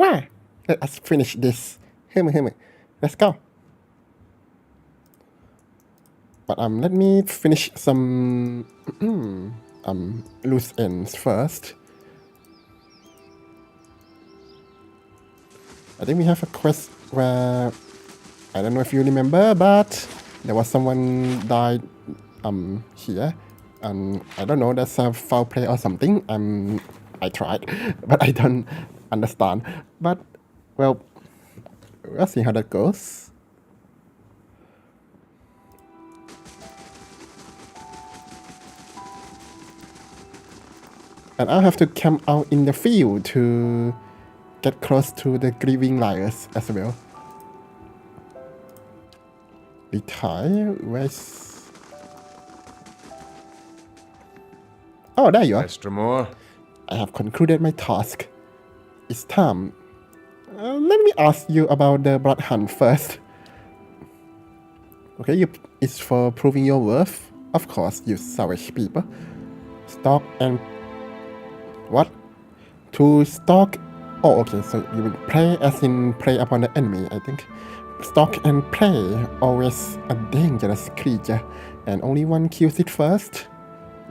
Why? Let us finish this. Let's go. But let me finish some loose ends first. I think we have a quest where I don't know if you remember, but there was someone died here, and I don't know, that's a foul play or something. I tried, but I don't understand. But well, we'll see how that goes. And I'll have to camp out in the field to get close to the grieving liars as well. Retire? Where's... Oh, there you are. Extra more. I have concluded my task. It's time. Let me ask you about the blood hunt first. Okay, it's for proving your worth. Of course, you savage people. Stalk and... What? To stalk... Oh, okay, so you will prey as in prey upon the enemy, I think. Stalk and prey, always a dangerous creature, and only one kills it first?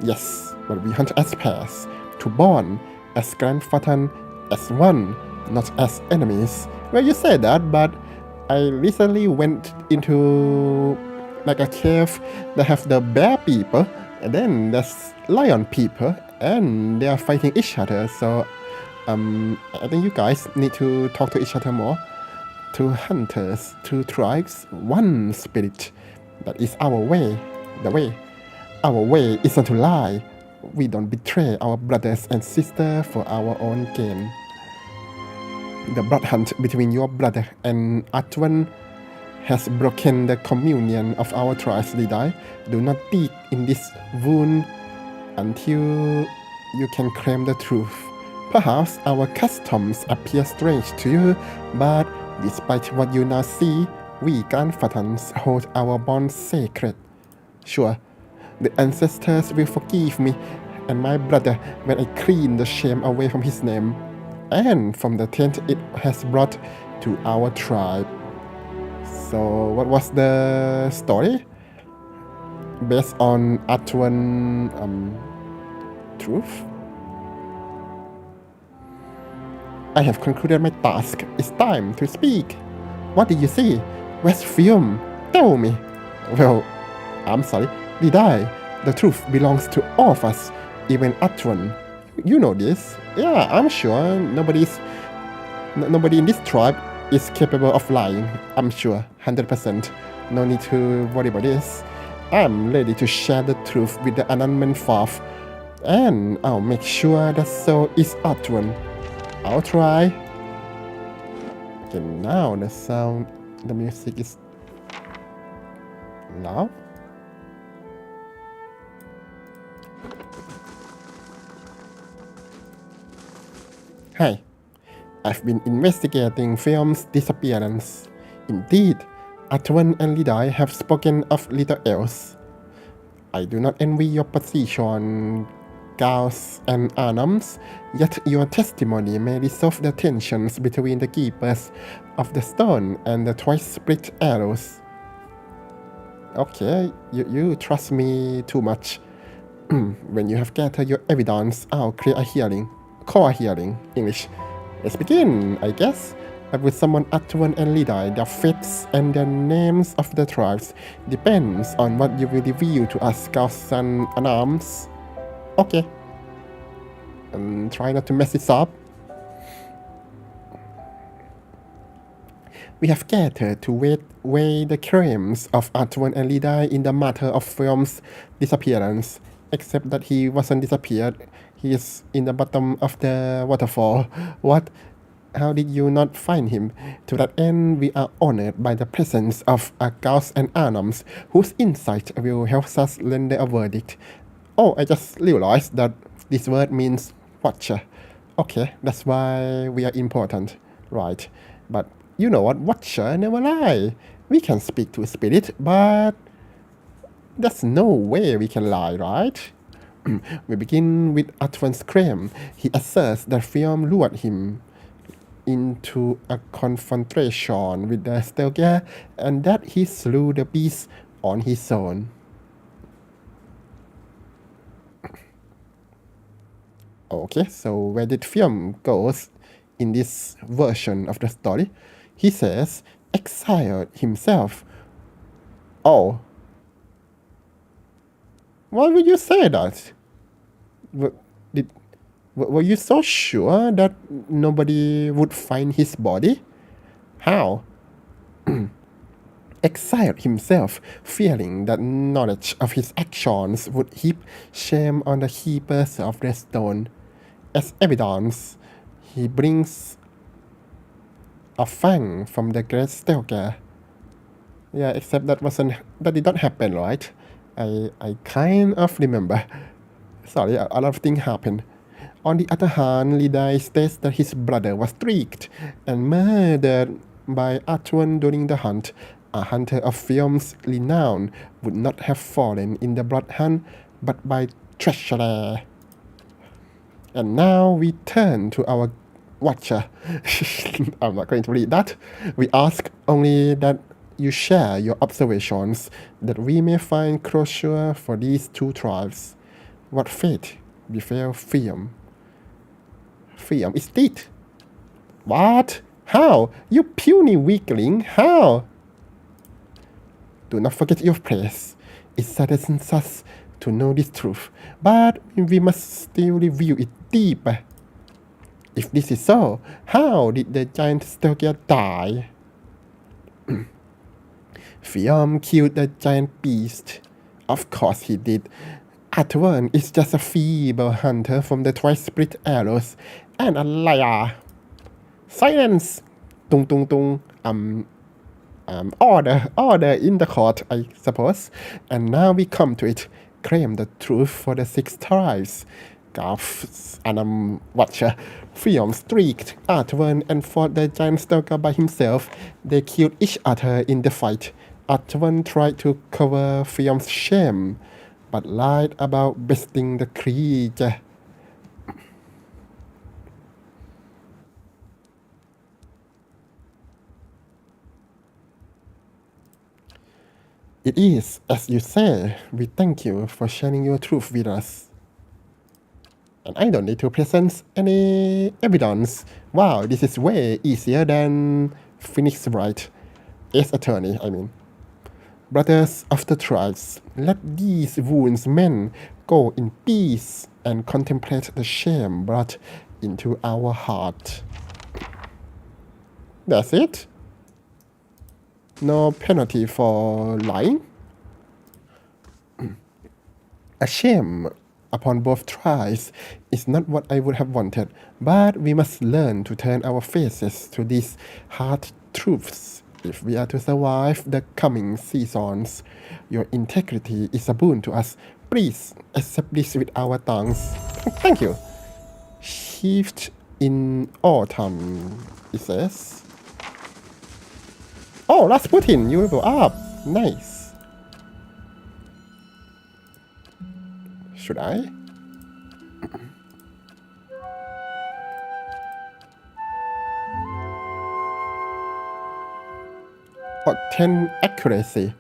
Yes, but we hunt as pairs, to bond, as grandfather, as one, not as enemies. Well, you say that, but I recently went into like a cave that have the bear people, and then there's lion people, and they are fighting each other, so I think you guys need to talk to each other more. Two hunters, two tribes, one spirit. That is our way, the way. Our way isn't to lie. We don't betray our brothers and sisters for our own gain. The blood hunt between your brother and Atwan has broken the communion of our tribes, Lidai. Do not dig in this wound until you can claim the truth. Perhaps our customs appear strange to you, but despite what you now see, we grandfathers hold our bonds sacred. Sure, the ancestors will forgive me and my brother when I clean the shame away from his name, and from the taint it has brought to our tribe. So, what was the story? Based on Atwan truth? I have concluded my task. It's time to speak. What did you see? Where's film? Tell me. Well, I'm sorry. Did I? The truth belongs to all of us, even Atron. You know this. Yeah, I'm sure nobody in this tribe is capable of lying. I'm sure, 100%. No need to worry about this. I'm ready to share the truth with the unarmed fourth, and I'll make sure that so is Atron. I'll try. Okay, now the music is loud. Hi, I've been investigating film's disappearance. Indeed, Atwan and Lidai have spoken of little else. I do not envy your position, Gauss and Arnams, yet your testimony may resolve the tensions between the keepers of the stone and the twice-split arrows. Okay, you trust me too much. When you have gathered your evidence, I'll call a hearing, English. Let's begin, I guess. With someone Atwan and Lidai, their fates and the names of the tribes depends on what you will reveal to us, Gauss and Arnams. Okay. And try not to mess this up. We have gathered to weigh the claims of Atwan and Lidai in the matter of Film's disappearance. Except that he wasn't disappeared. He is in the bottom of the waterfall. What? How did you not find him? To that end, we are honored by the presence of Gauss and Arnams, whose insight will help us render a verdict. Oh, I just realized that this word means watcher. Okay, that's why we are important. Right. But you know what? Watcher never lie. We can speak to spirit, but there's no way we can lie, right? We begin with Atwan's claim. He asserts that Fiam lured him into a confrontation with the Stelgia and that he slew the beast on his own. Okay, so where did film goes in this version of the story? He says, exiled himself. Oh. Why would you say that? Were you so sure that nobody would find his body? How? Exiled himself, fearing that knowledge of his actions would heap shame on the keepers of the stone. As evidence, he brings a fang from the great Stelga. Yeah, except that did not happen, right? I kind of remember. Sorry, a lot of things happened. On the other hand, Lidai states that his brother was tricked and murdered by Atwan during the hunt. A hunter of film's renown would not have fallen in the blood hunt, but by treachery. And now we turn to our watcher. I'm not going to read that. We ask only that you share your observations, that we may find closure for these two tribes. What fate befell Fiam? Fiam is dead. What? How? You puny weakling, how? Do not forget your place. It saddens us to know this truth, but we must still review it deeper. If this is so, how did the giant Stelgia die? Fiam killed the giant beast. Of course he did. Atwan is just a feeble hunter from the twice-split arrows and a liar. Silence! Tung tung tung. Order in the court, I suppose. And now we come to it. Claim the truth for the 6 tribes. Goths and watcher. Fiam streaked Atwan and fought the giant Stelga by himself. They killed each other in the fight. Atwan tried to cover Fiam's shame, but lied about besting the creature. It is, as you say. We thank you for sharing your truth with us. And I don't need to present any evidence. Wow, this is way easier than Phoenix Wright. Ace Attorney, I mean. Brothers of the tribes, let these wounds men go in peace and contemplate the shame brought into our heart. That's it? No penalty for lying? A shame upon both tribes is not what I would have wanted, but we must learn to turn our faces to these hard truths if we are to survive the coming seasons. Your integrity is a boon to us. Please accept this with our tongues. Thank you. Shift in autumn, it says. Oh, Rasputin, you level up. Nice. Should I? Oh, 10 accuracy.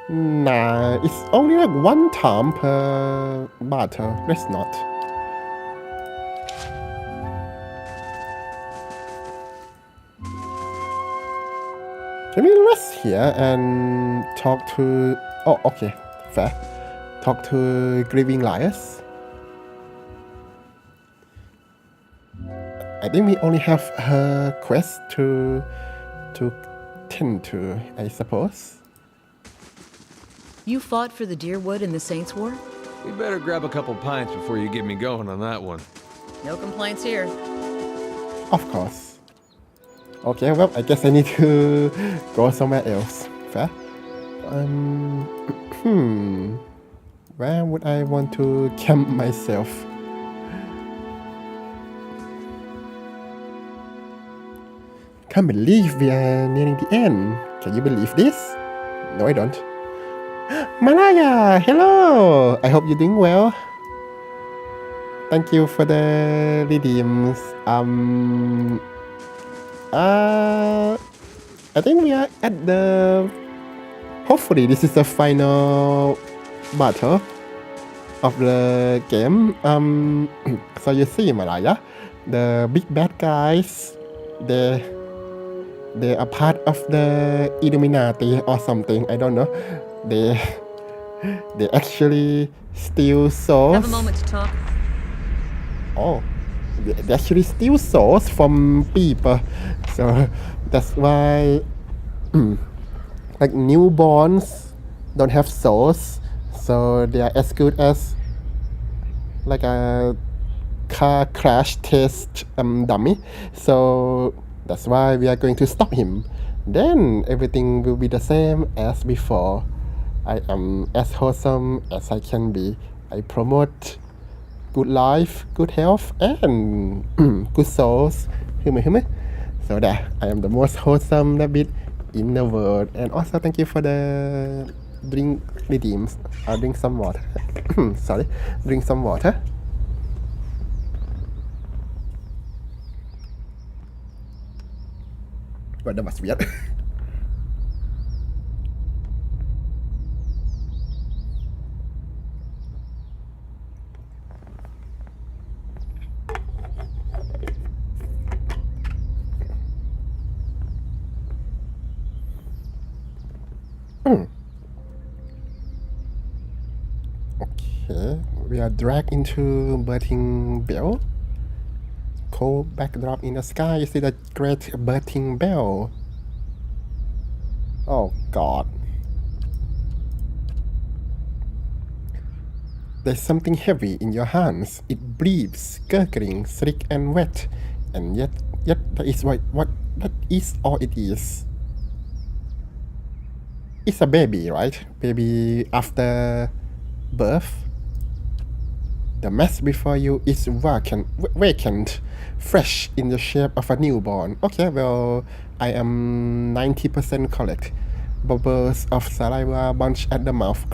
Nah, it's only like 1 time per battle. Let's not. Let me rest here and talk to... Oh, okay. Fair. Talk to Grieving Liars. I think we only have her quest to tend to, I suppose. You fought for the Deerwood in the Saints' War? You better grab a couple pints before you get me going on that one. No complaints here. Of course. Okay, well, I guess I need to go somewhere else. Fair? Where would I want to camp myself? Can't believe we are nearing the end. Can you believe this? No, I don't. Malaya, hello! I hope you're doing well. Thank you for the redeems. I think we are at the. Hopefully, this is the final battle of the game. So you see, Malaya, the big bad guys, they are part of the Illuminati or something. I don't know. They actually steal souls. Have a moment to talk. Oh, they actually steal souls from people. So that's why, like newborns don't have souls, so they are as good as like a car crash test dummy. So that's why we are going to stop him. Then everything will be the same as before. I am as wholesome as I can be. I promote good life, good health, and good souls. Hume. So that I am the most wholesome rabbit in the world. And also thank you for the drink redeems. I'll drink some water. Sorry, drink some water. But that was weird. Okay, we are dragged into Birthing Bell. Cold backdrop in the sky. You see the great Birthing Bell. Oh God. There's something heavy in your hands. It breathes, gurgling, slick and wet. And yet that is what that is all it is. It's a baby, right? Baby after birth. The mess before you is vacant, fresh in the shape of a newborn. Okay, well, I am 90% correct. Bubbles of saliva bunch at the mouth.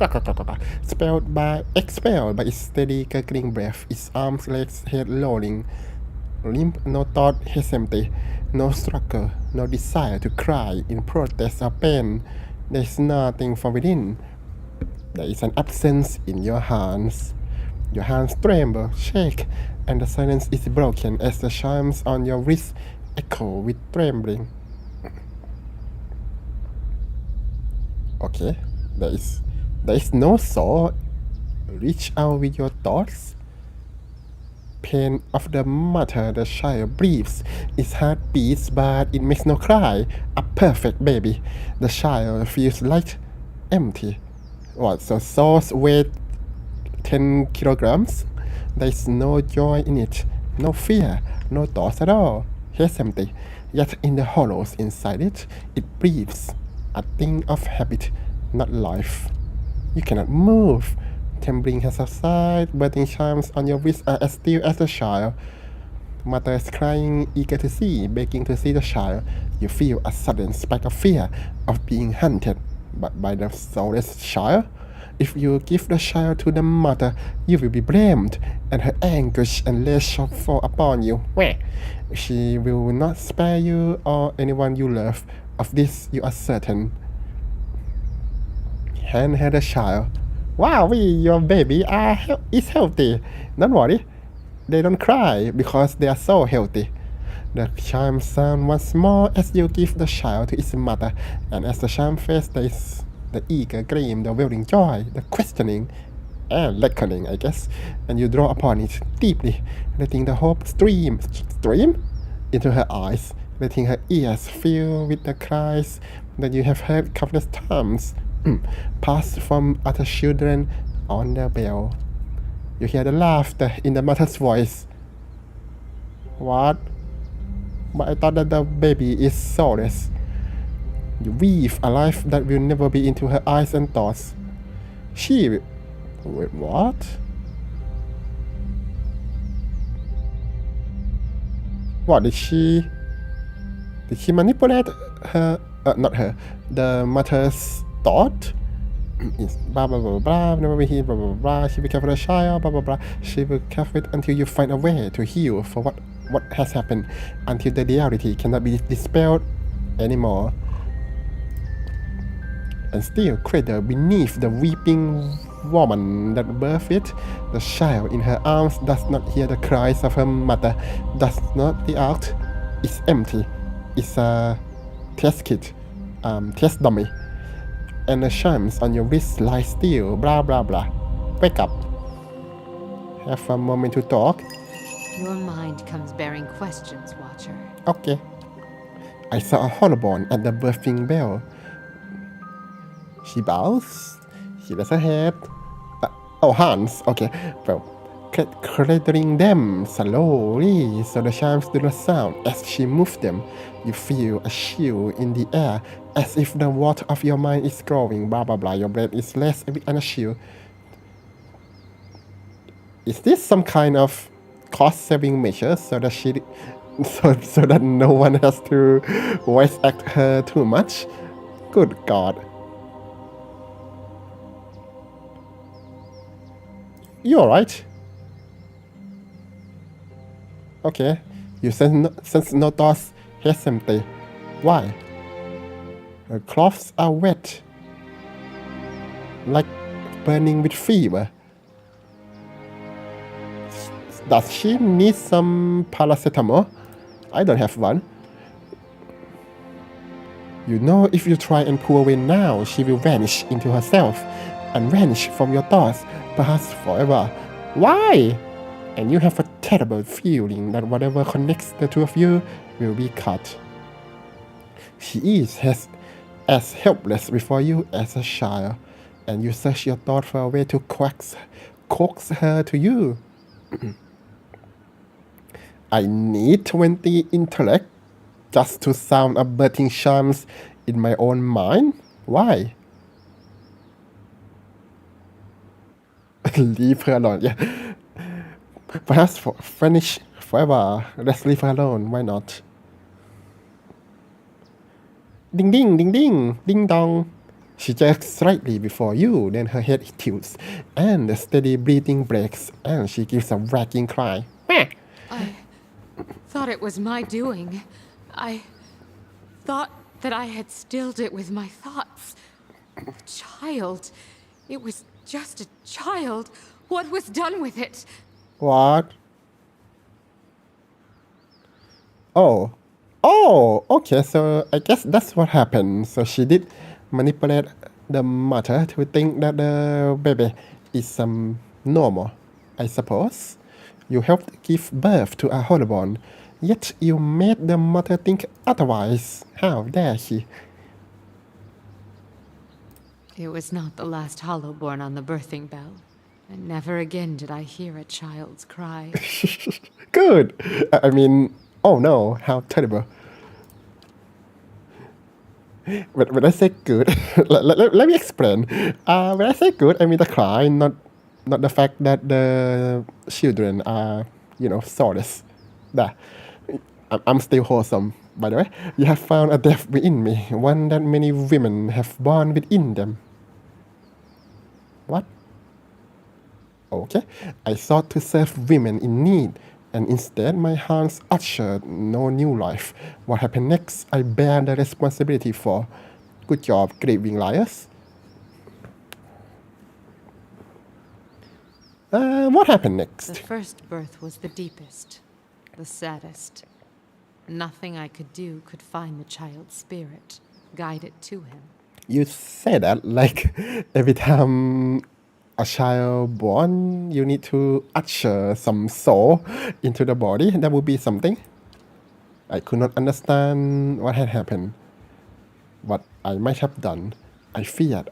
Expelled by its steady gurgling breath. Its arms, legs, head rolling. Limp, no thought, head empty. No struggle, no desire to cry in protest or pain. There's nothing from within. There is an absence in your hands. Your hands tremble, shake, and the silence is broken as the chimes on your wrist echo with trembling. Okay, there is no soul. Reach out with your thoughts. Pain of the mother, the child breathes. Its heart beats, but it makes no cry. A perfect baby. The child feels light, empty. What? So soul's weight 10 kilograms. There's no joy in it, no fear, no thoughts at all. Here's empty. Yet in the hollows inside it, it breathes. A thing of habit, not life. You cannot move. Trembling has aside, birthing chimes on your wrist are as still as a child. Mother is crying, eager to see, begging to see the child. You feel a sudden spike of fear of being hunted, but by the soulless child. If you give the child to the mother, you will be blamed, and her anguish and rage shall fall upon you. She will not spare you or anyone you love. Of this you are certain. Hand her the child. Wow, your baby is healthy. Don't worry. They don't cry because they are so healthy. The chimes sound once more as you give the child to its mother, and as the chime fades, there is the eager gleam, the wailing joy, the questioning, and reckoning, I guess, and you draw upon it deeply, letting the hope stream into her eyes, letting her ears fill with the cries that you have heard countless times, passed from other children on the bell. You hear the laughter in the mother's voice. What? But I thought that the baby is soulless. You weave a life that will never be into her eyes and thoughts. Wait, what? What, did she manipulate her, not her, the mother's thought? It's blah blah blah blah, never be healed, blah blah blah, she will care for the child, blah blah blah, she will care for it until you find a way to heal for what what has happened until the reality cannot be dispelled anymore. And still cradled beneath the weeping woman that birthed it, the child in her arms does not hear the cries of her mother, does not the ark is empty. It's a test kit, test dummy. And the charms on your wrist lie still, blah blah blah. Wake up. Have a moment to talk. Your mind comes bearing questions, Watcher. Okay. I saw a holoborn at the birthing bell. She bows. She does her head. Hands. Okay. Well, cradling them slowly so the chimes do not sound. As she moves them, you feel a chill in the air, as if the water of your mind is growing. Blah blah blah. Your breath is less and a chill. Is this some kind of cost-saving measure so that so that no one has to voice act her too much? Good God. You alright? Okay. You sense no thoughts hesitate. Why? Her clothes are wet. Like burning with fever. Does she need some paracetamol? I don't have one. You know if you try and pull away now, she will vanish into herself and vanish from your thoughts, perhaps forever. Why? And you have a terrible feeling that whatever connects the two of you will be cut. She is as helpless before you as a child, and you search your thought for a way to coax her to you. I need 20 intellect just to sound a birthing charms in my own mind? Why? Leave her alone, yeah. Perhaps finish forever. Let's leave her alone, why not? Ding ding, ding ding, ding dong. She jerks slightly before you, then her head tilts, and the steady breathing breaks, and she gives a racking cry. I thought it was my doing. I thought that I had stilled it with my thoughts. A child. It was just a child. What was done with it? What? Oh, okay, so I guess that's what happened. So she did manipulate the mother to think that the baby is normal, I suppose. You helped give birth to a holoborn, yet you made the mother think otherwise. How dare she? It was not the last hollow born on the birthing bell. And never again did I hear a child's cry. Good. I mean, oh no, how terrible. When I say good, let me explain. When I say good, I mean the cry, not the fact that the children are, soulless. I'm still wholesome, by the way. You have found a depth within me, one that many women have born within them. What? Okay. I sought to serve women in need, and instead my hands ushered no new life. What happened next, I bear the responsibility for. Good job, grieving liars. What happened next? The first birth was the deepest, the saddest. Nothing I could do could find the child's spirit, guide it to him. You say that like every time a child born, you need to usher some soul into the body. That would be something. I could not understand what had happened. What I might have done. I feared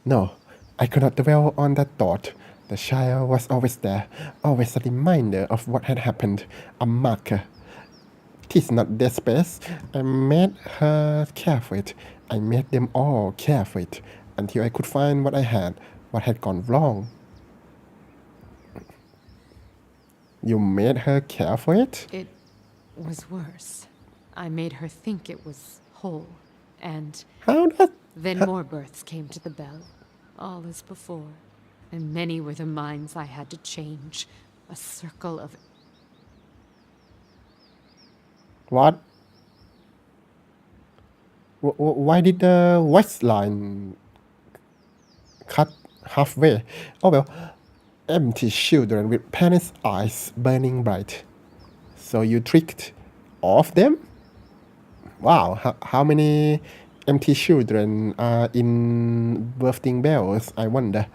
No, I could not dwell on that thought. The child was always there, always a reminder of what had happened, a marker. It is not their space. I made her care for it. I made them all care for it, until I could find what had gone wrong. You made her care for it? It was worse. I made her think it was whole, and then more births came to the bell, all as before, and many were the minds I had to change, a circle of What? Why did the white line cut halfway? Oh well, empty children with panicked eyes burning bright. So you tricked all of them? Wow, how many empty children are in birthing bells, I wonder.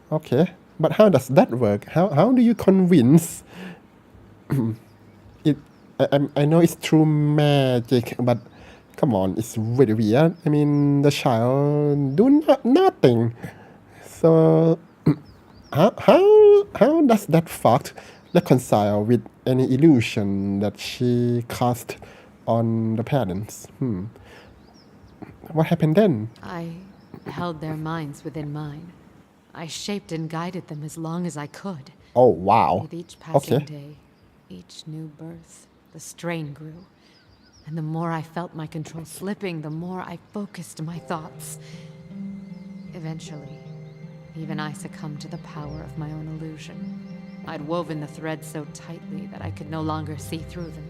Okay, but how does that work? How do you convince it? I know it's through magic, but come on, it's really weird. I mean, the child do nothing. So how does that fact reconcile with any illusion that she cast on the parents? What happened then? I held their minds within mine. I shaped and guided them as long as I could. Oh wow. With each passing Okay. day, each new birth, the strain grew. And the more I felt my control slipping, the more I focused my thoughts. Eventually, even I succumbed to the power of my own illusion. I'd woven the threads so tightly that I could no longer see through them.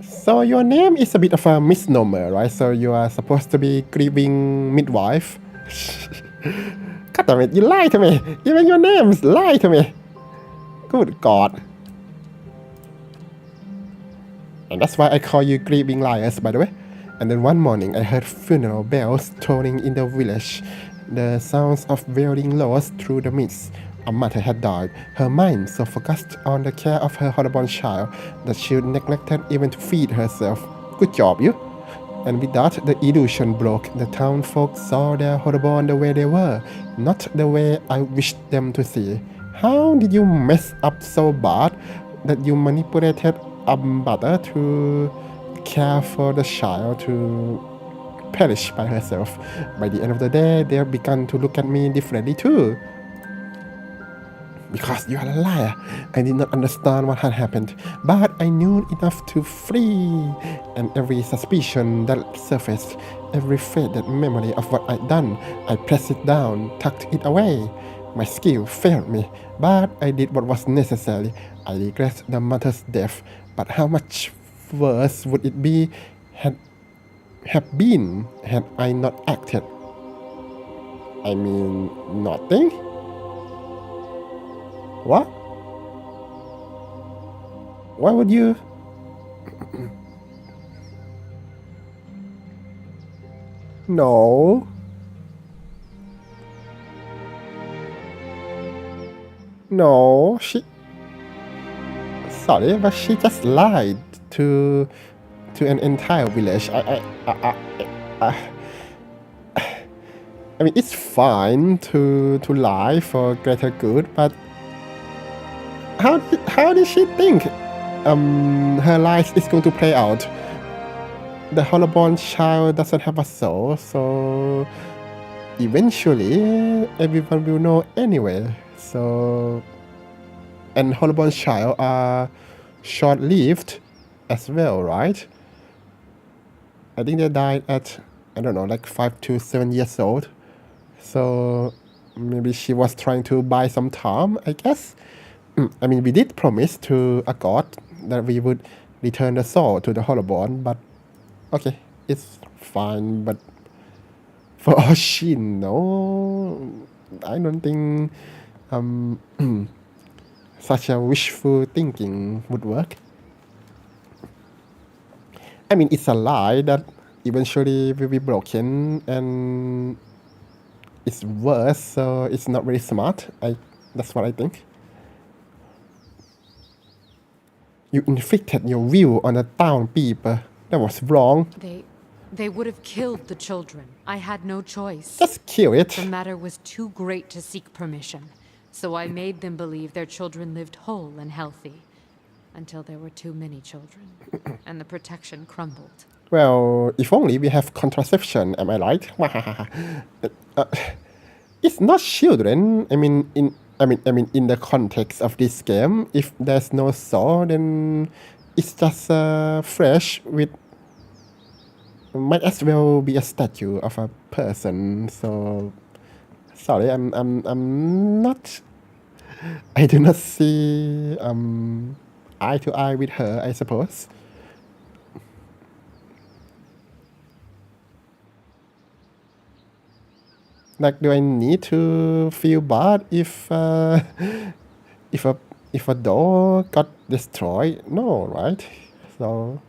So your name is a bit of a misnomer, right? So you are supposed to be grieving midwife. God damn it, you lied to me. Even your names lie to me. Good God. And that's why I call you grieving liars, by the way. And then one morning I heard funeral bells tolling in the village. The sounds of wailing rose through the mist. A mother had died, her mind so focused on the care of her horrible child that she neglected even to feed herself. Good job, you. And with that, the illusion broke. The town folk saw their horrible the way they were, not the way I wished them to see. How did you mess up so bad that you manipulated a mother to care for the child to perish by herself? By the end of the day, they began to look at me differently too. Because you are a liar. I did not understand what had happened, but I knew enough to flee. And every suspicion that surfaced, every faded memory of what I'd done, I pressed it down, tucked it away. My skill failed me, but I did what was necessary. I regret the mother's death, but how much worse would it be have been had I not acted? I mean, nothing? What? Why would you? No. No, sorry, but she just lied to an entire village. I mean, it's fine to lie for greater good, but how did she think her life is going to play out? The horrible child doesn't have a soul, so eventually everyone will know anyway. So, and horrible child are short-lived as well, right? I think they died at, I don't know, like 5 to 7 years old. So maybe she was trying to buy some time, I guess. I mean, we did promise to a god that we would return the soul to the Holoborn, but okay, it's fine. But for Oshin, no, I don't think such a wishful thinking would work. I mean, it's a lie that eventually will be broken, and it's worse, so it's not very smart. That's what I think. You inflicted your will on the town people. That was wrong. They would have killed the children. I had no choice. Just kill it. The matter was too great to seek permission, so I made them believe their children lived whole and healthy, until there were too many children, and the protection crumbled. Well, if only we have contraception, am I right? It's not children. I mean, in the context of this game, if there's no soul, then it's just fresh with. Might as well be a statue of a person. So, sorry, I'm not. I do not see eye to eye with her, I suppose. Like, do I need to feel bad if if a if a door got destroyed? No, right? So,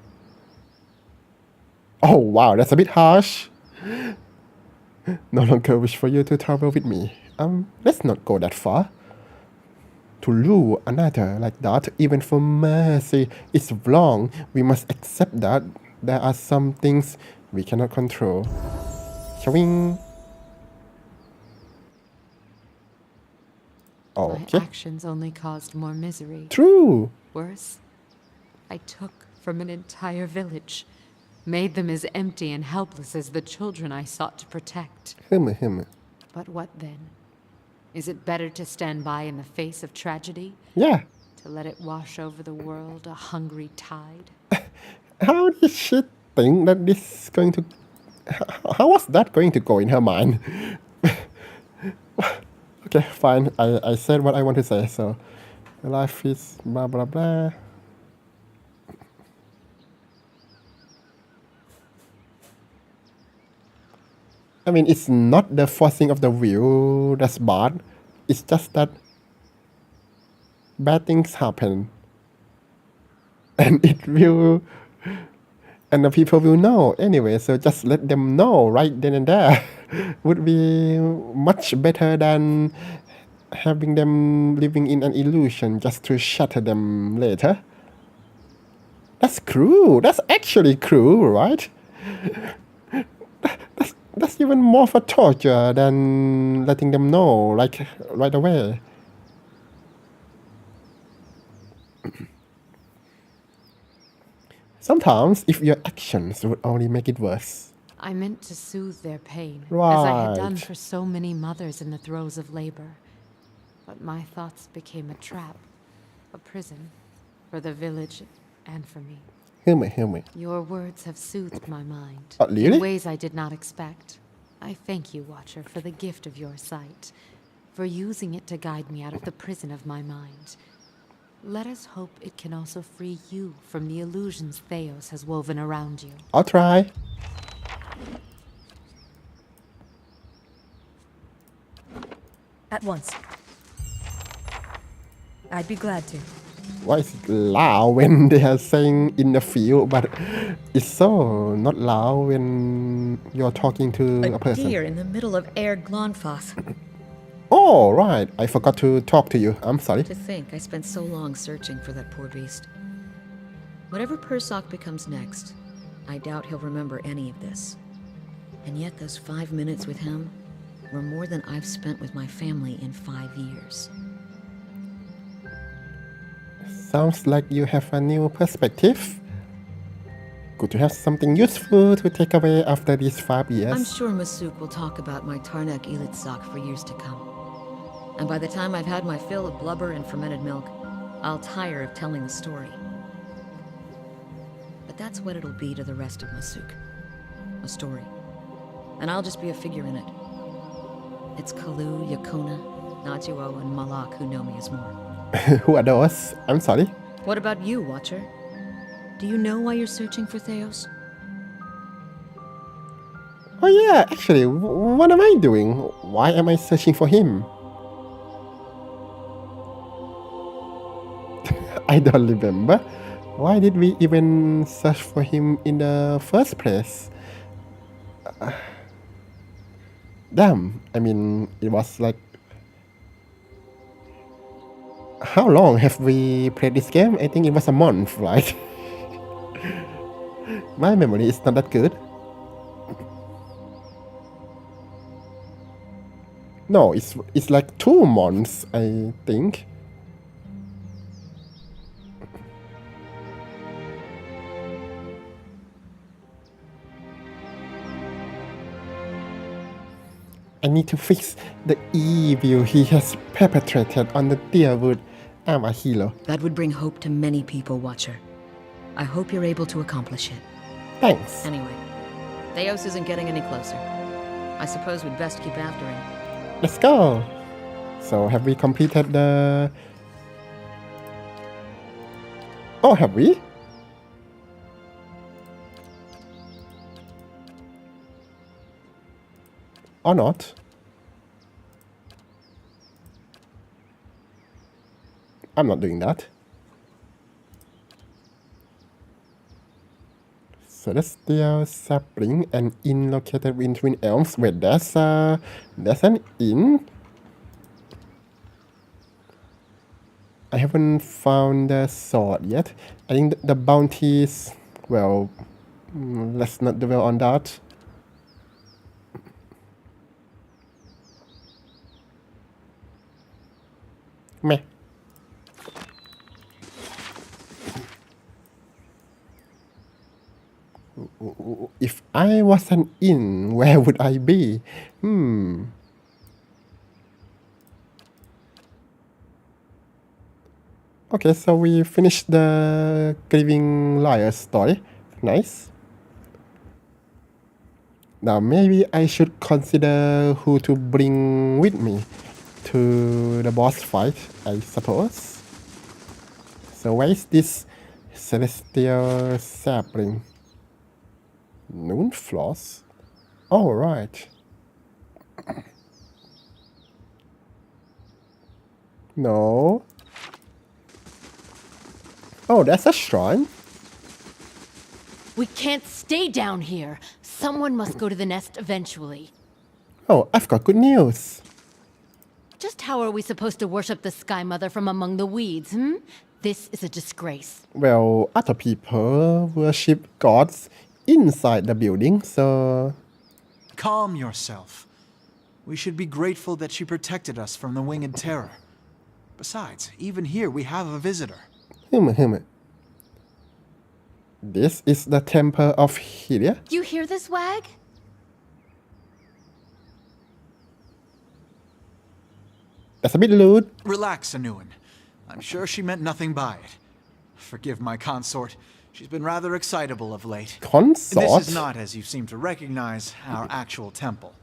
oh wow, that's a bit harsh. No longer wish for you to travel with me. Let's not go that far. To lure another like that, even for mercy, is wrong. We must accept that there are some things we cannot control. Showing. Oh, My okay. actions only caused more misery. True. Worse, I took from an entire village, made them as empty and helpless as the children I sought to protect. Him. But what then? Is it better to stand by in the face of tragedy? Yeah. To let it wash over the world a hungry tide? How did she think that this is going to... How was that going to go in her mind? Okay, fine. I said what I want to say, so... Life is blah blah blah. I mean, it's not the forcing of the wheel that's bad. It's just that bad things happen. And it will... And the people will know anyway, so just let them know right then and there. Would be much better than having them living in an illusion just to shatter them later. That's cruel. That's actually cruel, right? That's even more for torture than letting them know, like, right away. Sometimes, if your actions would only make it worse. I meant to soothe their pain, as I had done Right. for so many mothers in the throes of labor. But my thoughts became a trap, a prison, for the village and for me. Hear me. Your words have soothed my mind Really? in ways I did not expect. I thank you, Watcher, for the gift of your sight, for using it to guide me out of the prison of my mind. Let us hope it can also free you from the illusions Theos has woven around you. I'll try. At once. I'd be glad to. Why is it loud when they are saying in the field, but it's so not loud when you're talking to a person? deer in the middle of Air Glonfoth. Oh, right. I forgot to talk to you. I'm sorry. To think I spent so long searching for that poor beast. Whatever Persock becomes next, I doubt he'll remember any of this. And yet those 5 minutes with him were more than I've spent with my family in 5 years. Sounds like you have a new perspective. Good to have something useful to take away after these 5 years. I'm sure Masuk will talk about my Tarnak Elitzak for years to come. And by the time I've had my fill of blubber and fermented milk, I'll tire of telling the story. But that's what it'll be to the rest of Masuk. A story. And I'll just be a figure in it. It's Kalu, Yakona, Najuo, and Malak who know me as more. Who are those? I'm sorry. What about you, Watcher? Do you know why you're searching for Theos? Oh yeah, actually, what am I doing? Why am I searching for him? I don't remember. Why did we even search for him in the first place? Damn, I mean, it was like... How long have we played this game? I think it was a month, right? My memory is not that good. No, it's like 2 months, I think. I need to fix the evil he has perpetrated on the Deerwood. I'm a hero. That would bring hope to many people, Watcher. I hope you're able to accomplish it. Thanks. Anyway, Theos isn't getting any closer. I suppose we'd best keep after him. Let's go. So have we completed the... Oh, have we? Or not? I'm not doing that. Celestial sapling, an inn located in Twin Elms. Wait, there's an inn. I haven't found the sword yet. I think the bounties. Well, let's not dwell on that. Meh. If I was an inn, where would I be? Okay, so we finished the Grieving Liar story. Nice. Now maybe I should consider who to bring with me to the boss fight, I suppose. So where is this Celestial Sapling? Noon floss? Oh, right. No. Oh, that's a shrine? We can't stay down here. Someone must go to the nest eventually. Oh, I've got good news. Just how are we supposed to worship the Sky Mother from among the weeds, This is a disgrace. Well, other people worship gods inside the building, so... Calm yourself. We should be grateful that she protected us from the winged terror. Besides, even here we have a visitor. This is the Temple of Hylia. You hear this, Wag? That's a bit lewd. Relax, Anuin. I'm sure she meant nothing by it. Forgive my consort. She's been rather excitable of late. Consort? This is not, as you seem to recognize, our actual temple.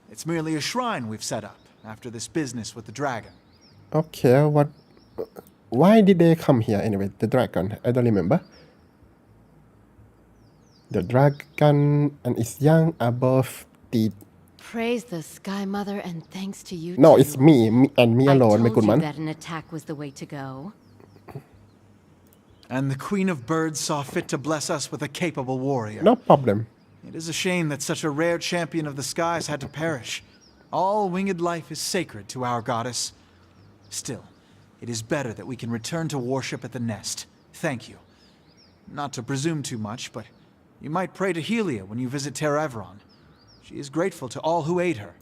It's merely a shrine we've set up after this business with the dragon. Okay, what... Why did they come here anyway? The dragon, I don't remember. The dragon and its young above the... Praise the Sky Mother and thanks to you. No, too. it's me and me alone, I my told good you man. that an attack was the way to go. And the Queen of Birds saw fit to bless us with a capable warrior. No problem. It is a shame that such a rare champion of the skies had to perish. All winged life is sacred to our goddess. Still, it is better that we can return to worship at the nest. Thank you. Not to presume too much, but you might pray to Hylia when you visit Terra Everon. She is grateful to all who aid her.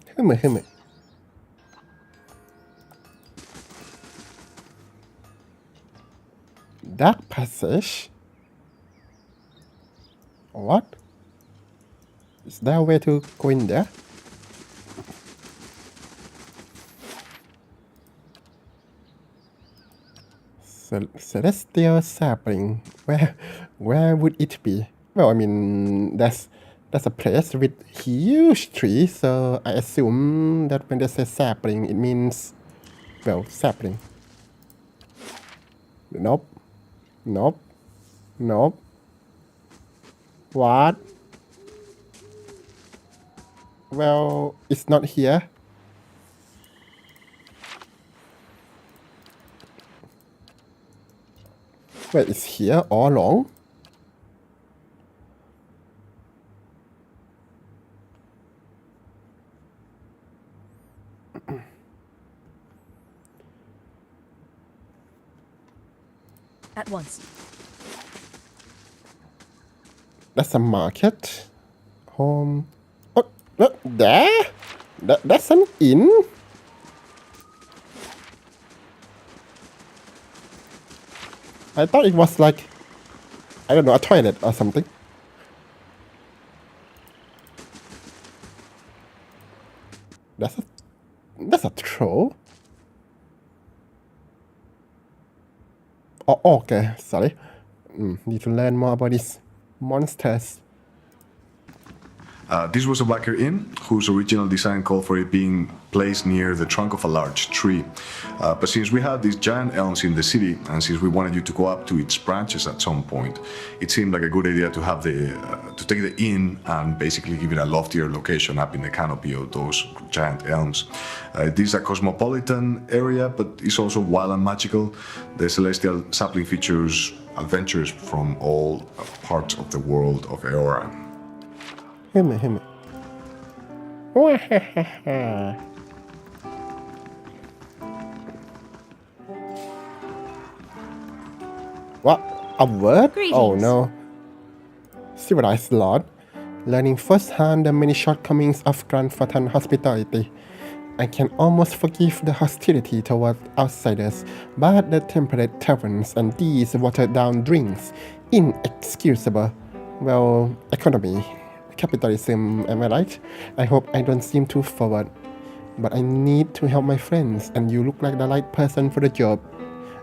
Dark passage? What? Is there a way to go in there? Celestial sapling. Where would it be? Well, I mean, that's a place with huge trees, so I assume that when they say sapling, it means, well, sapling. Nope. Nope. Nope. What? Well, it's not here. Wait, it's here all along? At once. That's a market. Home. Oh, look, there? That's an inn? I thought it was like, I don't know, a toilet or something. That's a troll. Oh, okay, sorry. Need to learn more about these monsters. This was a Baker inn whose original design called for it being placed near the trunk of a large tree. But since we had these giant elms in the city, and since we wanted you to go up to its branches at some point, it seemed like a good idea to have to take the inn and basically give it a loftier location up in the canopy of those giant elms. This is a cosmopolitan area, but it's also wild and magical. The celestial sapling features adventures from all parts of the world of Eora. Him. What? A word? Oh Greetings. no. Civilized Lord, learning firsthand the many shortcomings of Grandfather hospitality. I can almost forgive the hostility toward outsiders, but the temperate taverns and these watered-down drinks, inexcusable. Well, economy, capitalism, am I right? I hope I don't seem too forward. But I need to help my friends, and you look like the right person for the job.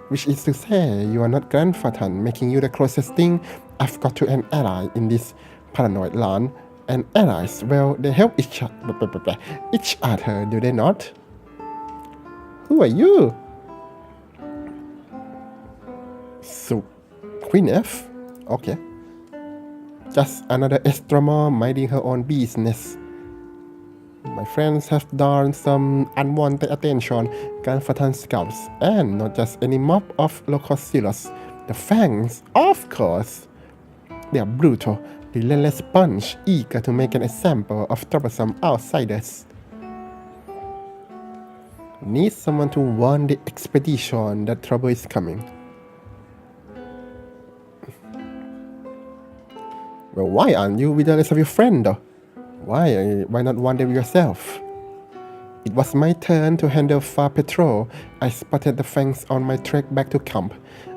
Which is to say, you are not Grandfather, making you the closest thing I've got to an ally in this paranoid land. And allies, well, they help each other, do they not? Who are you? So, Queen F? Okay. Just another astronomer minding her own business. My friends have drawn some unwanted attention, Grandfather scouts, and not just any mob of local zealots. The Fangs, of course. They are brutal, relentless bunch, eager to make an example of troublesome outsiders. Need someone to warn the expedition that trouble is coming. Well, why aren't you with the rest of your friends, though? Why not one them yourself? It was my turn to handle far patrol. I spotted the Fangs on my trek back to camp.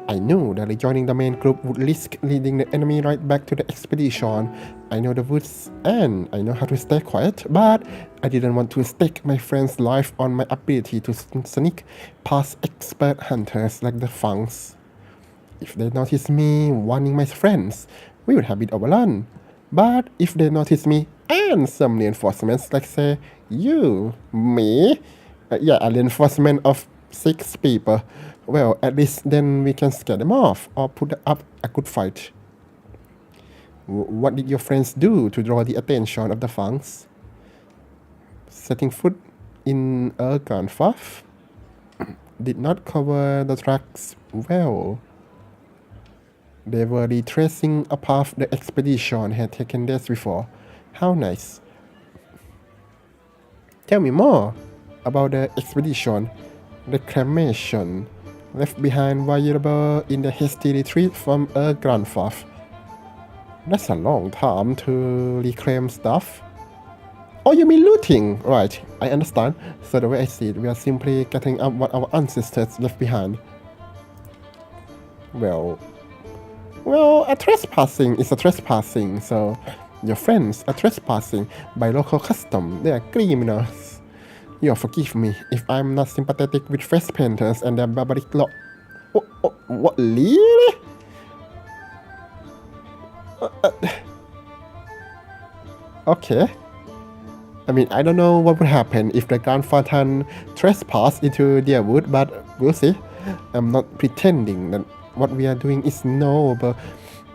I knew that rejoining the main group would risk leading the enemy right back to the expedition. I know the woods and I know how to stay quiet, but I didn't want to stake my friend's life on my ability to sneak past expert hunters like the Fangs. If they notice me warning my friends, we would have it overrun. But if they notice me and some reinforcements, like say, you, me, a reinforcement of 6 people, well, at least then we can scare them off or put up a good fight. What did your friends do to draw the attention of the Fangs? Setting foot in a gunfuff? Did not cover the tracks well. They were retracing a path the expedition had taken days before. How nice. Tell me more about the expedition, reclamation, left behind valuable in the hasty retreat from a grandfather. That's a long time to reclaim stuff. Oh, you mean looting? Right, I understand. So the way I see it, we are simply getting up what our ancestors left behind. Well, a trespassing is a trespassing, so your friends are trespassing by local custom. They are criminals. You'll forgive me if I'm not sympathetic with face painters and their barbaric law. Oh, what, really? Okay. I mean, I don't know what would happen if the Grandfather trespassed into their wood, but we'll see. I'm not pretending that what we are doing is noble.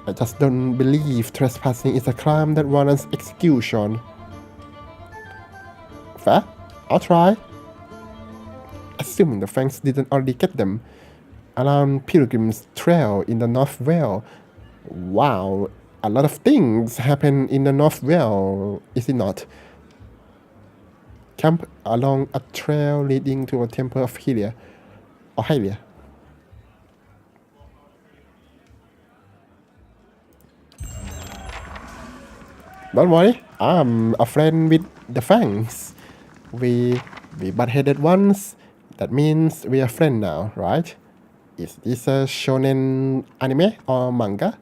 I just don't believe trespassing is a crime that warrants execution. Fair? I'll try. Assuming the Fangs didn't already get them. Around Pilgrim's Trail in the North Vale. Wow, a lot of things happen in the North Vale, is it not? Camp along a trail leading to a temple of Hylia. Or Hylia. Don't worry, I'm a friend with the Fangs. We butt-headed once. That means we are friends now, right? Is this a shonen anime or manga?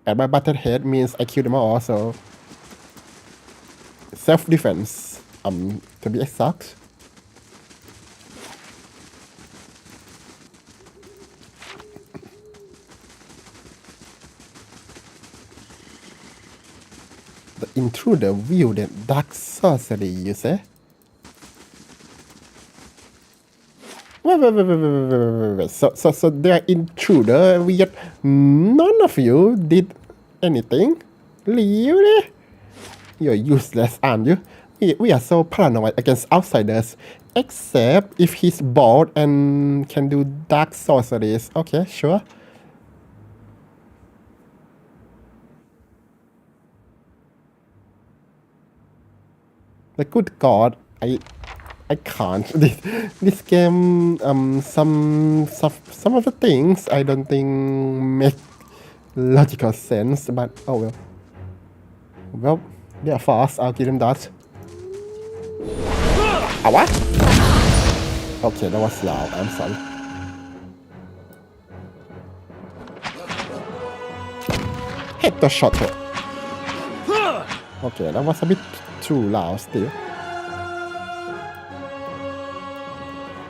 And by butted head means I killed them all, so self-defense, to be exact. The intruder wielded dark sorcery, you say? Wait. So they're intruder, yet none of you did anything? Really? You're useless, aren't you? We are so paranoid against outsiders. Except if he's bald and can do dark sorceries. Okay, sure. The good God, I can't. This game, some of the things I don't think make logical sense, but oh well. Well, they're fast, I'll give them that. Ah, what? Okay, that was loud, I'm sorry. Hit the shot her. Okay, that was a bit too loud still.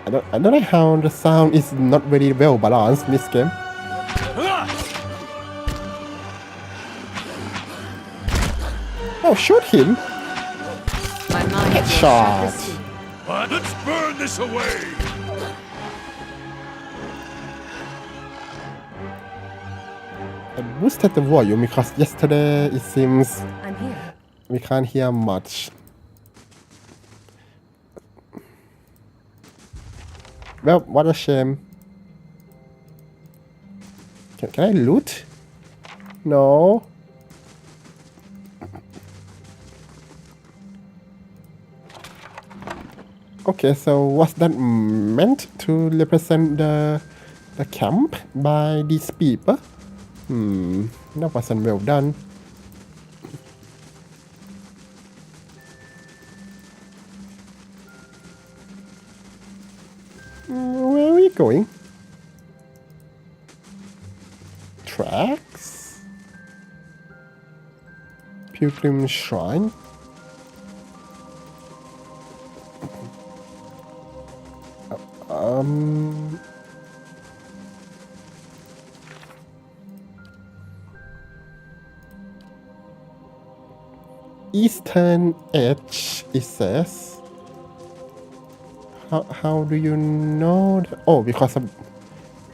I don't know how the sound is not very well balanced in this game. Oh, shoot him! My mind Headshot! Let's burn this away! I boosted the volume because yesterday it seems I'm here. we can't hear much. Well, what a shame. Can I loot? No. Okay, so was that meant to represent the camp by these people? That wasn't well done. Where are we going? Tracks? Pilgrim Shrine? Eastern Edge, it says. How do you know that? Oh, because of...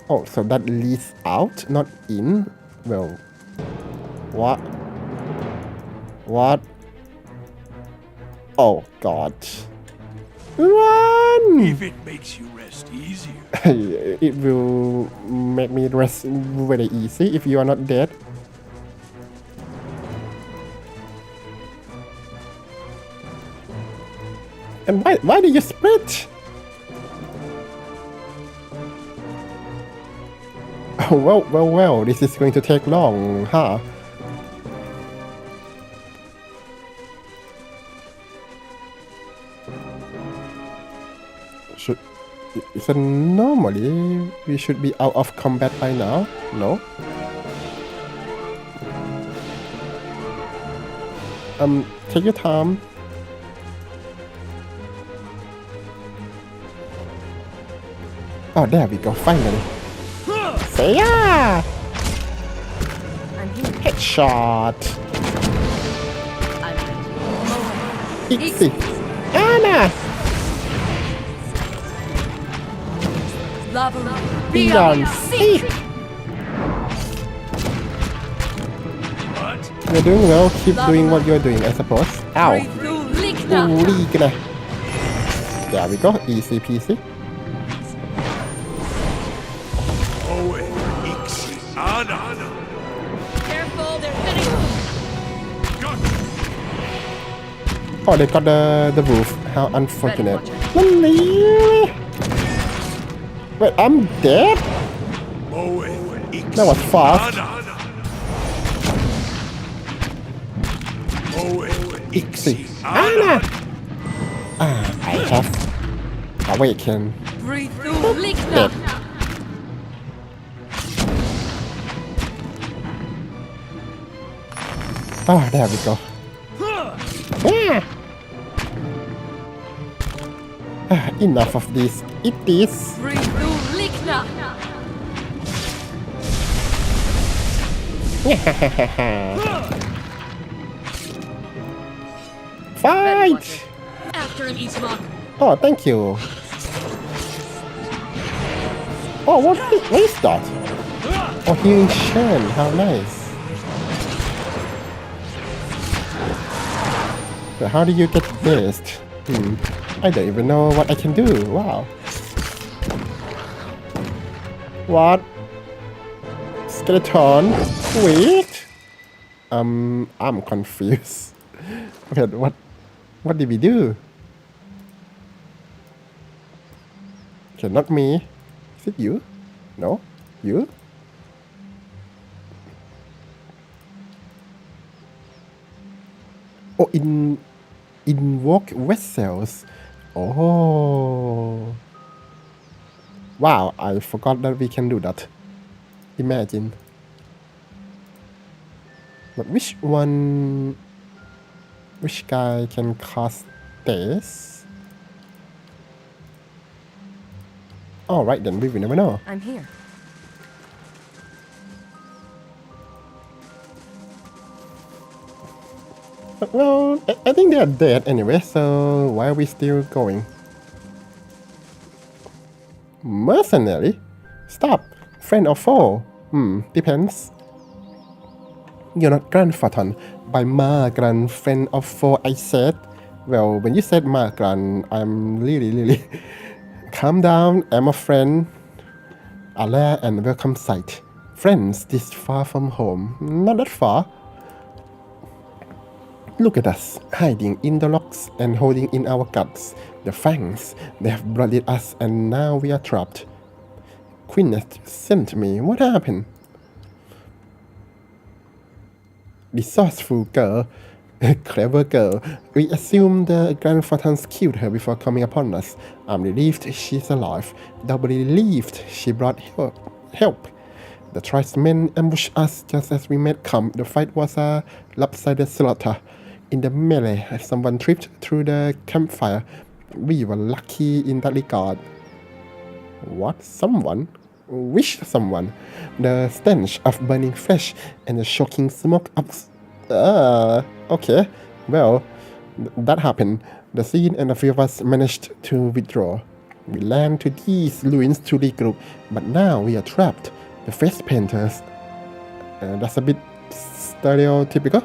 Oh, so that leads out, not in? Well... What? What? Oh, God. Run! If it makes you rest easier. It will make me rest very easy if you are not dead. And why did you split? Oh, well, this is going to take long, huh? So normally we should be out of combat by now, no? Take your time. Oh, there we go, finally. Say ya! I'm here. Headshot! I'm ready. Ixi! Anna! Lava Beyond Seek! What? You're doing well, keep doing what you're doing, I suppose. Ow! Ooh, gonna. There we go, easy peasy. Owe, Ixi, Ana. Careful, they're heading. Oh, they got the roof. How unfortunate. Wait, I'm dead? Owe, Ixi, That was fast. Owe, Ixi. Anna! I have awakened. Breathe through. Dead. Oh, there we go. Yeah. Enough of this. Eat this. Breathe through. Likna. Ready, Fight! Watcher. After him, Eastlock. Oh, thank you. Oh, what is that? Oh, healing Shen. How nice. But how do you get this? I don't even know what I can do. Wow. What? Skeleton? Wait. I'm confused. Wait, what did we do? Okay, not me. Is it you? No? You? Oh, invoke vessels. Oh. Wow, I forgot that we can do that. Imagine. But which guy can cast this? Alright then, we will never know. I'm here. But, well, I think they are dead anyway, so why are we still going? Mercenary? Stop. Friend or foe? Depends. You're not grandfather. By ma grand friend of foe, I said. Well, when you said ma grand, I'm really calm down. I'm a friend. Allah and welcome sight. Friends this far from home. Not that far. Look at us, hiding in the rocks and holding in our guts the fangs. They have blooded us and now we are trapped. Queeneth sent me. What happened? Resourceful girl. Clever girl. We assume the grandfathers killed her before coming upon us. I'm relieved she's alive. Doubly relieved she brought help. The tribesmen ambushed us just as we made camp. The fight was a lopsided slaughter. In the melee, someone tripped through the campfire. We were lucky in that regard. What? Someone? Which someone? The stench of burning flesh and the shocking smoke okay. Well, that happened. The scene and a few of us managed to withdraw. We land to these ruins to regroup, but now we are trapped. The face painters. That's a bit stereotypical.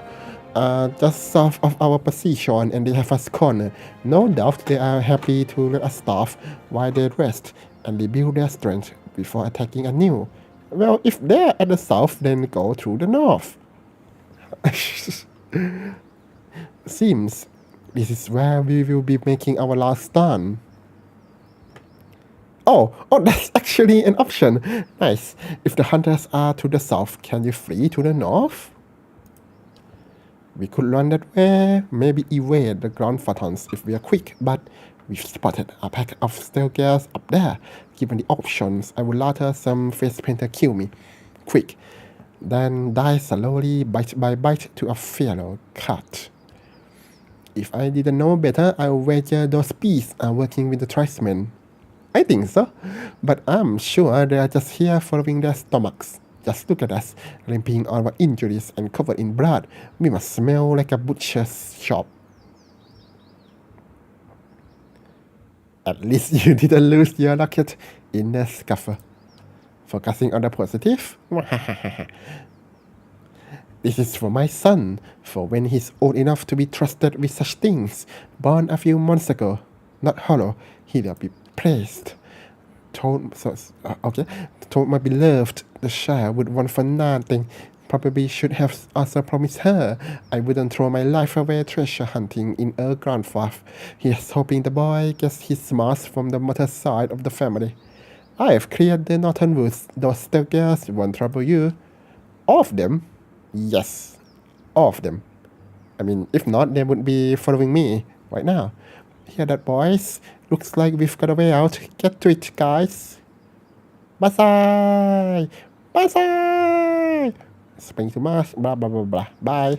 Just south of our position and they have us cornered. No doubt they are happy to let us starve while they rest and rebuild their strength before attacking anew. Well, if they're at the south, then go through the north. Seems this is where we will be making our last stand. Oh, that's actually an option. Nice. If the hunters are to the south, can you flee to the north? We could run that way, maybe evade the ground photons if we are quick, but we've spotted a pack of stalkers up there. Given the options, I would rather some face painter kill me. Quick. Then die slowly, bite by bite, to a fellow cut. If I didn't know better, I would wager those beasts are working with the tribesmen. I think so, but I'm sure they are just here following their stomachs. Just look at us, limping on our injuries and covered in blood. We must smell like a butcher's shop. At least you didn't lose your locket in the scuffle. Focusing on the positive. This is for my son, for when he's old enough to be trusted with such things. Born a few months ago. Not hollow, he'll be praised. Told my beloved the child would want for nothing. Probably should have also promised her I wouldn't throw my life away treasure hunting in a grandfather. He's hoping the boy gets his smarts from the mother's side of the family. I have cleared the northern woods. Those stalkers won't trouble you. All of them? Yes, all of them. I mean, if not, they would be following me right now. Hear that, boys? Looks like we've got a way out. Get to it, guys. Basai! Basai! Spring to Mars, blah, blah, blah, blah. Bye.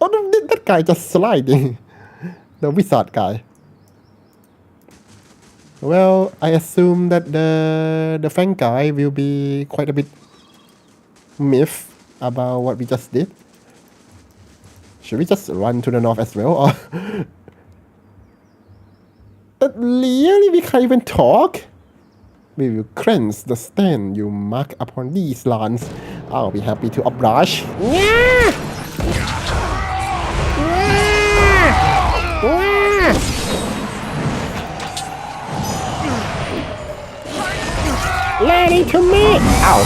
Oh, that guy just sliding. The wizard guy. Well, I assume that the Fang guy will be quite a bit miffed about what we just did. Should we just run to the north as well, or really we can't even talk? We will cleanse the stain you mark upon these lands. I'll be happy to oblige. Lady to me! Ow!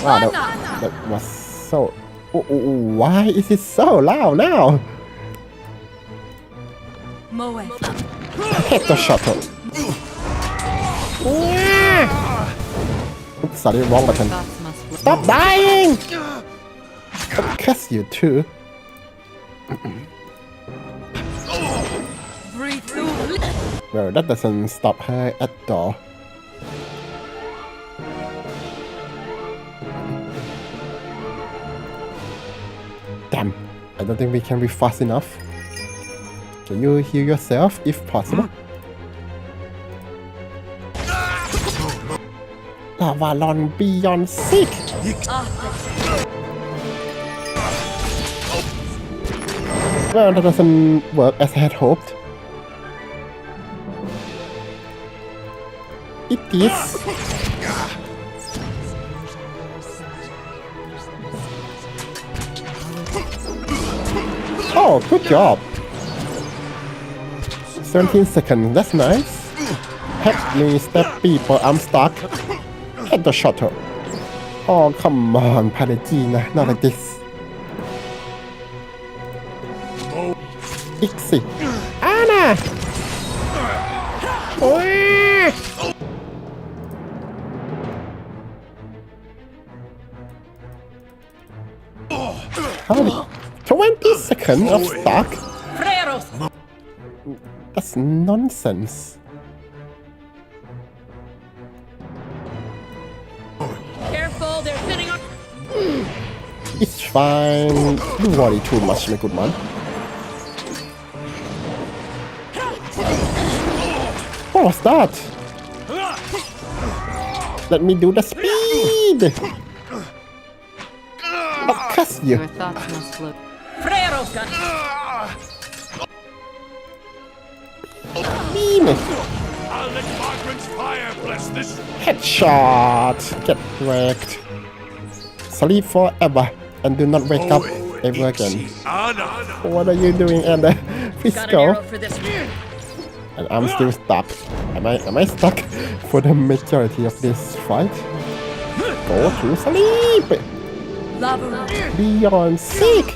Wow, that was so... why is it so loud now? Hit the shuttle. Oops, sorry, wrong button. Thoughts must flow. Stop dying! I'll curse you too. Well, that doesn't stop her at all. Damn, I don't think we can be fast enough. Can you heal yourself if possible? Avalon beyond sick! Well, that doesn't work as I had hoped. It is. Oh, good job. 17 seconds, that's nice. Help me step people, I'm stuck. Hit the shuttle. Oh, come on, Pallegina, not like this. Ixie. Anna! How many? 20 seconds of stuck? That's nonsense. Careful, they're sitting on. It's fine. You worry too much, my good man. What was that? Let me do the speed! I'll cuss you. Your thoughts must flow. Freros got. Beam it. I'll let Margaret's fire bless this. Headshot. Get wrecked. Sleep forever and do not wake up ever again. What are you doing, Anna? Please Got an go. arrow for this. And I'm still stuck. Am I stuck for the majority of this fight? Go to sleep! Lava. Beyond sick!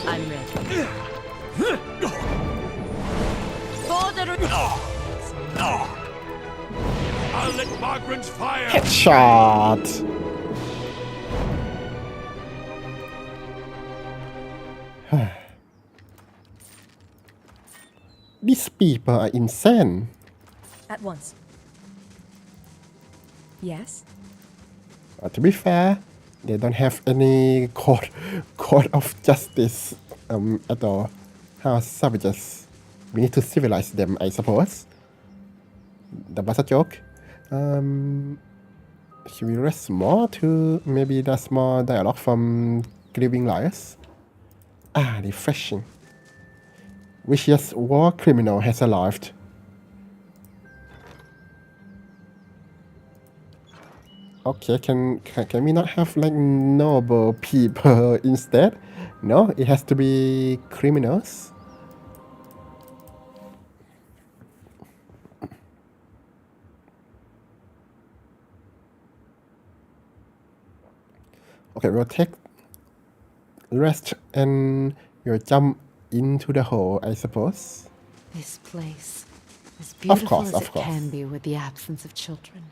I'm ready. I'll let Margaret's fire. Headshot! These people are insane. At once. Yes. To be fair, they don't have any code of justice at all. How savages. We need to civilize them, I suppose. That was a joke. Should we rest more to maybe there's more dialogue from Grieving Liars? Ah, refreshing. Vicious war criminal has arrived. Okay, can we not have like noble people instead? No, it has to be criminals. Okay, we'll take rest and we'll jump into the hole, I suppose. This place, as beautiful course, as of it course. can be with the absence of children.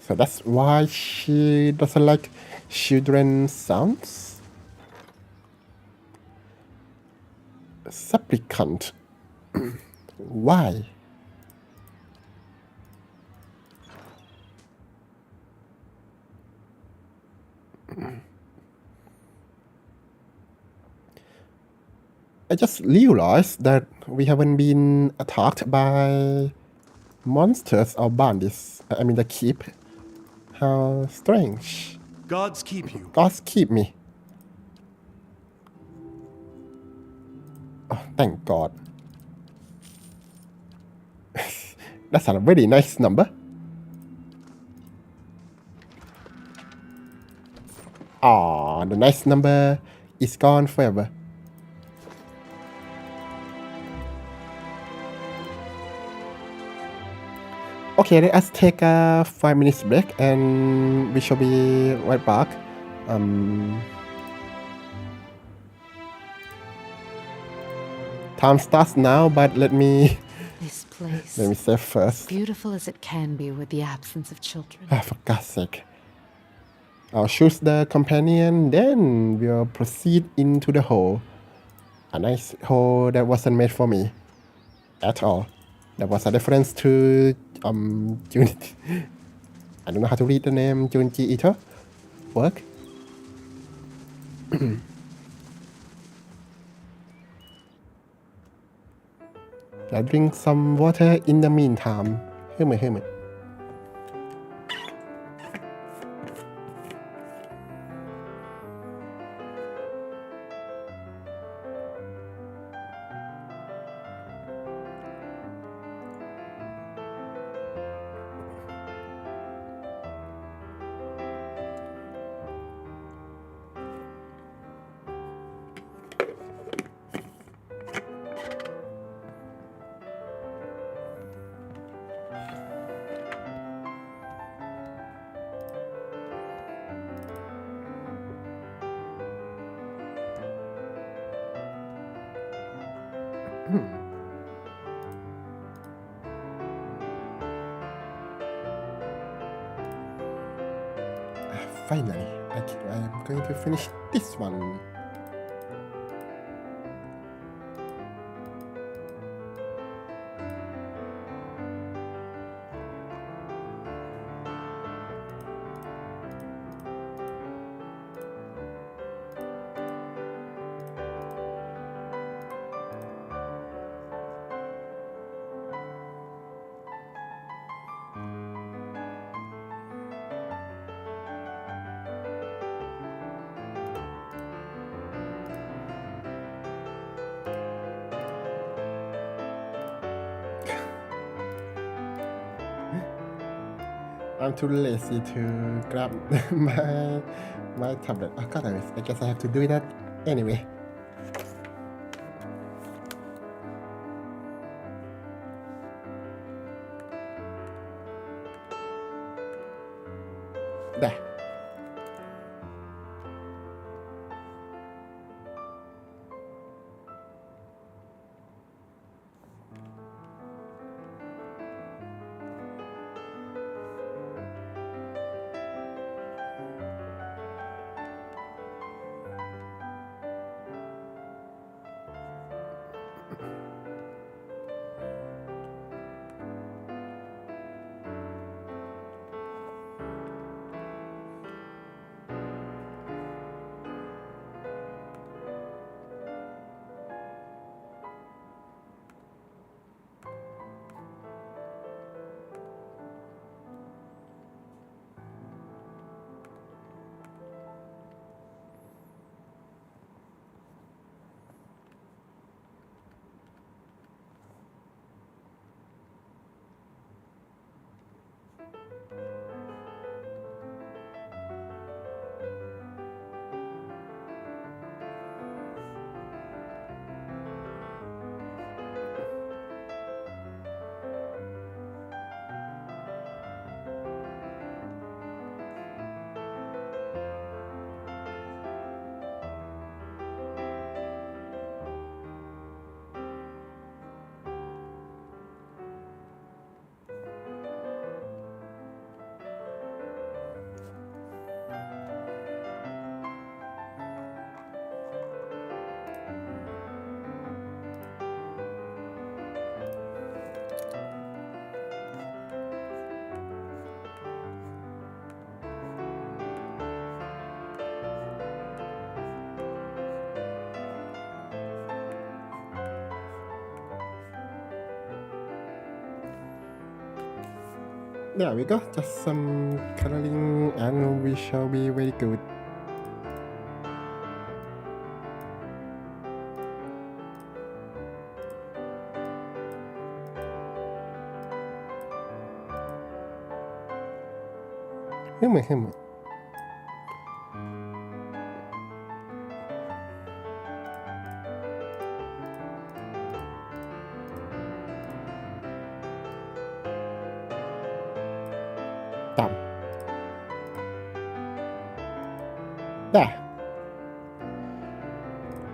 So that's why she doesn't like children sounds. Supplicant. Why? I just realized that we haven't been attacked by monsters or bandits. I mean the keep. How strange. Gods keep you. Gods keep me. Oh, thank God. That's a very nice number. Ah, the nice number is gone forever. Okay, let us take a 5 minutes break and we shall be right back. Time starts now, but let me This place, save first. beautiful as it can be with the absence of children. For God's sake. I'll choose the companion, then we'll proceed into the hole. A nice hole that wasn't made for me at all. That was a reference to Jun. I don't know how to read the name Junji Ito. Work. I'll drink some water in the meantime. Hume. Finally, I am going to finish this one. I'm too lazy to grab my tablet. Oh god, I guess I have to do that anyway. There. There we go. Just some coloring and we shall be very good. Hum. Done. There.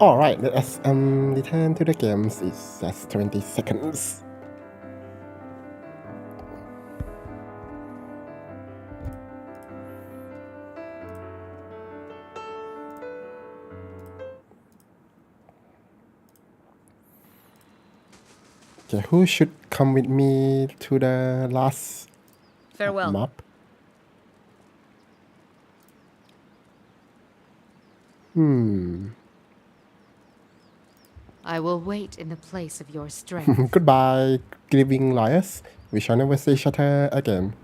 Alright, let's return to the games. It's just 20 seconds. Okay, who should come with me to the last Farewell. map? I will wait in the place of your strength. Goodbye, grieving liars. We shall never see each other again.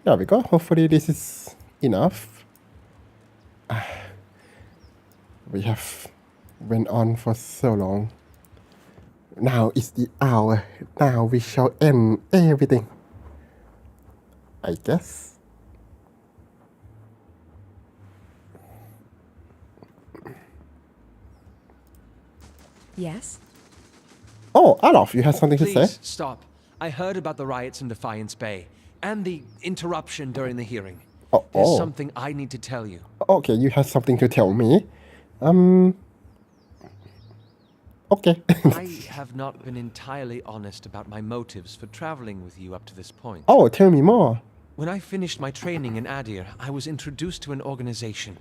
There we go. Hopefully this is enough. We have went on for so long. Now is the hour. Now we shall end everything. I guess. Yes? Oh, Adolf, you have something to Please, say? stop. I heard about the riots in Defiance Bay and the interruption during the hearing. Oh, There's oh. something I need to tell you. Okay, you have something to tell me. Okay. I have not been entirely honest about my motives for traveling with you up to this point. Oh, tell me more. When I finished my training in Adir, I was introduced to an organization.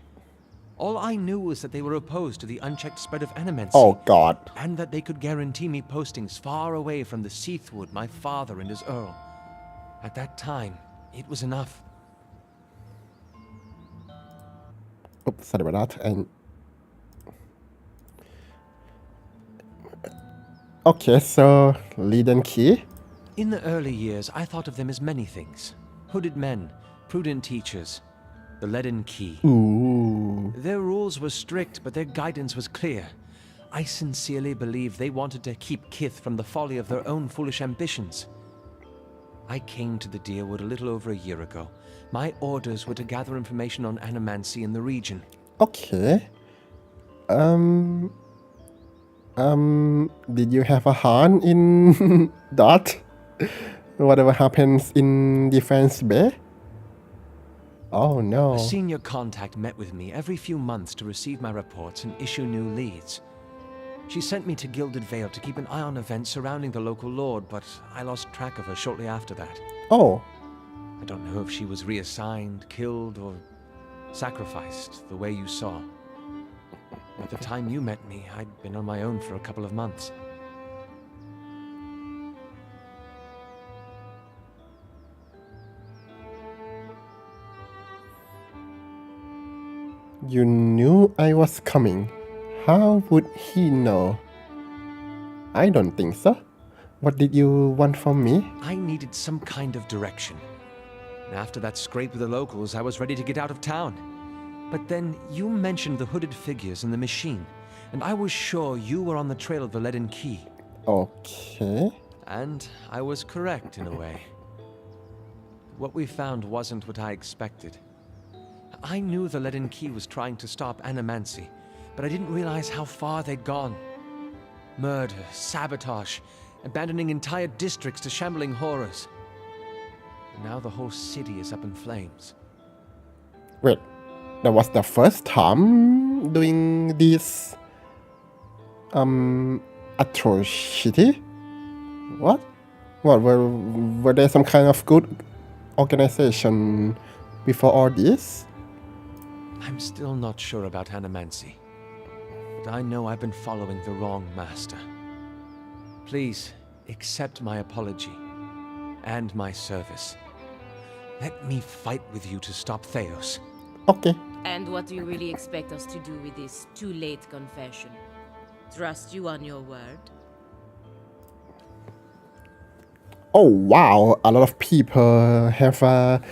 All I knew was that they were opposed to the unchecked spread of animancy. Oh, God. And that they could guarantee me postings far away from the Seathwood my father and his earl. At that time, it was enough. Oops, sorry about that. And okay, so lead and key. In the early years, I thought of them as many things. Hooded men, prudent teachers, the leaden key. Ooh. Their rules were strict, but their guidance was clear. I sincerely believe they wanted to keep Kith from the folly of their own foolish ambitions. I came to the Deerwood a little over a year ago. My orders were to gather information on animancy in the region. Okay. Did you have a hand in that? Whatever happens in Defense Bay? Oh no. A senior contact met with me every few months to receive my reports and issue new leads. She sent me to Gilded Vale to keep an eye on events surrounding the local lord, but I lost track of her shortly after that. Oh. I don't know if she was reassigned, killed, or sacrificed the way you saw. At the time you met me, I'd been on my own for a couple of months. You knew I was coming. How would he know? I don't think so. What did you want from me? I needed some kind of direction. And after that scrape with the locals, I was ready to get out of town. But then you mentioned the hooded figures in the machine, and I was sure you were on the trail of the leaden key. Okay. And I was correct in a way. What we found wasn't what I expected. I knew the leaden key was trying to stop animancy, but I didn't realize how far they'd gone. Murder, sabotage, abandoning entire districts to shambling horrors. And now the whole city is up in flames. Wait, that was the first time doing this atrocity? What? What were there some kind of good organization before all this? I'm still not sure about animancy, but I know I've been following the wrong master. Please, accept my apology and my service. Let me fight with you to stop Theos. Okay. And what do you really expect us to do with this too-late confession? Trust you on your word? Oh wow, a lot of people have an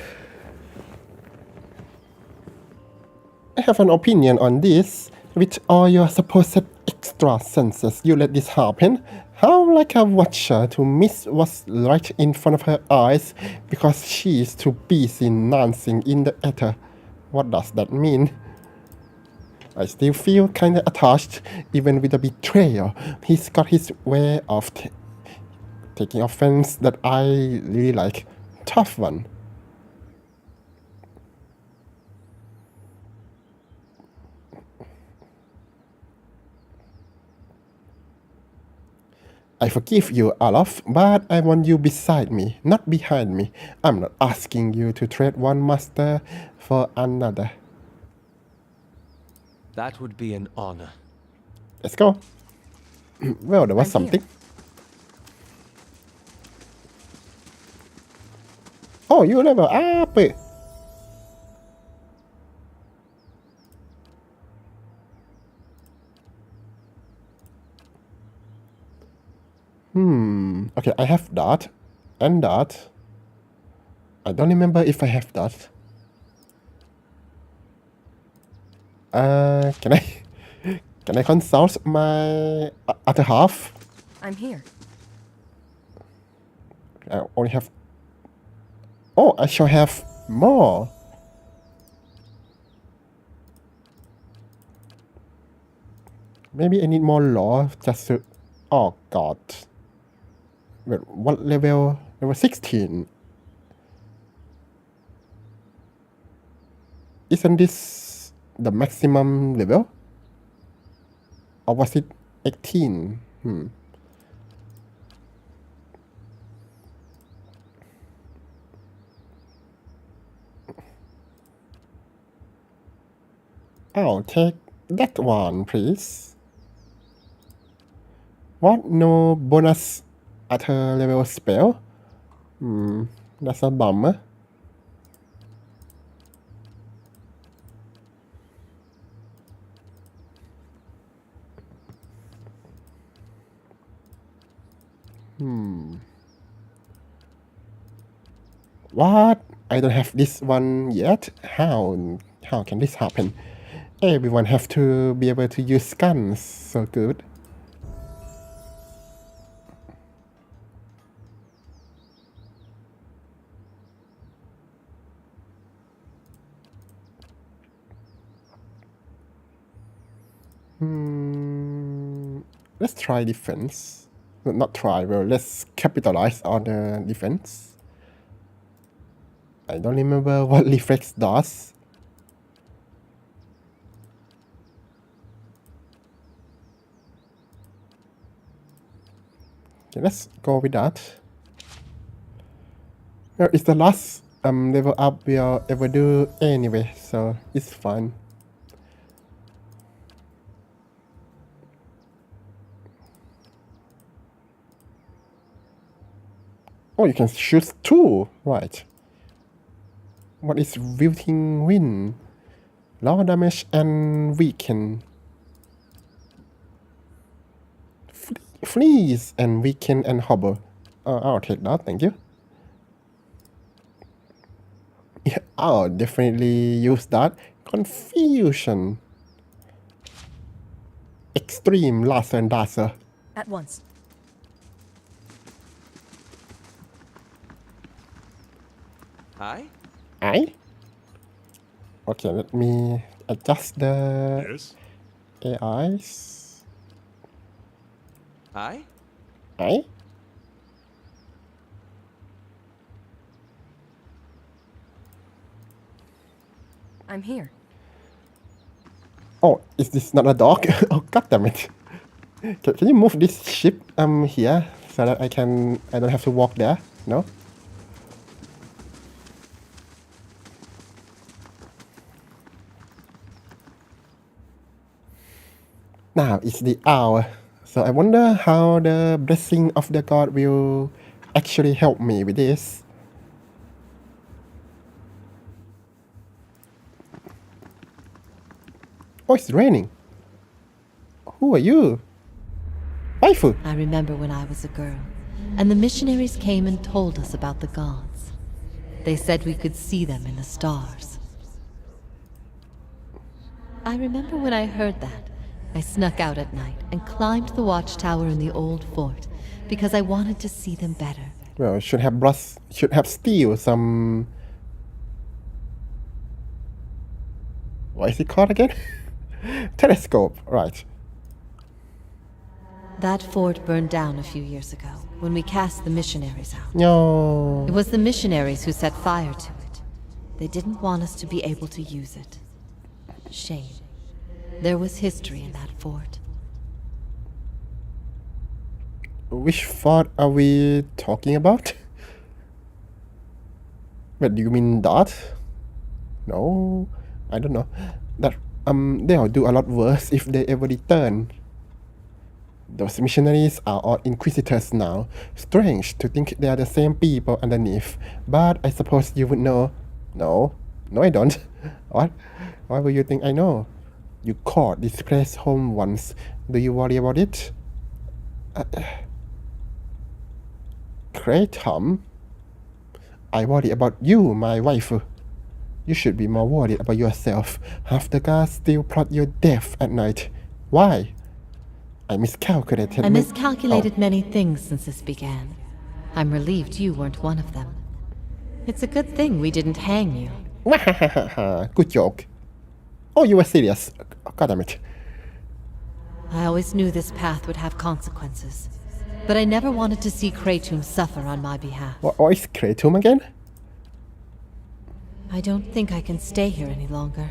opinion on this. With all your supposed extra senses, you let this happen? How like a watcher to miss what's right in front of her eyes because she is too busy dancing in the ether? What does that mean? I still feel kinda attached, even with the betrayal. He's got his way of taking offense that I really like. Tough one. I forgive you, Olaf, but I want you beside me, not behind me. I'm not asking you to trade one master for another. That would be an honor. Let's go. Well, there was I'm something. here. Oh, you level up. Okay, I have that. And that. I don't remember if I have that. Can I... Can I consult my other half? I'm here. I only have... Oh, I shall have more. Maybe I need more law just to... Oh, God. Wait, what level? Level 16. Isn't this the maximum level? Or was it 18? I'll take that one, please. What? No bonus at her level spell? That's a bummer. What? I don't have this one yet? How can this happen? Everyone have to be able to use guns. So good. Let's try defense. Not try, well, let's capitalize on the defense. I don't remember what reflex does. Okay, let's go with that. Well, it's the last level up we'll ever do anyway, so it's fine. Oh, you can choose two, right? What is wilting wind? Low damage and weaken. Freeze and weaken and hobble. I'll take that, thank you. Yeah, I'll definitely use that. Confusion. Extreme laser and dazzle. At once. Aye? Aye? Okay, let me adjust the Yes? AIs. Aye? Aye? I'm here. Oh, is this not a dog? Oh, god damn it. Can you move this ship here so that I don't have to walk there? No? Now it's the hour. So I wonder how the blessing of the god will actually help me with this. Oh, it's raining. Who are you? Waifu. I remember when I was a girl. and the missionaries came and told us about the gods. They said we could see them in the stars. I remember when I heard that, I snuck out at night and climbed the watchtower in the old fort because I wanted to see them better. Well, should have steal some. What is it called again? Telescope, right? That fort burned down a few years ago when we cast the missionaries out. No. It was the missionaries who set fire to it. They didn't want us to be able to use it. Shame. There was history in that fort. Which fort are we talking about? But do you mean that? No, I don't know. That they'll do a lot worse if they ever return. Those missionaries are all inquisitors now. Strange to think they are the same people underneath. But I suppose you would know. No, I don't. What? Why would you think I know? You called this place home once. Do you worry about it? Kratom? I worry about you, my wife. You should be more worried about yourself. Half the guards still plot your death at night. Why? I miscalculated. I miscalculated many things since this began. I'm relieved you weren't one of them. It's a good thing we didn't hang you. Good joke. Oh, you were serious. God damn it. I always knew this path would have consequences. But I never wanted to see Kratom suffer on my behalf. What is Kratom again? I don't think I can stay here any longer.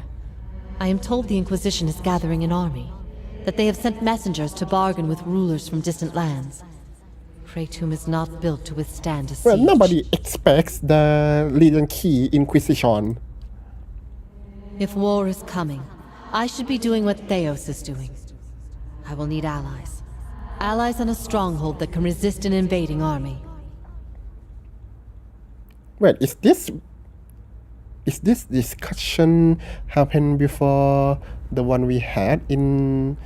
I am told the Inquisition is gathering an army, that they have sent messengers to bargain with rulers from distant lands. Kratom is not built to withstand a siege. Well, nobody expects the Leaden Key Inquisition. If war is coming, I should be doing what Theos is doing. I will need allies. Allies on a stronghold that can resist an invading army. Wait, is this discussion happened before the one we had in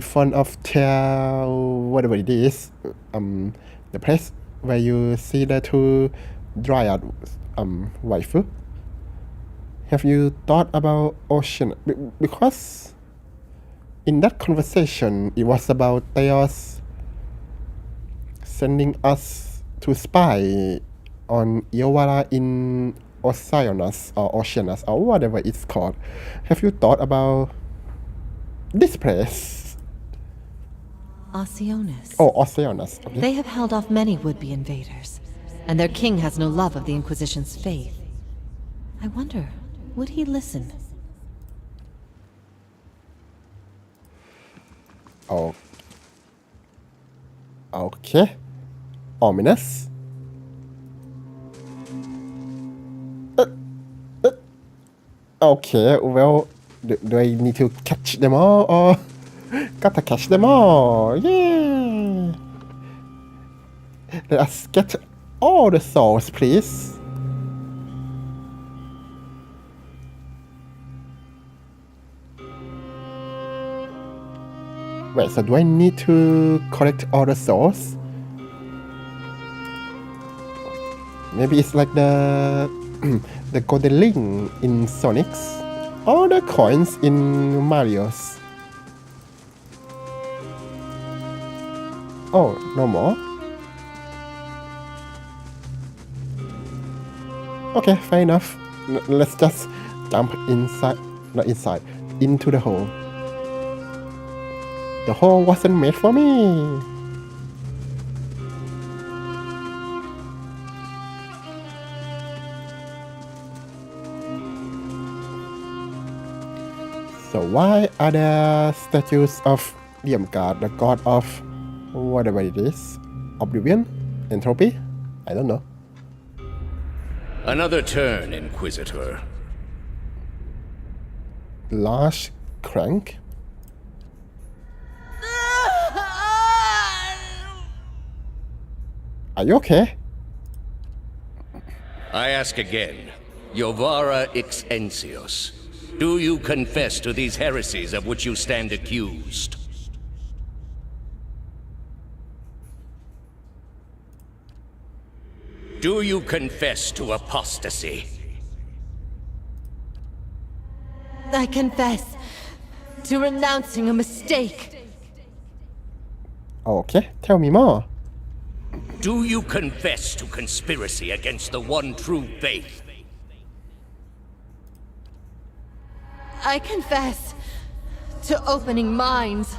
front of whatever it is, the place where you see the two dryad waifu? Have you thought about ocean? Because in that conversation, it was about Theos sending us to spy on Iowara in Oceanus or Oceanus or whatever it's called. Have you thought about this place? Oceanus. Oh, Oceanus. Okay. They have held off many would-be invaders, and their king has no love of the Inquisition's faith. I wonder, would he listen? Oh. Okay. Ominous. Okay, well, do I need to catch them all or gotta catch them all? Yeah. Let us get all the souls, please. Wait, so do I need to collect all the souls? Maybe it's like the the golden ring in Sonic's, or the coins in Mario's. Oh, no more? Okay, fair enough. Let's just jump inside, not inside, into the hole. The hole wasn't made for me. So why are there statues of Liamgard, the god of whatever it is? Oblivion? Entropy? I don't know. Another turn, Inquisitor. Large crank? Are you okay? I ask again, Iovara Ixensios, do you confess to these heresies of which you stand accused? Do you confess to apostasy? I confess to renouncing a mistake. Okay, tell me more. Do you confess to conspiracy against the one true faith? I confess to opening minds.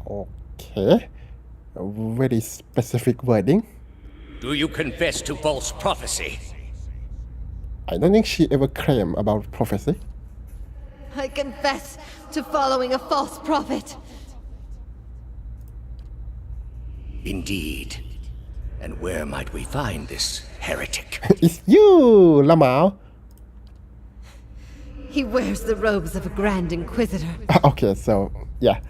Okay, very specific wording. Do you confess to false prophecy? I don't think she ever claimed about prophecy. I confess to following a false prophet. Indeed. And where might we find this heretic? It's you, Lamau. He wears the robes of a Grand Inquisitor. Okay, so, yeah.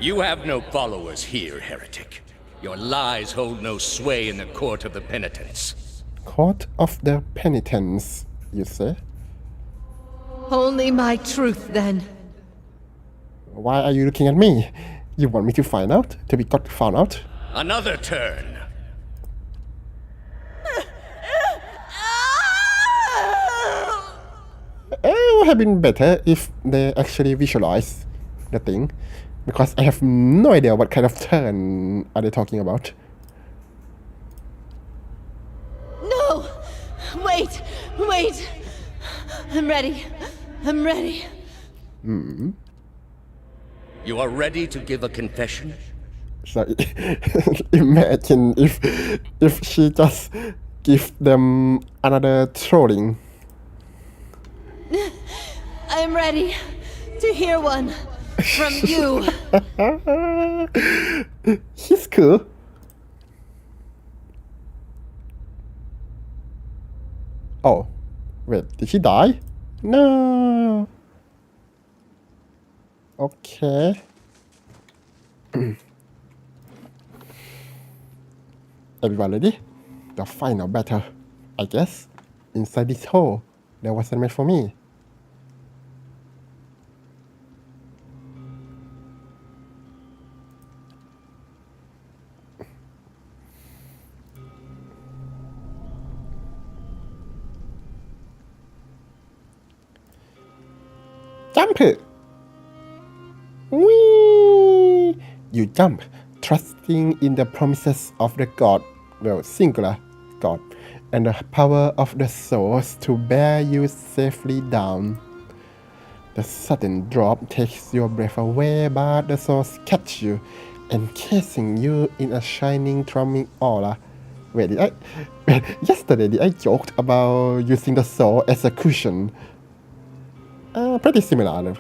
You have no followers here, heretic. Your lies hold no sway in the court of the penitents. Court of the Penitents, you say? Only my truth, then. Why are you looking at me? You want me to find out? To be got found out? Another turn. It would have been better if they actually visualize the thing. Because I have no idea what kind of turn are they talking about. No! Wait! Wait! I'm ready. I'm ready. You are ready to give a confession? So imagine if she just give them another trolling. I'm ready to hear one from you. He's cool. Oh, wait, did she die? No. Okay. Everyone ready? The final battle, I guess. Inside this hole that wasn't meant for me. Jump it! Whee! You jump, trusting in the promises of the God, well, singular God, and the power of the souls to bear you safely down. The sudden drop takes your breath away, but the souls catch you, encasing you in a shining, throbbing aura. Wait, yesterday did I joked about using the soul as a cushion? Pretty similar,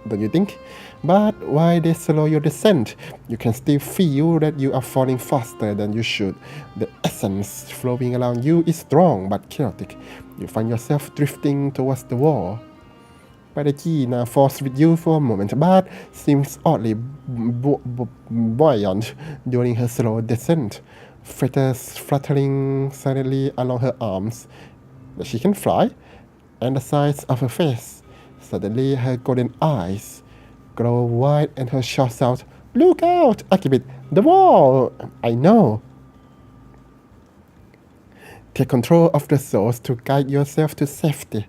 don't you think? But while they slow your descent, you can still feel that you are falling faster than you should. The essence flowing around you is strong but chaotic. You find yourself drifting towards the wall. Badeki now falls with you for a moment, but seems oddly buoyant during her slow descent. Feathers fluttering silently along her arms. But she can fly, and the sides of her face. Suddenly, her golden eyes grow wide and her shouts out, "Look out, Akibit! The wall! I know!" Take control of the souls to guide yourself to safety,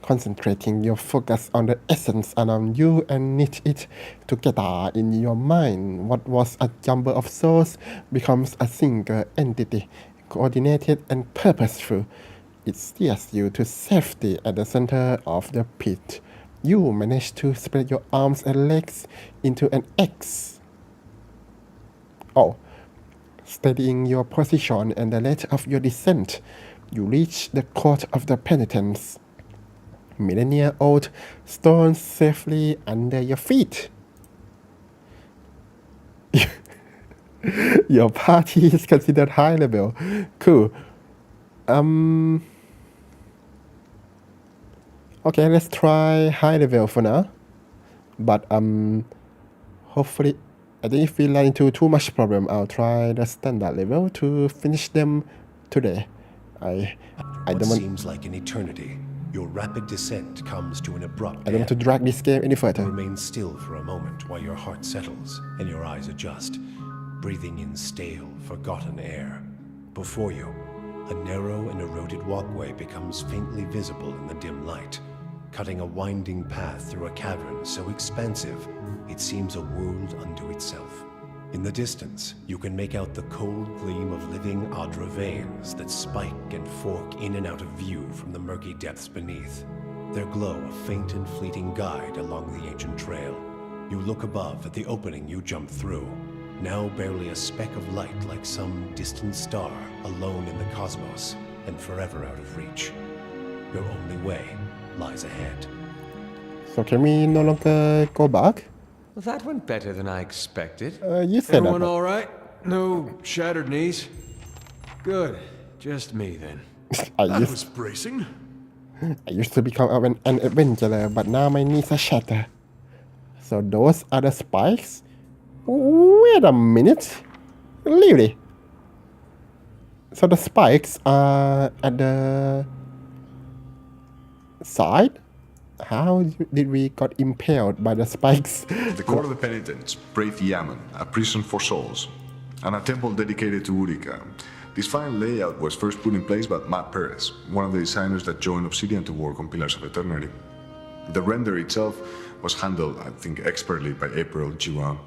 concentrating your focus on the essence around you and knit it together in your mind. What was a jumble of souls becomes a single entity, coordinated and purposeful. It steers you to safety at the center of the pit. You manage to spread your arms and legs into an X. Oh, steadying your position and the rate of your descent, you reach the court of the penitents. Millennia-old stones safely under your feet. Your party is considered high level. Cool. Okay, let's try high level for now. But hopefully, I think if we run into too much problem, I'll try the standard level to finish them today. I don't want. Seems like an eternity. Your rapid descent comes to an abrupt I don't want to drag this game any further. Remain still for a moment while your heart settles and your eyes adjust. breathing in stale, forgotten air. Before you, a narrow and eroded walkway becomes faintly visible in the dim light, cutting a winding path through a cavern so expansive it seems a world unto itself. In the distance, you can make out the cold gleam of living Adra veins that spike and fork in and out of view from the murky depths beneath. Their glow a faint and fleeting guide along the ancient trail. You look above at the opening you jumped through, now barely a speck of light like some distant star alone in the cosmos and forever out of reach. Your only way lies ahead. So can we no longer go back? Well, that went better than I expected. You said Everyone that. all right? No shattered knees? Good. Just me then. That was bracing. I used to become an adventurer, but now my knees are shattered. So those are the spikes? Wait a minute. Really? So the spikes are at the side? How did we got impaled by the spikes? The Court of the Penitents, Brave Yaman, a prison for souls, and a temple dedicated to Urika. This fine layout was first put in place by Matt Perez, one of the designers that joined Obsidian to work on Pillars of Eternity. The render itself was handled, I think, expertly by April Jiwan.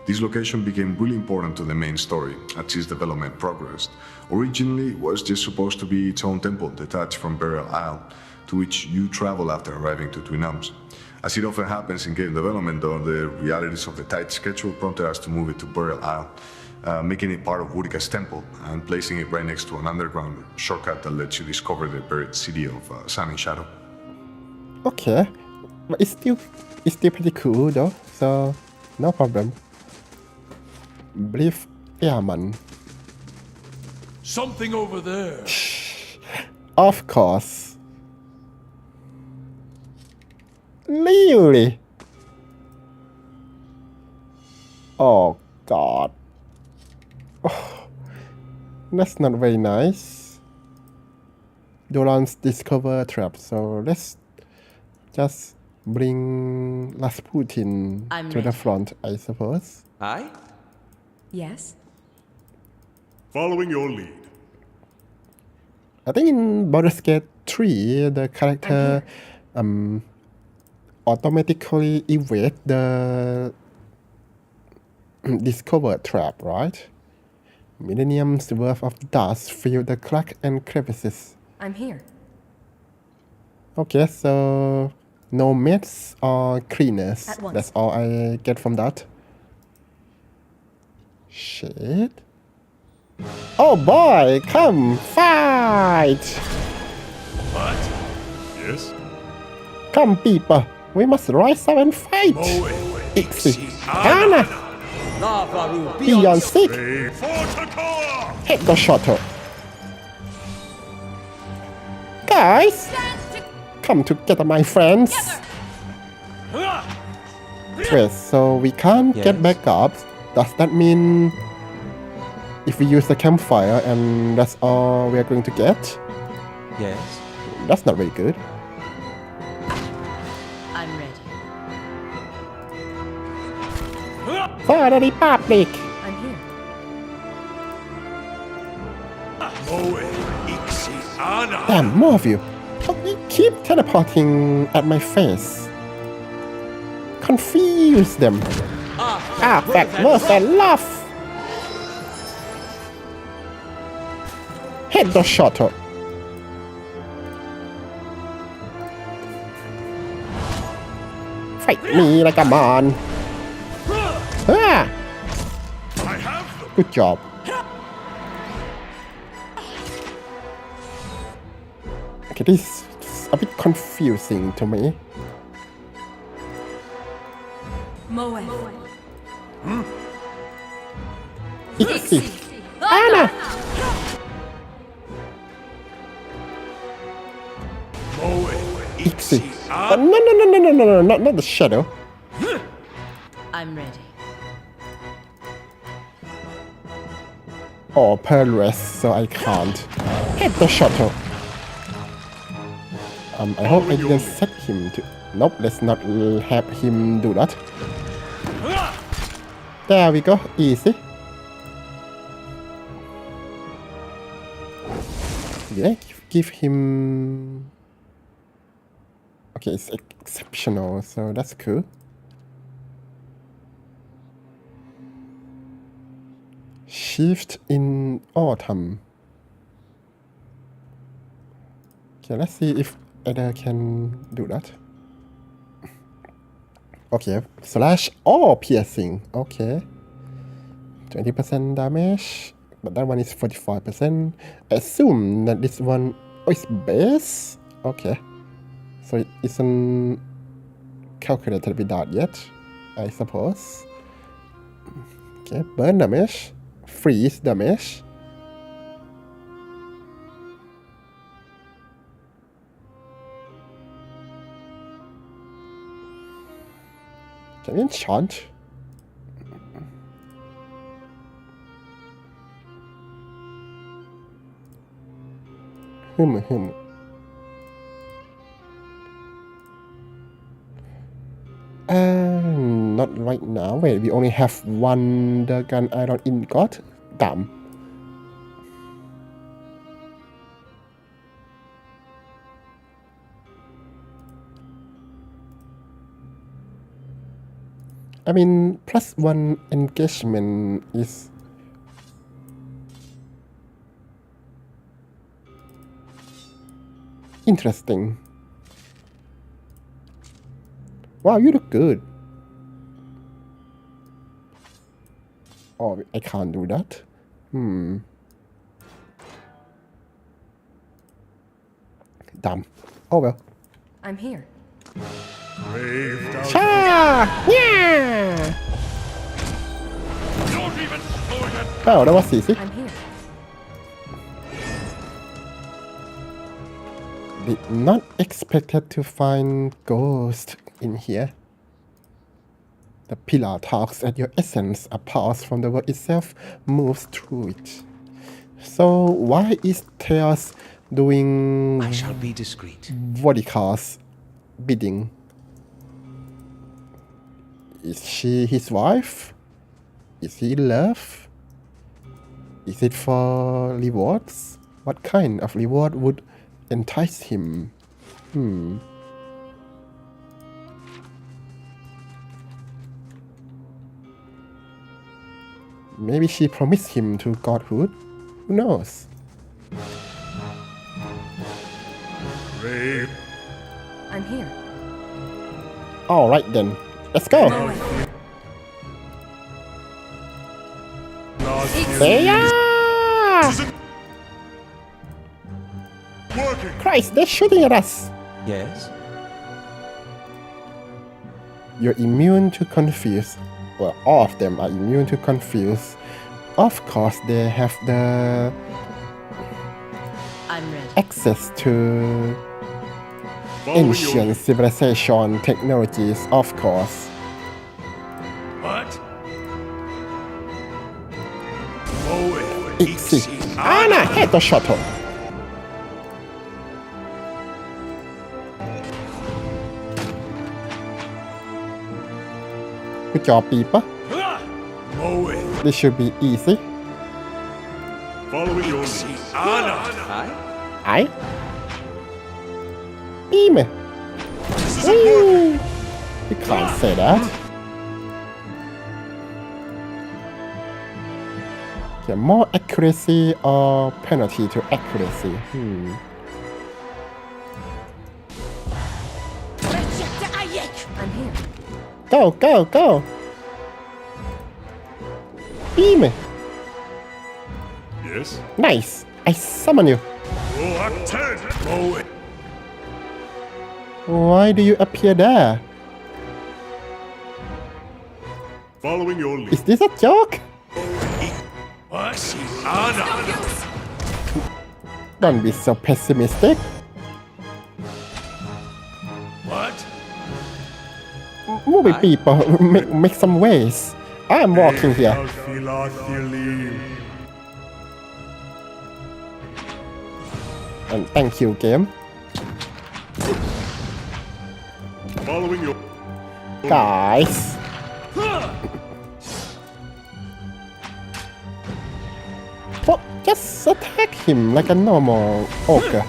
This location became really important to the main story as its development progressed. Originally, it was just supposed to be its own temple detached from Burial Isle, to which you travel after arriving to Twin Arms. As it often happens in game development, though, the realities of the tight schedule prompted us to move it to Burial Isle, making it part of Wurika's temple and placing it right next to an underground shortcut that lets you discover the buried city of Sun and Shadow. Okay, but it's still pretty cool though, so no problem. Brief Airman. Something over there. Of course. Really? Oh god. Oh, that's not very nice. Doran's discover trap, so let's just bring Rasputin to the front, I suppose. Aye? Yes? Following your lead. I think in Baldur's Gate 3, the character automatically evade the discovered trap, right? Millenniums worth of dust fill the cracks and crevices. I'm here. Okay, so no mates or cleaners. At once. That's all I get from that. Shit. Oh boy, come fight! What? Yes? Come people, we must rise up and fight! Ixi, Anna! Beyond sick! Hit the shuttle! Guys! Come together, my friends! Wait, so we can't get back up? Does that mean if we use the campfire and that's all we are going to get? Yes. That's not very good. I'm ready. For the Republic! I'm here. Damn, more of you! You keep teleporting at my face. Confuse them. Back worse than love. Hit the shuttle. Fight me like a man. Ah! Good job. Okay, this is a bit confusing to me. Moe. Ixi. Anna! Ixi. No, not the shadow. I'm ready. Oh, Pearl rest, so I can't. Hit the shuttle. I hope I didn't set him to... Nope, let's not have him do that. There we go, easy. Did I give him... Okay, it's exceptional, so that's cool. Shift in autumn. Okay, let's see if Ada can do that. Okay, slash all piercing. Okay. 20% damage, but that one is 45%. Assume that this one is base. Okay. So it isn't calculated with that yet, I suppose. Okay, burn damage, freeze damage. Can we enchant? Hum. Not right now. Wait, we only have one the gun iron ingot. Damn. I mean, +1 engagement is interesting. Wow, you look good. Oh, I can't do that. Damn. Oh well. I'm here. Yeah! Oh, that was easy. I'm here. Did not expected to find ghost in here. The pillar talks at your essence, a pulse from the world itself moves through it. So why is Theos doing I shall be discreet. Vodika's bidding? Is she his wife? Is he in love? Is it for rewards? What kind of reward would entice him? Maybe she promised him to godhood. Who knows? I'm here. Alright then. Let's go! Yeah! Christ, they're shooting at us! Yes? You're immune to confuse. Well, all of them are immune to confuse. Of course, they have the I'm ready. access to ancient civilization technologies, of course. What? Ixi. Anna, headshot. Good job, people. This should be easy. Following your lead. Aye? Beam. Woo. You can't say that. Okay, more accuracy or penalty to accuracy? I'm here. Go, go, go! Beam! Yes? Nice! I summon you. Why do you appear there? Following your lead. Is this a joke? Don't be so pessimistic. What? Movie people, make some ways. I'm walking here. And thank you, game. Following your Guys. Well, just attack him like a normal ogre.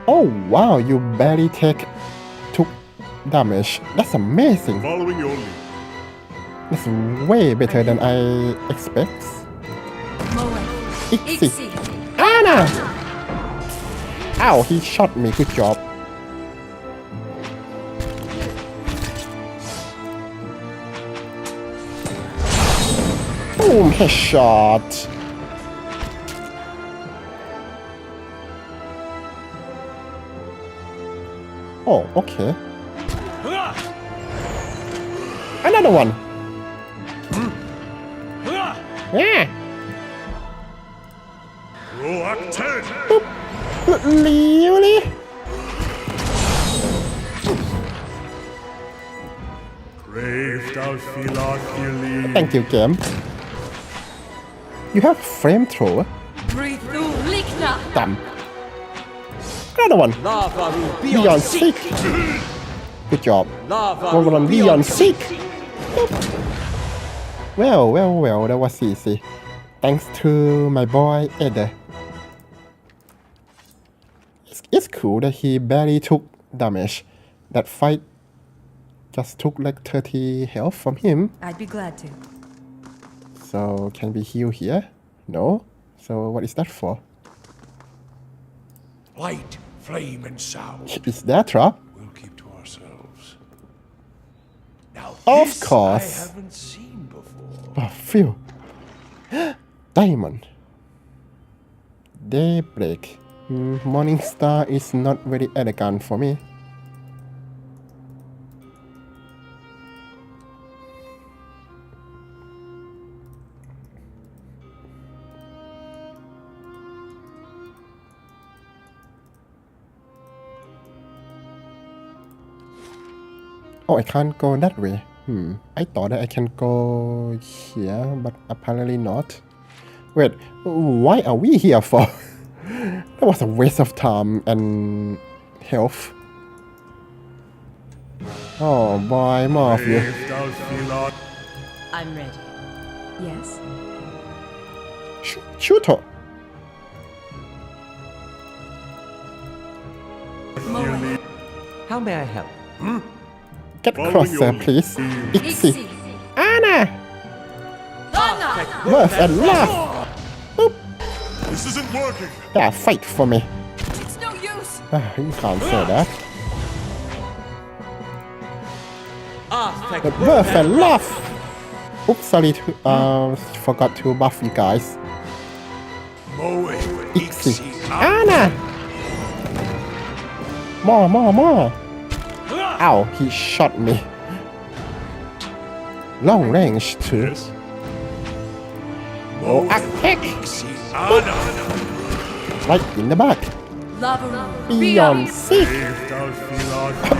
Oh wow, you barely took damage. That's amazing. Following your lead. It's way better than I expect. Ixi. Anna! Ow, he shot me. Good job. Boom, headshot. Oh, okay. Another one. Yeah. Proactive. Really? Brave Dalphila. Thank you, game. You have flamethrower? Damn. Another one. Beyond sick. Good job. One on beyond sick. Well, that was easy. Thanks to my boy Ed. It's cool that he barely took damage. That fight just took like 30 health from him. I'd be glad to. So, can we heal here? No? So, what is that for? Light, flame, and sound. Is that trap? We'll keep to ourselves. Now, Of course. I haven't seen before. Oh, phew. Diamond. Daybreak. Morning Star is not very elegant for me. Oh, I can't go that way. I thought that I can go here, but apparently not. Wait, why are we here for? That was a waste of time and health. Oh boy, more of you. I'm ready. Yes. Shoot her. How may I help? Get closer, please. Ixi. Anna! Worth and laugh. Boop. This isn't working. Yeah, fight for me. It's no use. You can't say that. But worth and laugh. Oops, sorry to, forgot to buff you guys. Ixi. Anna! More. Ow, he shot me. Long range too. Yes. Oh, attack! Right in the back. Beyond sick.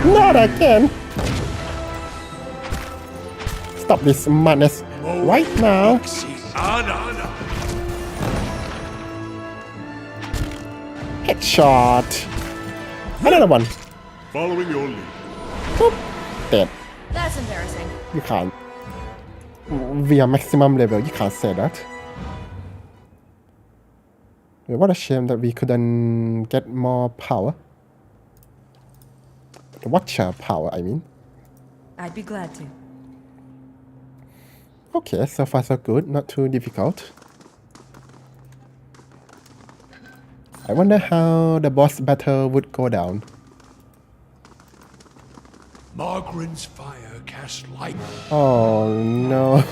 Not again. Stop this madness right now. Headshot. Another one. Following your lead. Boop. Dead. That's embarrassing. You can't. We are maximum level. You can't say that. What a shame that we couldn't get more power. The Watcher power, I mean. I'd be glad to. Okay, so far so good. Not too difficult. I wonder how the boss battle would go down. Margaren's fire casts light. Oh no.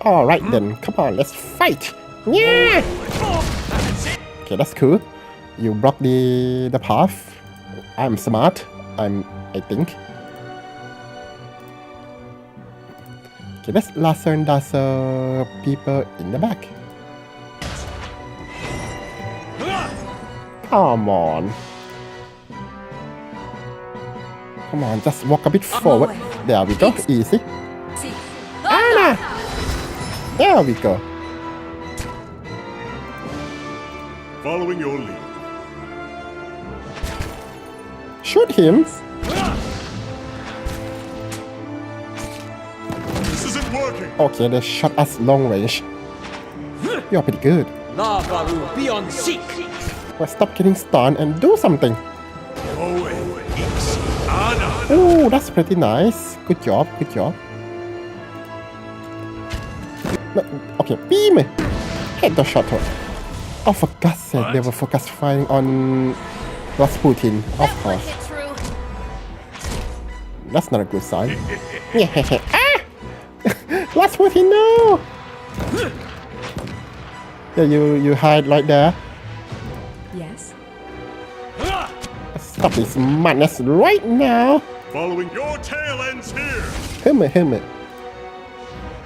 Alright then, come on, let's fight! Yeah! Okay, that's cool. You block the path. I'm smart. I think. Okay, let's lasso and dazzle people in the back. Come on. Come on, just walk a bit forward. There we go, easy. Anna! There we go. Following your lead. Shoot him. Okay, they shot us long range. You're pretty good. Lavaru, be on seek! Well, stop getting stunned and do something. Oe, Ixi, Ana. Ooh, that's pretty nice. Good job, good job. No, okay, beam! Hit the shot. Oh, for God's sake, they were focus firing on Rasputin, of course. That's not a good sign. Ah! Rasputin, no! Yeah, you hide right there. Yes. Stop this madness right now. Following your tail ends here. Him.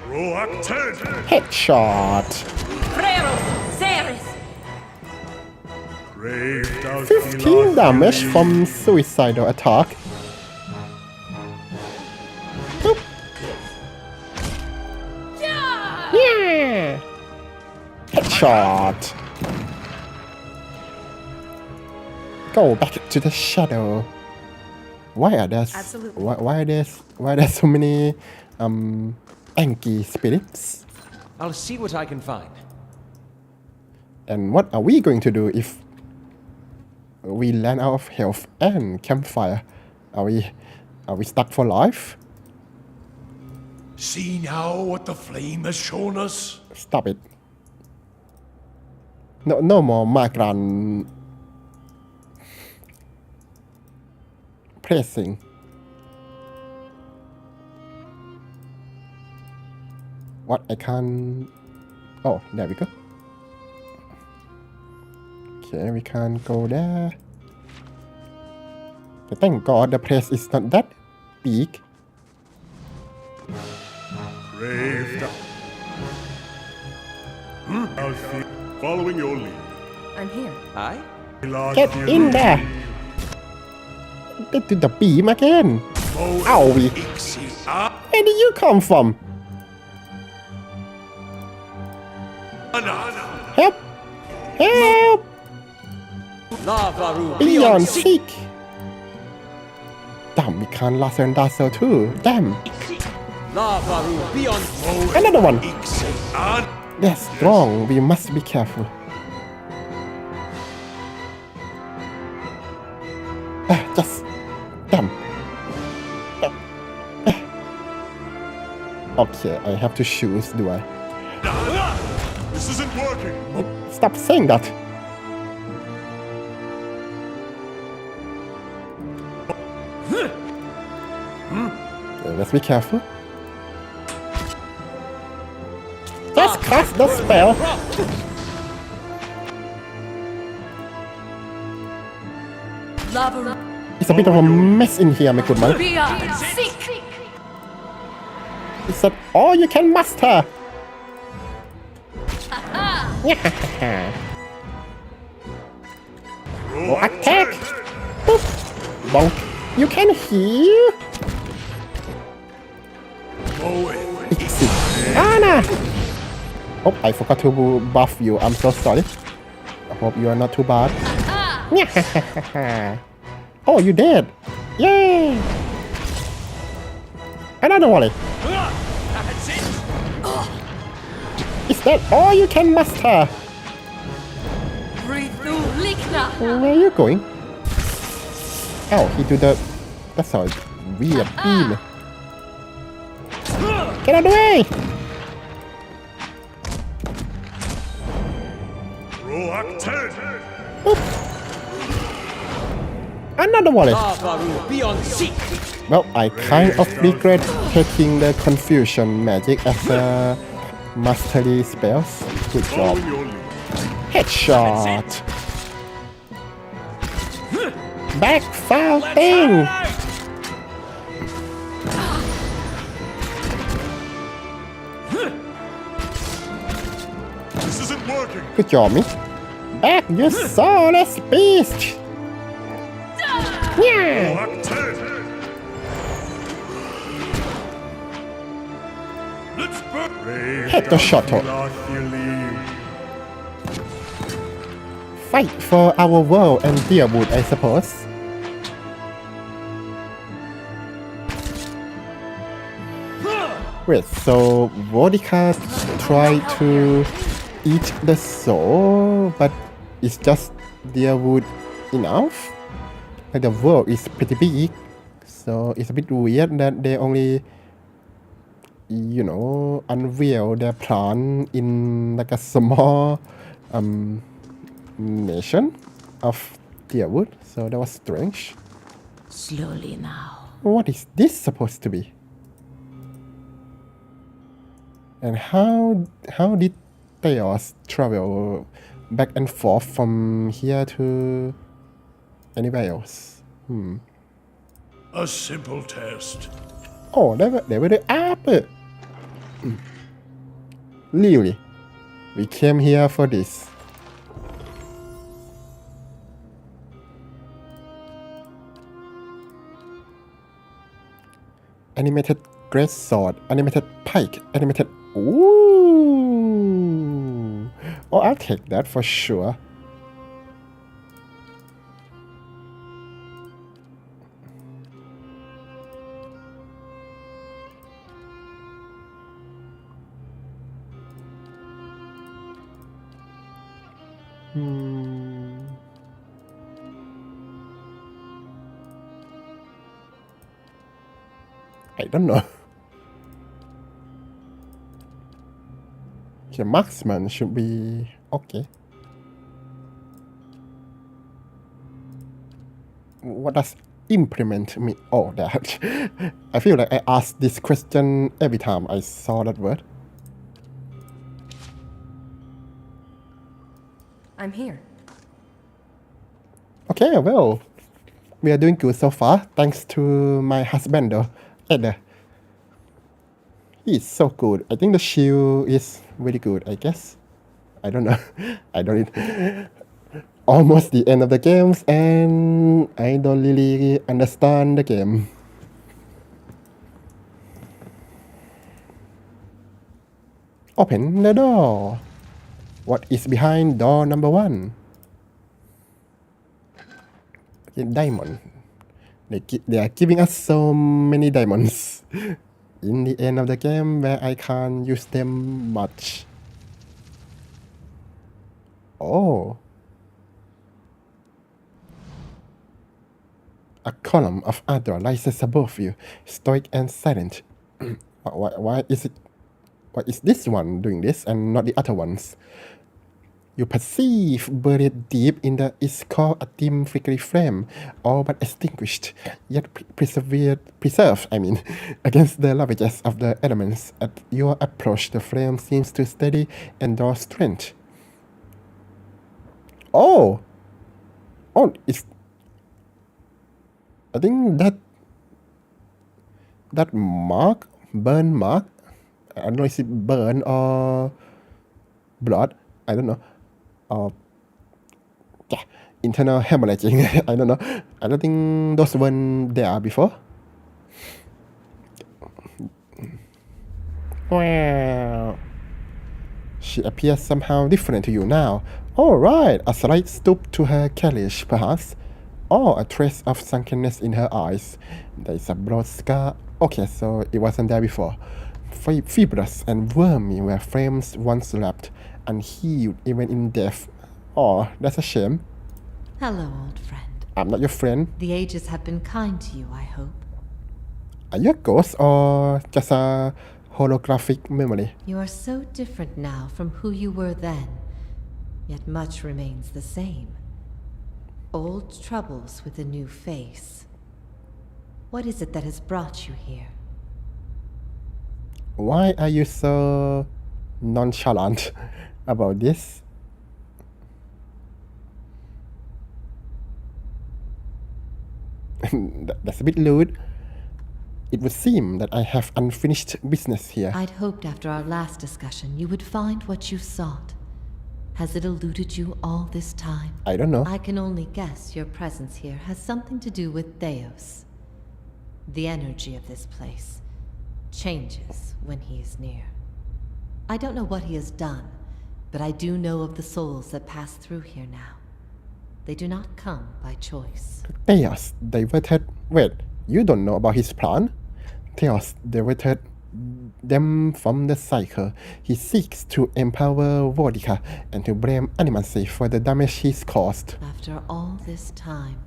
Roak 10. Headshot. Brave thou 15 damage from suicidal attack. Boop. Yeah. Headshot. Go back to the shadow. Why are there? Absolutely. Why are there so many angry spirits? I'll see what I can find. And what are we going to do if we ran out of health and campfire? Are we stuck for life? See now what the flame has shown us? Stop it. No more Magran pressing. What I can't. Oh, there we go. Okay, we can't go there. But thank God the place is not that big. Brave thou. Alfie, following your lead. I'm here. Aye? Get in there! Get to the beam again! Owie! Where did you come from? Help! Help! Lavaru, Beyond seek! Damn, we can't lasso and dazzle too. Damn! Lavaru, be on. Another one! They're strong, we must be careful. Just... Damn. Okay, I have to choose, do I? This isn't working. Stop saying that! Let's be careful. Just cast the spell! It's a bit of a mess in here, my good man. Is that all you can master? Oh, attack! Boop. Bonk. You can heal! Anna! Oh, I forgot to buff you. I'm so sorry. I hope you are not too bad. Oh, you dead! Yay! Another volley. Is that all you can master? Where are you going? Oh, he do the... That's a weird beam. Get out of the way! Roak 10. Oop. Another volley. Lavaru, be on seek. Well, I kind of regret taking the confusion magic as a mastery spells. Good job. Headshot. Backfire thing. This isn't working. Good job, me. Back, you soulless beast. Yeah. Roak 10. Let's burn. Hit the shuttle. Fight for our world and Deerwood, I suppose. Wait, so Vodka tried to eat the soul, but it's just their wood enough? Like the world is pretty big, so it's a bit weird that they only, unveil their plan in like a small nation of their wood. So that was strange. Slowly now. What is this supposed to be? And how did Theos travel back and forth from here to anywhere else? A simple test. Oh, they were the apple. Really? We came here for this. Animated great sword, animated pike, animated. Ooh! Oh, I'll take that for sure. I don't know. Okay, marksman should be okay. What does implement mean? Oh, that. I feel like I asked this question every time I saw that word. I'm here. Okay, well, we are doing good so far, thanks to my husband though, Ed. He's so good. I think the shield is very good, I guess. I don't know. I don't almost the end of the games and I don't really understand the game. Open the door. What is behind door number 1? Diamond. They are giving us so many diamonds in the end of the game where I can't use them much. Oh. A column of other rises above you, stoic and silent. Why is it? Why is this one doing this and not the other ones? You perceive buried deep in the is called a dim flickering flame, all but extinguished, yet preserved, against the ravages of the elements. At your approach, the flame seems to steady and draw strength. Oh, it's. I think that mark, burn mark. I don't know if it's burn or blood. I don't know. Internal hemorrhaging. I don't know. I don't think those weren't there before. Wow. She appears somehow different to you now. All right, a slight stoop to her carriage, perhaps. Or a trace of sunkenness in her eyes. There is a broad scar. Okay, so it wasn't there before. Fibrous and wormy where frames once wrapped, unhealed even in death. Oh, that's a shame. Hello, old friend. I'm not your friend. The ages have been kind to you, I hope. Are you a ghost or just a holographic memory? You are so different now from who you were then, yet much remains the same. Old troubles with a new face. What is it that has brought you here? Why are you so nonchalant about this? That's a bit lewd. It would seem that I have unfinished business here. I'd hoped after our last discussion you would find what you sought. Has it eluded you all this time? I don't know. I can only guess your presence here has something to do with Theos. The energy of this place changes when he is near. I don't know what he has done, but I do know of the souls that pass through here now. They do not come by choice. Theos diverted. Wait, you don't know about his plan? Theos diverted them from the cycle. He seeks to empower Vodica and to blame Animancy for the damage he's caused. After all this time,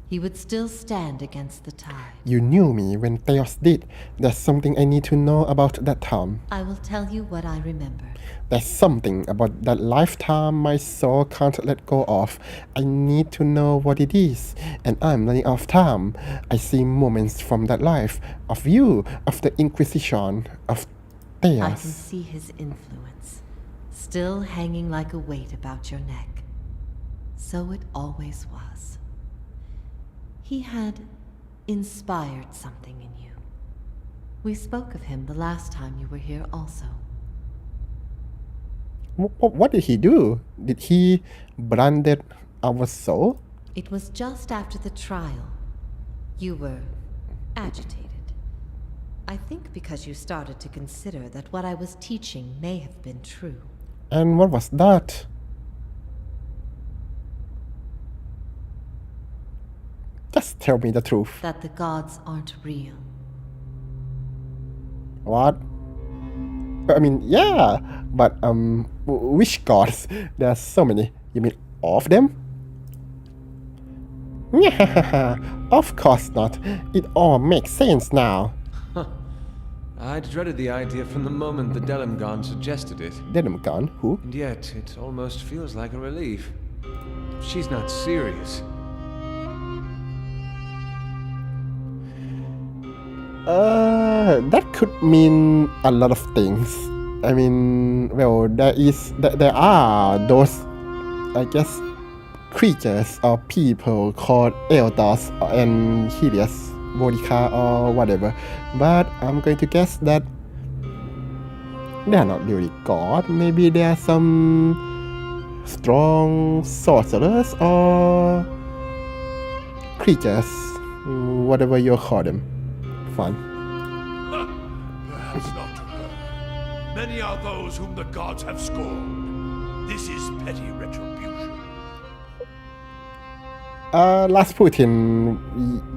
he would still stand against the tide. You knew me when Theos did. There's something I need to know about that time. I will tell you what I remember. There's something about that lifetime my soul can't let go of. I need to know what it is, and I'm running out of time. I see moments from that life, of you, of the Inquisition, of Theos. I can see his influence, still hanging like a weight about your neck. So it always was. He had inspired something in you. We spoke of him the last time you were here also. What did he do? Did he branded our soul? It was just after the trial. You were agitated. I think because you started to consider that what I was teaching may have been true. And what was that? Just tell me the truth. That the gods aren't real. What? I mean, yeah, but which gods? There's so many. You mean all of them? Yeah, of course not. It all makes sense now. I dreaded the idea from the moment the Delimgon suggested it. Delimgon? Who? And yet, it almost feels like a relief. She's not serious. That could mean a lot of things. I mean, well, there are those, I guess, creatures or people called Eldars and Helios, Vodica or whatever. But I'm going to guess that they are not really God. Maybe they are some strong sorcerers or creatures, whatever you call them. Fun. Perhaps not to her. Many are those whom the gods have scorned. This is petty retribution. Rasputin,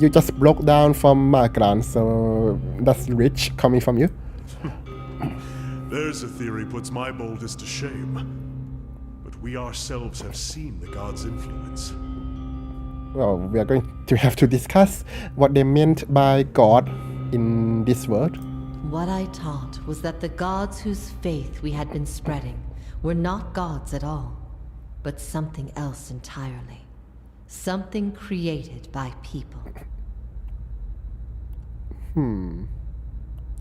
you just broke down from Markran, so that's rich coming from you. There's a theory puts my boldest to shame. But we ourselves have seen the gods' influence. Well, we are going to have to discuss what they meant by God in this world. What I taught was that the gods whose faith we had been spreading were not gods at all, but something else entirely. Something created by people.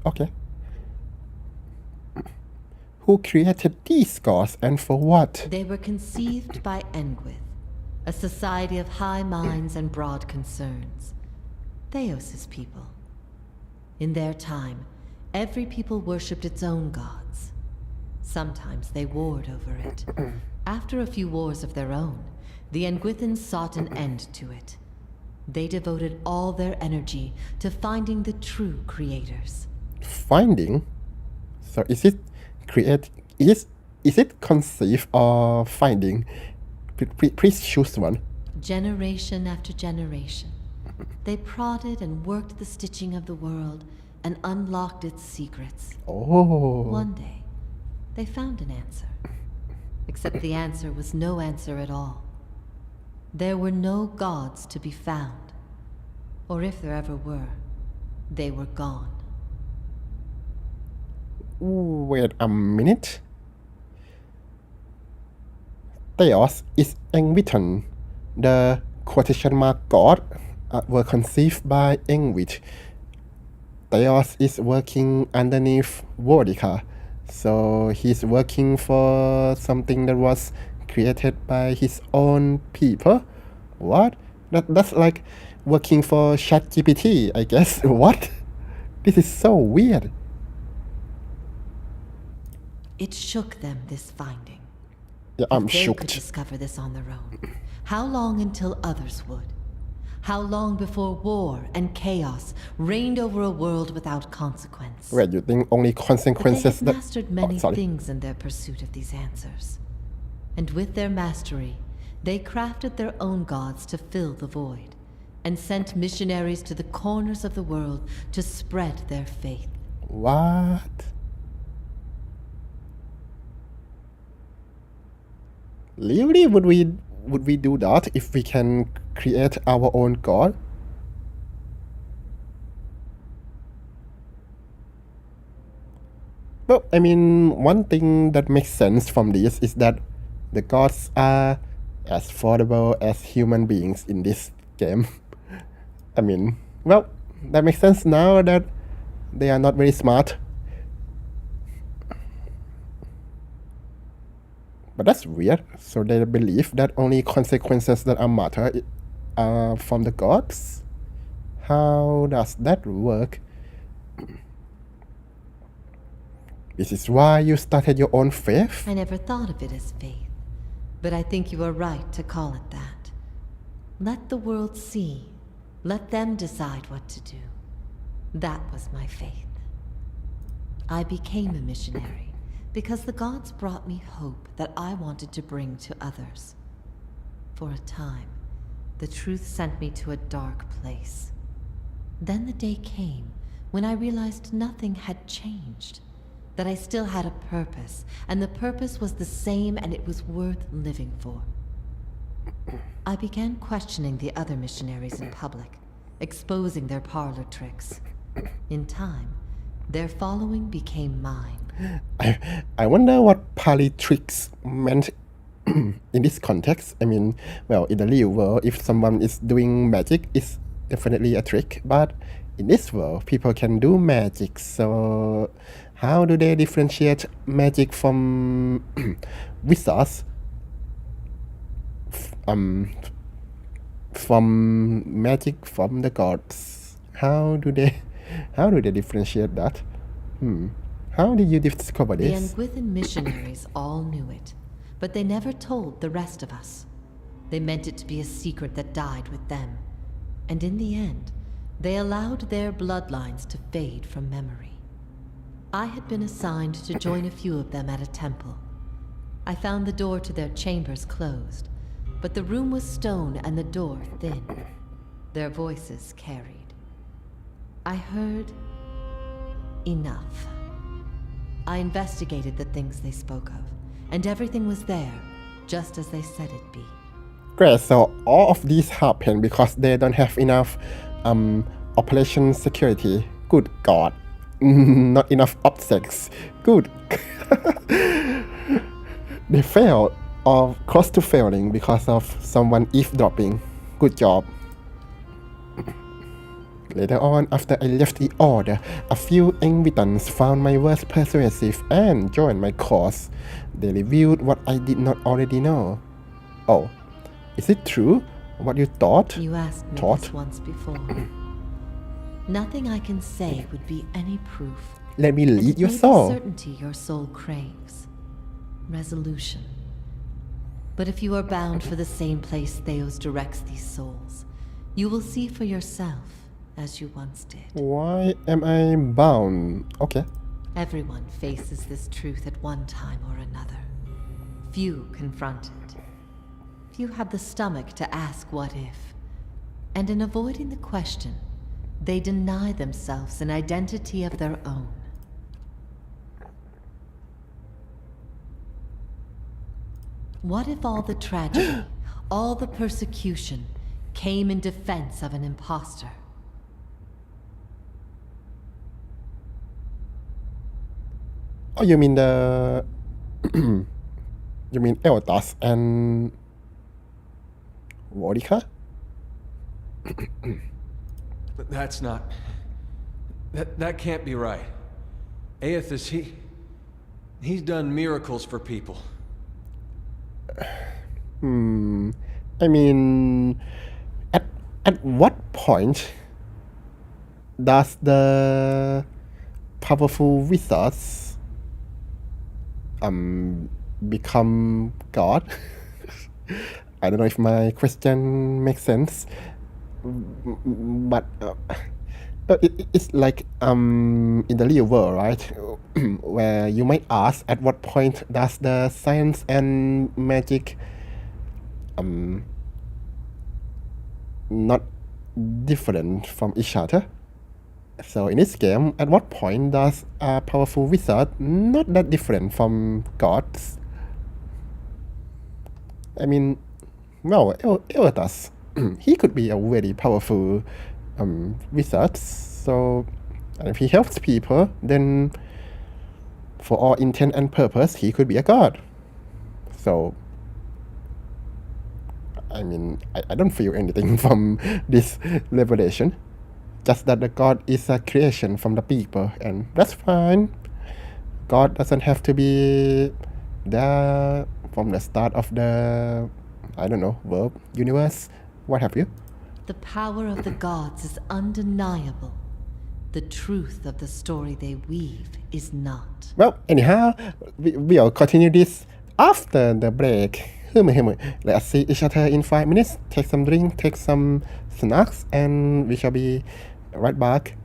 Okay. Who created these gods and for what? They were conceived by Engwith, a society of high minds and broad concerns. Theos' people. In their time, every people worshipped its own gods. Sometimes they warred over it. After a few wars of their own, the Engwithans sought an end to it. They devoted all their energy to finding the true creators. Finding? So is it is it conceived or finding? Please choose one. Generation after generation, they prodded and worked the stitching of the world and unlocked its secrets. Oh. One day, they found an answer. Except the answer was no answer at all. There were no gods to be found. Or if there ever were, they were gone. Wait a minute. Theos is Engwithan. The quotation mark god were conceived by Engwith. Theos is working underneath Vodica. So he's working for something that was created by his own people? What? That's like working for ChatGPT, I guess. What? This is so weird. It shook them, this finding. Yeah, I'm If they shocked. could discover this on their own, how long until others would? How long before war and chaos reigned over a world without consequence? Wait, you think only consequences But they had mastered many sorry. things in their pursuit of these answers. And with their mastery, they crafted their own gods to fill the void, and sent missionaries to the corners of the world to spread their faith. What? Really, would we do that if we can create our own god? Well, I mean, one thing that makes sense from this is that the gods are as affordable as human beings in this game. I mean, well, that makes sense now that they are not very smart. But that's weird. So they believe that only consequences that are matter are from the gods? How does that work? This is why you started your own faith? I never thought of it as faith, but I think you are right to call it that. Let the world see. Let them decide what to do. That was my faith. I became a missionary because the gods brought me hope that I wanted to bring to others. For a time, the truth sent me to a dark place. Then the day came when I realized nothing had changed, that I still had a purpose, and the purpose was the same and it was worth living for. I began questioning the other missionaries in public, exposing their parlor tricks. In time, their following became mine. I wonder what parlor tricks meant in this context. I mean, well, in the real world, if someone is doing magic, it's definitely a trick. But in this world, people can do magic. So how do they differentiate magic from wizards? From magic from the gods. How do they differentiate that? How did you discover The this? Nguithan missionaries all knew it, but they never told the rest of us. They meant it to be a secret that died with them. And in the end, they allowed their bloodlines to fade from memory. I had been assigned to join a few of them at a temple. I found the door to their chambers closed, but the room was stone and the door thin. Their voices carried. I heard enough. I investigated the things they spoke of, and everything was there, just as they said it be. Great, so all of these happen because they don't have enough operation security. Good God. Not enough objects. Good. They failed or close to failing because of someone eavesdropping. Good job. Later on, after I left the order, a few Engvitans found my words persuasive and joined my cause. They revealed what I did not already know. Oh, is it true? What you thought? You asked me this once before. Nothing I can say would be any proof. Let me lead your It may be soul. certainty your soul craves. Resolution. But if you are bound for the same place Theos directs these souls, you will see for yourself as you once did. Why am I bound? Okay. Everyone faces this truth at one time or another. Few confront it. Few have the stomach to ask what if. And in avoiding the question, they deny themselves an identity of their own. What if all the tragedy, all the persecution, came in defense of an imposter? Oh, you mean the... you mean Eltas and... Vodika? That's not... That can't be right. Aethys, he's done miracles for people. I mean... At what point does the powerful wizards become God? I don't know if my question makes sense, but it's like in the real world, right? Where you might ask, at what point does the science and magic not different from each other? So in this game, at what point does a powerful wizard not that different from gods? I mean, well, Eotas, he could be a very powerful wizard. So, if he helps people, then for all intent and purpose, he could be a god. So, I mean, I don't feel anything from this revelation. Just that the god is a creation from the people, and that's fine. God doesn't have to be there from the start of the, I don't know, world, universe, what have you. The power of the gods is undeniable. The truth of the story they weave is not. Well, anyhow, we'll continue this after the break. Let's see each other in 5 minutes. Take some drink, take some snacks, and we shall be right back.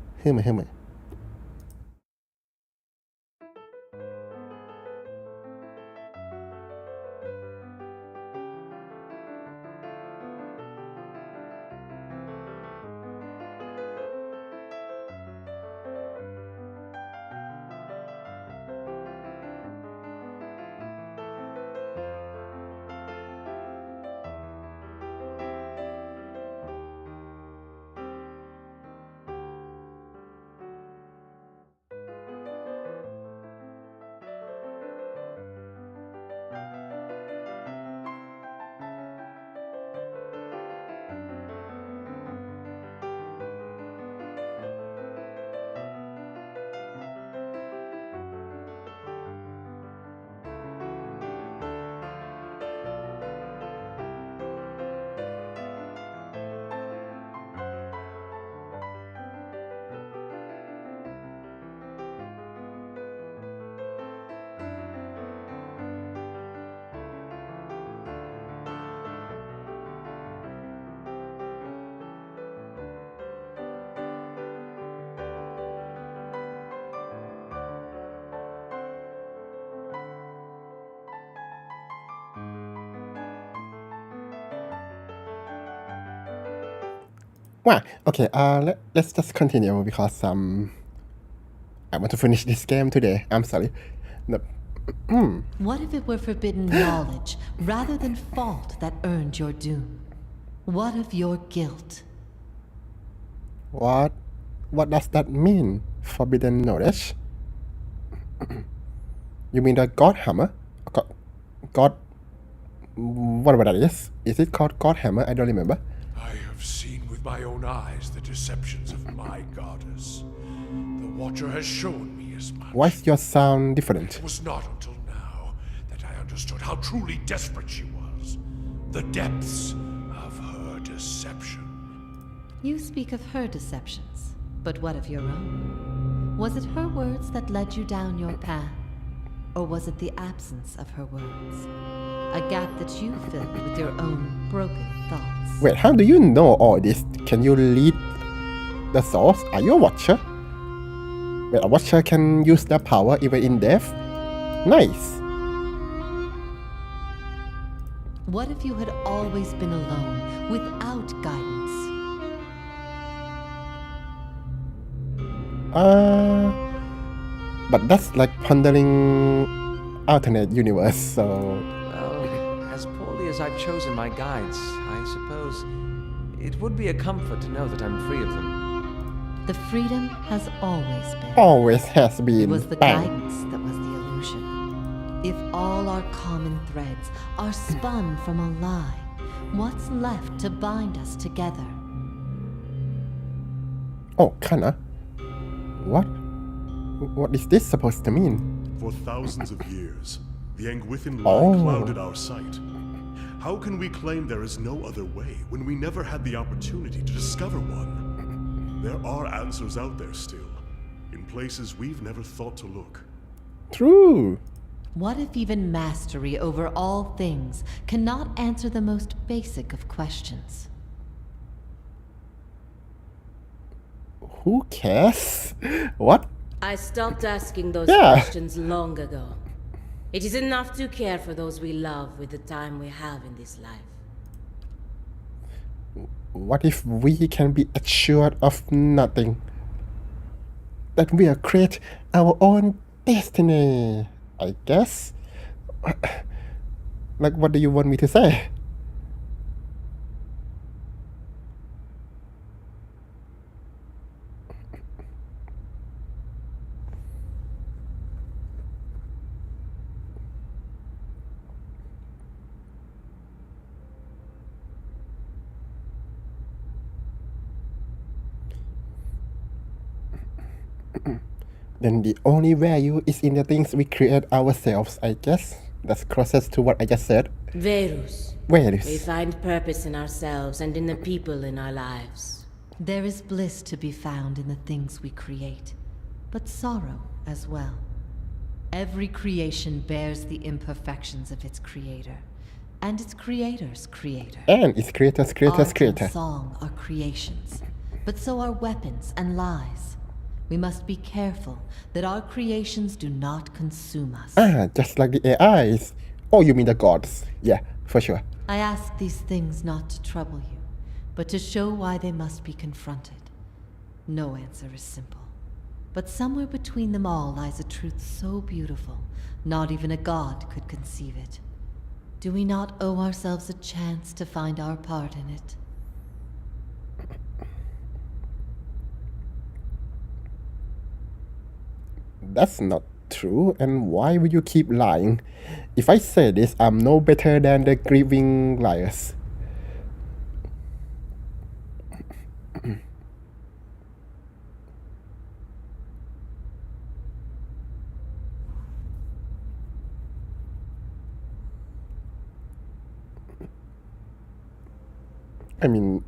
Well, okay, let's just continue because I want to finish this game today. I'm sorry. No. What if it were forbidden knowledge rather than fault that earned your doom? What of your guilt? What does that mean? Forbidden knowledge? You mean the God Hammer? God, whatever that is. Is it called God Hammer? I don't remember. I have seen with my own eyes the deceptions of my goddess. The Watcher has shown me as much. Why is your sound different? It was not until now that I understood how truly desperate she was. The depths of her deception. You speak of her deceptions, but what of your own? Was it her words that led you down your path? Or was it the absence of her words? A gap that you filled with your own broken thoughts. Wait, how do you know all this? Can you read the source? Are you a Watcher? Wait, a Watcher can use their power even in death? Nice. What if you had always been alone, without guidance? But that's like pondering alternate universe, so... Well, as poorly as I've chosen my guides, I suppose it would be a comfort to know that I'm free of them. The freedom has always been. Always has been. It was the Bang. guidance that was the illusion. If all our common threads are spun from a lie, what's left to bind us together? Oh, kinda. What? What is this supposed to mean? For thousands of years, the Angwithan lie Oh. clouded our sight. How can we claim there is no other way when we never had the opportunity to discover one? There are answers out there still, in places we've never thought to look. True. What if even mastery over all things cannot answer the most basic of questions? Who cares? What? I stopped asking those Yeah. questions long ago. It is enough to care for those we love with the time we have in this life. What if we can be assured of nothing? That we'll create our own destiny, I guess. Like, what do you want me to say? Then the only value is in the things we create ourselves, I guess. That's closest to what I just said. Verus. Verus. We find purpose in ourselves and in the people in our lives. There is bliss to be found in the things we create, but sorrow as well. Every creation bears the imperfections of its creator, and its creator's creator. And its creator's creator's Art creator. and song are creations, but so are weapons and lies. We must be careful that our creations do not consume us. Just like the AIs. Oh, you mean the gods. Yeah, for sure. I ask these things not to trouble you, but to show why they must be confronted. No answer is simple. But somewhere between them all lies a truth so beautiful, not even a god could conceive it. Do we not owe ourselves a chance to find our part in it? That's not true, and why would you keep lying? If I say this, I'm no better than the grieving liars. I mean,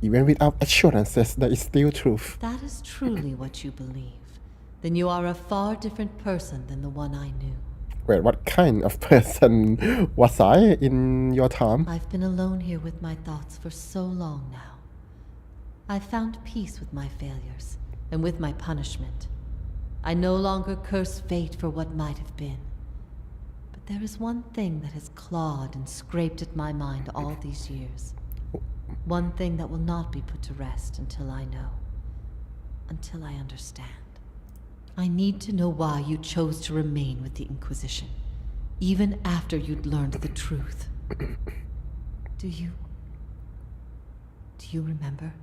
even without assurances, there is still truth. That is truly what you believe. Then you are a far different person than the one I knew. Wait, what kind of person was I in your time? I've been alone here with my thoughts for so long now. I've found peace with my failures and with my punishment. I no longer curse fate for what might have been. But there is one thing that has clawed and scraped at my mind all these years. One thing that will not be put to rest until I know. Until I understand. I need to know why you chose to remain with the Inquisition, even after you'd learned the truth. Do you remember?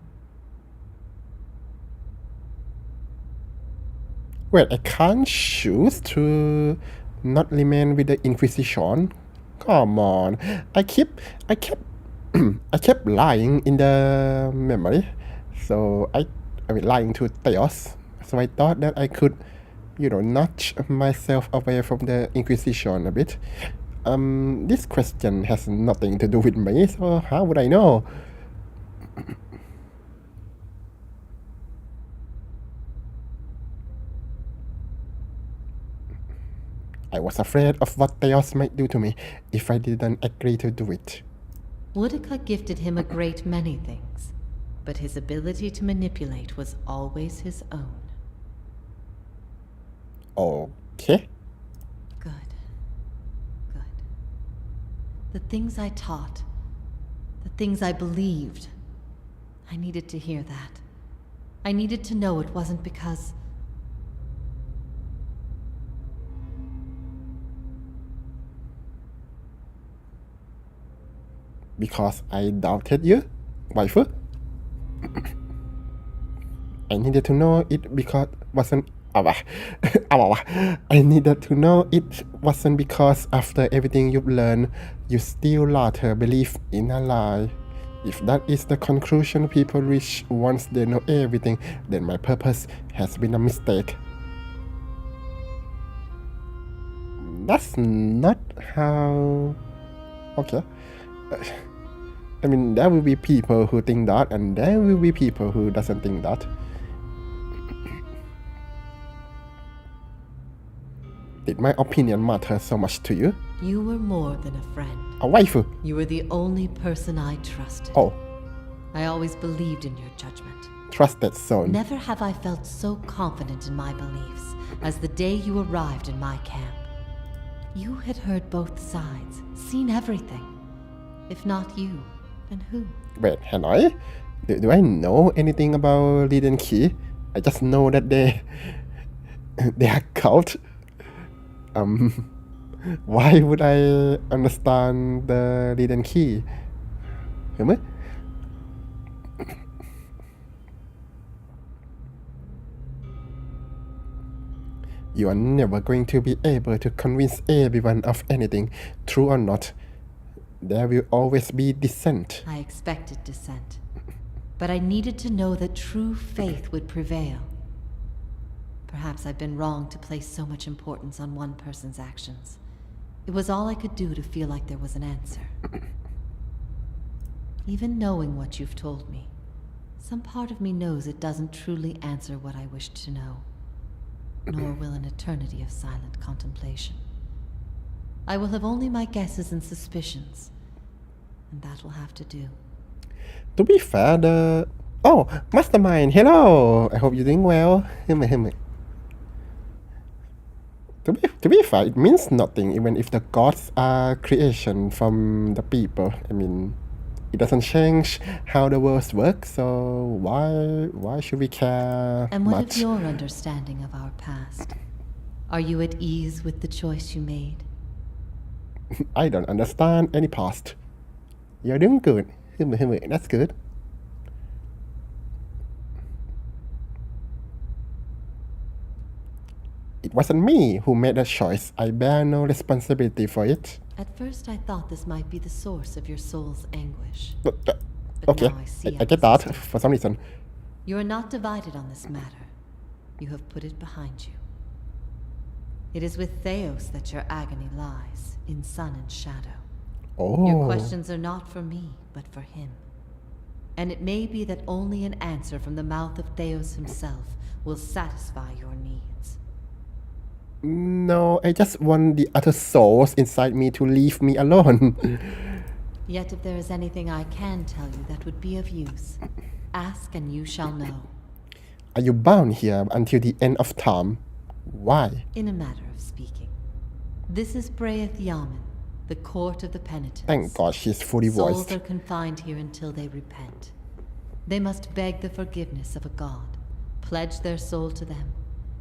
Well, I can't choose to not remain with the Inquisition. Come on. I kept I kept lying in the memory. So I mean lying to Theos. So I thought that I could, notch myself away from the Inquisition a bit. This question has nothing to do with me, so how would I know? I was afraid of what Theos might do to me if I didn't agree to do it. Boudica gifted him a great many things, but his ability to manipulate was always his own. Okay. Good. The things I taught, the things I believed, I needed to hear that. I needed to know it wasn't because... Because I doubted you, waifu? I needed to know it because wasn't... I needed to know it wasn't because after everything you've learned, you still later believe in a lie. If that is the conclusion people reach once they know everything, then my purpose has been a mistake. That's not how... Okay. I mean, there will be people who think that, and there will be people who doesn't think that. Did my opinion matter so much to you? You were more than a friend. A waifu? You were the only person I trusted. Oh. I always believed in your judgment. Trusted son. Never have I felt so confident in my beliefs as the day you arrived in my camp. You had heard both sides, seen everything. If not you, then who? Wait, had I? Do I know anything about Lead and Key? I just know that they are cult. why would I understand the leaden key เห็นไหม You are never going to be able to convince everyone of anything, true or not. There will always be dissent. I expected dissent. But I needed to know that true faith would prevail. Perhaps I've been wrong to place so much importance on one person's actions. It was all I could do to feel like there was an answer. Even knowing what you've told me, some part of me knows it doesn't truly answer what I wished to know, nor will an eternity of silent contemplation. I will have only my guesses and suspicions, and that will have to do. To be fair, Oh, Mastermind, hello! I hope you're doing well. To be fair, it means nothing even if the gods are creation from the people. I mean, it doesn't change how the world works, so why should we care And what much? of your understanding of our past? Are you at ease with the choice you made? I don't understand any past. You're doing good. That's good. It wasn't me who made that choice. I bear no responsibility for it. At first I thought this might be the source of your soul's anguish. But okay, now I see I get that for some reason. You are not divided on this matter. You have put it behind you. It is with Theos that your agony lies, in sun and shadow. Your Oh, questions are not for me, but for him. And it may be that only an answer from the mouth of Theos himself will satisfy your needs. no, I just want the other souls inside me to leave me alone. Yet if there is anything I can tell you that would be of use, ask and you shall know. Are you bound here until the end of time? Why? In a matter of speaking. This is Breath Yamen, the court of the penitents. Thank God she's fully Souls voiced. are confined here until they repent. They must beg the forgiveness of a god, pledge their soul to them,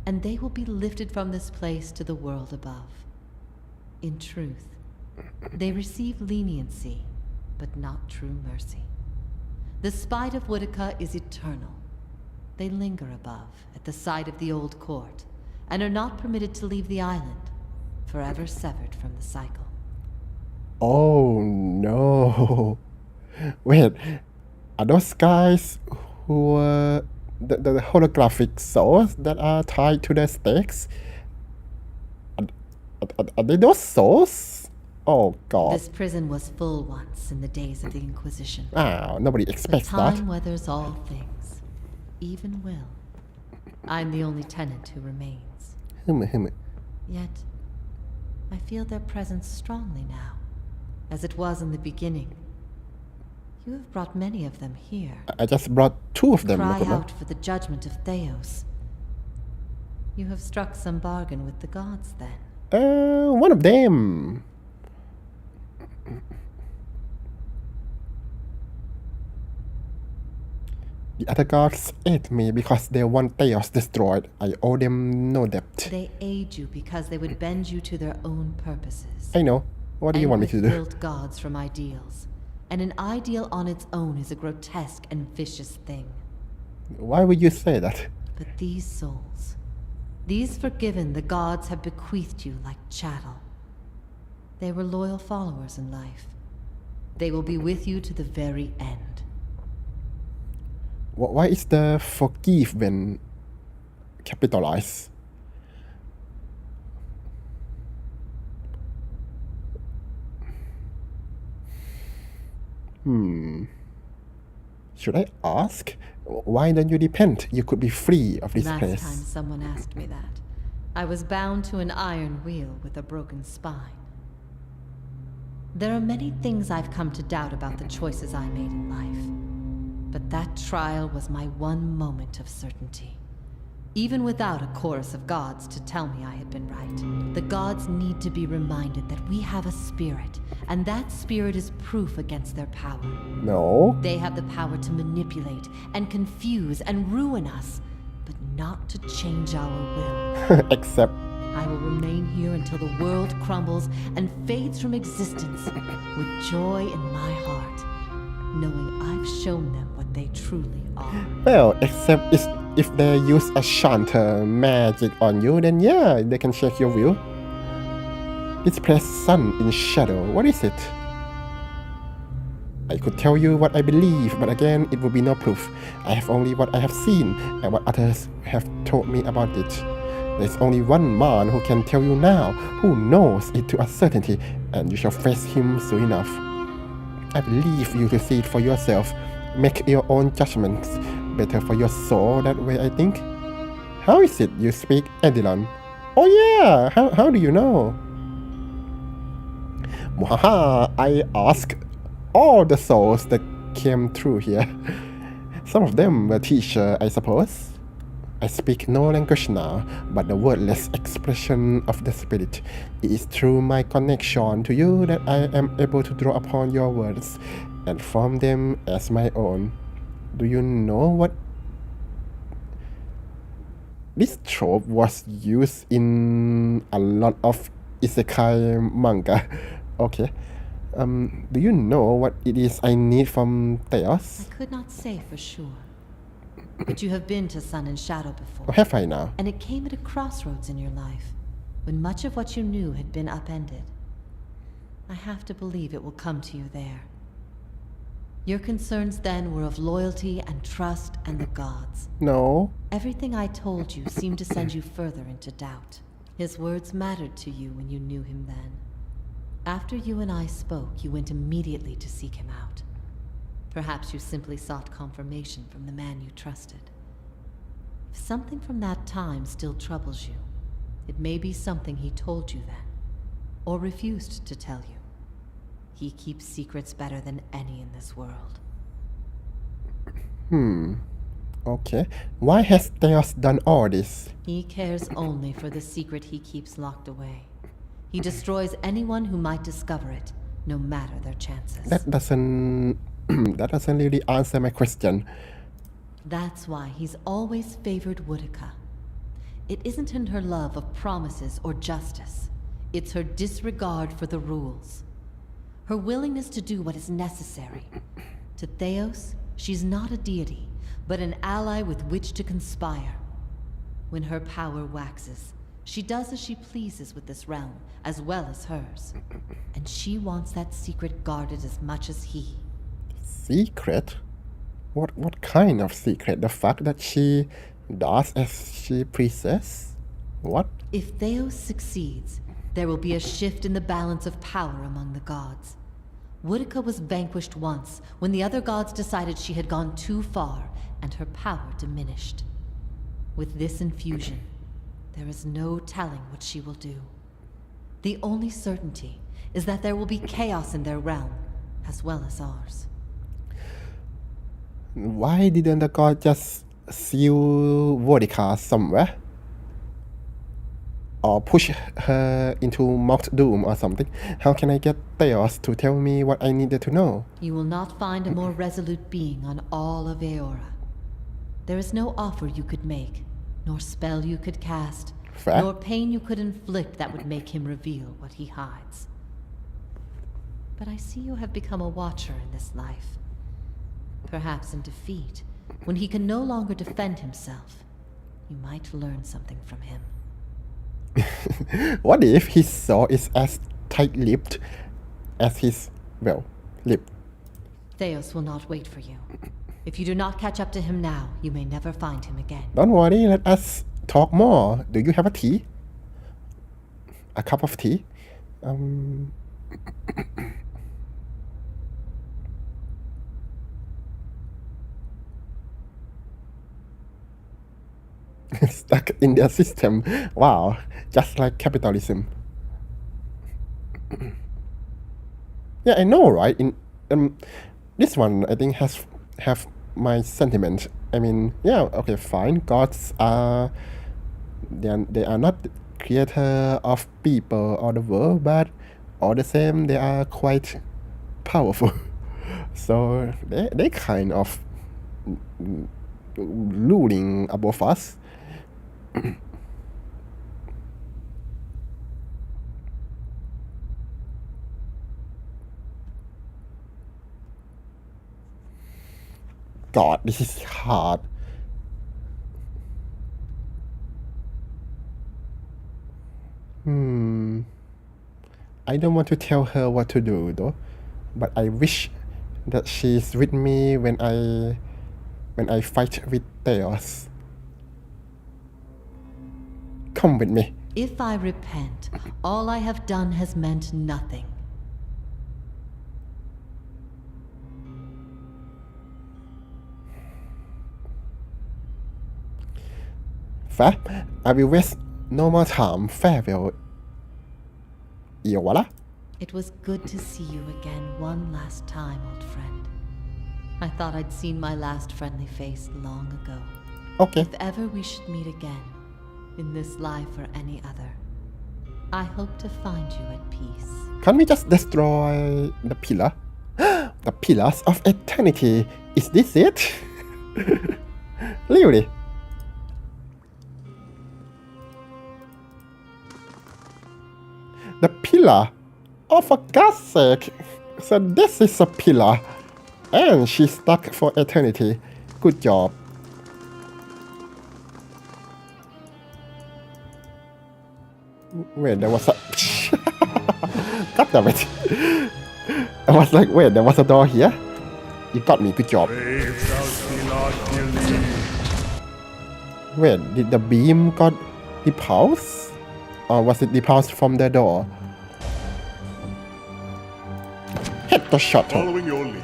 and they will be lifted from this place to the world above. In truth, they receive leniency, but not true mercy. The spite of Woodica is eternal. They linger above, at the site of the old court, and are not permitted to leave the island, forever severed from the cycle. Oh no. Wait, are those guys who were the holographic souls that are tied to their stakes? Are they those souls? Oh God. This prison was full once in the days of the Inquisition. Nobody But expects time that. weathers all things, even will. I'm the only tenant who remains. Yet, I feel their presence strongly now, as it was in the beginning. You have brought many of them here. I just brought two of them. Cry out for the judgment of Theos. You have struck some bargain with the gods, then. One of them. The other gods ate me because they want Theos destroyed. I owe them no debt. They aid you because they would bend you to their own purposes. I know. What do you want me to do? Built gods from ideals. And an ideal on its own is a grotesque and vicious thing. Why would you say that? But these souls, these forgiven the gods have bequeathed you like chattel. They were loyal followers in life. They will be with you to the very end. Why is the forgive when capitalized? Should I ask? Why don't you repent? You could be free of this Last place. time someone asked me that, I was bound to an iron wheel with a broken spine. There are many things I've come to doubt about the choices I made in life. But that trial was my one moment of certainty. Even without a chorus of gods to tell me I had been right, the gods need to be reminded that we have a spirit, and that spirit is proof against their power. No. They have the power to manipulate and confuse and ruin us, but not to change our will. Except I will remain here until the world crumbles and fades from existence with joy in my heart, knowing I've shown them what they truly are. Well, except if they use a enchanter magic on you, then yeah, they can check your view. Display sun in shadow. What is it? I could tell you what I believe, but again, it would be no proof. I have only what I have seen and what others have told me about it. There's only one man who can tell you now, who knows it to a certainty, and you shall face him soon enough. I believe you to see it for yourself. Make your own judgments. Better for your soul that way, I think. How is it you speak Edilon? Oh yeah, how do you know? Mwahaha, I ask all the souls that came through here. Some of them were teachers, I suppose. I speak no language now, but the wordless expression of the spirit. It is through my connection to you that I am able to draw upon your words and form them as my own. Do you know what? This trope was used in a lot of isekai manga. Okay. Do you know what it is I need from Theos? I could not say for sure. But you have been to Sun and Shadow before. Or have I now? And it came at a crossroads in your life, when much of what you knew had been upended. I have to believe it will come to you there. Your concerns then were of loyalty and trust and the gods. No. Everything I told you seemed to send you further into doubt. His words mattered to you when you knew him then. After you and I spoke, you went immediately to seek him out. Perhaps you simply sought confirmation from the man you trusted. If something from that time still troubles you, it may be something he told you then, or refused to tell you. He keeps secrets better than any in this world. Okay. Why has Theos done all this? He cares only for the secret he keeps locked away. He destroys anyone who might discover it, no matter their chances. That doesn't really answer my question. That's why he's always favored Woodica. It isn't in her love of promises or justice. It's her disregard for the rules. Her willingness to do what is necessary. To Theos, she's not a deity, but an ally with which to conspire. When her power waxes, she does as she pleases with this realm, as well as hers. And she wants that secret guarded as much as he. Secret? What kind of secret? The fact that she does as she pleases? What? If Theos succeeds, there will be a shift in the balance of power among the gods. Woodica was vanquished once, when the other gods decided she had gone too far, and her power diminished. With this infusion, there is no telling what she will do. The only certainty is that there will be chaos in their realm, as well as ours. Why didn't the god just seal Vodika somewhere? Or push her into Mount Doom or something? How can I get Theos to tell me what I needed to know? You will not find a more resolute being on all of Aeora. There is no offer you could make, nor spell you could cast, Fair. nor pain you could inflict that would make him reveal what he hides. But I see you have become a watcher in this life. Perhaps in defeat, when he can no longer defend himself, you might learn something from him. What if his soul is as tight-lipped as his, lip? Theos will not wait for you. If you do not catch up to him now, you may never find him again. Don't worry, let us talk more. Do you have a tea? A cup of tea? Stuck in their system. Wow, just like capitalism. Yeah, I know, right? In this one, I think have my sentiment. I mean, yeah, okay, fine. Gods are they are not the creator of people or the world, but all the same, they are quite powerful. So they kind of ruling above us. God, this is hard. I don't want to tell her what to do though, but I wish that she's with me when I fight with Theos. Come with me. If I repent, all I have done has meant nothing. Fair. I will waste no more time. Farewell. Iowala. It was good to see you again one last time, old friend. I thought I'd seen my last friendly face long ago. Okay. If ever we should meet again, in this life or any other, I hope to find you at peace. Can't we just destroy the pillar? The pillars of eternity. Is this it? Really? The pillar? Oh, for God's sake. So this is a pillar. And she's stuck for eternity. Good job. Wait, there was a... God damn it. I was like, wait, there was a door here? You got me, good job. Wait, did the beam got repulsed? Or was it repulsed from the door? Hit the shuttle. Following your lead.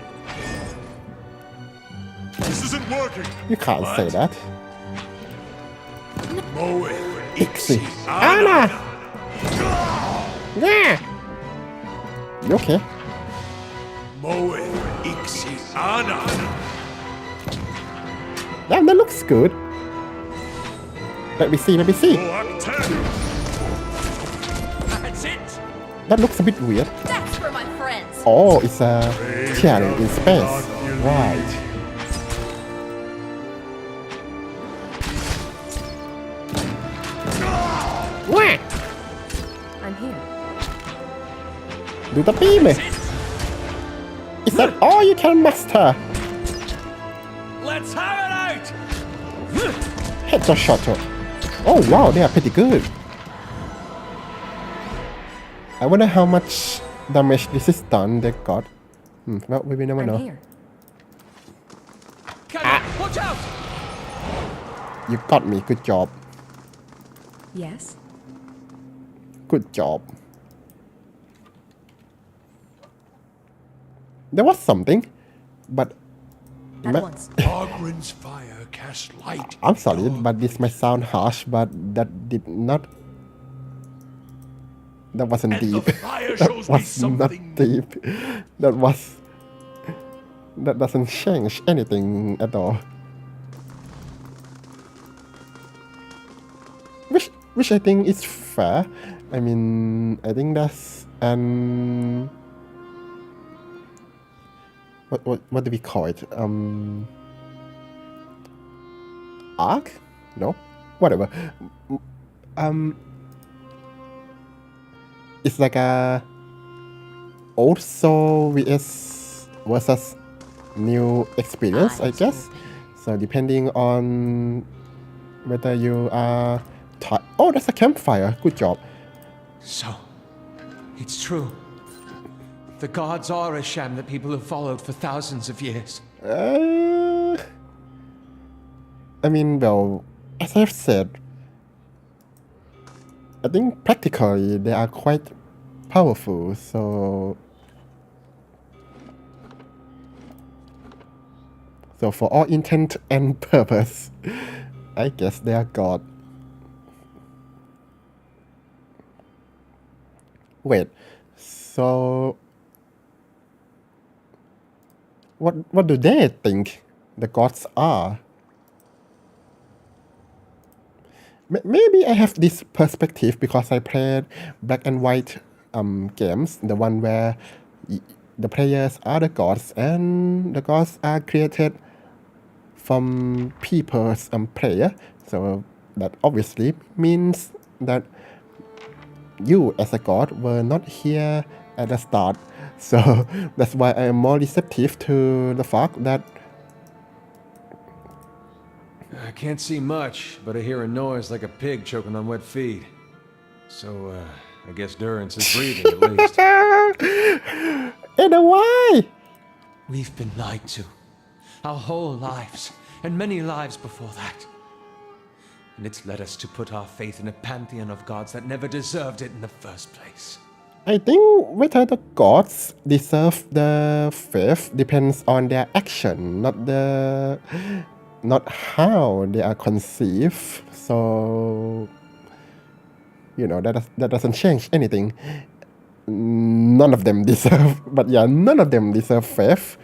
This isn't working. You can't say that. Ixie. Anna! Yeah! You okay? Damn, that looks good. Let me see. That's it. That looks a bit weird. That's for my friends. Oh, it's a challenge in space. Right. Wah! I'm here. Do the beam. Is that all you can master? Let's have it out. Hit the shuttle. Oh wow, they are pretty good. I wonder how much damage this is done they got. Well, we will never know. Here. Watch out! You got me, good job. Yes. Good job. There was something, but At once. Ogren's fire cast light. I'm sorry, but this might sound harsh, but that did not. That wasn't And the deep. fire That shows me was not something. deep. That was. That doesn't change anything at all. Which I think is fair. I mean, I think that's an. What do we call it? Arc? No, whatever. It's like a old soul versus new experience, I guess. So depending on whether you are. Oh, that's a campfire. Good job. So, it's true. The gods are a sham that people have followed for thousands of years. I mean, well, as I've said, I think practically they are quite powerful, so for all intent and purpose, I guess they are God. Wait, so what do they think the gods are? Maybe I have this perspective because I played black and white games, the one where the players are the gods and the gods are created from people's player. So that obviously means that you as a god were not here at the start. So that's why I am more receptive to the fact that I can't see much, but I hear a noise like a pig choking on wet feed. So, I guess Durrance is breathing at least. And why? We've been lied to. Our whole lives, and many lives before that. And it's led us to put our faith in a pantheon of gods that never deserved it in the first place. I think whether the gods deserve the faith depends on their action, not how they are conceived. So, that doesn't change anything. None of them deserve, none of them deserve faith,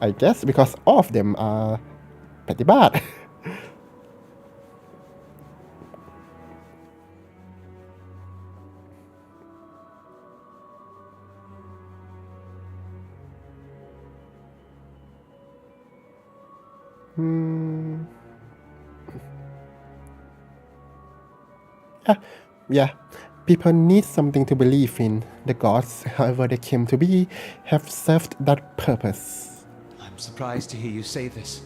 I guess, because all of them are pretty bad. Yeah. People need something to believe in. The gods, however they came to be, have served that purpose. I'm surprised to hear you say this.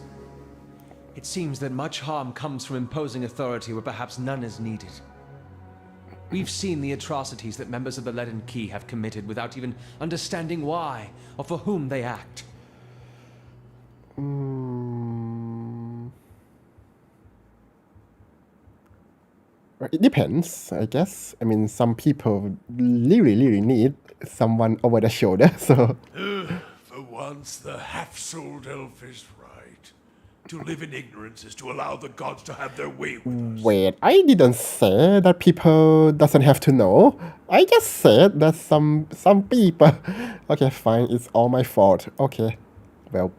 It seems that much harm comes from imposing authority where perhaps none is needed. We've seen the atrocities that members of the Leaden Key have committed without even understanding why or for whom they act. It depends, I guess. I mean, some people really need someone over the shoulder, so... For once, the half-souled elf is right. To live in ignorance is to allow the gods to have their way with us. Wait, I didn't say that people doesn't have to know. I just said that some people... Okay, fine, it's all my fault. Okay, well...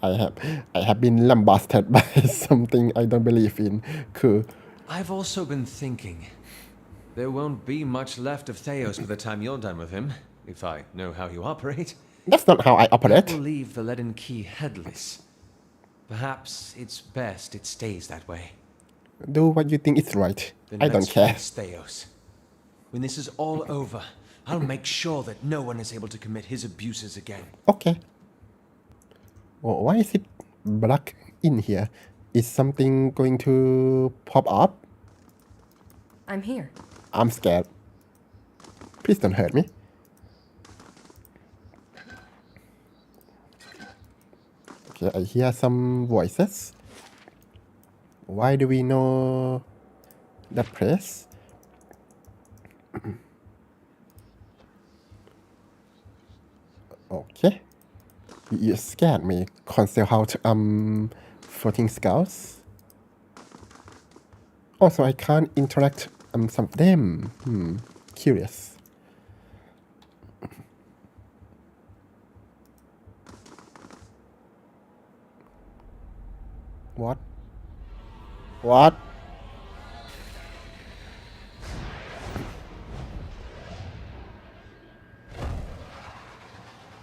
I have been lambasted by something I don't believe in. Cool. I've also been thinking. There won't be much left of Theos by the time you're done with him, if I know how you operate. That's not how I operate. That will leave the Leaden Key headless. Perhaps it's best it stays that way. Do what you think is right. Then I don't let's care. face Theos. When this is all over, I'll make sure that no one is able to commit his abuses again. Okay. Well, why is it black in here? Is something going to pop up? I'm here. I'm scared. Please don't hurt me. Okay, I hear some voices. Why do we know that place? Okay. You scared me. Console out floating scouts. Also, I can't interact some of them. Curious. What? What?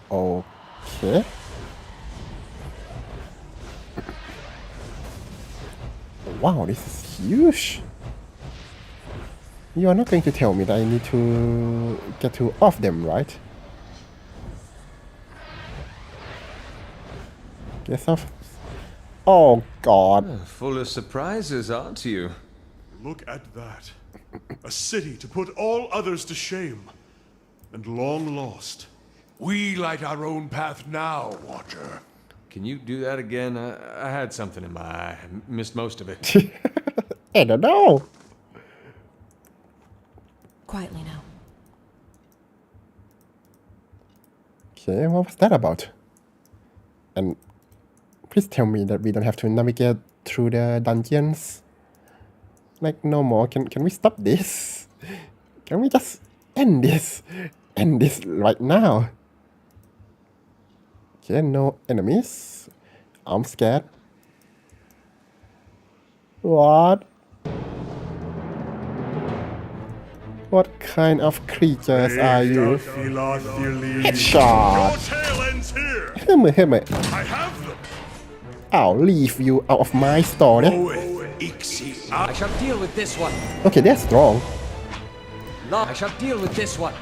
Okay. Wow, this is huge. You are not going to tell me that I need to get to off them, right? Guess off. Oh God. Full of surprises, aren't you? Look at that. A city to put all others to shame. And long lost. We light our own path now, Watcher. Can you do that again? I had something in my eye. I missed most of it. I don't know. Quietly now. Okay, what was that about? And please tell me that we don't have to navigate through the dungeons. Like no more. Can we stop this? Can we just end this? End this right now. Okay, no enemies. I'm scared. What? What kind of creatures are you? Headshot! Your tail ends here. Hummer. I have them. I'll leave you out of my story. I shall deal with this one. Okay, they're strong. I shall deal with this one.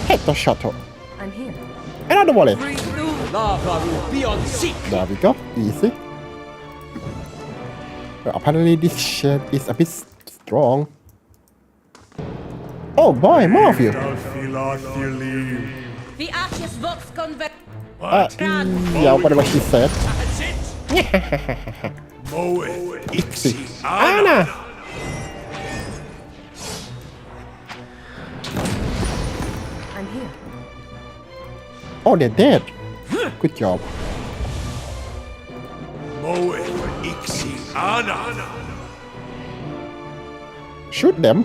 Head to shuttle. I'm here. Another volley. Lava will be on seek. There we go. Easy. Well, apparently this shit is a bit strong. Oh boy, more of you. The ashes vox convert. Yeah, whatever she said. Anna! I'm here. Oh, they're dead. Good job. Shoot them.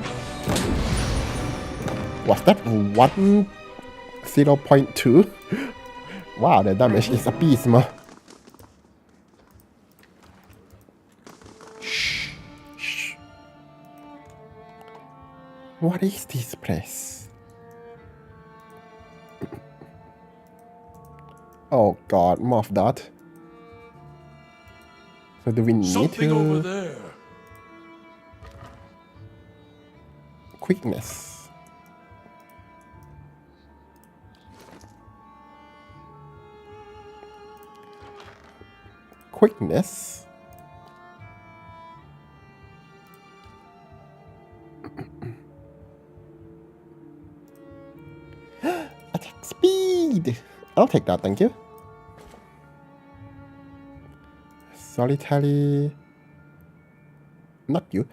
Was that 0.2? Wow, the damage is abysmal. Shh. Shh. What is this place? Oh god, more of that. So do we need Something to... over there. Quickness. Quickness. Attack speed. I'll take that, thank you. Solitary. Not you.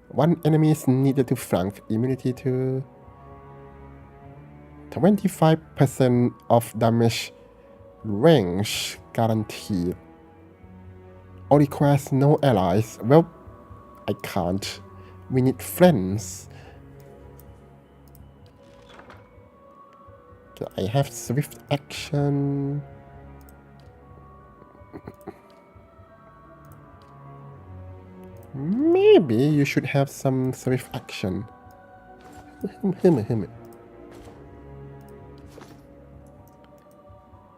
One enemy is needed to flank. Immunity to 25% of damage range guaranteed. Or requires no allies. Well, I can't. We need friends. Okay, I have swift action. Maybe you should have some swift action.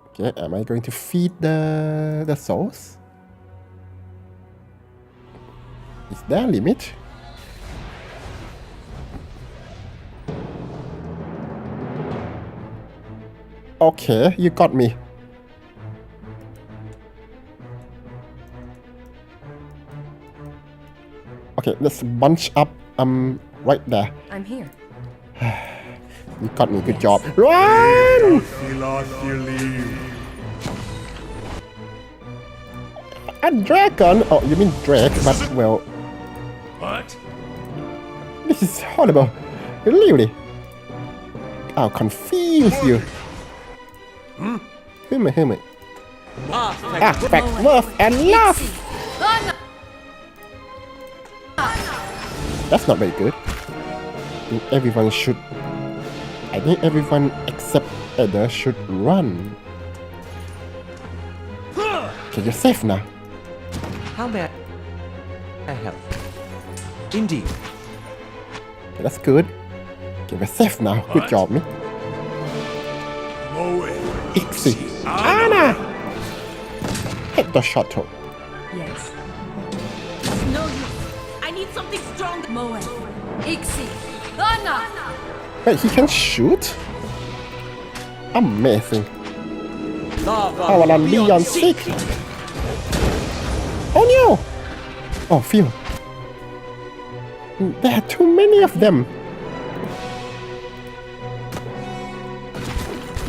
Okay, am I going to feed the souls? Is there a limit? Okay, you got me. Okay, let's bunch up right there. I'm here. You got me, good job. Run! A dragon? Oh, you mean drake, but well... What? This is horrible. Really? I'll confuse you. Human. Aspect, worth, and love! That's not very good. I think everyone except Ada should run. Okay, you're safe now. How may I help? Indeed. Okay, that's good. Okay, we're safe now. Good job, me. Ixi. Anna! Hit the shuttle. Yes. No use. I need something strong. Moe. Ixi. Anna! Wait, he can shoot? Amazing. Power and beyond sick. Oh no! Oh, phew. There are too many of them.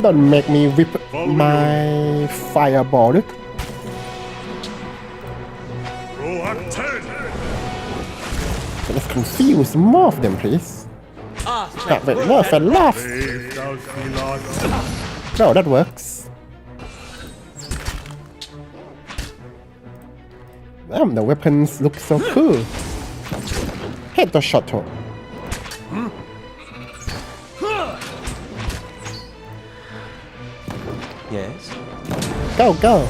Don't make me whip my fireball. Let's confuse more of them, please. Wait, worth and love. No, that works. Damn, the weapons look so cool. Hit the shuttle. Yes? Go, go.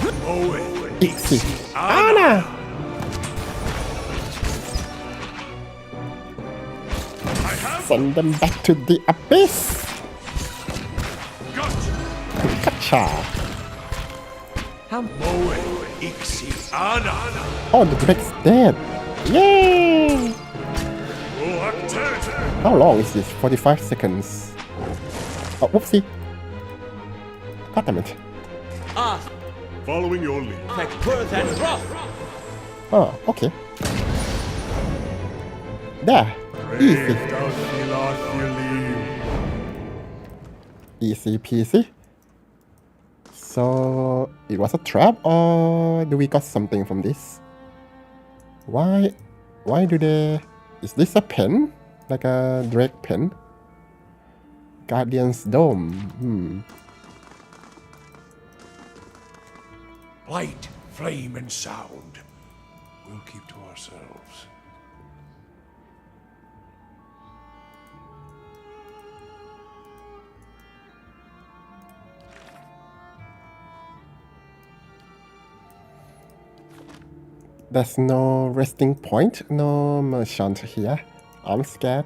Ixi. Anna! Send them back to the abyss. Gotcha. Oh, the drake's dead. Yay! How long is this? 45 seconds. Oh, whoopsie. God damn it. Ah, Following your lead. Pekpurth and Roth! Oh, okay. There. Easy. Easy peasy. So, it was a trap, or do we got something from this? Why do they... Is this a pen? Like a Drake pen? Guardian's Dome. Light, flame, and sound. We'll keep to ourselves. There's no resting point, no merchant here. I'm scared.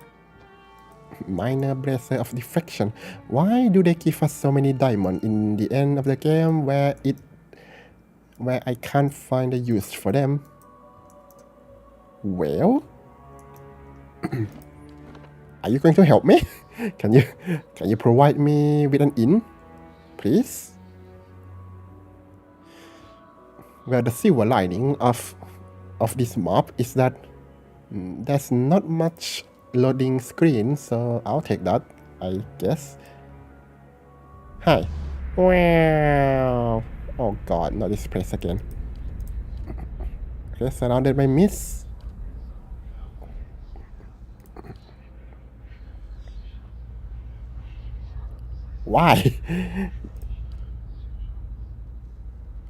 Minor bracer of deflection. Why do they give us so many diamonds in the end of the game where I can't find a use for them? Well, are you going to help me? Can you provide me with an in, please? Well, the silver lining of this map is that there's not much loading screen, so I'll take that, I guess. Hi. Wow. Oh god, not this place again. Okay, surrounded by mist. Why?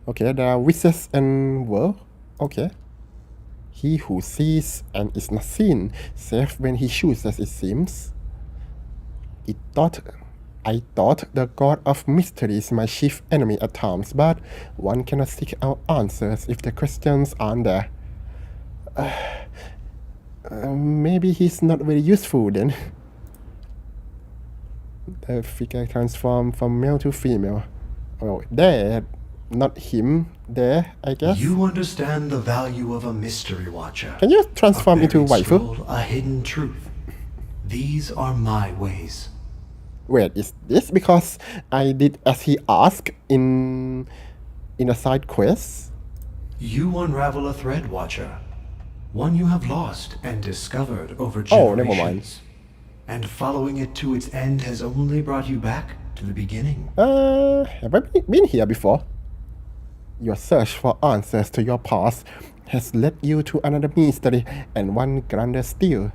Okay, there are witches and world. Okay. He who sees and is not seen, save when he chooses, it seems. I thought the god of mystery is my chief enemy at times, but one cannot seek out answers if the questions aren't there. Maybe he's not very useful then. The figure transformed from male to female. Oh, there. Not him. There, I guess. You understand the value of a mystery watcher. Can you transform into buried waifu? scroll, a hidden truth. These are my ways. Wait, is this because I did as he asked in a side quest? You unravel a thread, Watcher. One you have lost and discovered over Oh, generations. never mind. And following it to its end has only brought you back to the beginning. Have I been here before? Your search for answers to your past has led you to another mystery and one grander still.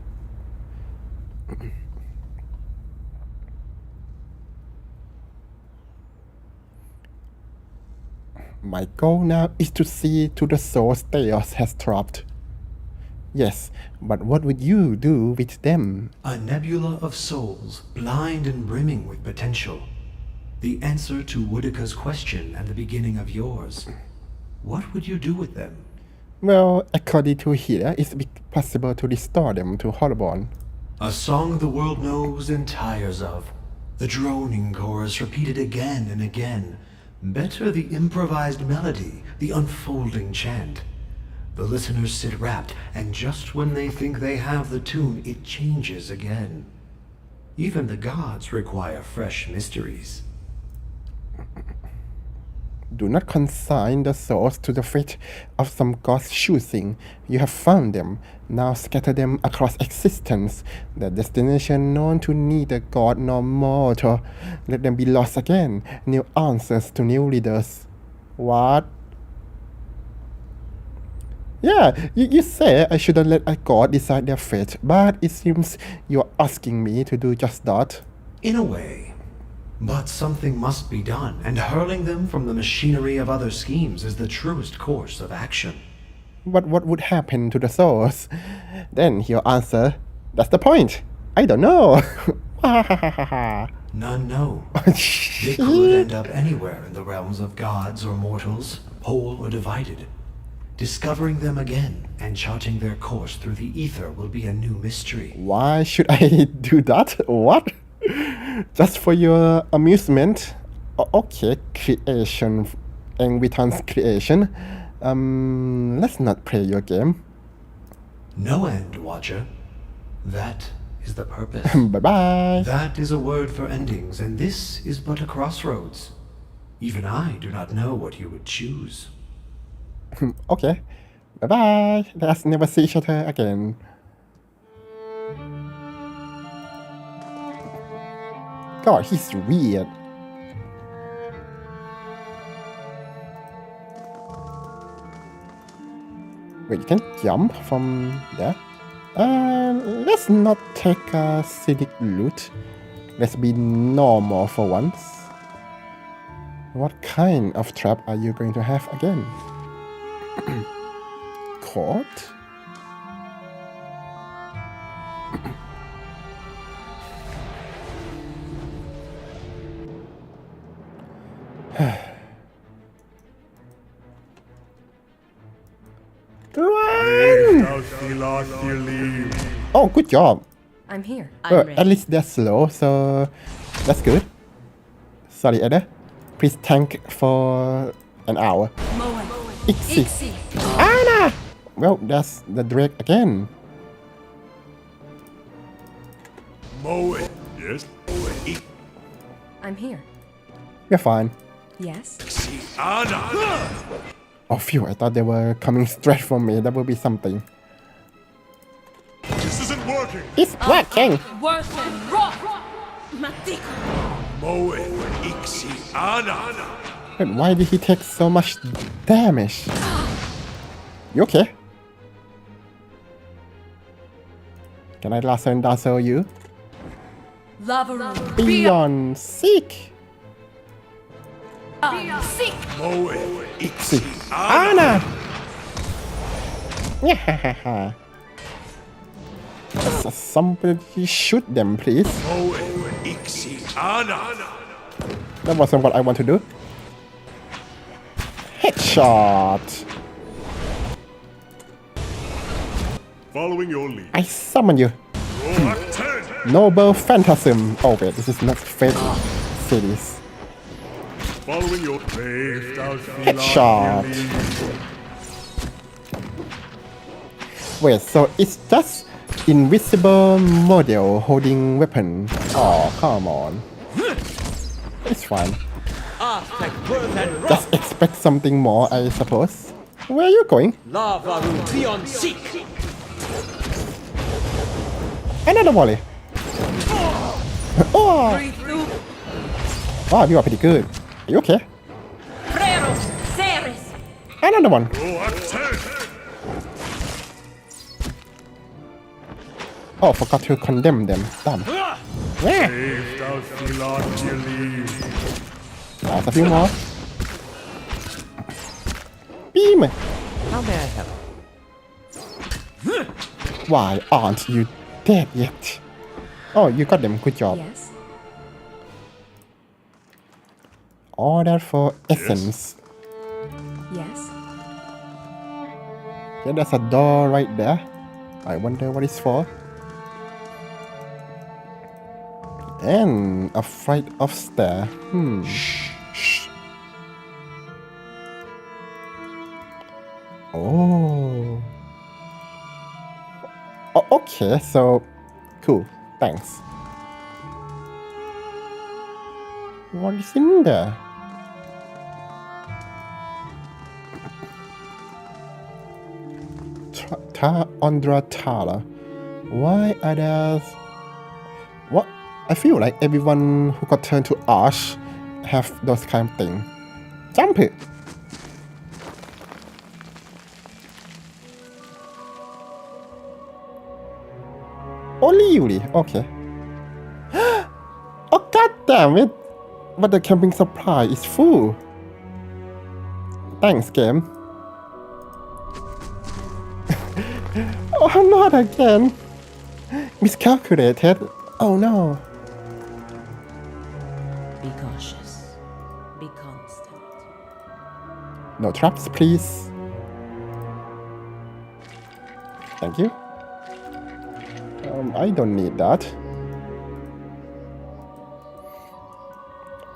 My goal now is to see to the souls Theos has dropped. Yes, but what would you do with them? A nebula of souls, blind and brimming with potential. The answer to Woodika's question and the beginning of yours. What would you do with them? Well, according to here, it's possible to restore them to Horriborn. A song the world knows and tires of. The droning chorus repeated again and again. Better the improvised melody, the unfolding chant. The listeners sit rapt, and just when they think they have the tune, it changes again. Even the gods require fresh mysteries. Do not consign the souls to the fate of some god's choosing. You have found them. Now scatter them across existence. The destination known to neither god nor mortal. Let them be lost again. New answers to new leaders. What? Yeah, you say I shouldn't let a god decide their fate, but it seems you're asking me to do just that. In a way. But something must be done, and hurling them from the machinery of other schemes is the truest course of action. But what would happen to the souls? Then he'll answer, that's the point. I don't know. None know. They could end up anywhere in the realms of gods or mortals, whole or divided. Discovering them again and charting their course through the ether will be a new mystery. Why should I do that? What? Just for your amusement? Okay, creation. Angwitan's creation. Let's not play your game. No end, Watcher. That is the purpose. Bye-bye. That is a word for endings, and this is but a crossroads. Even I do not know what you would choose. Okay. Bye bye. Let's never see each other again. God, he's weird. Wait, you can jump from there? Let's not take a scenic route. Let's be normal for once. What kind of trap are you going to have again? Court? Oh, good job. I'm here. At least they're slow, so that's good. Sorry, Ada. Please tank for an hour. Ixi. Anna! Well, that's the Drake again. Yes? I'm here. We're fine. Yes? Oh, phew, I thought they were coming straight for me. That would be something. This isn't working! It's working! Working rock! Matiko! But why did he take so much damage? You okay? Can I lasso and dazzle you? Lava room. Beyond seek! Seek. Seek. Anna! Yeah. Somebody shoot them, please. That wasn't what I want to do. Headshot! Following your lead. I summon you. Noble Phantasm. Oh wait, this is not Fate series. Following your Headshot. Wait, so it's just invisible model holding weapon. Oh, come on. It's fine. Just expect something more, I suppose. Where are you going? Lava room beyond seek. Another volley. Oh! Wow, you are pretty good. Are you okay? Another one. Oh, forgot to condemn them. Damn. Yeah. There's a few more. Beam. How may I help? Why aren't you dead yet? Oh, you got them. Good job. Yes. Order for essence. Yes. Yeah, there's a door right there. I wonder what it's for. And a flight of stairs. Shh. Oh. Oh, okay, so cool. Thanks. What is in there? Andra Tala. Why are there? What? I feel like everyone who got turned to ash have those kind of thing. Jump it. Only Yuri. Okay. Oh god damn it! But the camping supply is full. Thanks, game. Oh, not again. Miscalculated. Oh no. Be cautious. Be constant. No traps, please. Thank you. I don't need that.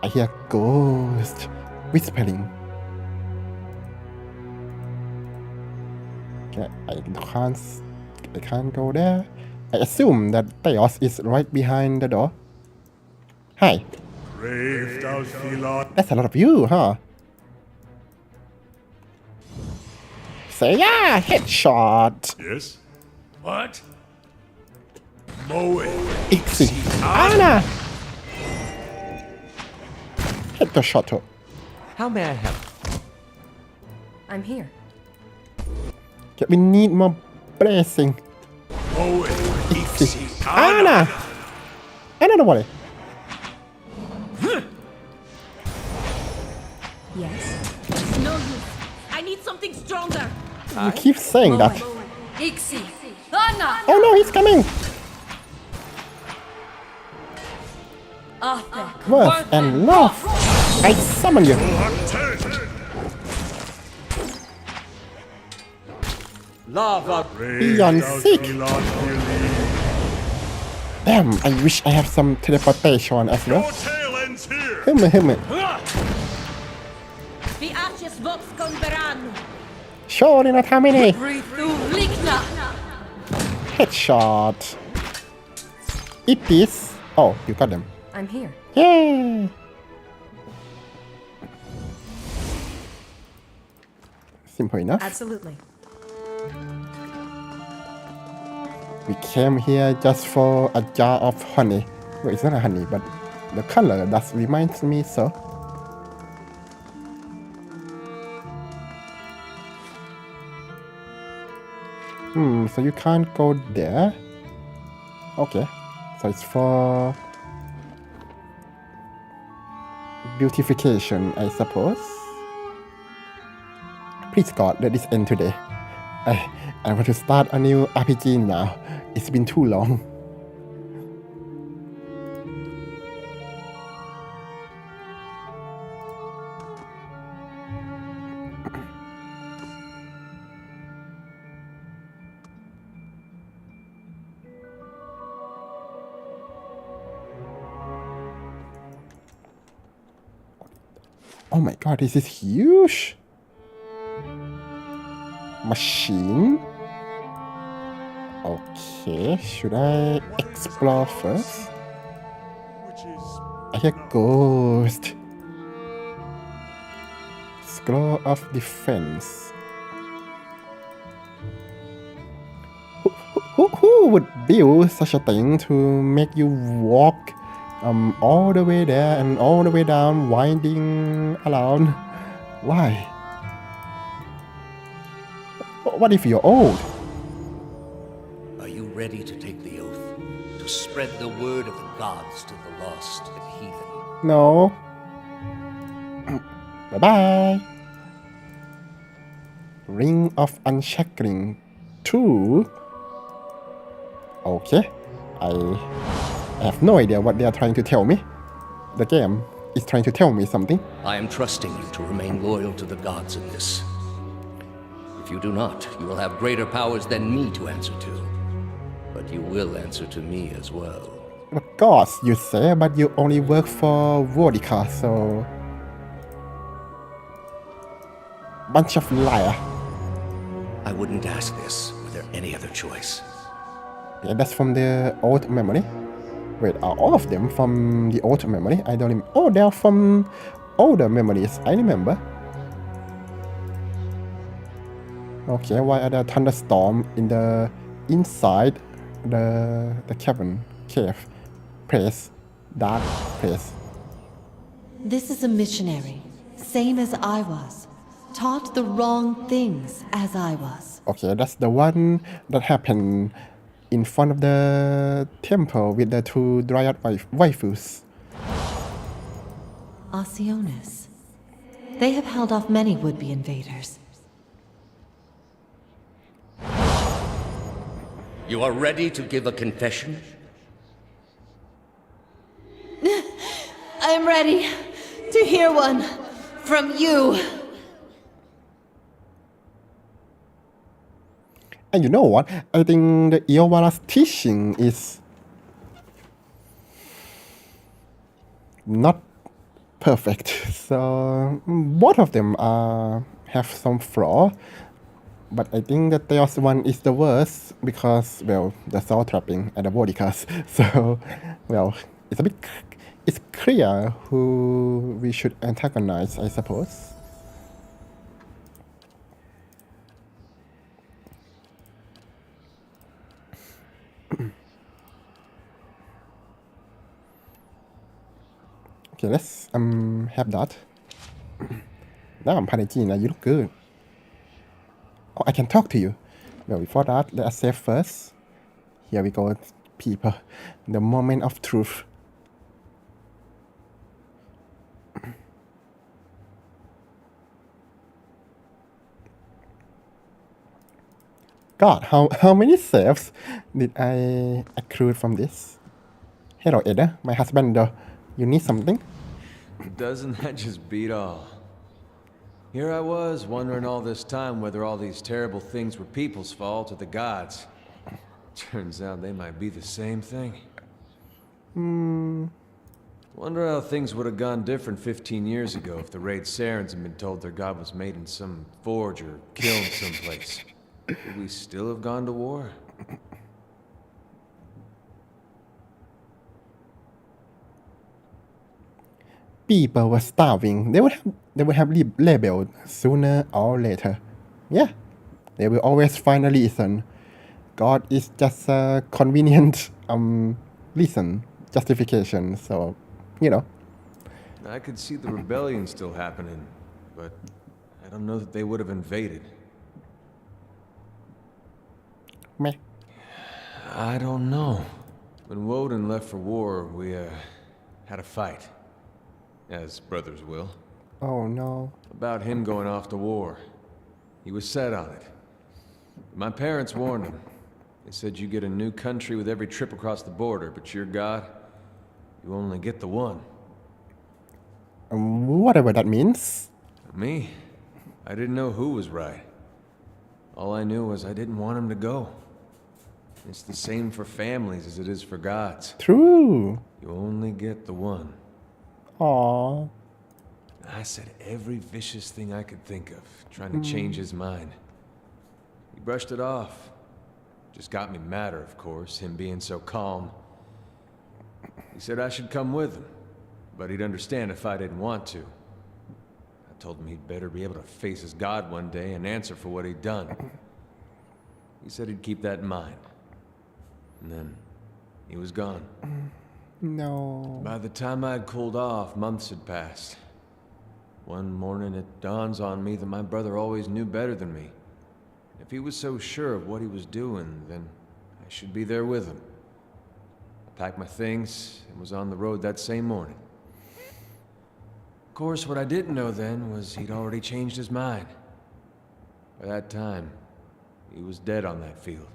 I hear ghost whispering. Okay, I can't go there. I assume that Theos is right behind the door. Hi. Brave Dalphilon. That's a lot of you, huh? Say yeah, headshot. Yes? What? Moe. Ixi. Anna. Hit the shot. How may I help? I'm here. Okay, we need more blessing. Moe. Ixi. Anna. Anna, what? Yes. No use. I need something stronger. You keep saying that. Ixi. Anna. Oh no, he's coming. Arthur. Worth and love. I summon you. Lava. Beyond sick. Damn, I wish I have some teleportation as well. Him. The ashes vox converano. Show me not how many. Ligna. Headshot. Eat this. Oh, you got them. I'm here. Yay. Simple enough. Absolutely. We came here just for a jar of honey. Well, it's not a honey, but the color that reminds me so. So you can't go there. Okay. So it's for beautification, I suppose. Please God, let this end today. I want to start a new RPG now. It's been too long. Oh my god, this is huge! Machine? Okay, should I explore first? I hear ghost. Scroll of defense. Who would build such a thing to make you walk all the way there and all the way down, winding around? Why? What if you're old? Are you ready to take the oath? To spread the word of the gods to the lost and heathen? No. Bye-bye. Ring of Unshackling 2. Okay. I have no idea what they are trying to tell me. The game is trying to tell me something. I am trusting you to remain loyal to the gods in this. If you do not, you will have greater powers than me to answer to. But you will answer to me as well. Of course, you say, but you only work for Vodika, so... Bunch of liar. I wouldn't ask this were there any other choice. Yeah, that's from the old memory. Wait, are all of them from the old memory? I don't remember. Oh, they're from older memories. I remember. Okay, why are there thunderstorm in the inside the cavern, cave, place, dark place? This is a missionary, same as I was. Taught the wrong things as I was. Okay, that's the one that happened in front of the temple with the two dryad waifus. Osionis. They have held off many would-be invaders. You are ready to give a confession? I am ready to hear one from you. And you know what? I think the Iowara's teaching is not perfect. So both of them have some flaw. But I think the Theos one is the worst because, well, the soul trapping and the body cast. So, well, it's a bit it's clear who we should antagonize, I suppose. Okay, let's have that. Now I'm Panegina, you look good. Oh, I can talk to you. Well, before that, let us save first. Here we go, people. The moment of truth. God, how many saves did I accrue from this? Hello, Ada, my husband. You need something? Doesn't that just beat all? Here I was, wondering all this time whether all these terrible things were people's fault or the gods. Turns out they might be the same thing. Wonder how things would have gone different 15 years ago if the Raid Sarens had been told their god was made in some forge or kiln someplace. Would we still have gone to war? People were starving. They would have labeled sooner or later. Yeah, they will always find a reason. God is just a convenient reason, justification. So, you know. I could see the rebellion still happening, but I don't know that they would have invaded. Meh. I don't know. When Woden left for war, we had a fight. As brothers will. Oh no. About him going off to war. He was set on it. My parents warned him. They said you get a new country with every trip across the border, but your God, you only get the one. Whatever that means. Me? I didn't know who was right. All I knew was I didn't want him to go. It's the same for families as it is for gods. True. You only get the one. Aww. I said every vicious thing I could think of, trying to change his mind. He brushed it off. Just got me madder, of course, him being so calm. He said I should come with him, but he'd understand if I didn't want to. I told him he'd better be able to face his God one day and answer for what he'd done. He said he'd keep that in mind. And then, he was gone. No. By the time I'd cooled off, months had passed. One morning it dawns on me that my brother always knew better than me. If he was so sure of what he was doing, then I should be there with him. I packed my things and was on the road that same morning. Of course, what I didn't know then was he'd already changed his mind. By that time, he was dead on that field.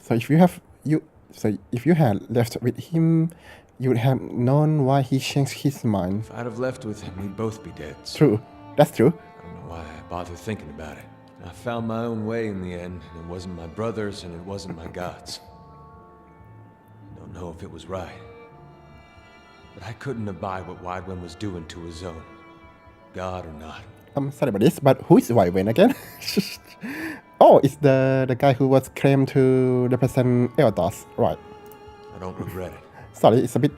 So if you had left with him, you would have known why he changed his mind. If I'd have left with him, we'd both be dead. True. That's true. I don't know why I bothered thinking about it. I found my own way in the end, and it wasn't my brother's and it wasn't my God's. I don't know if it was right. But I couldn't abide what Wydwin was doing to his own. God or not. I'm sorry about this, but who is Wydwin again? Oh, it's the guy who was claimed to represent Eothas, right? I don't regret it. Sorry, it's a bit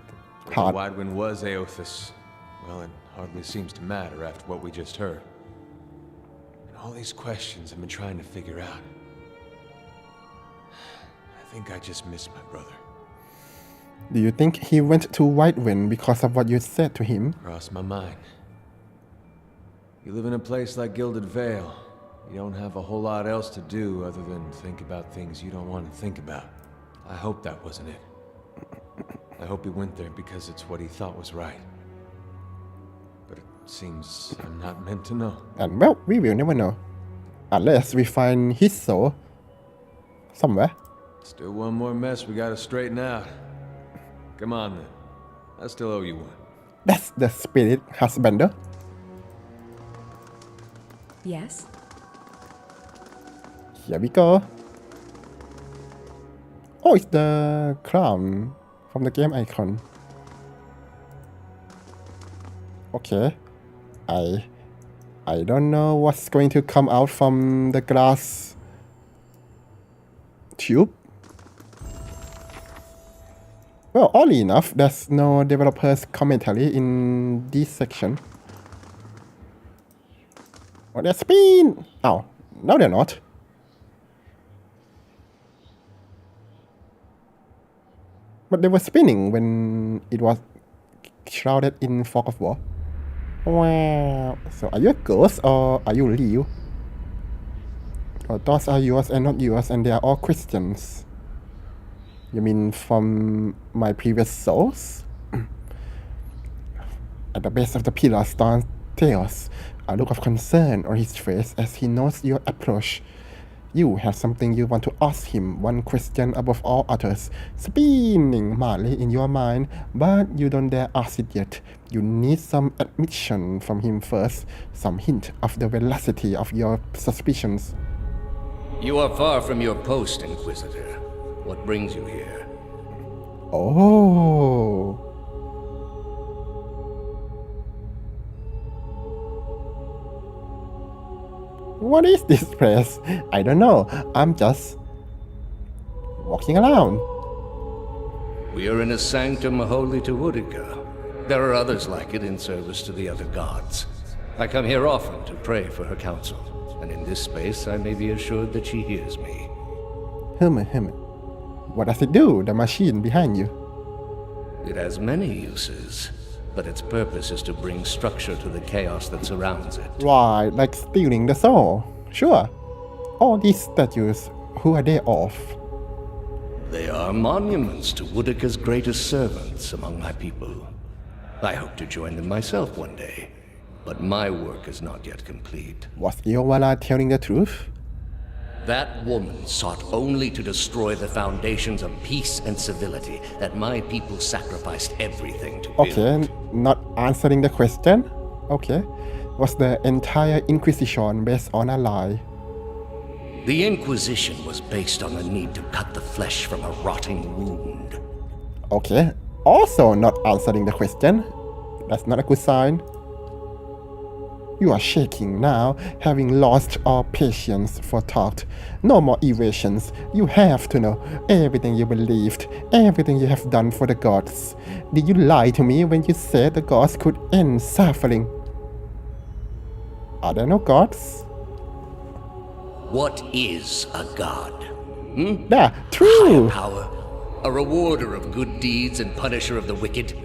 hard. Whether Wydwin was Eothas, well, it hardly seems to matter after what we just heard. And all these questions I've been trying to figure out. I think I just miss my brother. Do you think he went to Wydwin because of what you said to him? Crossed my mind. You live in a place like Gilded Vale. You don't have a whole lot else to do other than think about things you don't want to think about. I hope that wasn't it. I hope he went there because it's what he thought was right. But it seems I'm not meant to know. And well, we will never know. Unless we find his soul somewhere. Still one more mess we gotta straighten out. Come on then. I still owe you one. That's the spirit husbander. Yes? Here we go. Oh, it's the crown from the game icon. Okay. I I don't know what's going to come out from the glass tube. Well, oddly enough, there's no developer's commentary in this section. Oh, they're spin! Oh, no they're not. But they were spinning when it was shrouded in fog of war. Wow. So are you a ghost or are you Liu? Or thoughts are yours and not yours and they are all Christians? You mean from my previous souls? At the base of the pillar stands Theos, a look of concern on his face as he notes your approach. You have something you want to ask him, one question above all others, spinning madly in your mind, but you don't dare ask it yet. You need some admission from him first, some hint of the veracity of your suspicions. You are far from your post, Inquisitor. What brings you here? Oh. What is this place? I don't know. I'm just walking around. We are in a sanctum holy to Utica. There are others like it in service to the other gods. I come here often to pray for her counsel, and in this space I may be assured that she hears me. What does it do, the machine behind you? It has many uses, but its purpose is to bring structure to the chaos that surrounds it. Right, like stealing the soul. Sure. All these statues, who are they of? They are monuments to Utica's greatest servants among my people. I hope to join them myself one day, but my work is not yet complete. Was Iowala telling the truth? That woman sought only to destroy the foundations of peace and civility that my people sacrificed everything to build. Okay, not answering the question. Okay. Was the entire Inquisition based on a lie? The Inquisition was based on the need to cut the flesh from a rotting wound. Okay. Also not answering the question. That's not a good sign. You are shaking now, having lost all patience for thought. No more evasions. You have to know everything you believed, everything you have done for the gods. Did you lie to me when you said the gods could end suffering? Are there no gods? What is a god? Yeah, true. A higher power, a rewarder of good deeds and punisher of the wicked.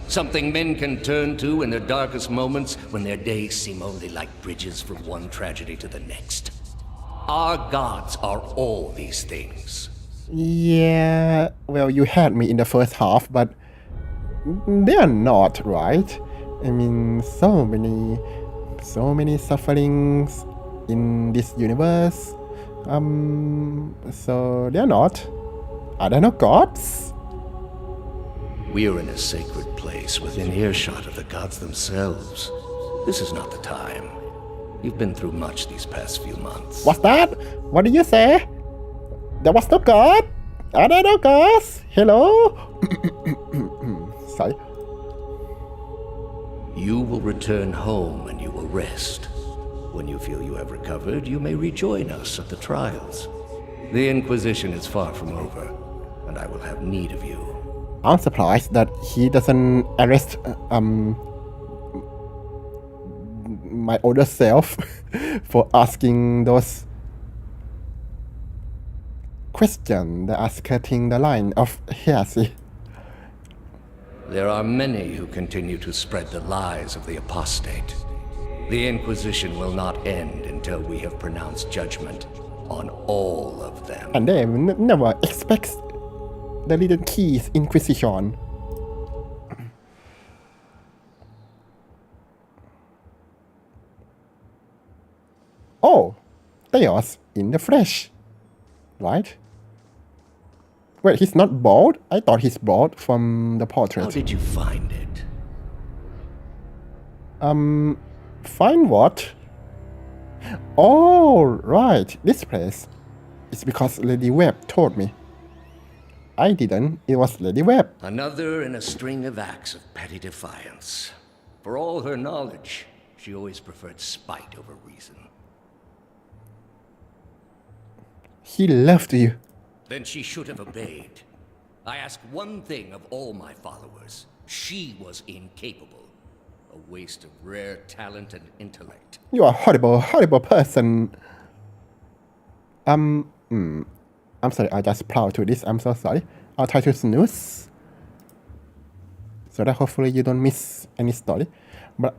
Something men can turn to in their darkest moments when their days seem only like bridges from one tragedy to the next. Our gods are all these things. Yeah, well, you had me in the first half, but they are not, right? I mean, so many sufferings in this universe. So they're not. Are there no gods? We are in a sacred place within earshot of the gods themselves. This is not the time. You've been through much these past few months. What's that? What did you say? There was no god? Are there no gods? Hello? Sorry. You will return home and you will rest. When you feel you have recovered, you may rejoin us at the trials. The Inquisition is far from over, and I will have need of you. I'm surprised that he doesn't arrest my older self for asking those questions that are skirting the line of heresy. There are many who continue to spread the lies of the apostate. The Inquisition will not end until we have pronounced judgment on all of them. And they never expect the little keys Inquisition. Oh, Theos in the flesh, right? Wait, he's not bald? I thought he's bald from the portrait. How did you find it? Find what? Oh, right, this place. It's because Lady Webb told me. I didn't, it was Lady Webb. Another in a string of acts of petty defiance. For all her knowledge, She always preferred spite over reason. He loved you. Then she should have obeyed. I ask one thing of all my followers. She was incapable. A waste of rare talent and intellect. You are a horrible, horrible person. I'm sorry, I just proud to this. I'm so sorry. I'll try to snooze. So that hopefully you don't miss any story. But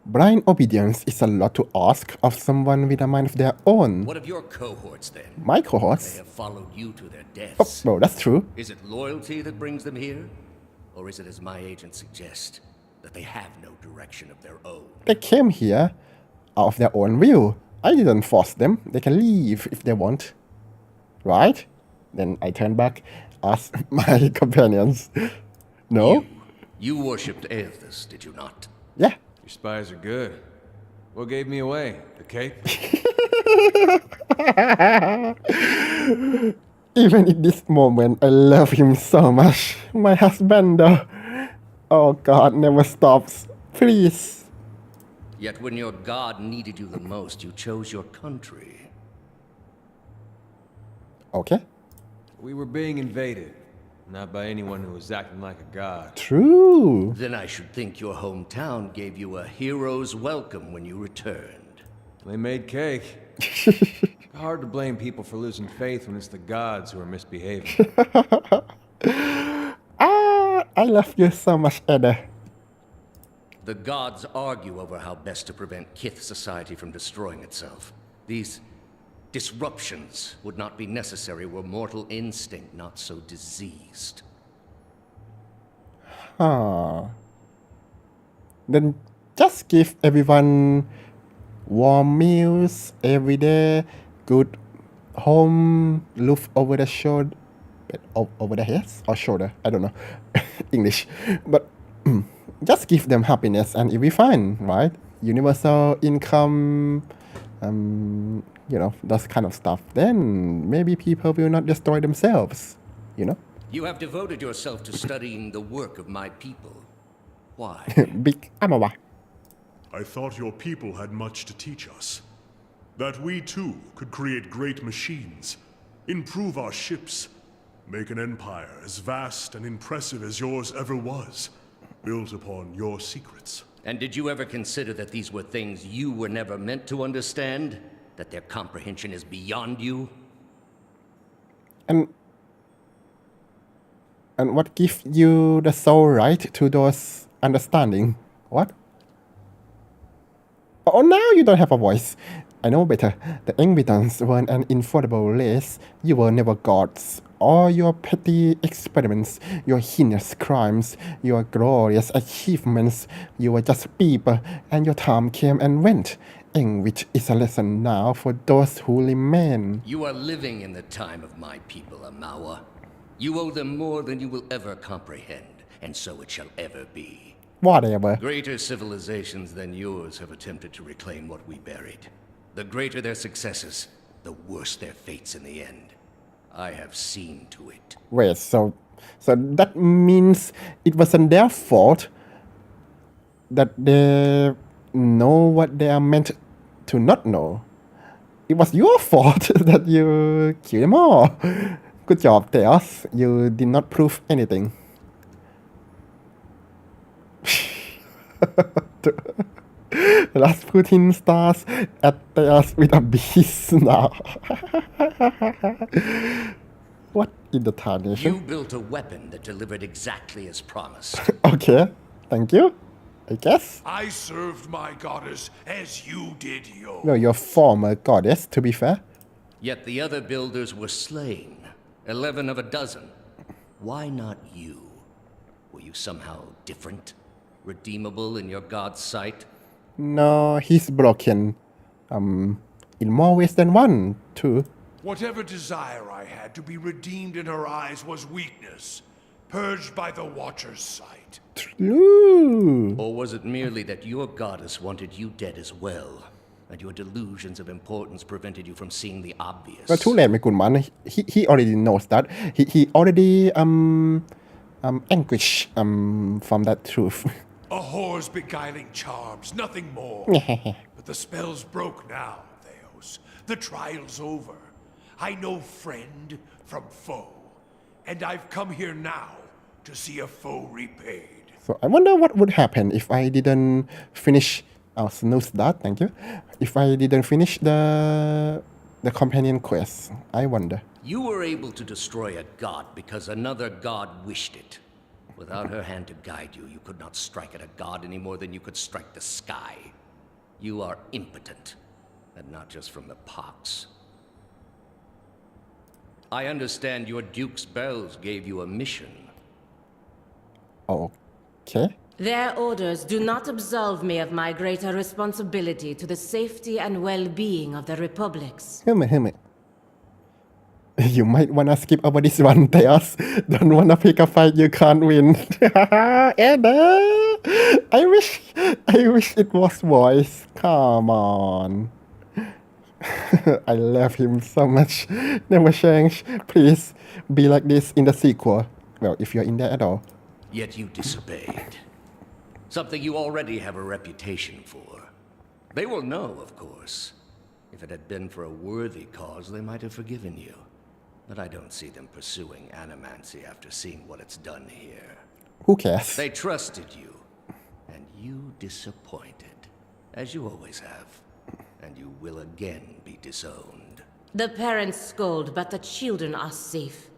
blind obedience is a lot to ask of someone with a mind of their own. What of your cohorts then? My cohorts? They have followed you to their Oh, deaths. well, that's true. Is it loyalty that brings them here? Or is it, as my agents suggest, that they have no direction of their own? They came here out of their own will. I didn't force them. They can leave if they want. Right? Then I turn back, ask my companions. No? You worshipped Aethys, did you not? Yeah. Your spies are good. What gave me away? The cape? Even in this moment, I love him so much. My husband, though. Oh God, never stops. Please. Yet when your god needed you the most, you chose your country. Okay. We were being invaded. Not by anyone who was acting like a god. True. Then I should think your hometown gave you a hero's welcome when you returned. They made cake. Hard to blame people for losing faith when it's the gods who are misbehaving. I love you so much, Edda. The gods argue over how best to prevent Kith society from destroying itself. These disruptions would not be necessary were mortal instinct not so diseased. Then just give everyone warm meals every day, good home, roof over the shoulder, over the heads or shoulder, I don't know, English. But just give them happiness and it'll be fine, right? Universal income, you know, that kind of stuff. Then maybe people will not destroy themselves, you know? You have devoted yourself to studying the work of my people. Why? Big Amawa. I thought your people had much to teach us. That we too could create great machines, improve our ships, make an empire as vast and impressive as yours ever was, built upon your secrets. And did you ever consider that these were things you were never meant to understand? That their comprehension is beyond you? And what gives you the sole right to those understanding? What? Oh, now you don't have a voice. I know better. The Engvitans weren't an infallible race. You were never gods. All your petty experiments, your heinous crimes, your glorious achievements, you were just people, and your time came and went. Engvit is a lesson now for those who remain. You are living in the time of my people, Amawa. You owe them more than you will ever comprehend, and so it shall ever be. Whatever. Greater civilizations than yours have attempted to reclaim what we buried. The greater their successes, the worse their fates in the end. I have seen to it. Wait, so that means it wasn't their fault that they know what they are meant to not know. It was your fault that you killed them all. Good job, Theos. You did not prove anything. Rasputin stars at Theos with a beast now. What in the tarnation? You built a weapon that delivered exactly as promised. Okay, thank you. I guess. I served my goddess as you did yours. No, your former goddess, to be fair. Yet the other builders were slain. 11 of a dozen. Why not you? Were you somehow different? Redeemable in your god's sight? No, he's broken. In more ways than one, too. Whatever desire I had to be redeemed in her eyes was weakness, purged by the Watcher's sight. True. Or was it merely that your goddess wanted you dead as well, and your delusions of importance prevented you from seeing the obvious? Well, too late, my good man. He already knows that. He already anguish from that truth. A whore's beguiling charms, nothing more. But the spell's broke now, Theos. The trial's over. I know friend from foe. And I've come here now to see a foe repaid. So I wonder what would happen if I didn't finish. Oh, snooze that, thank you. If I didn't finish the companion quest, I wonder. You were able to destroy a god because another god wished it. Without her hand to guide you, you could not strike at a god any more than you could strike the sky. You are impotent, and not just from the pox. I understand your Duke's bells gave you a mission. Okay. Their orders do not absolve me of my greater responsibility to the safety and well-being of the republics. Hear me. You might wanna skip over this one, Theos. Don't wanna pick a fight you can't win. Ada! I wish it was voice. Come on. I love him so much. Never change. Please be like this in the sequel. Well, if you're in there at all. Yet you disobeyed. Something you already have a reputation for. They will know, of course. If it had been for a worthy cause, they might have forgiven you. But I don't see them pursuing animancy after seeing what it's done here. Who cares? They trusted you, and you disappointed, as you always have. And you will again be disowned. The parents scold, but the children are safe.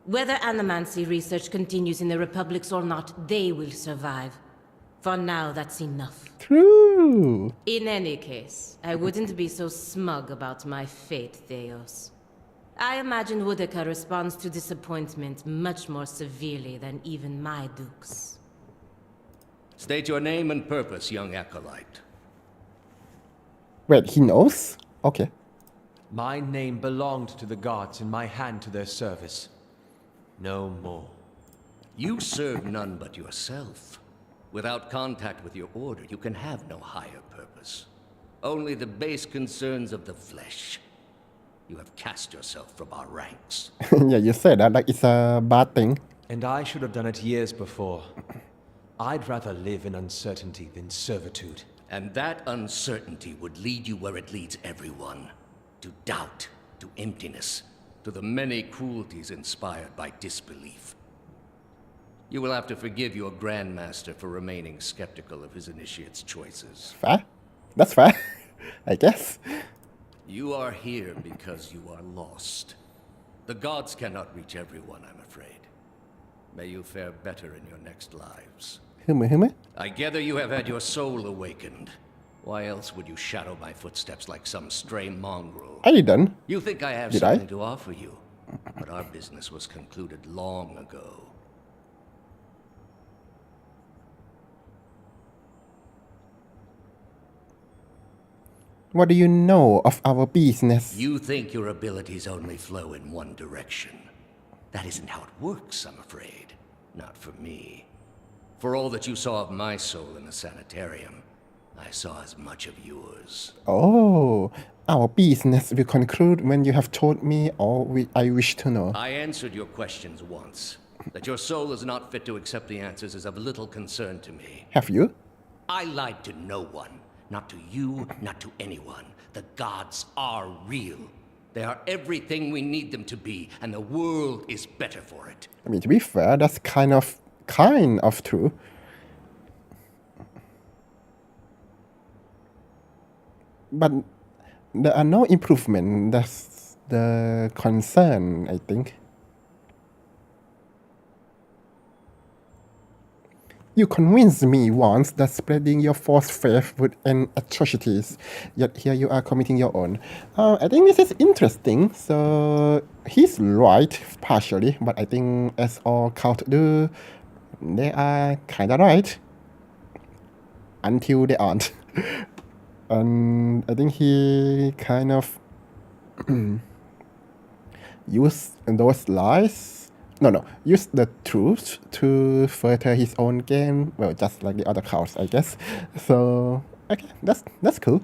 Whether animancy research continues in the republics or not, they will survive. For now, that's enough. True. In any case, I wouldn't be so smug about my fate, Theos. I imagine Woodica responds to disappointment much more severely than even my dukes. State your name and purpose, young acolyte. Wait, he knows? Okay. My name belonged to the gods and my hand to their service. No more. You serve none but yourself. Without contact with your order, you can have no higher purpose. Only the base concerns of the flesh. You have cast yourself from our ranks. Yeah, you said that like it's a bad thing. And I should have done it years before. I'd rather live in uncertainty than servitude. And that uncertainty would lead you where it leads everyone. To doubt, to emptiness, to the many cruelties inspired by disbelief. You will have to forgive your Grandmaster for remaining skeptical of his initiate's choices. Fair? That's fair, I guess. You are here because you are lost. The gods cannot reach everyone, I'm afraid. May you fare better in your next lives. Hume. I gather you have had your soul awakened. Why else would you shadow my footsteps like some stray mongrel? I didn't. You think I have Did something to offer you, but our business was concluded long ago. What do you know of our business? You think your abilities only flow in one direction. That isn't how it works, I'm afraid. Not for me. For all that you saw of my soul in the sanitarium, I saw as much of yours. Oh, our business will conclude when you have told me all I wish to know. I answered your questions once. That your soul is not fit to accept the answers is of little concern to me. Have you? I lied to no one. Not to you, not to anyone. The gods are real. They are everything we need them to be, and the world is better for it. I mean, to be fair, that's kind of true. But there are no improvement. That's the concern, I think. You convinced me once that spreading your false faith would end atrocities, yet here you are committing your own. I think this is interesting. So he's right, partially, but I think as all cults do, they are kind of right. Until they aren't. And I think he kind of used those lies. Use the truth to further his own gain. Well, just like the other cults, I guess. So, okay, that's cool.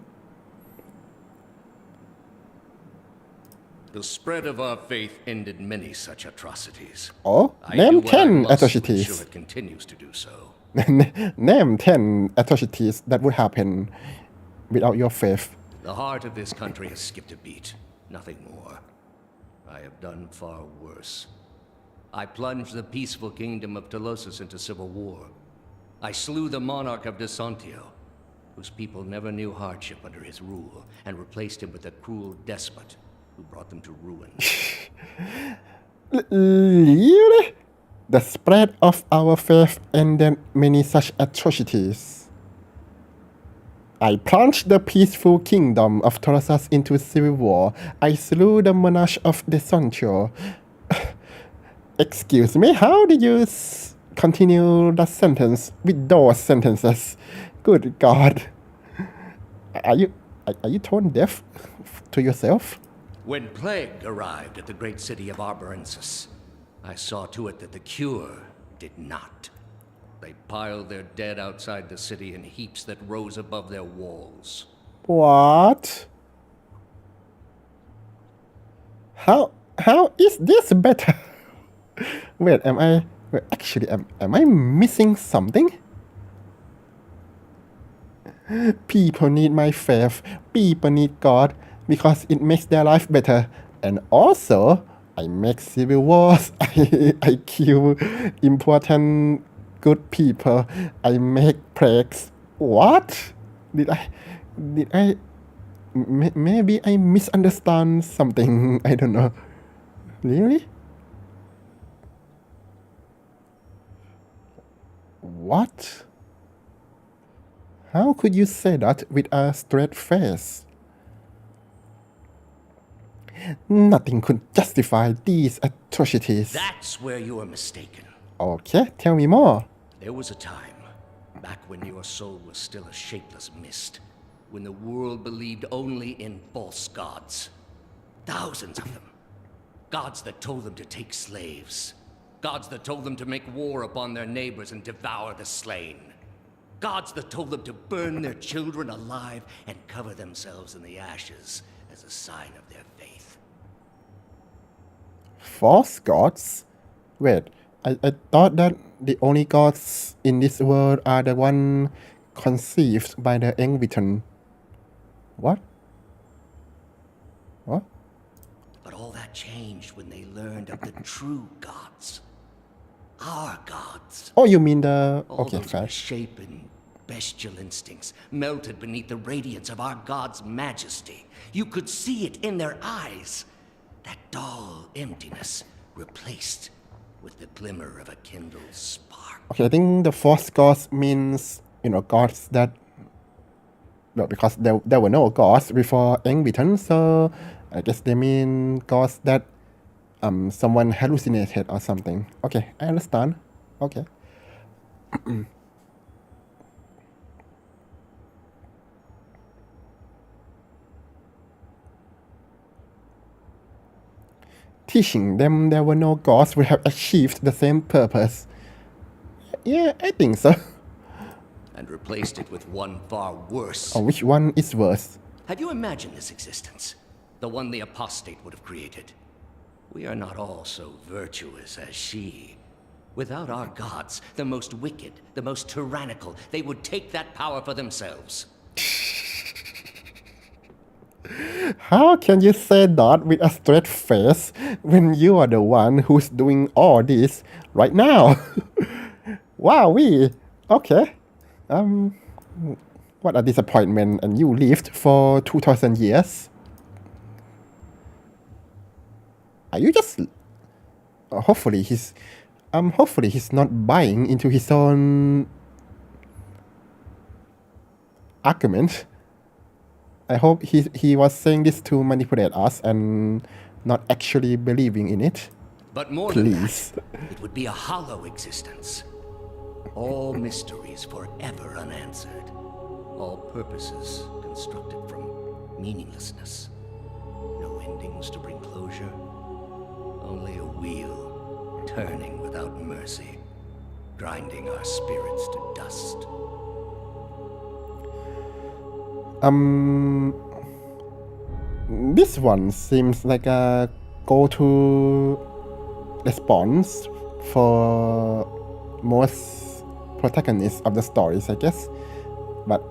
The spread of our faith ended many such atrocities. Oh, I name do what I 10 must to atrocities. ensure it continues to do so. Name 10 atrocities that would happen without your faith. The heart of this country has skipped a beat. Nothing more. I have done far worse. I plunged the peaceful kingdom of Telosus into civil war. I slew the monarch of Desantio, whose people never knew hardship under his rule, and replaced him with a cruel despot who brought them to ruin. Really? The spread of our faith ended many such atrocities. I plunged the peaceful kingdom of Telosus into civil war. I slew the monarch of Desantio. Excuse me, how did you continue the sentence with those sentences? Good God. Are you tone deaf to yourself? When plague arrived at the great city of Arborensis, I saw to it that the cure did not. They piled their dead outside the city in heaps that rose above their walls. What? How is this better? Wait, am I missing something? People need my faith. People need God because it makes their life better. And also, I make civil wars. I kill important good people. I make plagues. What? Maybe I misunderstand something. I don't know. Really? What? How could you say that with a straight face? Nothing could justify these atrocities. That's where you are mistaken. Okay, tell me more. There was a time, back when your soul was still a shapeless mist, when the world believed only in false gods. Thousands of them. Gods that told them to take slaves. Gods that told them to make war upon their neighbors and devour the slain. Gods that told them to burn their children alive and cover themselves in the ashes as a sign of their faith. False gods? Wait, I thought that the only gods in this world are the one conceived by the Engviton. What? What? But all that changed when they learned of the true gods. Our gods. Oh, you mean the... All Okay, those fair. misshapen, bestial instincts melted beneath the radiance of our god's majesty. You could see it in their eyes. That dull emptiness replaced with the glimmer of a kindled spark. Okay, I think the false gods means, gods that... Well, because there were no gods before Engviton, so I guess they mean gods that someone hallucinated or something. Okay, I understand. Okay. Teaching them there were no gods would have achieved the same purpose. Yeah, I think so. And replaced it with one far worse. Oh, which one is worse? Have you imagined this existence? The one the apostate would have created. We are not all so virtuous as she. Without our gods, the most wicked, the most tyrannical, they would take that power for themselves. How can you say that with a straight face when you are the one who's doing all this right now? Wow, okay. What a disappointment, and you lived for 2,000 years. Are you just... hopefully he's not buying into his own argument. I hope he was saying this to manipulate us and not actually believing in it. But more Please. than that, it would be a hollow existence. All mysteries forever unanswered. All purposes constructed from meaninglessness. No endings to bring closure. Only a wheel, turning without mercy, grinding our spirits to dust. This one seems like a go-to response for most protagonists of the stories, I guess. But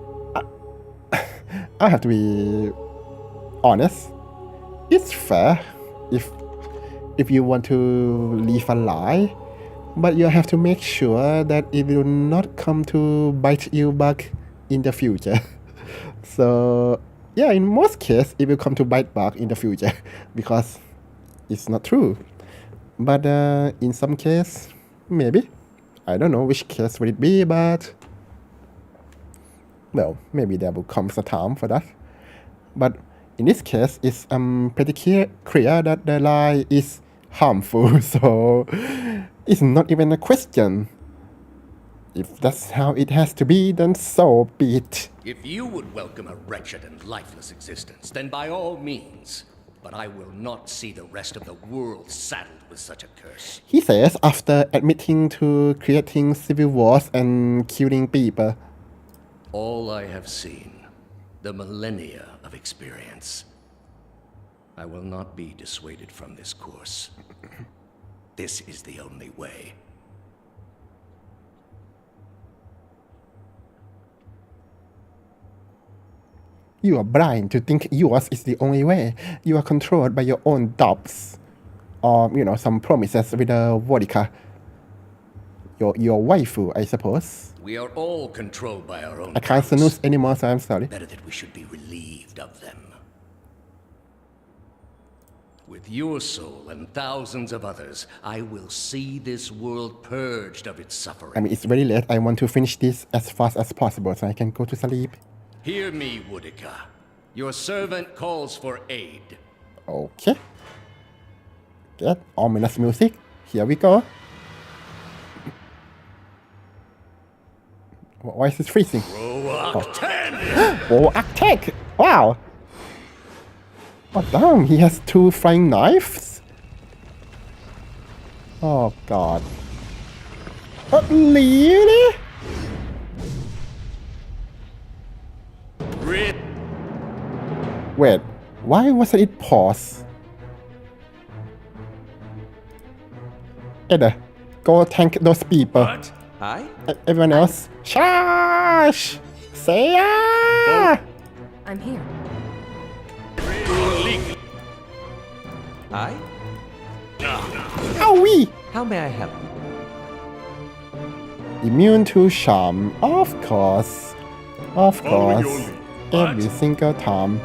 I have to be honest. It's fair if you want to leave a lie, but you have to make sure that it will not come to bite you back in the future. So yeah, in most cases, it will come to bite back in the future because it's not true. But in some case, maybe. I don't know which case would it be, but well, maybe there will come a time for that. But in this case, it's pretty clear that the lie is harmful, so it's not even a question. If that's how it has to be, then so be it. If you would welcome a wretched and lifeless existence, then by all means. But I will not see the rest of the world saddled with such a curse. He says after admitting to creating civil wars and killing people. All I have seen, the millennia of experience. I will not be dissuaded from this course. This is the only way. You are blind to think yours is the only way. You are controlled by your own doubts. Or, some promises with a vodka. Your waifu, I suppose. We are all controlled by our own I can't snooze anymore, so I'm sorry. Better that we should be relieved of them. With your soul and thousands of others, I will see this world purged of its suffering. I mean, it's very late. I want to finish this as fast as possible so I can go to sleep. Hear me, Woodica. Your servant calls for aid. Okay. Get ominous music. Here we go. Why is it freezing? Oh, Act. Wow. Oh, damn. He has 2 flying knives. Oh, God. Oh, really? Wait, why wasn't it paused? Ada, go tank those people. What? Hi? Everyone else, charge! Say ya! I'm here. Hi? Owie! How may I help? Immune to charm, of course. Of course. Every single time.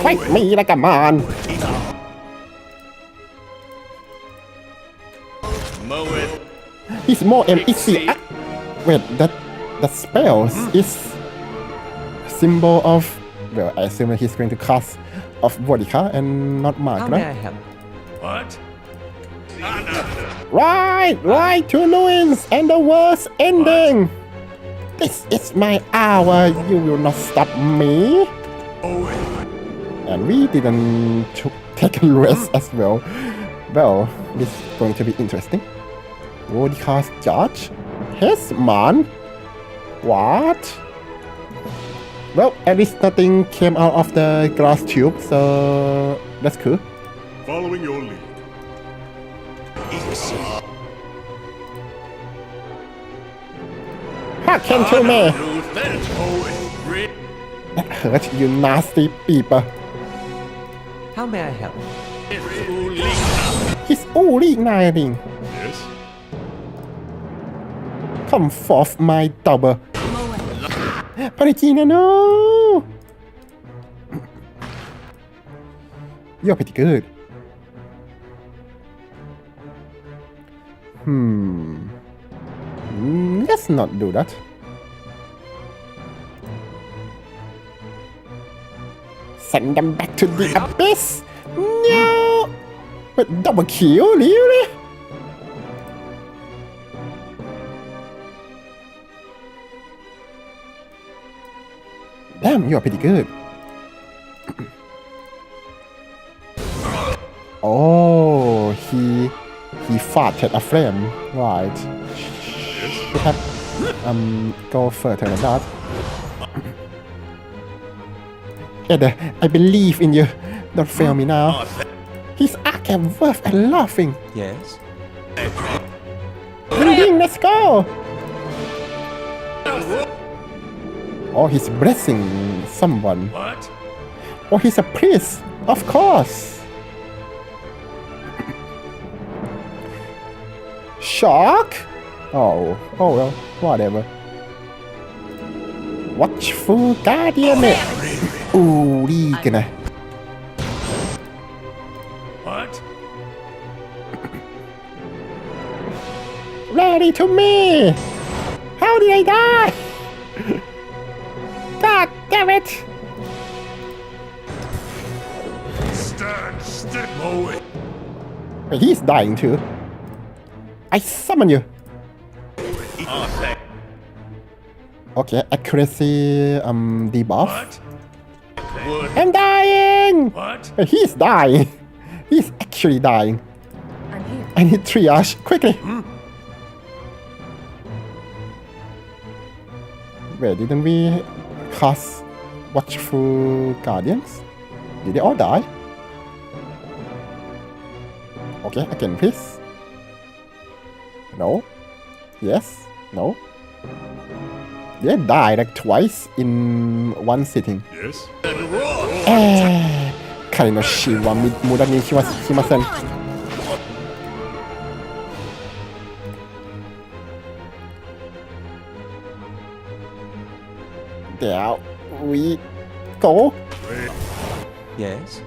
Fight me like a man! He's more easy. Wait, that spell is symbol of. Well, I assume that he's going to cast of vodka and not Mark, How may I right? help? What? Right to ruins and the worst ending. This is my hour. You will not stop me. And we didn't take a rest as well. Well, this is going to be interesting. Vodka's judge? His man? What? Well, at least nothing came out of the glass tube, so that's cool. Following your lead. Hearken to me! That hurt, you nasty people. How may I help? He's urinating. Yes? Come forth, my double. Paregina, no! You're pretty good. Let's not do that. Send them back to the abyss! No! But double kill, really? Damn, you're pretty good. Oh, he farted a flame. Right. Should have go further than that. Ed, I believe in you. Don't fail me now. He's Arkham worth and laughing. Yes? Ding, let's go! Oh, he's blessing someone. What? Oh, he's a priest. Of course. Shock? Oh well, whatever. Watchful Guardian เนี่ยดีกันนะ What? Ready to me! How did I die? God damn it! Stand still, Moe. Wait, he's dying too. I summon you. Okay, accuracy debuff. What? I'm dying! What? Wait, he's dying. He's actually dying. I'm here. I need triage quickly. Wait, didn't we cast Watchful Guardians? Did they all die? Okay, again, please. No. Yes. No. They died like twice in one sitting. Yes? 彼の死は無駄にしません。There we go. Yes?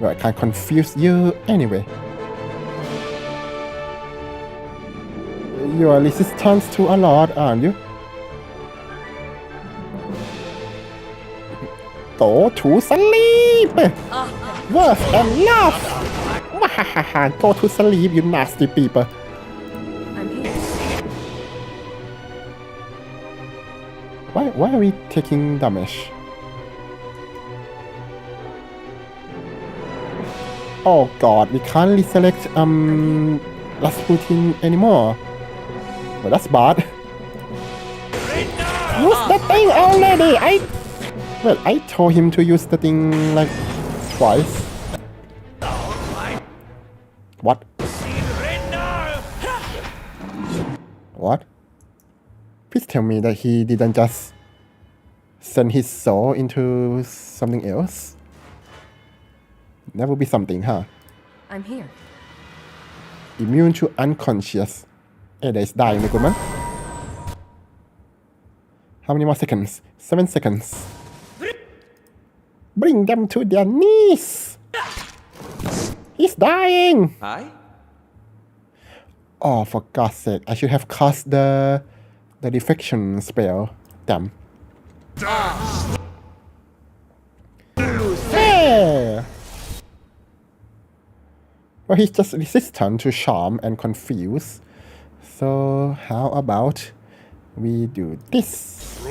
Well, I can't confuse you anyway. You're resistant to a lot, aren't you? Go to sleep! Worth and love! Go to sleep, you nasty people. I'm here. Why are we taking damage? Oh god, we can't reselect Rasputin anymore. Well, that's bad. Use the thing already! I told him to use the thing like twice. What? What? Please tell me that he didn't just send his soul into something else. That would be something, huh? I'm here. Immune to unconscious. Ada is dying, my good man. How many more seconds? 7 seconds. Bring them to their knees. He's dying. Aye? Oh, for God's sake! I should have cast the defection spell. Damn. Hey! Well, he's just resistant to charm and confuse. So how about we do this?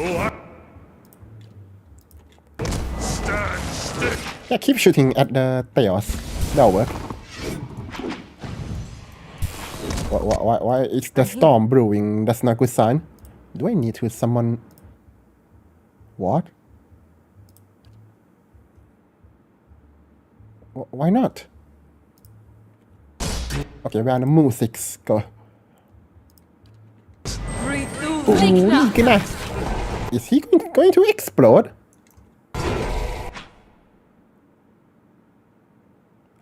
Yeah, keep shooting at the tails. That'll work. Why is the storm brewing? That's not a good sign. Do I need to summon... What? Why not? Okay, we're on the music. Go. Is he going to explode?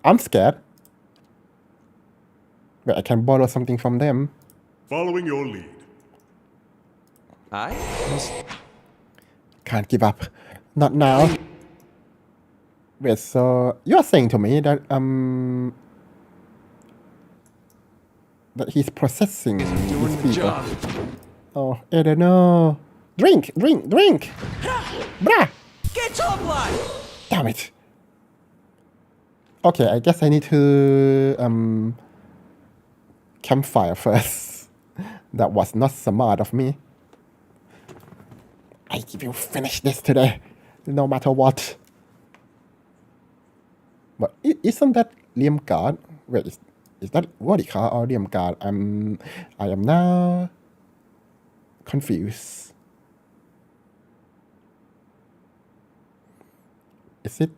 I'm scared. But I can borrow something from them. Following your lead. Aye? Can't give up. Not now. Wait, so you're saying to me that that he's processing these people. Oh, I don't know. Drink! Bruh! Get top line! Damn it. Okay, I guess I need to campfire first. That was not smart of me. I will finish this today, no matter what. But isn't that Liam Guard? Wait, is that Vodika or Liam Guard? I am now confused. Is it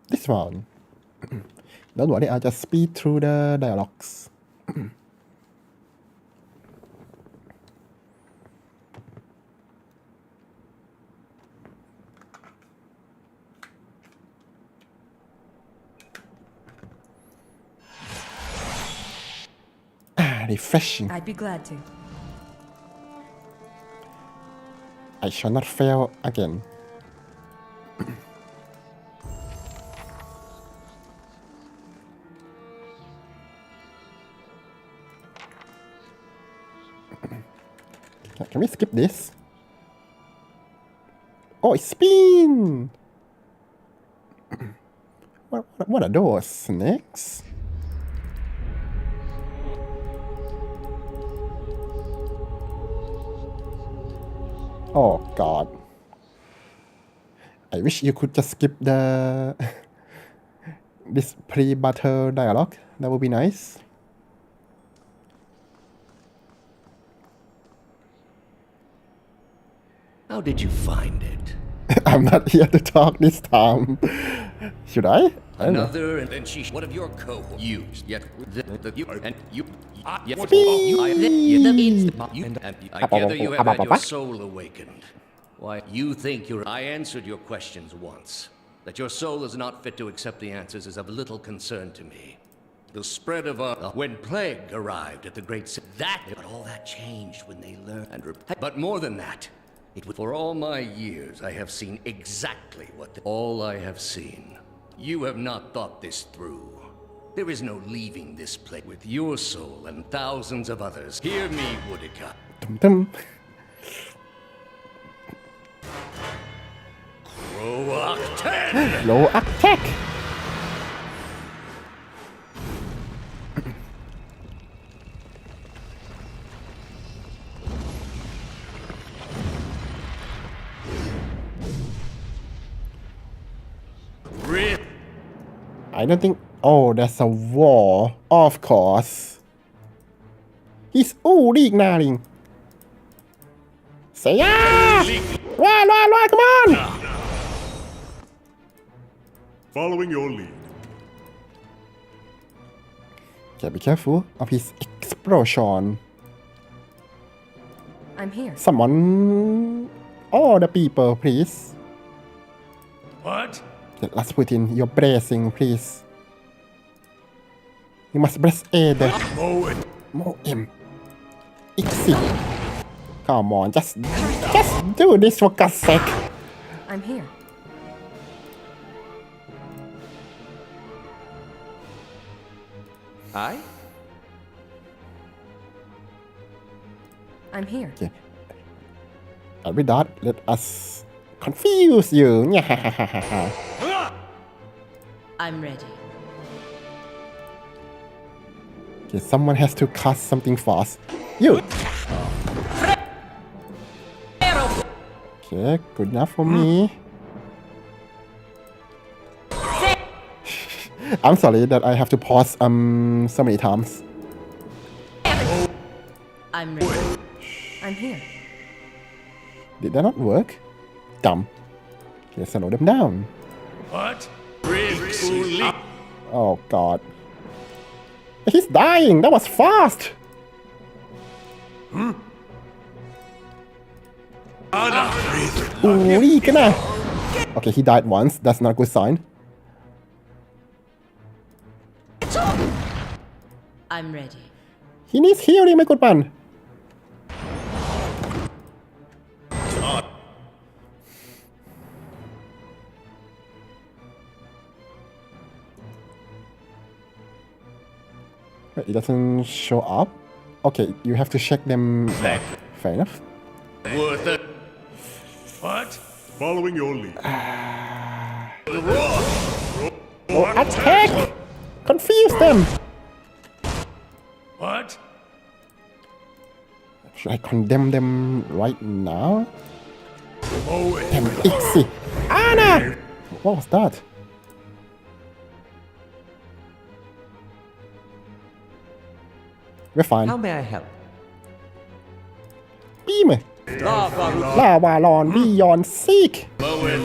this one? Don't worry, I'll just speed through the dialogues. Refreshing. I'd be glad to. I shall not fail again. Can we skip this? Oh, it's spin! What are those? Snakes? Oh god. I wish you could just skip the this pre-battle dialogue. That would be nice. How did you find it? I'm not here to talk this time. Should I? I don't know. Another, and then she, one of your cohorts used, yet you and you, yet I gather you have had your soul awakened. Why, you think you're... I answered your questions once. That your soul is not fit to accept the answers is of little concern to me. The spread of when plague arrived at the great city, but all that changed when they learned and but more than that, it was for all my years I have seen exactly what all I have seen. You have not thought this through. There is no leaving this place with your soul and thousands of others. Hear me, Woodika. Croak 10! Low attack! I don't think... Oh, there's a wall. Of course. He's... Oh, league naring. Say yeah! Run, come on! Following your lead. Okay, be careful of his explosion. I'm here. Someone... All the people, please. What? Okay, let's put in your bracing, please. You must brace A the... Mow him. Easy. Come on, just do this for God's sake. I'm here. I? I'm here. Okay. And with that, let us confuse you. I'm ready. Okay, someone has to cast something fast. You! Okay, good enough for me. I'm sorry that I have to pause so many times. I'm ready. I'm here. Did that not work? Dumb. Okay, slow them down. What? Oh god. He's dying! That was fast! Ooh, kena. Okay, he died once. That's not a good sign. I'm ready. He needs healing, my good man. It doesn't show up. Okay, you have to check them back. Fair enough. Worth it. What? Following your lead. Oh, attack! Confuse them! What? Should I condemn them right now? Mow it. Damn, Ixie! Anna! What was that? We're fine. How may I help? ปี้ไหมลาวาลอนบียอนซีก Mow it.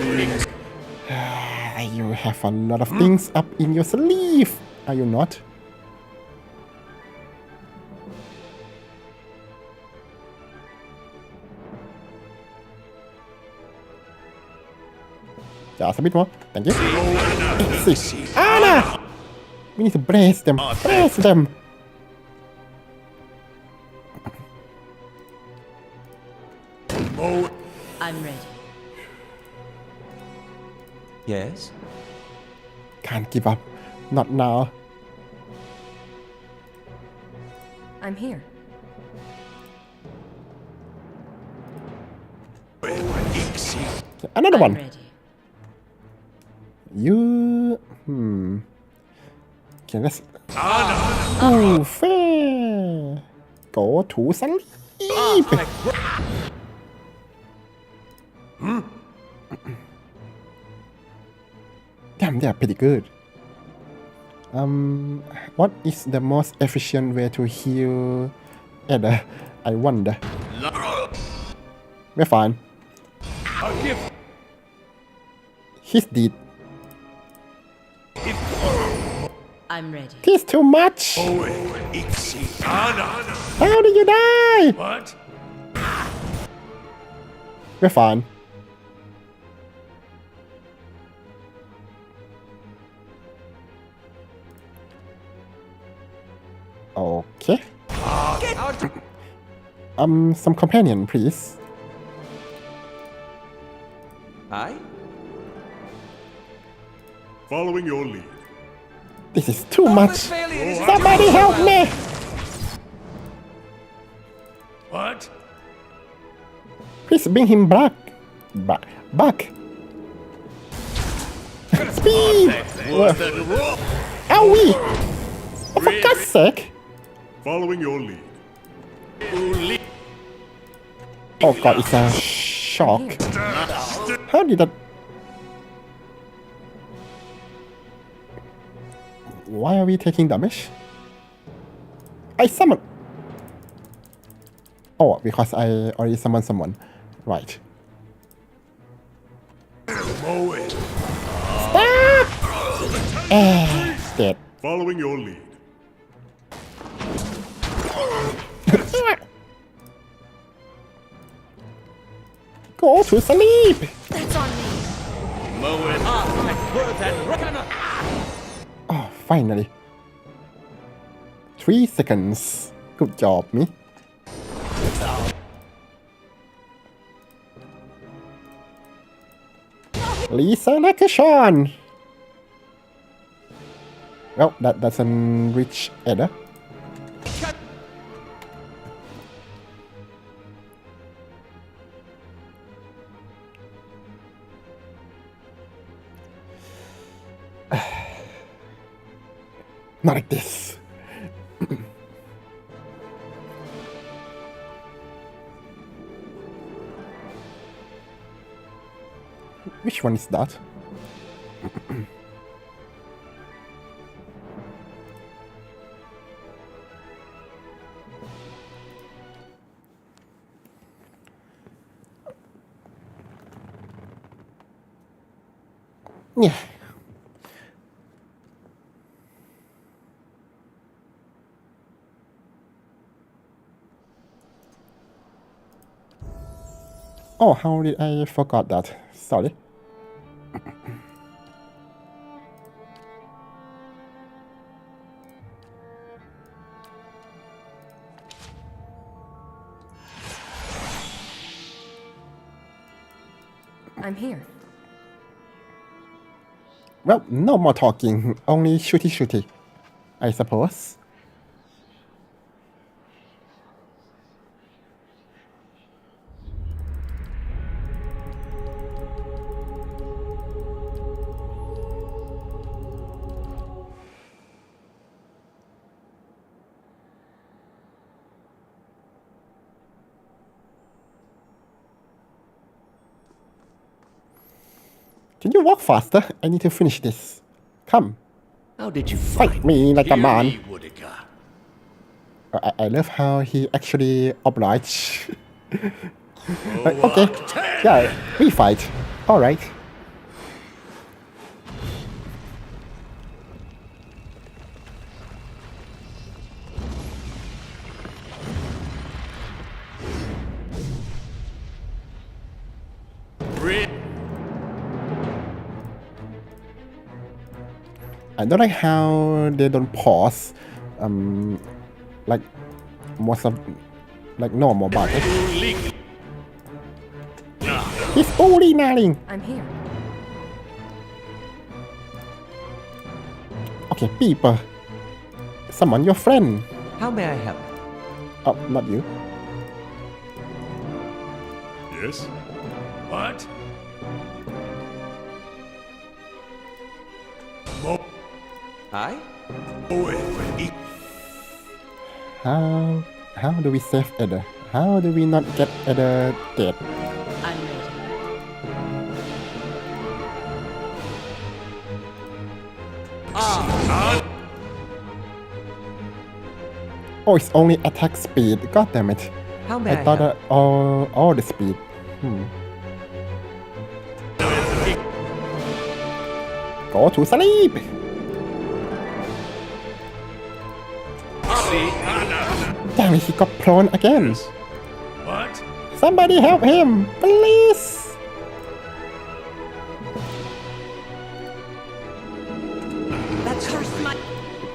You have a lot of things up in your sleeve, are you not? Just a bit more. Thank you. Exit. Anna! We need to brace them. Brace them. I'm ready. Yes? Can't give up. Not now. I'm here. Okay, another one. Ready. You. Okay, let's. Oh, fair. Go to sleep. Damn, they are pretty good. What is the most efficient way to heal Ada? I wonder. We're fine. He's dead. I'm ready. He's too much. How did you die? What? We're fine. Okay. Some companion, please. Aye? Following your lead. This is too much. Somebody help me! What? Please bring him back. Back. Speed! Owie! Oh, for God's sake! Following your lead. Oh God, it's a shock. How did that? Why are we taking damage? I summoned. Oh, because I already summoned someone. Right. Stop! Dead. Following your lead. Go to sleep! That's on me. Oh, finally. 3 seconds. Good job, me. Lisa Nakashon! Well, that doesn't reach Ada. Not like this. Which one is that? Yeah. Oh, how did I forgot that? Sorry. I'm here. Well, no more talking, only shooty, I suppose. Can you walk faster? I need to finish this. Come. How did you Fight me like a man. Woodica? I love how he actually obliged. Like, okay. Yeah, we fight. Alright. I don't like how they don't pause, like most of like normal battles. He's only nothing. I'm here. Okay, people, summon your friend. How may I help? Oh, not you. Yes? What? I? How do we save Ada? How do we not get Ada dead? I'm ready. Oh, it's only attack speed. God damn it. How may I thought help? all the speed. Go to sleep. Damn it, he got prone again. What? Somebody help him, please.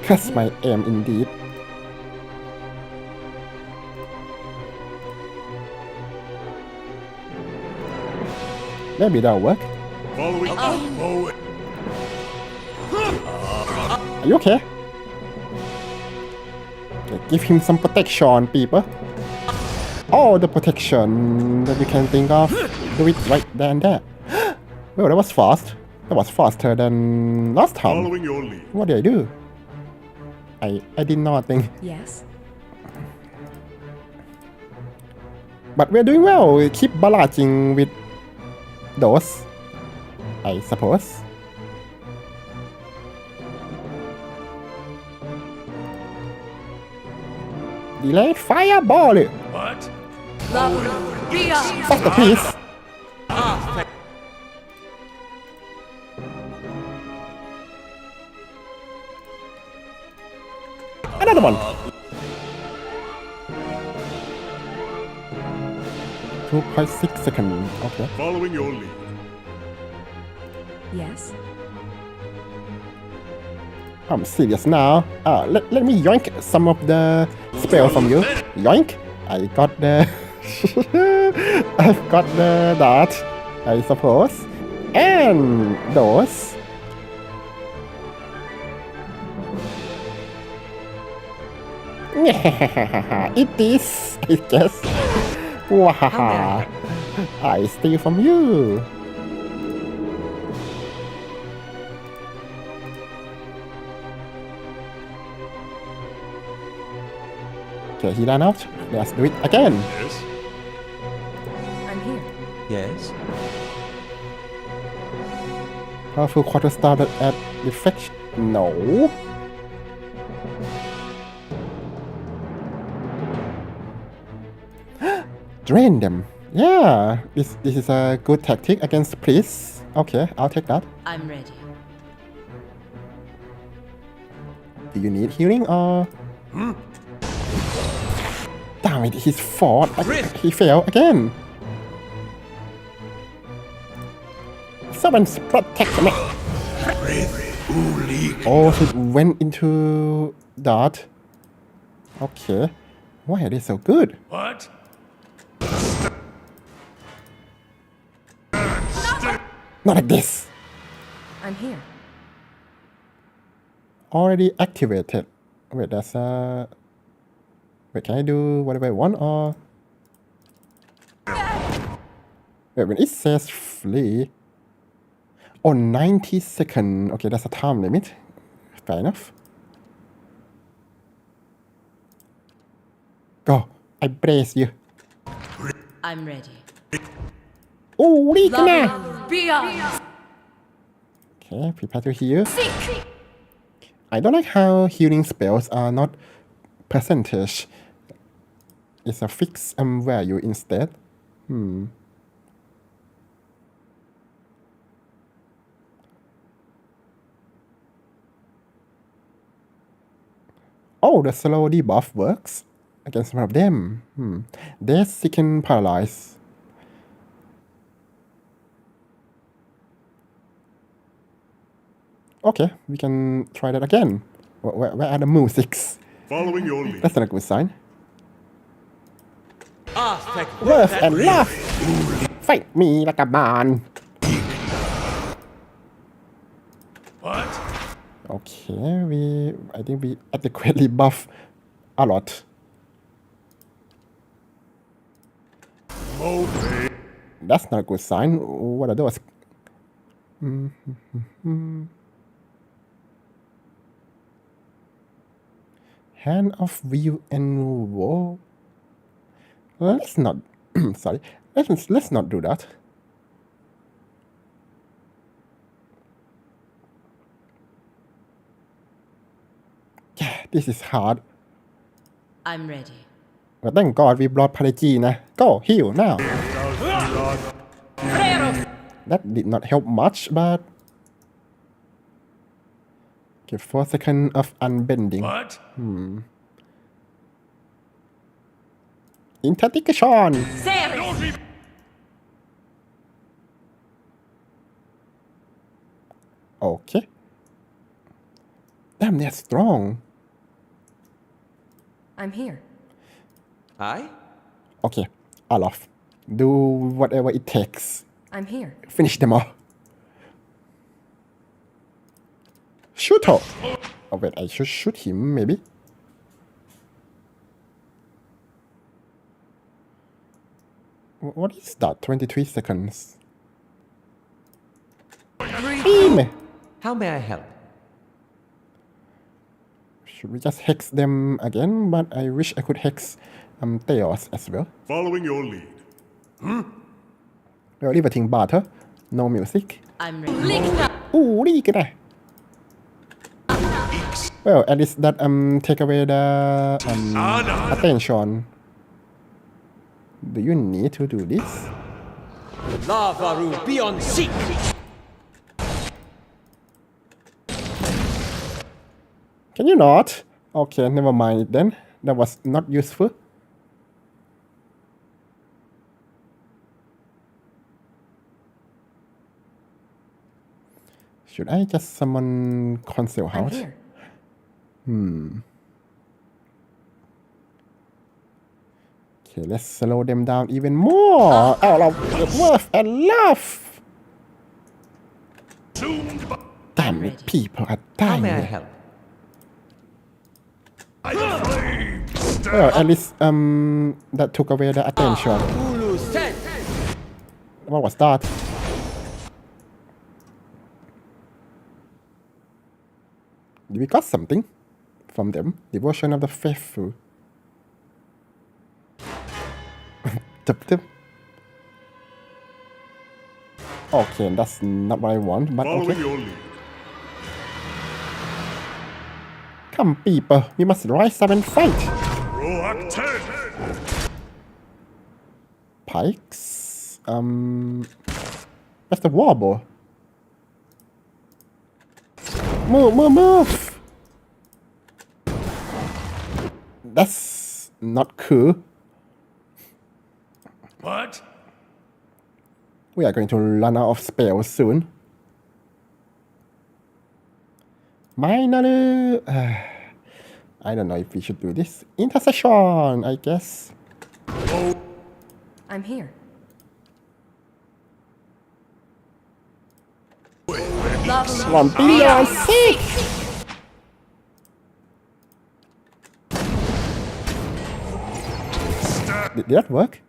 Curse my aim indeed. Maybe that'll work. Following Forward. Are you okay? Okay, give him some protection, people. All the protection that you can think of. Do it right there and there. Well, that was fast. That was faster than last time. Following your lead. What did I do? I did nothing. Yes. But we're doing well. We keep barraging with those, I suppose. Delayed fireball. What? That's the piece. Another one. 2.6 seconds. Okay. Following your lead. Yes. I'm serious now. Let me yoink some of the spell from you. Yoink. I got the I've got the that, I suppose. And those. It is, I guess. Wow. I steal from you. Okay, he ran out. Let's do it again. Yes? I'm here. Yes? Powerful quarter started at deflection. No. Drain them. Yeah, this is a good tactic against priests. Okay, I'll take that. I'm ready. Do you need healing or? Damn it, he's fought. He failed again. Someone's protect me. Oh, he went into that. Okay. Why are they so good? What? Not like this. I'm here. Already activated. Wait, that's wait, can I do whatever I want or? Wait, when it says flee. Oh, 90 seconds. Okay, that's a time limit. Fair enough. Go. I brace you. I'm ready. Oh, okay, prepare to heal. I don't like how healing spells are not percentage. It's a fixed value instead. Oh, the slow debuff works against one of them. Death, Sicken, Paralyze. Okay, we can try that again. Where are the musics? Following your lead. That's not a good sign. Aspect Worth and love! Fight me like a man! What? Okay, I think we adequately buff a lot. Okay. That's not a good sign. What are those? Hand of view and woe. Let's not. Sorry. Let's not do that. Yeah, this is hard. I'm ready. But thank God we brought Paleji na. Go, heal now. That did not help much, but... Okay, 4 seconds of unbending. What? Interdiction! Okay. Damn, they're strong. I'm here. Aye? Okay, Alof. Do whatever it takes. I'm here. Finish them all. Shoot her! Oh wait, I should shoot him, maybe? What is that? 23 seconds. Beam! How may I help? Should we just hex them again? But I wish I could hex Theos as well. Following your lead. Well, everything butter. No music. I'm ready. Ooh, look at that. Well, at least that take away the attention. Do you need to do this? Lavaru, be on seek! Can you not? Okay, never mind it then. That was not useful. Should I just summon Conseil I'm House? here. Okay, let's slow them down even more. Out of worth and love. Damn it, people are How may I dying. help? Well, at least that took away the attention. Ulu sent! What was that? Did we got something from them? Devotion of the faithful. Tip. Okay, that's not what I want, but Following okay. your lead. Come, people, we must rise up and fight. Roak 10. Pikes. That's the warbow. Move! That's not cool. What? We are going to run out of spells soon. Minor. I don't know if we should do this. Intercession, I guess. I'm here. Swampy on sick! Did that work?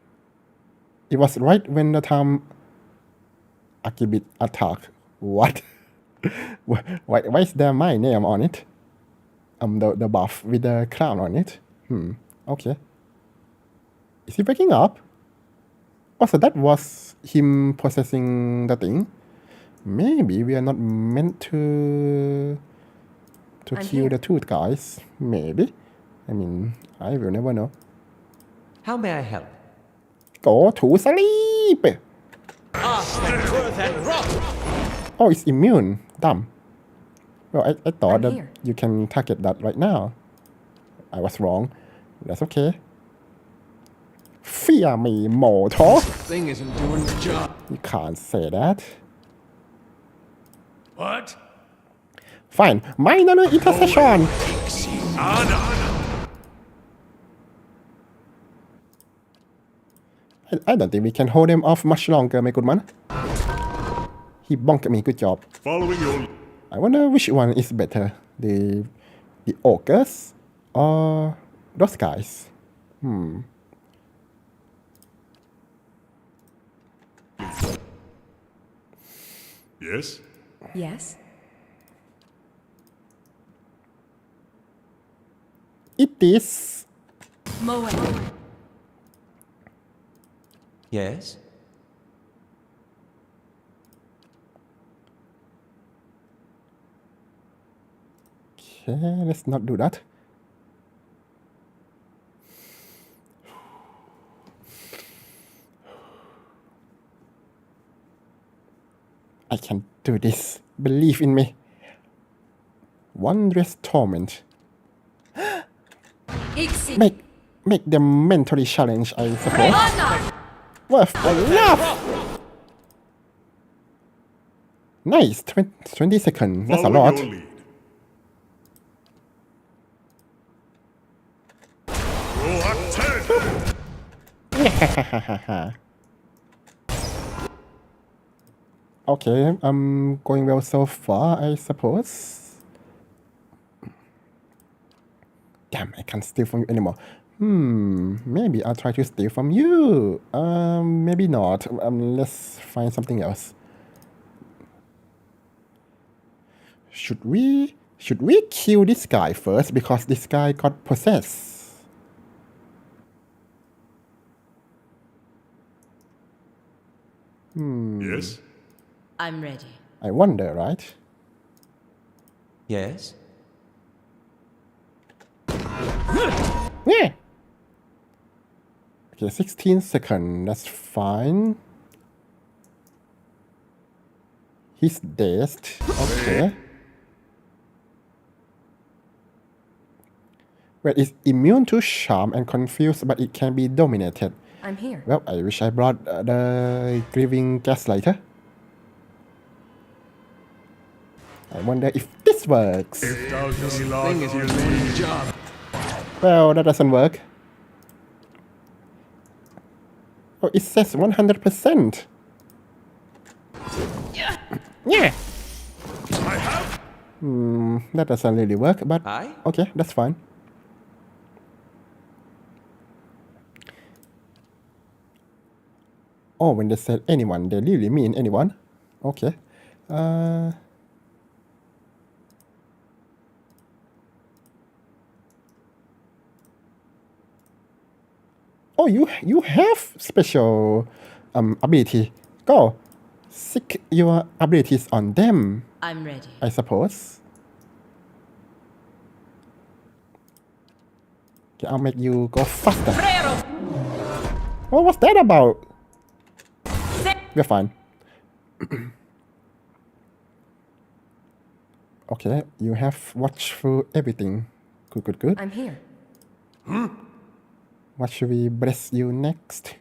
It was right when the time Akibit attacked. What? Why is there my name on it? The buff with the crown on it. Okay. Is he waking up? Oh, so that was him possessing the thing. Maybe we are not meant to I'm kill here. the tooth guys. Maybe. I mean, I will never know. How may I help? Go to sleep! Aspect worth and rock! Oh, it's immune. Dumb. Well, I thought I'm that here. you can target that right now. I was wrong. That's okay. Fear me, mortal. Thing isn't doing the job. You can't say that. What? Fine. Minor intercession. I don't think we can hold him off much longer, my good man. He bonked me. Good job. Following your... I wonder which one is better, the ogres or those guys. Yes? Yes? It is. Moe. Yes? Okay, let's not do that. I can do this. Believe in me. Wondrous torment. Make them mentally challenged, I suppose. Worth a laugh. Nice. 20 seconds. That's a lot. Okay, I'm going well so far, I suppose. Damn, I can't steal from you anymore. Maybe I'll try to steal from you. Maybe not. Let's find something else. Should we kill this guy first because this guy got possessed? Yes? I'm ready. I wonder, right? Yes? Yeah. Okay, 16 seconds. That's fine. He's dazed. Okay. Well, it's immune to charm and confused, but it can be dominated. I'm here. Well, I wish I brought the grieving gaslighter. I wonder if this works. Thing is your main job. Well, that doesn't work. Oh, it says 100%. Yeah. That doesn't really work, but okay, that's fine. Oh, when they said anyone, they really mean anyone. Okay. Oh, you have special ability. Go. Seek your abilities on them. I'm ready. I suppose. Okay, I'll make you go faster. What was that about? We're fine. Okay, you have watched through everything. Good. I'm here. What should we bless you next?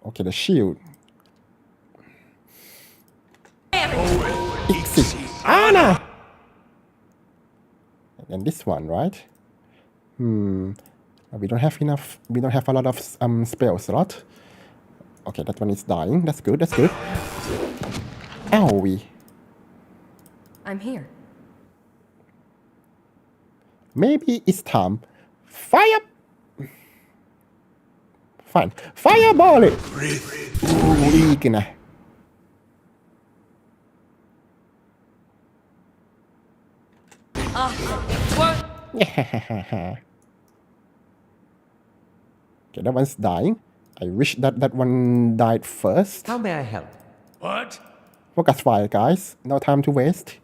Okay, the shield. Anna! And this one, right? We don't have enough. We don't have a lot of spell slot. Okay, that one is dying. That's good. Owie. I'm here. Maybe it's time. Fire! Fine. Fireball it! Leaking. Okay, that one's dying. I wish that one died first. How may I help? What? Focus fire, guys. No time to waste.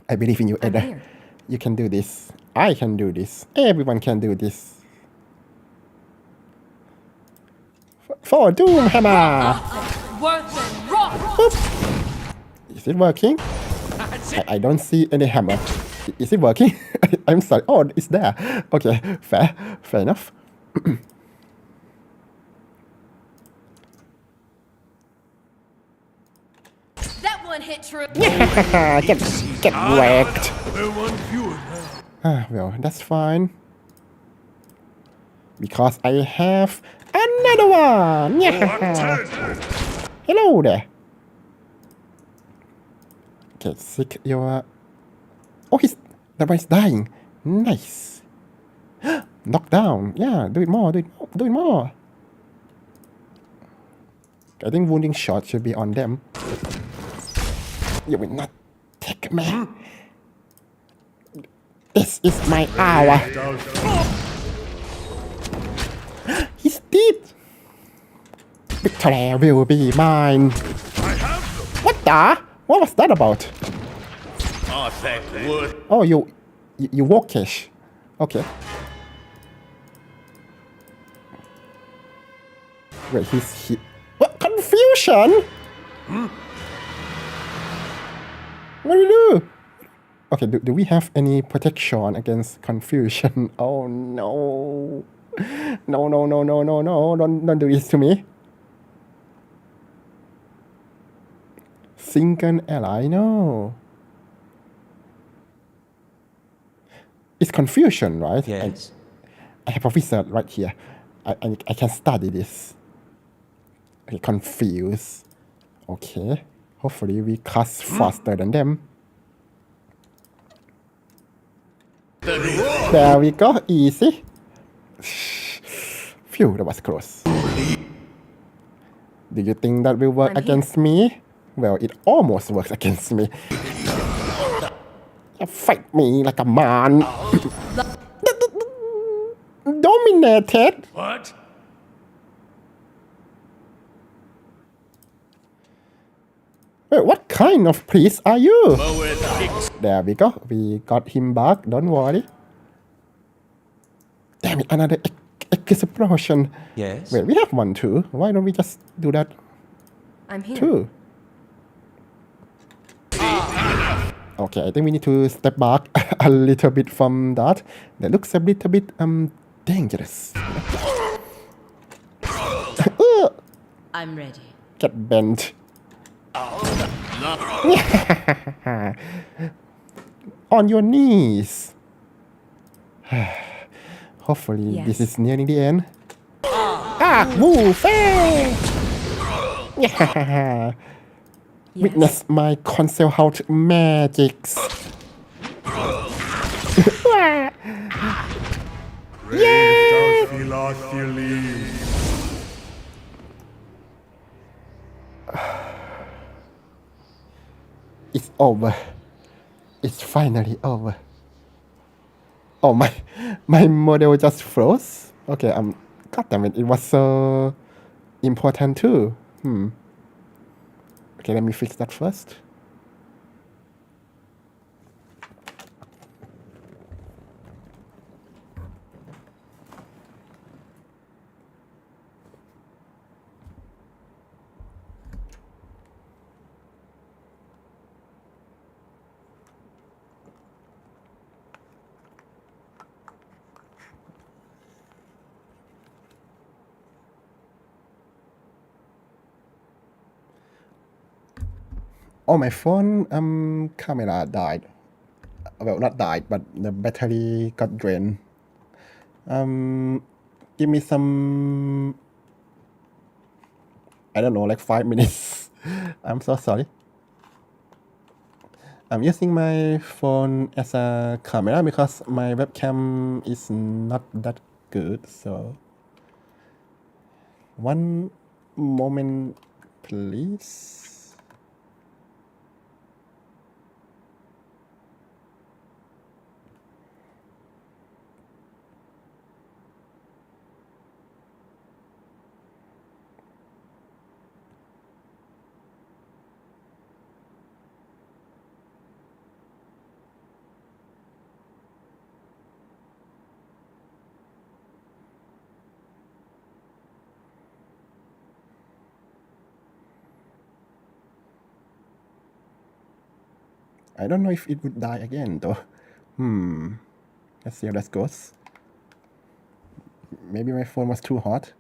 I believe in you, Ada. here. You can do this. I can do this. Everyone can do this. For Doomhammer! Boop. Is it working? I don't see any hammer. Is it working? I'm sorry. Oh, it's there. Okay, fair enough. That one hit Get wrecked. They're one fewer now. Well, that's fine. Because I have another one. Hello there. Okay, sick your. Oh, the boy's dying. Nice. Knock down. Yeah, do it more. Do it more. I think wounding shot should be on them. You will not take me. This is my hour. He's dead. Victory will be mine. What the? What was that about? Oh, thank wood. Oh, you walkish. Okay. Wait, he. What confusion? What do we do? Okay, do we have any protection against confusion? Oh no. No. Don't do this to me. Single ally, no. It's confusion, right? Yes. I have a wizard right here. I can study this. Okay, confused. Okay. Hopefully we cast faster than them. There we go. Easy. Phew, that was close. Do you think that will work against me? Well, it almost works against me. Fight me like a man. Dominated. What? Wait, what kind of priest are you? There we go. We got him back. Don't worry. Damn it, another explosion. Yes. Wait, we have one too. Why don't we just do that I'm here. too? Okay, I think we need to step back a little bit from that. That looks a little bit dangerous. I'm ready. Get bent. On your knees. Hopefully this is nearing the end. Woo! Witness my console out magics. It's over. It's finally over. Oh, my model just froze. Okay, God damn it, it was so important too. Okay, let me fix that first. Oh, my phone camera died. Well, not died, but the battery got drained. Give me some, I don't know, like 5 minutes. I'm so sorry. I'm using my phone as a camera because my webcam is not that good. So, one moment, please. I don't know if it would die again though. Let's see how that goes. Maybe my phone was too hot.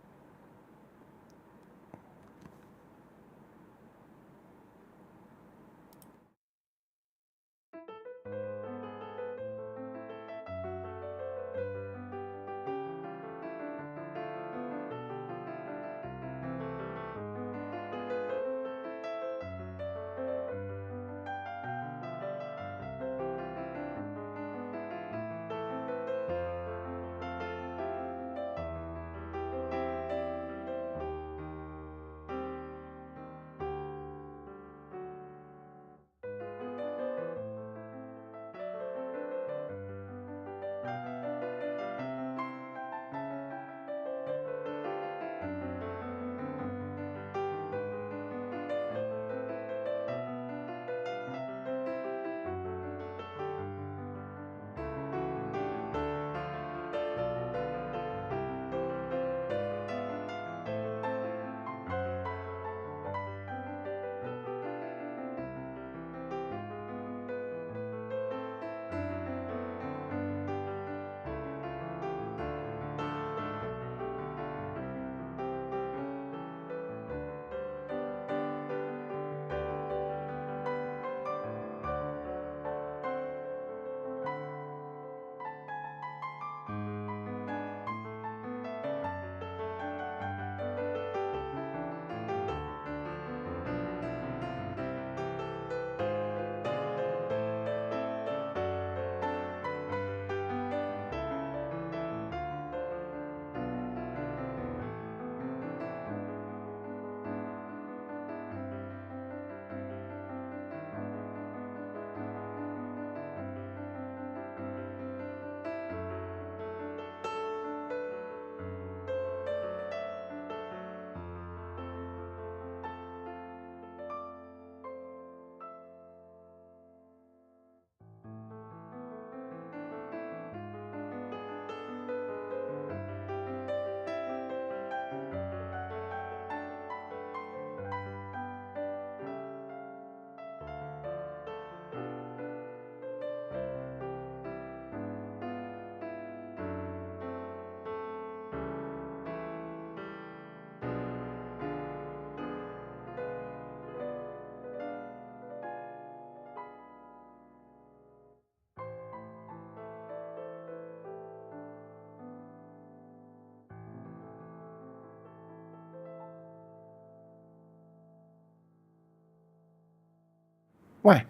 Why?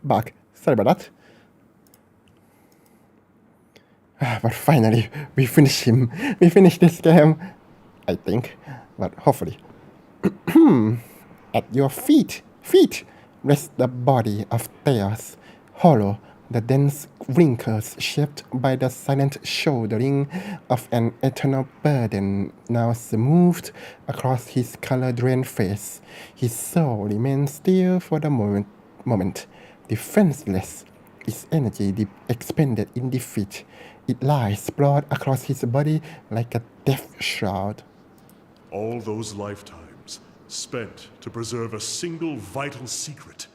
Bug. Sorry about that. But finally, we finish him. We finish this game. I think. But hopefully. At your feet rests the body of Theos, hollow, the dense wrinkles shaped by the silent shouldering of an eternal burden now smoothed across his color-drained face. His soul remains still for the moment, defenseless, its energy expended in defeat. It lies sprawled across his body like a death shroud. All those lifetimes spent to preserve a single vital secret.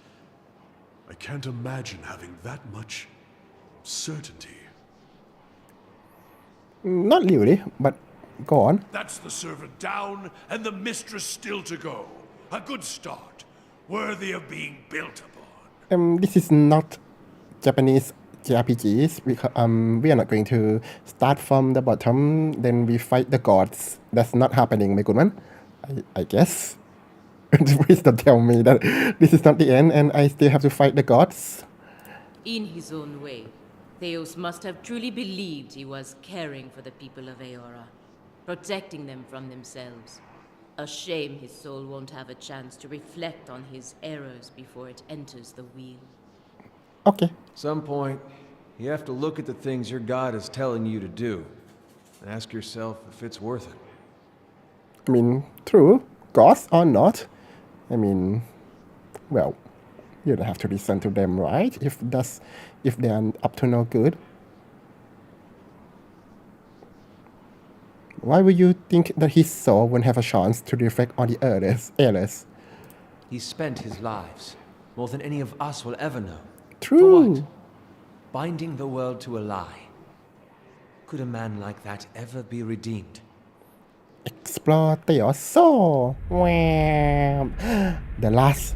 I can't imagine having that much certainty. Not really, but go on. That's the servant down and the mistress still to go. A good start, worthy of being built upon. This is not Japanese JRPGs. We are not going to start from the bottom, then we fight the gods. That's not happening, my good man. I guess. Please don't tell me that this is not the end and I still have to fight the gods. In his own way, Theos must have truly believed he was caring for the people of Eora, protecting them from themselves. A shame his soul won't have a chance to reflect on his errors before it enters the wheel. Okay. Some point, you have to look at the things your God is telling you to do and ask yourself if it's worth it. I mean, true. Gods or not. I mean, well, you don't have to listen to them, right? If they are up to no good. Why would you think that his soul won't have a chance to reflect on the errors? He spent his lives, more than any of us will ever know. True. For what? Binding the world to a lie. Could a man like that ever be redeemed? Explore your soul. The last.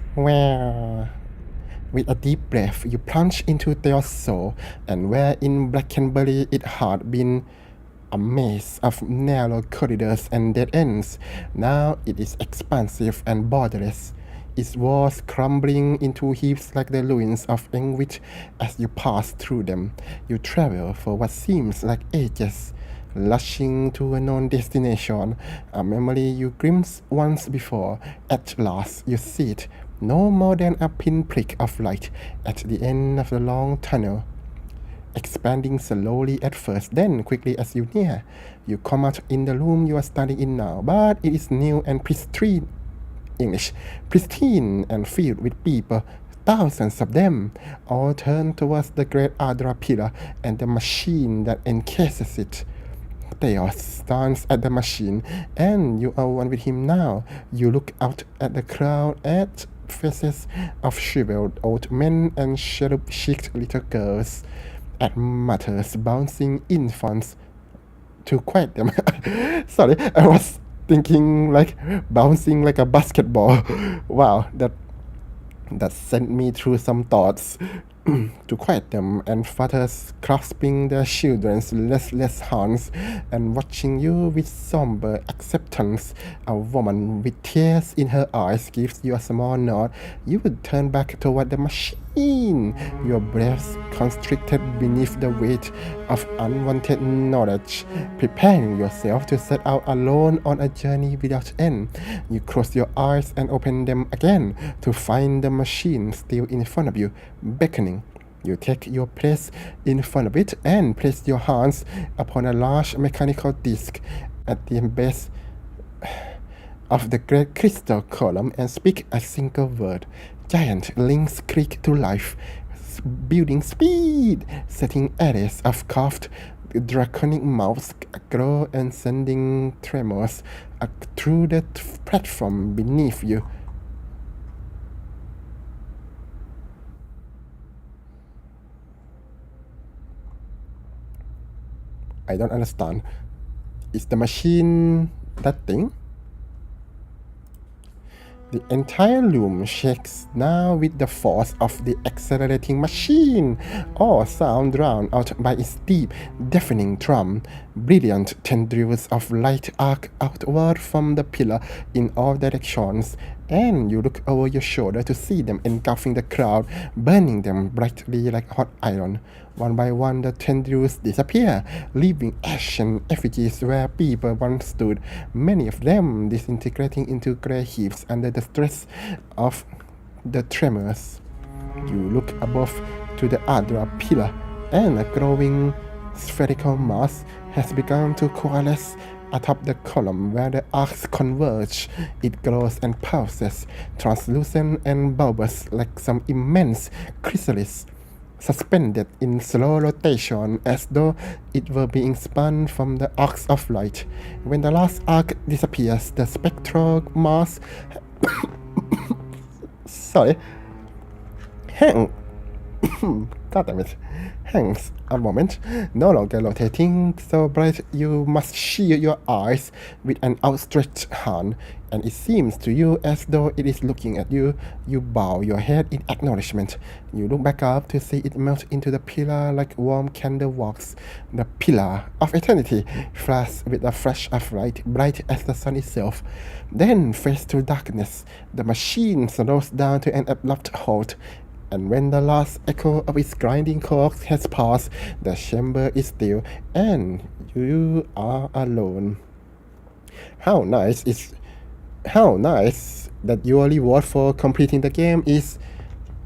With a deep breath, you plunge into your soul, and where in Blackenbury it had been a maze of narrow corridors and dead ends, now it is expansive and borderless, its walls crumbling into heaps like the ruins of Engwich. As you pass through them, you travel for what seems like ages, rushing to a known destination, a memory you glimpsed once before. At last, you see it, no more than a pinprick of light at the end of the long tunnel, expanding slowly at first, then quickly as you near. You come out in the room you are standing in now, but it is new and pristine and filled with people, thousands of them, all turned towards the great Adra pillar and the machine that encases it. Theos stands at the machine, and you are one with him now. You look out at the crowd, at faces of shriveled old men and cherub-cheeked little girls, at mutters bouncing infants. To quiet them. Sorry, I was thinking like bouncing like a basketball. Wow, that sent me through some thoughts. To quiet them, and fathers clasping their children's restless hands and watching you with somber acceptance. A woman with tears in her eyes gives you a small nod. You would turn back toward the machine, your breath constricted beneath the weight of unwanted knowledge, preparing yourself to set out alone on a journey without end. You close your eyes and open them again to find the machine still in front of you, beckoning. You take your place in front of it and place your hands upon a large mechanical disc at the base of the great crystal column and speak a single word. Giant links click to life, building speed, setting arrays of carved draconic mouths grow and sending tremors through the platform beneath you. I don't understand. Is the machine that thing? The entire room shakes now with the force of the accelerating machine, all sound drowned out by its deep, deafening drum. Brilliant tendrils of light arc outward from the pillar in all directions, and you look over your shoulder to see them engulfing the crowd, burning them brightly like hot iron. One by one, the tendrils disappear, leaving ash and effigies where people once stood, many of them disintegrating into grey heaps under the stress of the tremors. You look above to the Adra pillar, and a growing spherical mass has begun to coalesce atop the column where the arcs converge. It glows and pulses, translucent and bulbous like some immense chrysalis, suspended in slow rotation as though it were being spun from the arcs of light. When the last arc disappears, the spectral mass hang God damn it. Hangs a moment, no longer rotating so bright you must shield your eyes with an outstretched hand, and it seems to you as though it is looking at you. You bow your head in acknowledgement. You look back up to see it melt into the pillar like warm candle wax. The pillar of eternity flashes with a flash of light, bright as the sun itself. Then, face to darkness, the machine slows down to an abrupt halt. And when the last echo of its grinding cogs has passed, the chamber is still, and you are alone. How nice that your reward for completing the game is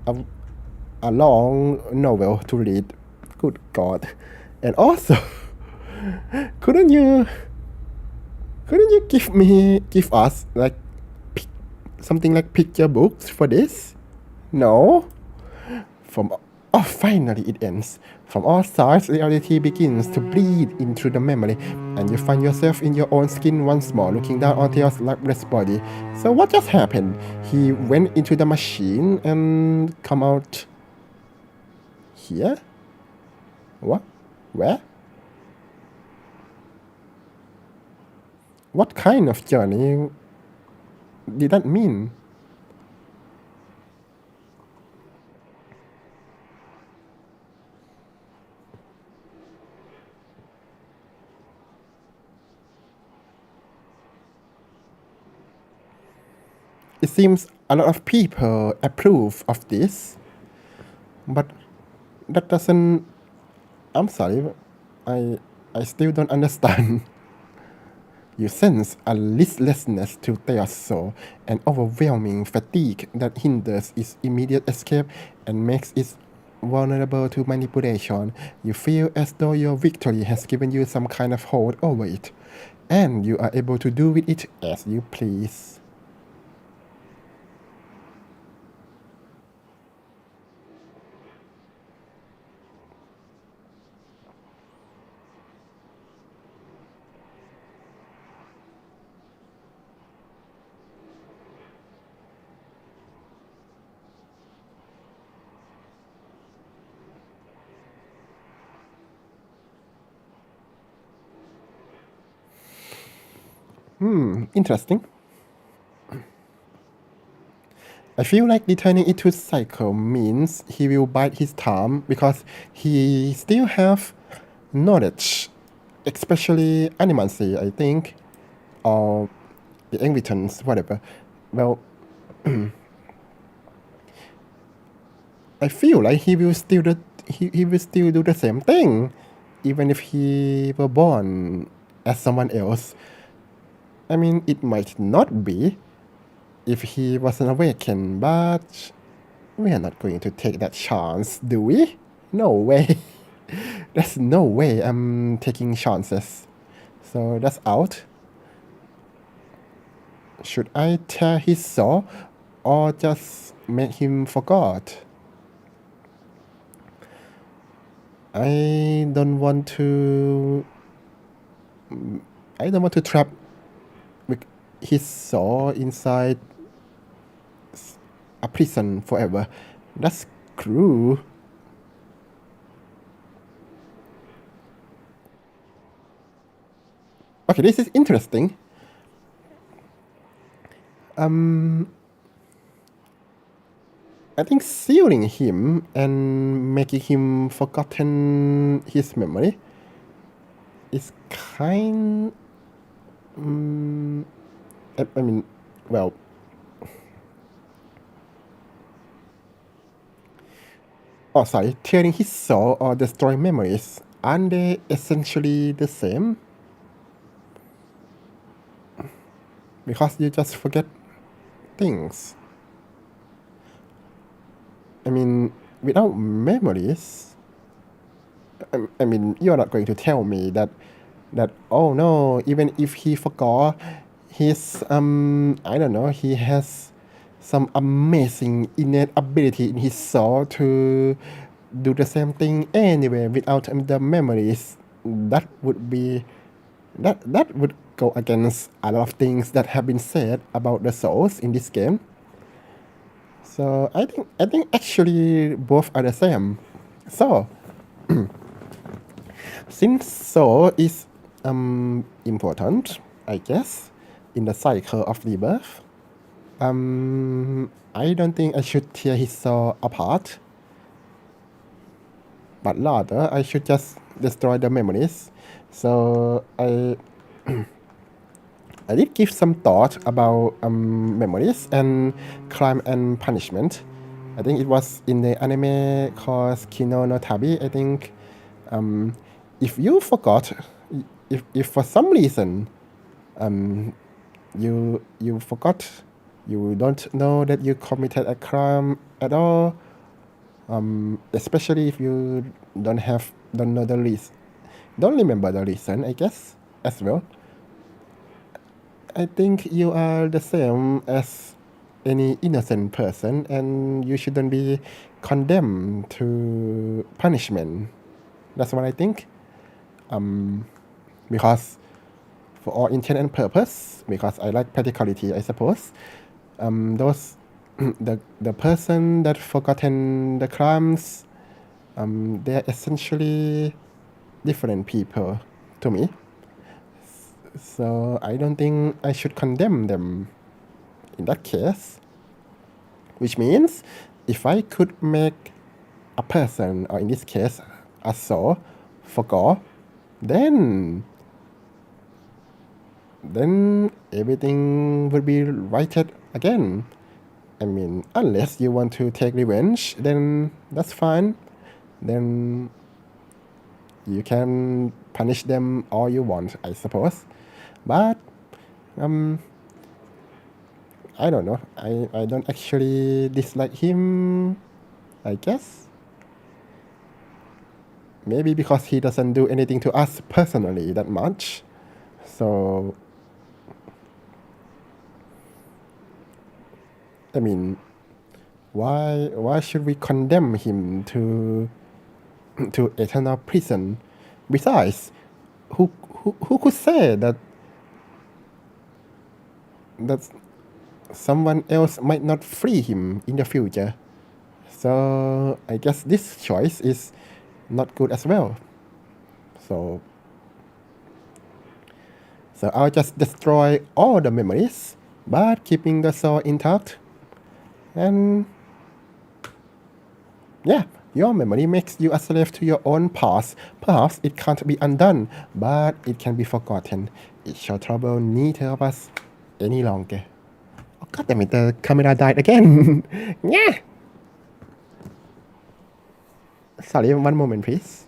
a long novel to read. Good God. And also, couldn't you give us like something like picture books for this? No? Finally it ends. From all sides, reality begins to bleed into the memory, and you find yourself in your own skin once more, looking down onto your lifeless body. So what just happened? He went into the machine and come out here? What? Where? What kind of journey did that mean? It seems a lot of people approve of this, but that doesn't... I'm sorry, I still don't understand. You sense a listlessness to Thea's soul, an overwhelming fatigue that hinders its immediate escape and makes it vulnerable to manipulation. You feel as though your victory has given you some kind of hold over it, and you are able to do with it as you please. Interesting. I feel like returning it to cycle means he will bite his tongue because he still have knowledge, especially animancy, I think, or the inhabitants, whatever. Well, I feel like he will still do the same thing, even if he were born as someone else. I mean, it might not be if he wasn't awakened, but we are not going to take that chance, do we? No way. There's no way I'm taking chances. So that's out. Should I tear his soul or just make him forget? I don't want to trap his soul inside a prison forever. That's cruel. Okay, this is interesting. I think sealing him and making him forgotten his memory is kind... I mean, well, Oh, sorry, tearing his soul or destroying memories, aren't they essentially the same? Because you just forget things. I mean, without memories, I mean, you're not going to tell me that oh no, even if he forgot his I don't know, he has some amazing innate ability in his soul to do the same thing anyway without the memories. That would be that would go against a lot of things that have been said about the souls in this game. So I think actually both are the same. So since soul is important, I guess, in the cycle of rebirth, I don't think I should tear his soul apart, but rather I should just destroy the memories. So I did give some thought about memories and crime and punishment. I think it was in the anime called Kino no Tabi. I think if you forgot, if for some reason you forgot, you don't know that you committed a crime at all, especially if you don't know the reason, don't remember the reason, I guess, as well. I think you are the same as any innocent person, and you shouldn't be condemned to punishment. That's what I think. Because for all intent and purpose, because I like practicality, I suppose. Those the person that forgotten the crimes, they're essentially different people to me. So I don't think I should condemn them in that case. Which means if I could make a person, or in this case, a soul, forgot, then everything will be righted again. I mean, unless you want to take revenge, then that's fine. Then you can punish them all you want, I suppose. But I don't know. I don't actually dislike him, I guess. Maybe because he doesn't do anything to us personally that much. So, I mean, why should we condemn him to eternal prison? Besides, who could say that someone else might not free him in the future? So I guess this choice is not good as well. So I'll just destroy all the memories, but keeping the soul intact. And yeah, your memory makes you a slave to your own past. Perhaps it can't be undone, but it can be forgotten. It shall trouble neither of us any longer. Oh, God damn it, the camera died again. Yeah. Sorry, one moment, please.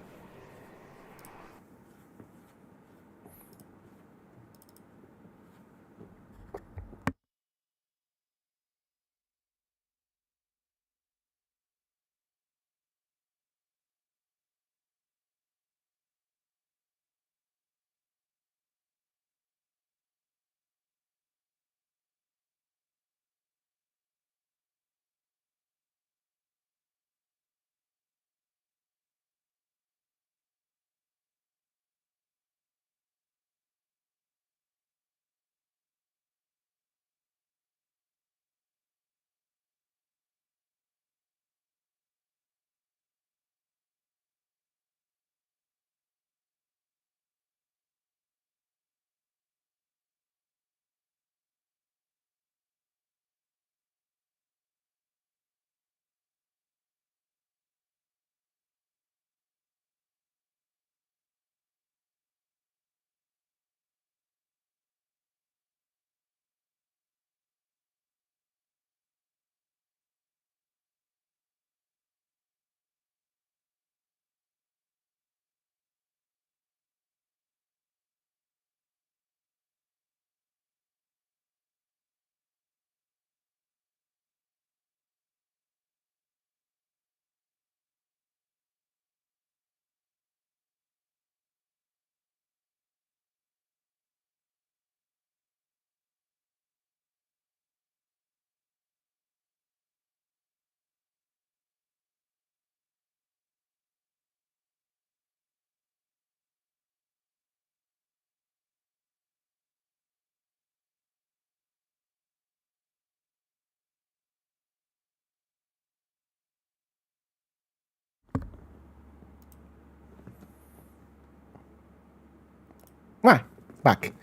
Back.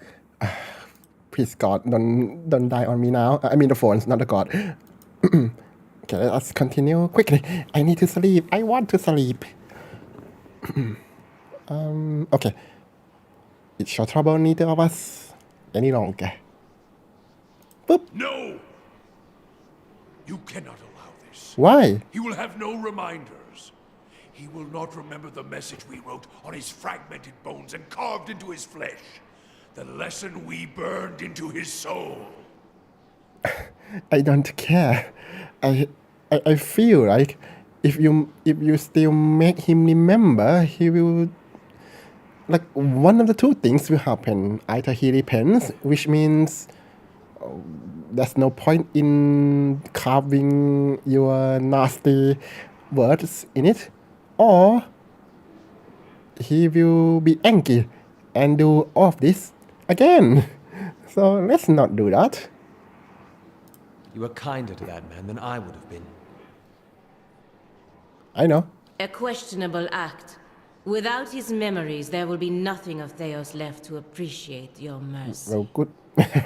Please God, don't die on me now. I mean the phones, not the God. Okay, let's continue quickly. I need to sleep. I want to sleep. Okay. It shall trouble neither of us any longer. Boop. No! You cannot allow this. Why? He will have no reminders. He will not remember the message we wrote on his fragmented bones and carved into his flesh. The lesson we burned into his soul. I don't care. I feel like if you still make him remember, he will, like, one of the two things will happen. Either he repents, which means there's no point in carving your nasty words in it, or he will be angry and do all of this again. So let's not do that. You were kinder to that man than I would have been. I know. A questionable act. Without his memories, there will be nothing of Theos left to appreciate your mercy. Well, good.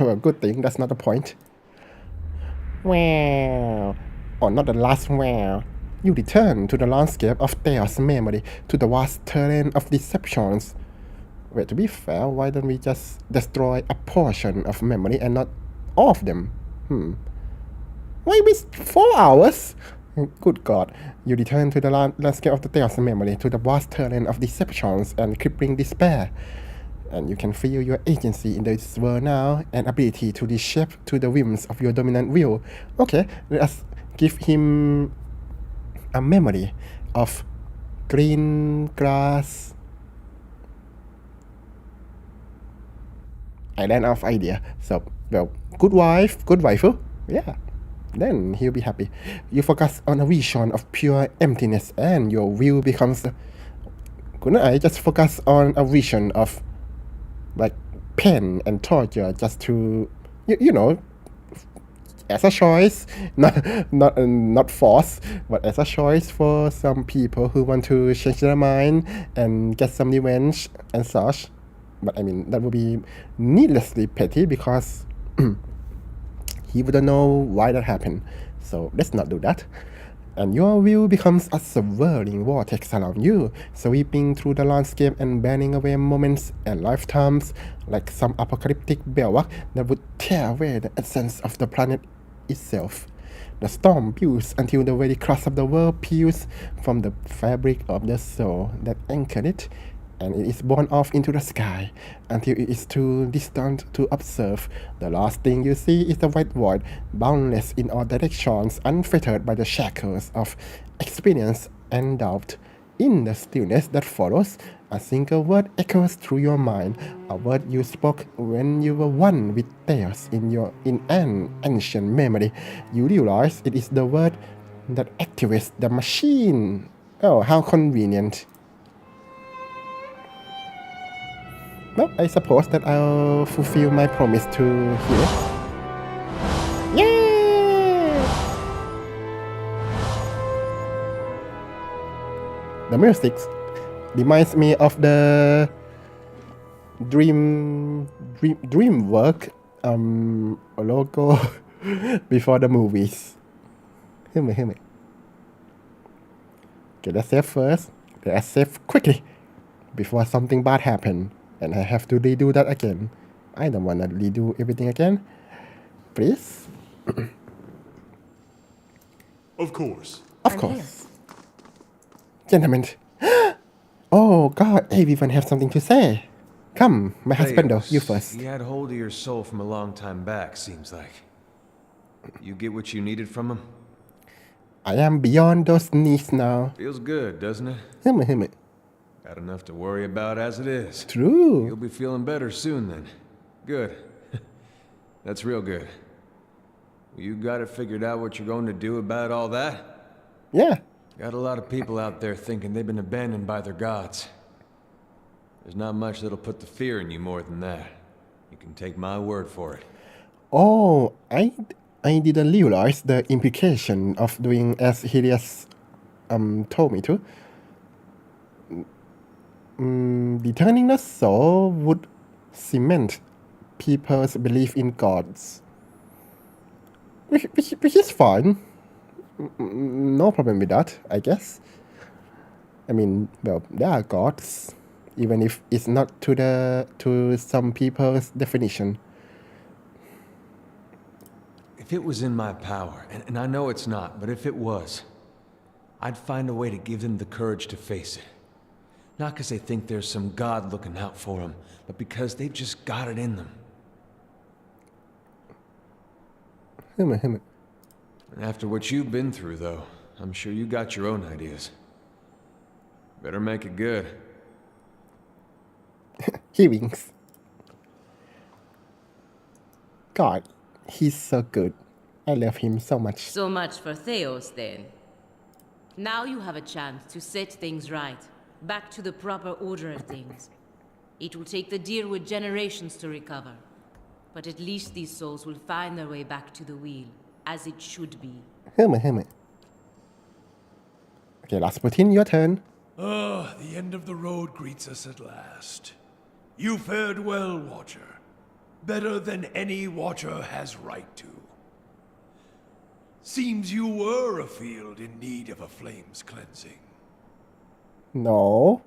Well, good thing. That's not the point. Wow. Or not the last wow. You return to the landscape of Theos' memory, to the vast terrain of deceptions. Wait, to be fair, why don't we just destroy a portion of memory and not all of them? Why waste 4 hours? Good God. You return to the landscape of the Theos memory, to the vast terrain of deceptions and crippling despair. And you can feel your agency in this world now and ability to reshape to the whims of your dominant will. Okay, let us give him a memory of green grass. I ran out of idea. So, well, good waifu. Yeah. Then he'll be happy. You focus on a vision of pure emptiness and your will becomes... Couldn't I just focus on a vision of, like, pain and torture just to, you know, as a choice, not force, but as a choice for some people who want to change their mind and get some revenge and such. But I mean, that would be needlessly petty because he wouldn't know why that happened. So let's not do that. And your will becomes a swirling vortex around you, sweeping through the landscape and burning away moments and lifetimes like some apocalyptic bulwark that would tear away the essence of the planet itself. The storm builds until the very crust of the world peels from the fabric of the soul that anchored it, and it is borne off into the sky until it is too distant to observe. The last thing you see is the white void, boundless in all directions, unfettered by the shackles of experience and doubt. In the stillness that follows, a single word echoes through your mind, a word you spoke when you were one with Theos in an ancient memory. You realize it is the word that activates the machine. Oh, how convenient. Well, I suppose that I'll fulfill my promise to hear. Yeah! The music reminds me of the Dreamwork logo before the movies. Hear me. Okay, let's save first. Let's save quickly before something bad happens. And I have to redo that again. I don't want to redo everything again. Please? Of course. Of course. Gentlemen. Oh, God. Everyone have something to say. Come, my husband, though. You first. He had hold of your soul from a long time back, seems like. You get what you needed from him? I am beyond those needs now. Feels good, doesn't it? Hear me. Got enough to worry about as it is. True. You'll be feeling better soon then. Good. That's real good. You got it figured out what you're going to do about all that? Yeah. Got a lot of people out there thinking they've been abandoned by their gods. There's not much that'll put the fear in you more than that. You can take my word for it. Oh, I didn't realize the implication of doing as Helios told me to. Returning the soul would cement people's belief in gods. Which is fine. No problem with that, I guess. I mean, well, there are gods, even if it's not to some people's definition. If it was in my power, and I know it's not, but if it was, I'd find a way to give them the courage to face it. Not because they think there's some god looking out for them, but because they've just got it in them. And after what you've been through, though, I'm sure you got your own ideas. Better make it good. He winks. God, he's so good. I love him so much. So much for Theos, then. Now you have a chance to set things right, back to the proper order of things. It will take the Deerwood generations to recover, but at least these souls will find their way back to the wheel, as it should be. Okay, Rasputin, your turn. Ah, the end of the road greets us at last. You fared well, Watcher. Better than any Watcher has right to. Seems you were a field in need of a flames cleansing. No.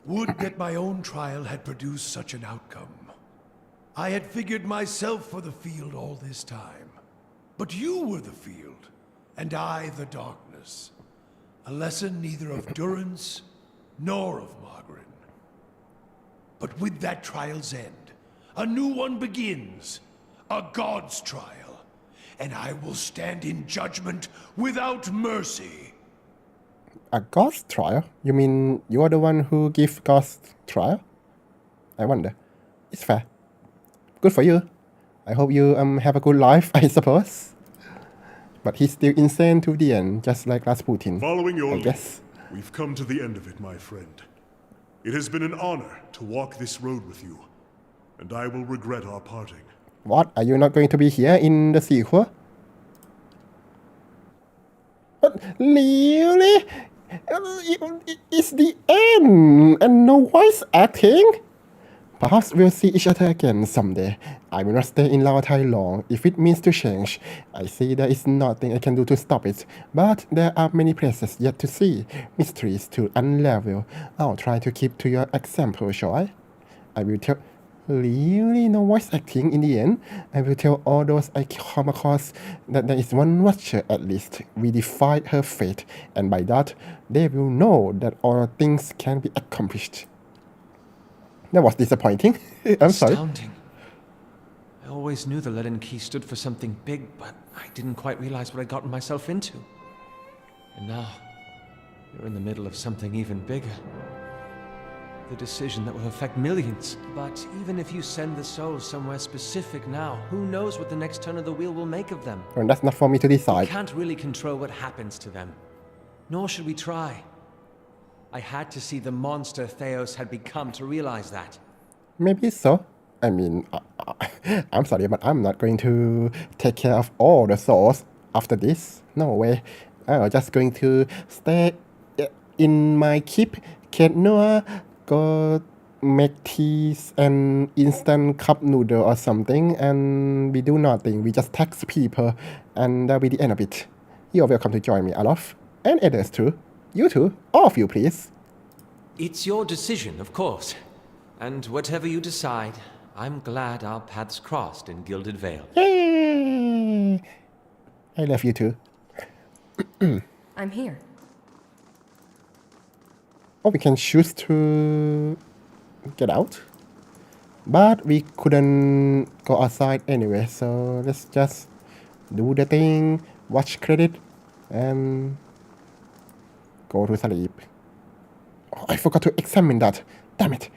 Would that my own trial had produced such an outcome. I had figured myself for the field all this time. But you were the field, and I the darkness. A lesson neither of Durance nor of Margaret. But with that trial's end, a new one begins. A god's trial. And I will stand in judgment without mercy. A ghost trial? You mean you are the one who gives ghost trial? I wonder. It's fair. Good for you. I hope you have a good life, I suppose. But he's still insane to the end, just like Rasputin. Following your I guess. lead, we've come to the end of it, my friend. It has been an honor to walk this road with you, and I will regret our parting. What? Are you not going to be here in the sequel? But really? It's the end and no voice acting? Perhaps we'll see each other again someday. I will not stay in Laotai long if it means to change. I see there is nothing I can do to stop it, but there are many places yet to see, mysteries to unravel. I'll try to keep to your example, shall I? I will tell... Really? No voice acting in the end? I will tell all those I come across that there is one watcher at least. We defied her fate, and by that, they will know that all things can be accomplished. That was disappointing. I'm sorry. Astounding. I always knew the Leaden Key stood for something big, but I didn't quite realize what I'd gotten myself into. And now, you're in the middle of something even bigger. The decision that will affect millions. But even if you send the souls somewhere specific now, who knows what the next turn of the wheel will make of them? And that's not for me to decide. We can't really control what happens to them. Nor should we try. I had to see the monster Theos had become to realize that. Maybe so. I mean, I'm sorry, but I'm not going to take care of all the souls after this. No way. I'm just going to stay in my keep, Noah, go make teas and instant cup noodle or something, and we do nothing. We just tax people, and that'll be the end of it. You're welcome to join me, Alof. And others too. You too. All of you, please. It's your decision, of course. And whatever you decide, I'm glad our paths crossed in Gilded Vale. Yay! I love you too. I'm here. Or we can choose to get out. But we couldn't go outside anyway, so let's just do the thing, watch credit, and go to sleep. Oh, I forgot to examine that. Damn it.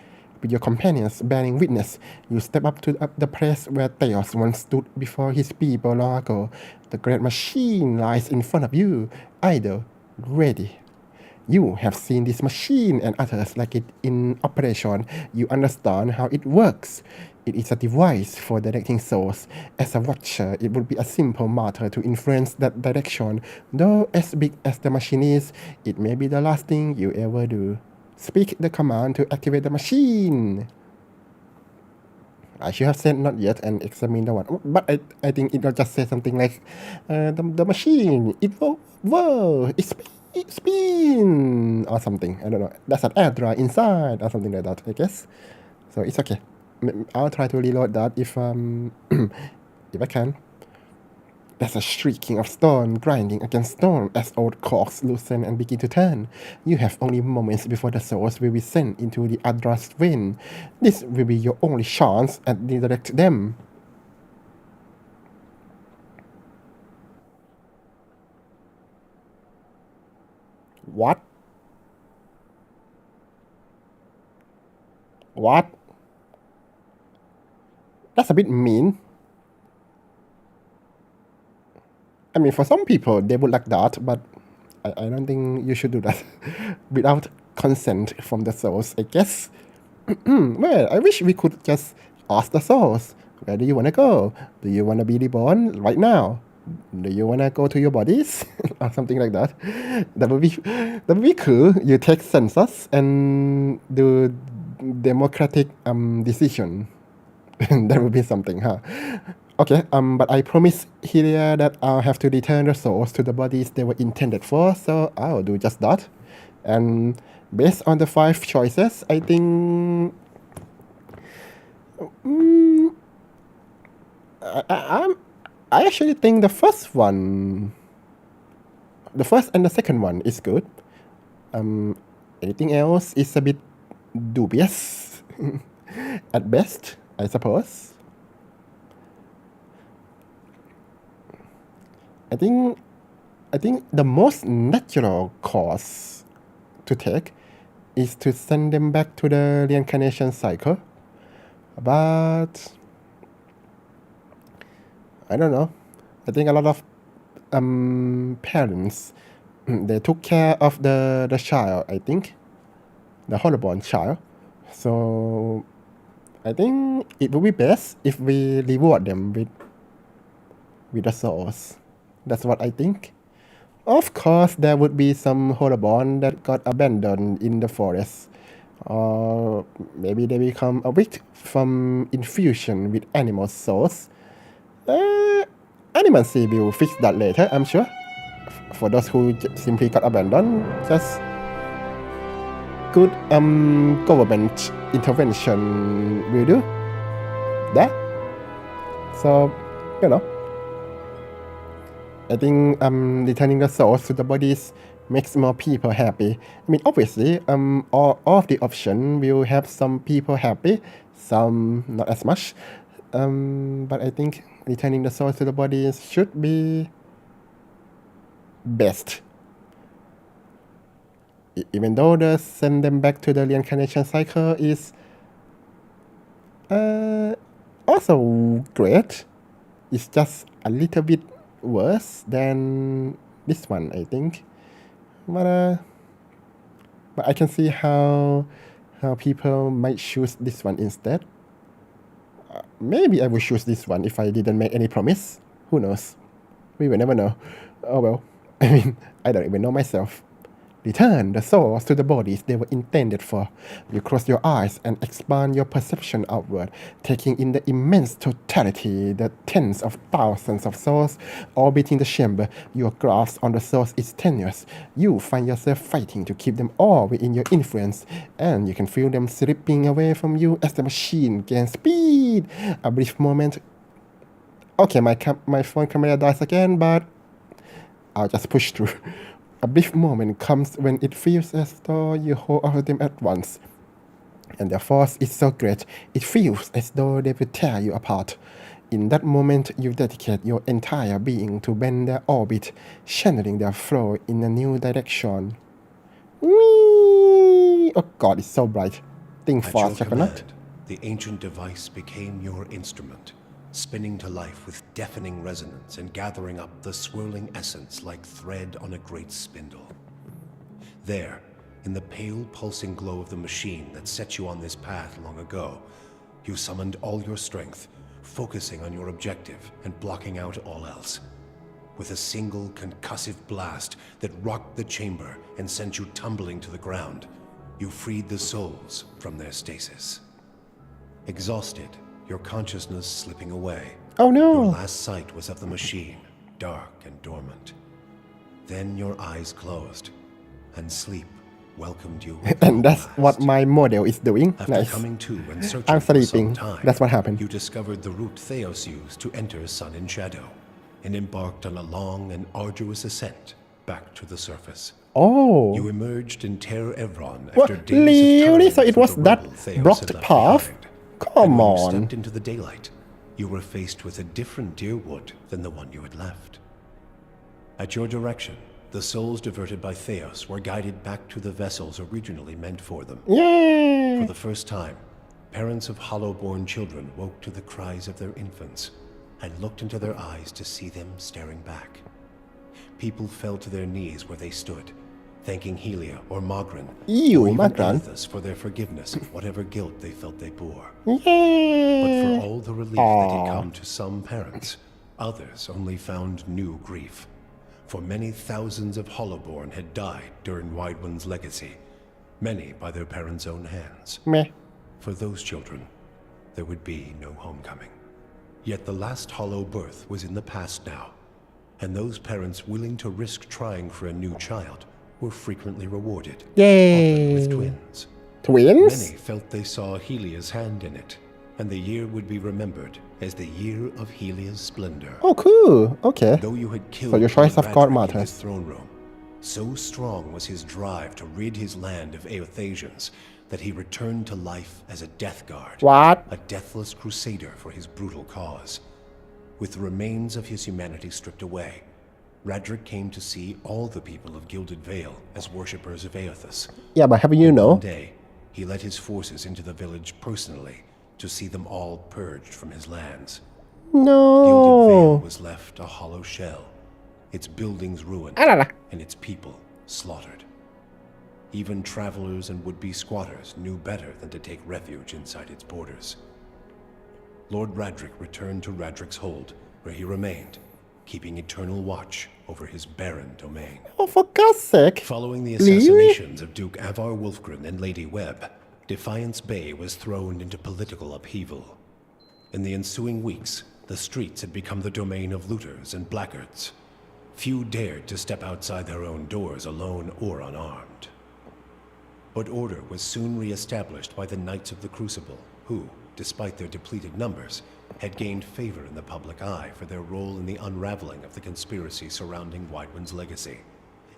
With your companions bearing witness, you step up to the place where Theos once stood before his people long ago. The great machine lies in front of you, idle, ready. You have seen this machine and others like it in operation. You understand how it works. It is a device for directing souls. As a watcher, it would be a simple matter to influence that direction. Though as big as the machine is, it may be the last thing you ever do. Speak the command to activate the machine. I should have said not yet and examine the one. But I think it will just say something like, the machine, it will, whoa, it spin, or something. I don't know. That's an Adra inside, or something like that, I guess. So it's okay. I'll try to reload that if if I can. There's a shrieking of stone grinding against stone as old corks loosen and begin to turn. You have only moments before the souls will be sent into the Adra's vein. This will be your only chance at redirect them. What? What? That's a bit mean. I mean, for some people, they would like that, but I don't think you should do that without consent from the souls, I guess. Well, I wish we could just ask the souls, where do you want to go? Do you want to be reborn right now? Do you want to go to your bodies? Or something like that. That would be cool. You take census and do democratic decision. That would be something, huh? Okay, but I promise here that I'll have to return the souls to the bodies they were intended for, so I'll do just that. And based on the 5 choices, I think I actually think the first and the second one is good. Anything else is a bit dubious at best, I suppose. I think the most natural course to take is to send them back to the reincarnation cycle. But I don't know. I think a lot of parents, they took care of the child, I think. The Holoborn child. So I think it would be best if we reward them with the souls. That's what I think. Of course, there would be some Holoborn that got abandoned in the forest. Or maybe they become weak from infusion with animal souls. Animancy will fix that later, I'm sure. For those who simply got abandoned, just good government intervention will do that. So, you know, I think returning the souls to the bodies makes more people happy. I mean, obviously, all of the options will have some people happy, some not as much. But I think returning the souls to the bodies should be best. Even though the send them back to the reincarnation cycle is also great, it's just a little bit worse than this one, I think. But I can see how people might choose this one instead. Maybe I would choose this one if I didn't make any promise. Who knows? We will never know. Oh well. I mean, I don't even know myself. Return the souls to the bodies they were intended for. You close your eyes and expand your perception outward, taking in the immense totality, the tens of thousands of souls orbiting the chamber. Your grasp on the souls is tenuous. You find yourself fighting to keep them all within your influence, and you can feel them slipping away from you as the machine gains speed. A brief moment. Okay, my phone camera dies again, but I'll just push through. A brief moment comes when it feels as though you hold all of them at once. And their force is so great, it feels as though they will tear you apart. In that moment, you dedicate your entire being to bend their orbit, channeling their flow in a new direction. Whee! Oh god, it's so bright. Think fast, Coconut. The ancient device became your instrument, spinning to life with deafening resonance and gathering up the swirling essence like thread on a great spindle. There, in the pale pulsing glow of the machine that set you on this path long ago, you summoned all your strength, focusing on your objective and blocking out all else. With a single concussive blast that rocked the chamber and sent you tumbling to the ground, you freed the souls from their stasis. Exhausted, your consciousness slipping away. Oh no! Your last sight was of the machine, dark and dormant. Then your eyes closed, and sleep welcomed you. And that's what my model is doing. After Nice. coming to and searching I'm for some sleeping. time, That's what happened. you discovered the route Theos used to enter Sun and Shadow, and embarked on a long and arduous ascent back to the surface. Oh. You emerged in Ter Evron What? after days of Really? time So it for was the that rebel Theos blocked had left path? behind. Come And when you on. stepped into the daylight, you were faced with a different Deerwood than the one you had left. At your direction, the souls diverted by Theos were guided back to the vessels originally meant for them. Yay! For the first time, parents of hollow-born children woke to the cries of their infants and looked into their eyes to see them staring back. People fell to their knees where they stood, thanking Helia or Mogren, Ew, or even Mogren. Arthas for their forgiveness of whatever guilt they felt they bore. Yay! But for all the relief that had come to some parents, others only found new grief. For many thousands of Hollowborn had died during Wide One's legacy, many by their parents' own hands. Meh. For those children, there would be no homecoming. Yet the last Hollow birth was in the past now, and those parents willing to risk trying for a new child were frequently rewarded, Yay! often with twins. Twins? Many felt they saw Helia's hand in it, and the year would be remembered as the year of Helia's splendor. Oh, cool. Okay. Though you had killed So your choice Lord of God Radric in his matters. throne room, so strong was his drive to rid his land of Eothasians that he returned to life as a death guard. What? A deathless crusader for his brutal cause. With the remains of his humanity stripped away, Radric came to see all the people of Gilded Vale as worshippers of Eothas. Yeah, but have you know? One day, he led his forces into the village personally to see them all purged from his lands. Gilded Vale No. was left a hollow shell, its buildings ruined, and its people slaughtered. Even travelers and would-be squatters knew better than to take refuge inside its borders. Lord Radric returned to Radric's Hold, where he remained, keeping eternal watch over his barren domain. Oh, for God's sake. Following the Really? assassinations of Duke Avar Wolfgren and Lady Webb, Defiance Bay was thrown into political upheaval. In the ensuing weeks, the streets had become the domain of looters and blackguards. Few dared to step outside their own doors alone or unarmed. But order was soon re-established by the Knights of the Crucible, who, despite their depleted numbers, had gained favor in the public eye for their role in the unraveling of the conspiracy surrounding Widewind's legacy,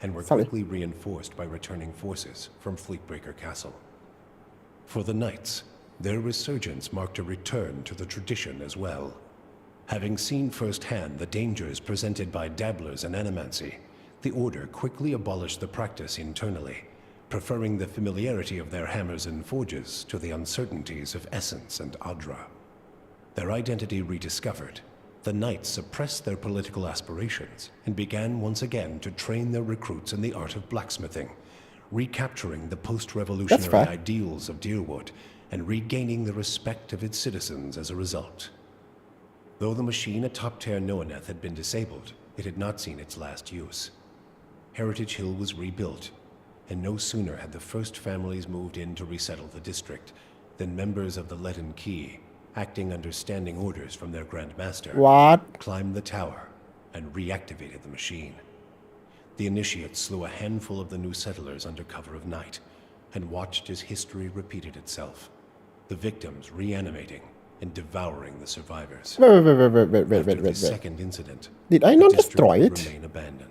and were quickly reinforced by returning forces from Fleetbreaker Castle. For the Knights, their resurgence marked a return to the tradition as well. Having seen firsthand the dangers presented by dabblers in animancy, the Order quickly abolished the practice internally, preferring the familiarity of their hammers and forges to the uncertainties of Essence and Adra. Their identity rediscovered, the Knights suppressed their political aspirations and began once again to train their recruits in the art of blacksmithing, recapturing the post-revolutionary ideals of Deerwood and regaining the respect of its citizens as a result. Though the machine atop Ter Noaneth had been disabled, it had not seen its last use. Heritage Hill was rebuilt, and no sooner had the first families moved in to resettle the district than members of the Leaden Key, acting under standing orders from their Grand Master, climbed the tower and reactivated the machine. The initiates slew a handful of the new settlers under cover of night and watched as history repeated itself, the victims reanimating and devouring the survivors. Wait. After the second incident, Did I the not district destroy would it? remain abandoned.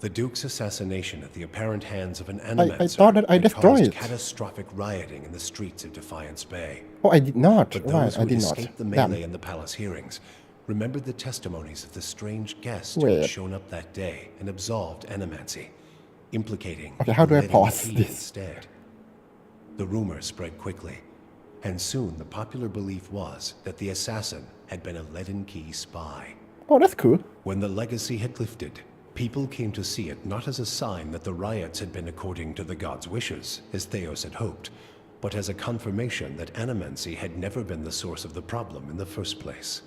The Duke's assassination at the apparent hands of an animancer I thought that I had destroyed caused it. catastrophic rioting in the streets of Defiance Bay. Oh, I did not. But Why? those I who did not. escaped the Damn. melee in the palace hearings remembered the testimonies of the strange guest who Wait. had shown up that day and absolved animancy, implicating Okay, how do I Leaden pause Key this? instead. The rumor spread quickly, and soon the popular belief was that the assassin had been a Leaden Key spy. Oh, that's cool. When the legacy had lifted, people came to see it not as a sign that the riots had been according to the gods' wishes, as Theos had hoped, but as a confirmation that animancy had never been the source of the problem in the first place.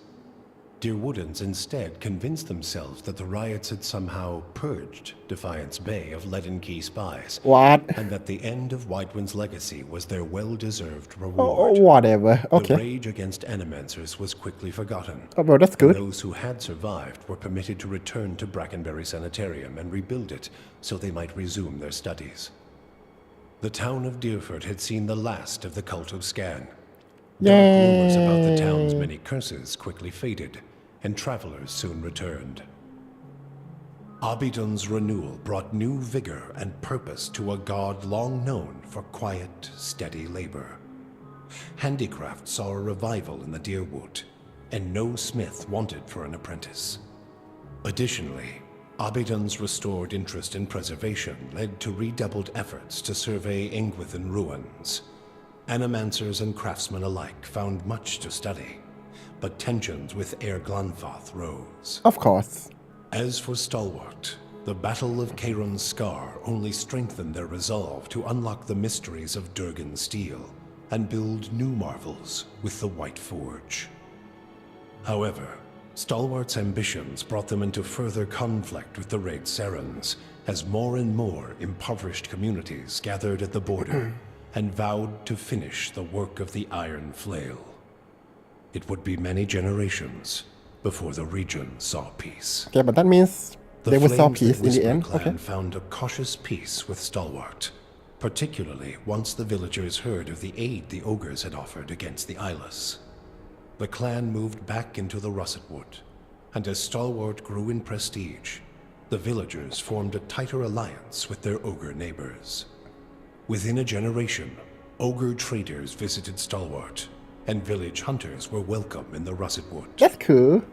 Deerwoodans instead convinced themselves that the riots had somehow purged Defiance Bay of Leaden Key spies. What? And that the end of Whitewind's legacy was their well-deserved Oh, reward. whatever. The Okay. rage against Animancers was quickly forgotten. Oh, well, that's good. And those who had survived were permitted to return to Brackenbury Sanitarium and rebuild it so they might resume their studies. The town of Deerford had seen the last of the cult of Scan. Dark rumors about the town's many curses quickly faded, and travelers soon returned. Abidon's renewal brought new vigor and purpose to a god long known for quiet, steady labor. Handicraft saw a revival in the Deerwood, and no smith wanted for an apprentice. Additionally, Abidon's restored interest in preservation led to redoubled efforts to survey Ingwithan ruins. Animancers and craftsmen alike found much to study, but tensions with Air Glanfath rose. Of course. As for Stalwart, the Battle of Caron's Scar only strengthened their resolve to unlock the mysteries of Durgan steel and build new marvels with the White Forge. However, Stalwart's ambitions brought them into further conflict with the Raid Serans, as more and more impoverished communities gathered at the border and vowed to finish the work of the Iron Flail. It would be many generations before the region saw peace. Okay, but that means they will saw peace in the Whisper end. Clan Okay. found a cautious peace with Stalwart, particularly once the villagers heard of the aid the ogres had offered against the Eyeless. The clan moved back into the Russet Wood, and as Stalwart grew in prestige, the villagers formed a tighter alliance with their ogre neighbors. Within a generation, ogre traders visited Stalwart, and village hunters were welcome in the Russet Wood. That's cool.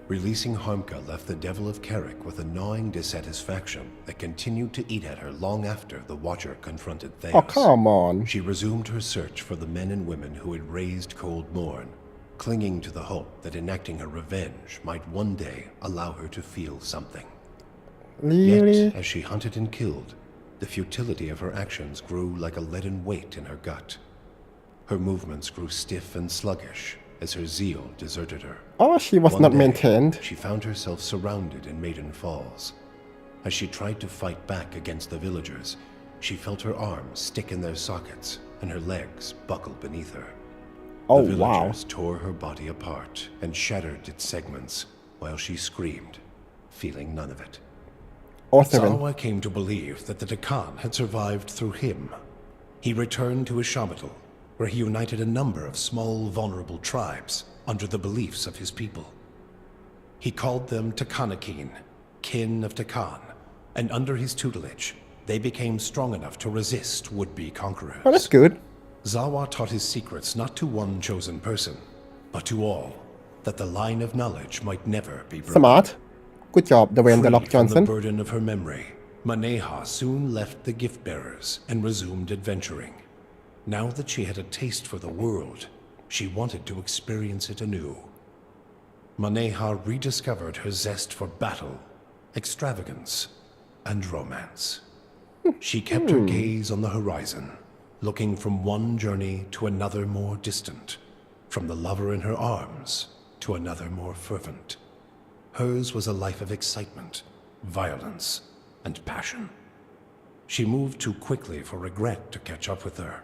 Releasing Harmka left the Devil of Carrick with a gnawing dissatisfaction that continued to eat at her long after the Watcher confronted Theos. Oh, come on. She resumed her search for the men and women who had raised Cold Morn, clinging to the hope that enacting her revenge might one day allow her to feel something. Really? Yet, as she hunted and killed, the futility of her actions grew like a leaden weight in her gut. Her movements grew stiff and sluggish as her zeal deserted her. Oh, she was One not day, maintained. She found herself surrounded in Maiden Falls. As she tried to fight back against the villagers, she felt her arms stick in their sockets and her legs buckle beneath her. Oh, the wow. villagers tore her body apart and shattered its segments while she screamed, feeling none of it. Awesome. Zawa came to believe that the Dakan had survived through him. He returned to Ishamatal, where he united a number of small, vulnerable tribes under the beliefs of his people. He called them Takanakin, kin of Takan, and under his tutelage, they became strong enough to resist would-be conquerors. Oh, that's good. Zawa taught his secrets not to one chosen person, but to all, that the line of knowledge might never be broken. Smart. Good job, Dwayne The Rock Free Johnson. from the burden of her memory, Maneha soon left the gift-bearers and resumed adventuring. Now that she had a taste for the world, she wanted to experience it anew. Maneha rediscovered her zest for battle, extravagance, and romance. She kept her gaze on the horizon, looking from one journey to another more distant, from the lover in her arms to another more fervent. Hers was a life of excitement, violence, and passion. She moved too quickly for regret to catch up with her,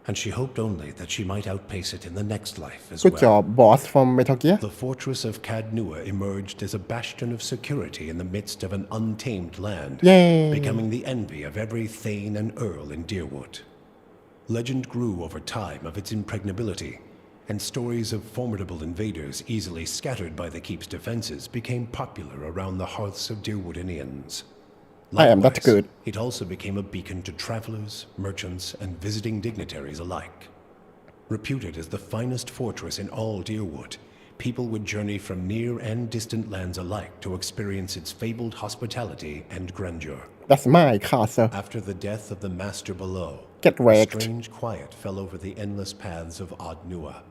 and she hoped only that she might outpace it in the next life as Good well. job, boss from Metal Gear. The fortress of Cadnua emerged as a bastion of security in the midst of an untamed land, Yay. becoming the envy of every Thane and Earl in Deerwood. Legend grew over time of its impregnability, and stories of formidable invaders easily scattered by the keep's defenses became popular around the hearths of Deerwoodinians. I am that Likewise, good. It also became a beacon to travelers, merchants, and visiting dignitaries alike. Reputed as the finest fortress in all Deerwood, people would journey from near and distant lands alike to experience its fabled hospitality and grandeur. That's my castle. After the death of the master below, Get a wrecked. strange quiet fell over the endless paths of Oddnua.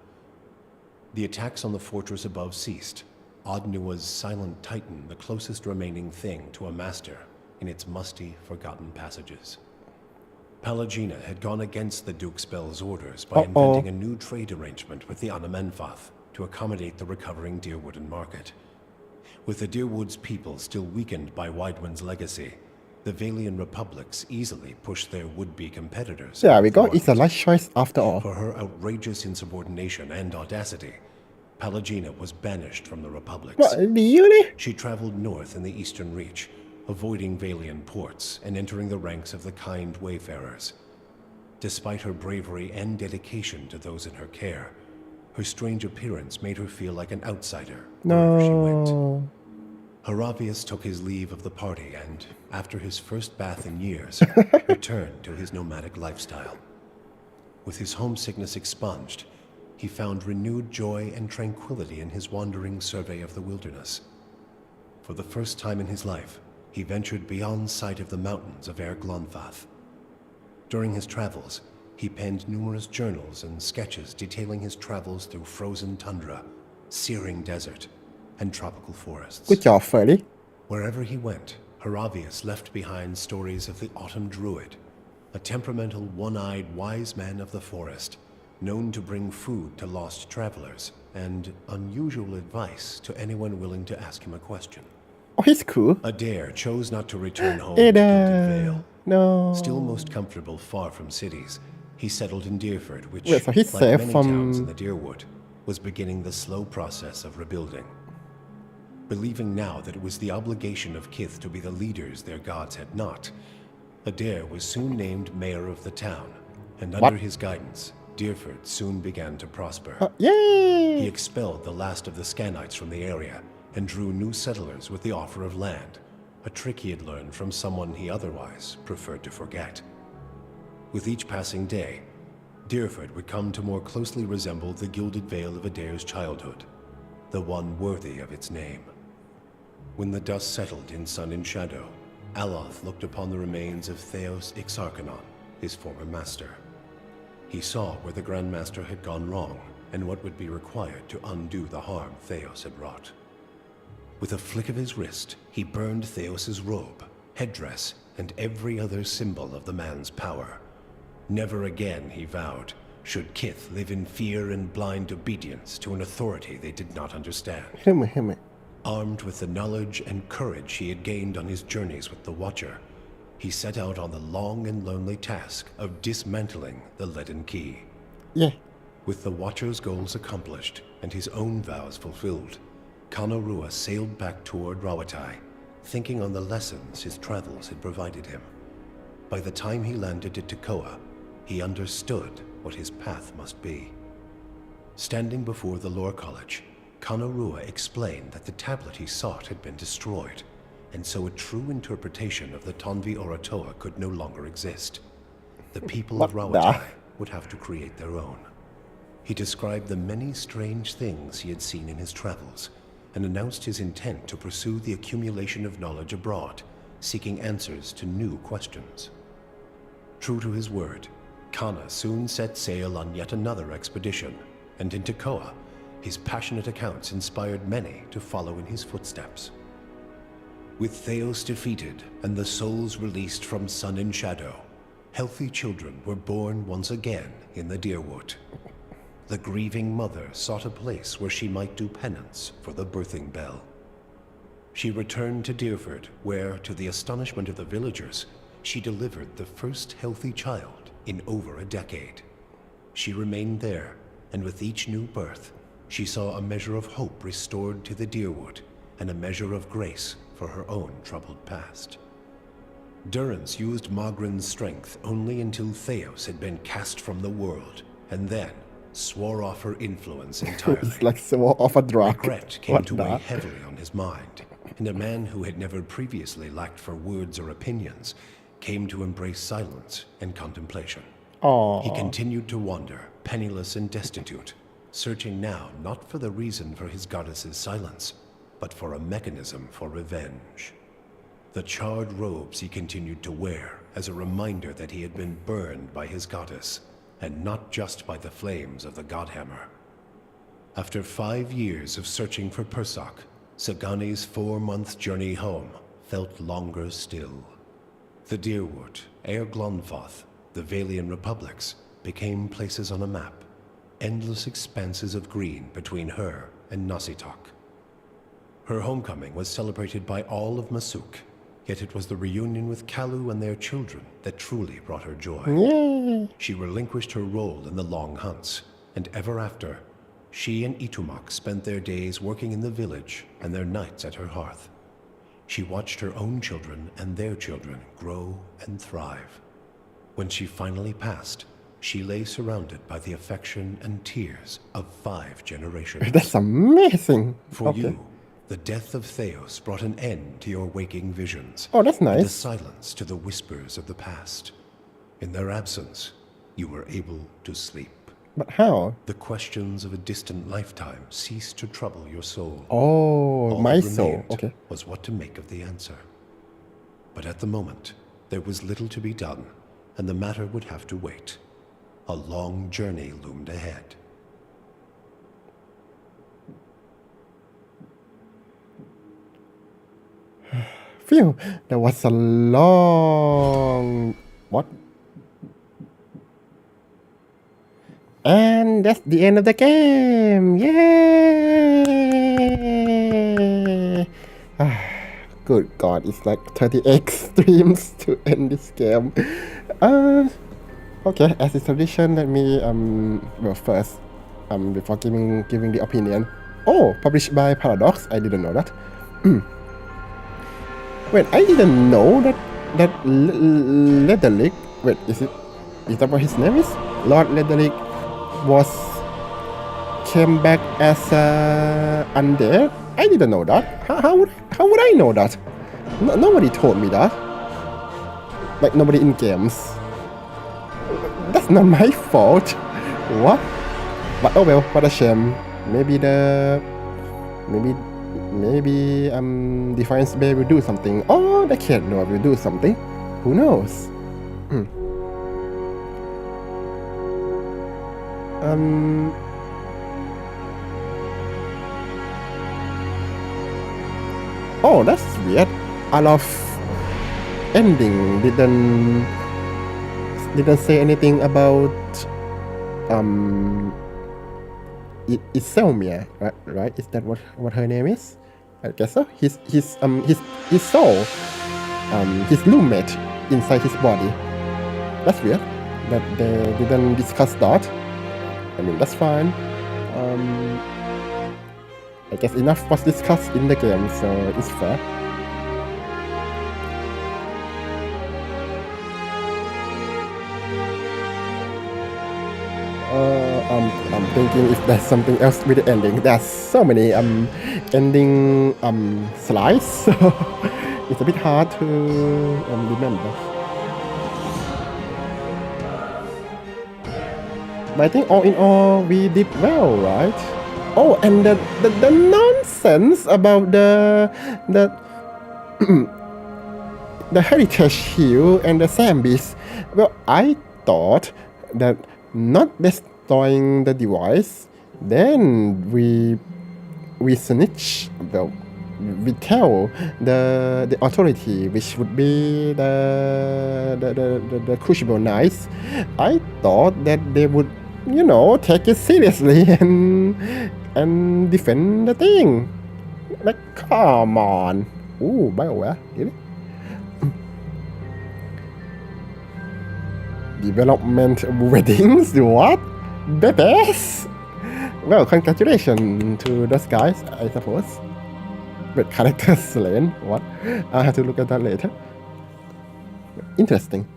The attacks on the fortress above ceased, Oddnua's silent titan the closest remaining thing to a master in its musty, forgotten passages. Palagina had gone against the Duke Spell's orders by inventing a new trade arrangement with the Anamenfath, to accommodate the recovering Deerwooden market. With the Deerwood's people still weakened by Widewind's legacy, the Valian republics easily pushed their would-be competitors. There we go. It's a right choice after all. For her outrageous insubordination and audacity, Pallegina was banished from the republics. What, really? She traveled north in the Eastern Reach, avoiding Valian ports and entering the ranks of the kind wayfarers. Despite her bravery and dedication to those in her care, her strange appearance made her feel like an outsider wherever she went. Haravius took his leave of the party and, after his first bath in years, returned to his nomadic lifestyle. With his homesickness expunged, he found renewed joy and tranquility in his wandering survey of the wilderness. For the first time in his life, he ventured beyond sight of the mountains of Glonfath. During his travels, he penned numerous journals and sketches detailing his travels through frozen tundra, searing desert, and tropical forests. Good job, Freddy. Wherever he went, Haravius left behind stories of the Autumn Druid, a temperamental, one-eyed wise man of the forest, known to bring food to lost travelers, and unusual advice to anyone willing to ask him a question. Oh, he's cool. Adair chose not to return home to Gilded Vale. No. Still most comfortable far from cities, he settled in Deerford, which, Wait, so he's like safe many from... towns in the Deerwood, was beginning the slow process of rebuilding. Believing now that it was the obligation of Kith to be the leaders their gods had not, Adair was soon named mayor of the town, and under his guidance, Deerford soon began to prosper. Yay! He expelled the last of the Scanites from the area and drew new settlers with the offer of land, a trick he had learned from someone he otherwise preferred to forget. With each passing day, Deerford would come to more closely resemble the Gilded Vale of Adair's childhood, the one worthy of its name. When the dust settled in sun and shadow, Aloth looked upon the remains of Theos Ixarchanon, his former master. He saw where the Grand Master had gone wrong and what would be required to undo the harm Theos had wrought. With a flick of his wrist, he burned Theos's robe, headdress, and every other symbol of the man's power. Never again, he vowed, should Kith live in fear and blind obedience to an authority they did not understand. Armed with the knowledge and courage he had gained on his journeys with the Watcher, he set out on the long and lonely task of dismantling the Leaden Key. Yeah. With the Watcher's goals accomplished and his own vows fulfilled, Kanarua sailed back toward Rawatai, thinking on the lessons his travels had provided him. By the time he landed at Tekoa, he understood what his path must be. Standing before the Lore College, Kanarua explained that the tablet he sought had been destroyed, and so a true interpretation of the Tonvi Oratoa could no longer exist. The people of Rawatai would have to create their own. He described the many strange things he had seen in his travels, and announced his intent to pursue the accumulation of knowledge abroad, seeking answers to new questions. True to his word, Kana soon set sail on yet another expedition, and in Tekoa, his passionate accounts inspired many to follow in his footsteps. With Theos defeated and the souls released from sun and shadow, healthy children were born once again in the Deerwood. The grieving mother sought a place where she might do penance for the birthing bell. She returned to Deerford, where, to the astonishment of the villagers, she delivered the first healthy child in over a decade. She remained there, and with each new birth, she saw a measure of hope restored to the Deerwood, and a measure of grace for her own troubled past. Durrance used Magrin's strength only until Theos had been cast from the world, and then swore off her influence entirely. It's like swore off a drug. Regret came to weigh heavily on his mind, and a man who had never previously lacked for words or opinions came to embrace silence and contemplation. Aww. He continued to wander, penniless and destitute, searching now not for the reason for his goddess's silence, but for a mechanism for revenge. The charred robes he continued to wear as a reminder that he had been burned by his goddess, and not just by the flames of the Godhammer. After 5 years of searching for Persoc, Sagani's 4-month journey home felt longer still. The Deerwood, Glonfath, the Valian republics became places on a map, endless expanses of green between her and Nasitok. Her homecoming was celebrated by all of Masuk, yet it was the reunion with Kalu and their children that truly brought her joy. Yay. She relinquished her role in the long hunts, and ever after, she and Itumak spent their days working in the village and their nights at her hearth. She watched her own children and their children grow and thrive. When she finally passed, she lay surrounded by the affection and tears of 5 generations. That's amazing. For Okay. you, the death of Theos brought an end to your waking visions. Oh, that's And a nice. silence to the whispers of the past. In their absence, you were able to sleep. But how? The questions of a distant lifetime ceased to trouble your soul. Oh, All my that soul. remained Okay. was what to make of the answer. But at the moment, there was little to be done, and the matter would have to wait. A long journey loomed ahead. Phew, that was a long... What? And that's the end of the game! Yay! Good God, it's like 38 streams to end this game. Okay, as is tradition, let me well first before giving the opinion. Oh, published by Paradox. I didn't know that. Wait, I didn't know that Ledderlick. Wait, is that what his name is? Lord Ledderlick came back as undead. I didn't know that. How would I know that? Nobody told me that. Like nobody in games. That's not my fault. What? But oh well, what a shame. Maybe Defiance Bay will do something. Oh, the Cat Lord will do something. Who knows? Oh, that's weird. I love ending didn't say anything about Iselmia, right? Is that what her name is? I guess so. His soul, his roommate inside his body. That's weird. That they didn't discuss that. I mean, that's fine. I guess enough was discussed in the game, so it's fair. I'm thinking if there's something else with the ending. There's so many ending slides, so it's a bit hard to remember. But I think all in all we did well, right? Oh, and the nonsense about the the heritage hill and the zombies. Well, I thought that not destroying the device, then we snitch. Well, we tell the authority, which would be the Crucible Knights. I thought that they would, take it seriously and defend the thing. Like, come on. Ooh, BioWare, really? Development weddings? What? Babies? Well, congratulations to those guys, I suppose. But characters slain? What? I'll have to look at that later. Interesting.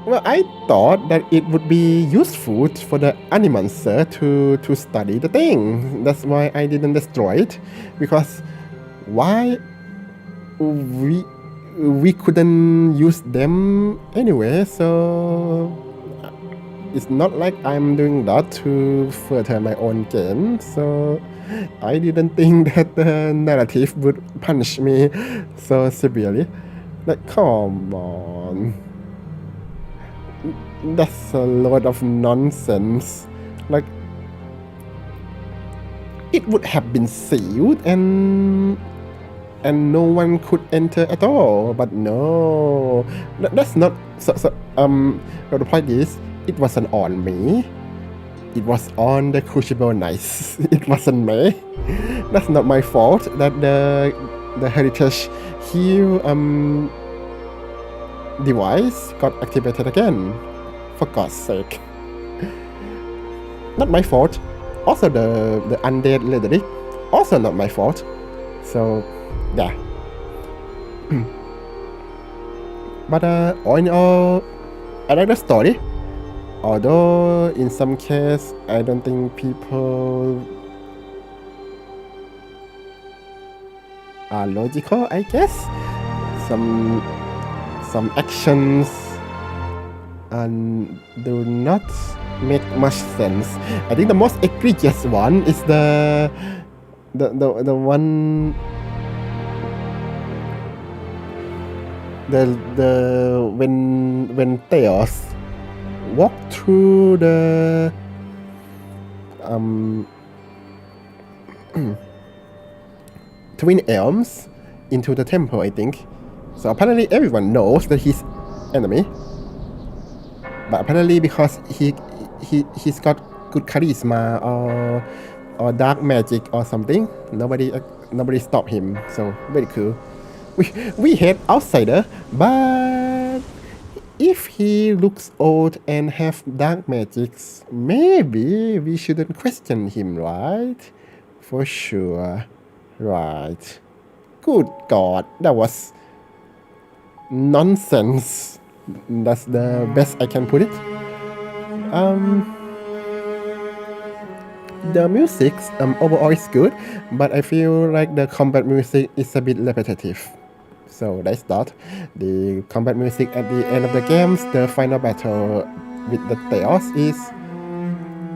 Well, I thought that it would be useful for the Animancer to study the thing. That's why I didn't destroy it. Because why we couldn't use them anyway, so it's not like I'm doing that to further my own game, so I didn't think that the narrative would punish me so severely. Like, come on. That's a lot of nonsense. Like, it would have been sealed and and no one could enter at all. But no, that's not. The point is, it wasn't on me. It was on the Crucible Knights. It wasn't me. That's not my fault that the heritage heal device got activated again. For God's sake. Not my fault. Also the undead leader, also not my fault. So yeah. But all in all, I like the story. Although in some case I don't think people are logical, I guess. Some actions and do not make much sense. I think the most egregious one is the one the when Theos walked through the Twin Elms into the temple, I think. So apparently everyone knows that he's enemy. But apparently because he's got good charisma or dark magic or something, nobody stopped him. So very cool. We hate outsider, but if he looks old and have dark magics, maybe we shouldn't question him, right? For sure. Right. Good God, that was nonsense. That's the best I can put it. The music overall is good, but I feel like the combat music is a bit repetitive. So that's that. The combat music at the end of the games, the final battle with the Theos is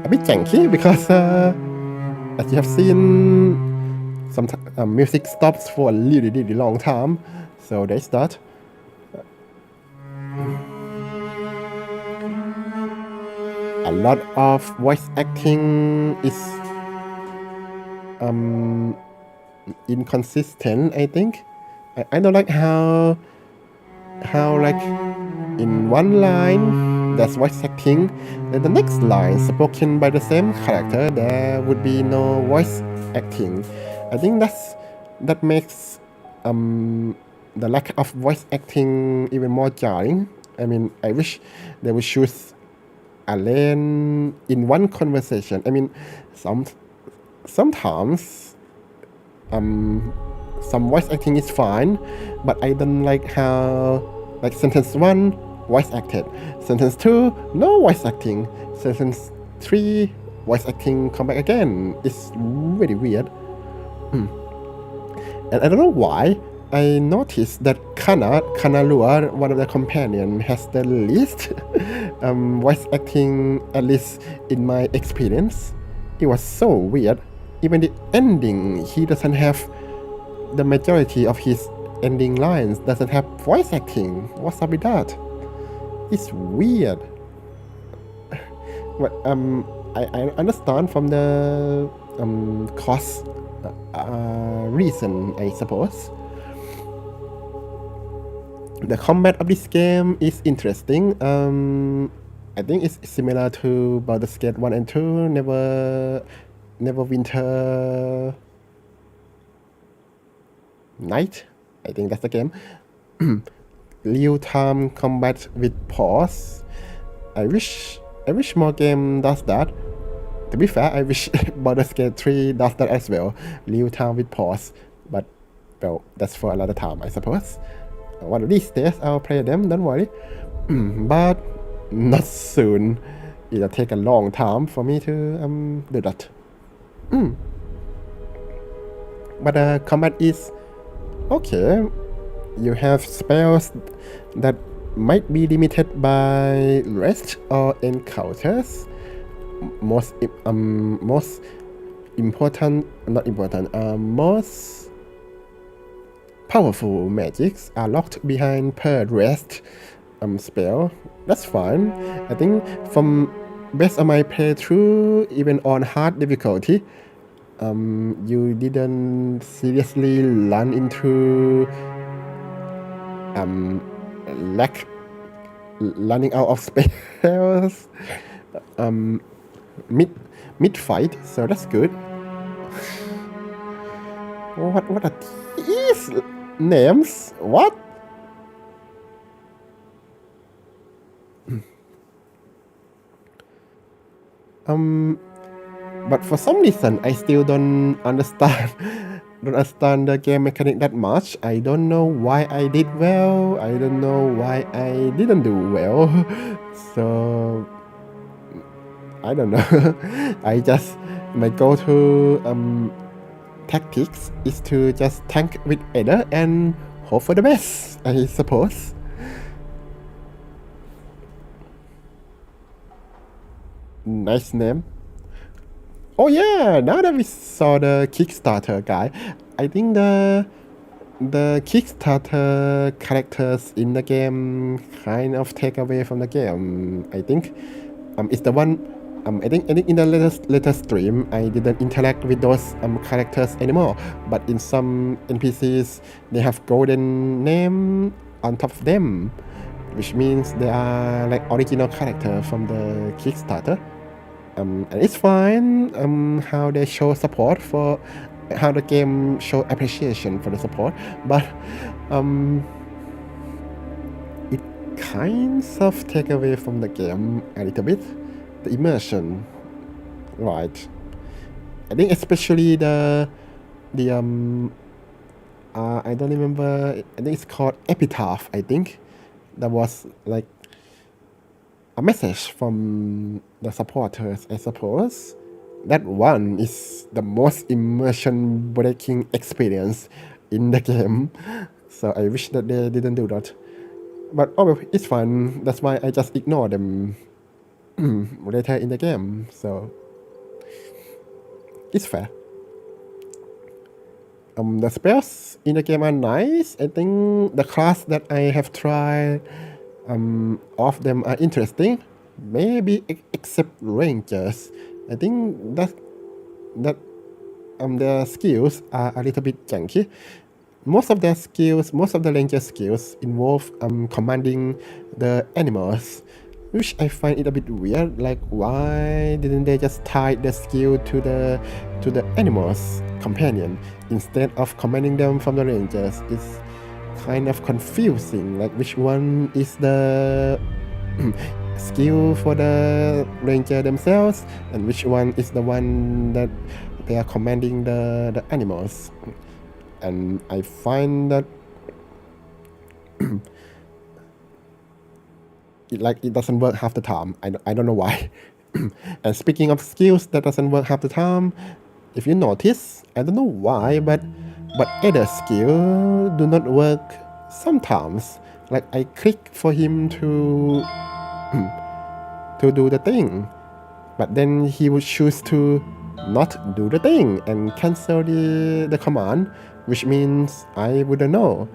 a bit janky because as you have seen, some music stops for a really long time. So that's that. A lot of voice acting is inconsistent, I think. I don't like how like in one line there's voice acting, then the next line spoken by the same character there would be no voice acting. I think that makes the lack of voice acting even more jarring. I mean, I wish they would choose a lane in one conversation. I mean, sometimes some voice acting is fine, but I don't like how, like, sentence 1 voice acted, sentence 2 no voice acting, sentence 3 voice acting come back again. It's very weird. And I don't know why I noticed that Kanalua, one of the companions, has the least voice acting, at least in my experience. It was so weird. Even the ending, he doesn't have the majority of his ending lines doesn't have voice acting. What's up with that? It's weird. But I understand from the cost reason, I suppose. The combat of this game is interesting. I think it's similar to Baldur's Gate 1 and 2, Neverwinter Night. I think that's the game. Real-time combat with pause. I wish more game does that. To be fair, I wish Baldur's Gate 3 does that as well. Real-time with pause. But, well, that's for another time, I suppose. One of these days, I'll play them, don't worry. But not soon. It'll take a long time for me to do that. But combat is okay. You have spells that might be limited by rest or encounters. Most powerful magics are locked behind per rest spell. That's fine. I think from based on my playthrough, even on hard difficulty, you didn't seriously run into lack running out of spells mid fight, so that's good. What are these names? What? But for some reason I still don't understand the game mechanic that much. I don't know why I did well. I don't know why I didn't do well. So I don't know. My go-to tactics is to just tank with Ada and hope for the best, I suppose. Nice name. Oh yeah, now that we saw the Kickstarter guy, I think the Kickstarter characters in the game kind of take away from the game. I think it's the one. I think in the latest stream I didn't interact with those characters anymore. But in some NPCs they have golden name on top of them, which means they are like original character from the Kickstarter. And it's fine how they show support for how the game show appreciation for the support, but it kind of take away from the game a little bit, the immersion, right? I think especially the I don't remember, I think it's called Epitaph, I think. That was like a message from the supporters, I suppose. That one is the most immersion breaking experience in the game. So I wish that they didn't do that. But oh well, it's fun. That's why I just ignore them later in the game. So it's fair. The spells in the game are nice. I think the class that I have tried, all of them are interesting. Maybe except Rangers. I think that their skills are a little bit janky. Most of the Ranger skills involve commanding the animals, which I find it a bit weird. Like, why didn't they just tie the skill to the animals companion instead of commanding them from the Rangers? It's kind of confusing. Like, which one is the skill for the Ranger themselves, and which one is the one that they are commanding the animals? And I find that it doesn't work half the time. I don't know why. And speaking of skills that doesn't work half the time, if you notice, I don't know why, but other skill do not work sometimes. Like, I click for him to do the thing, but then he would choose to not do the thing and cancel the command, which means I wouldn't know.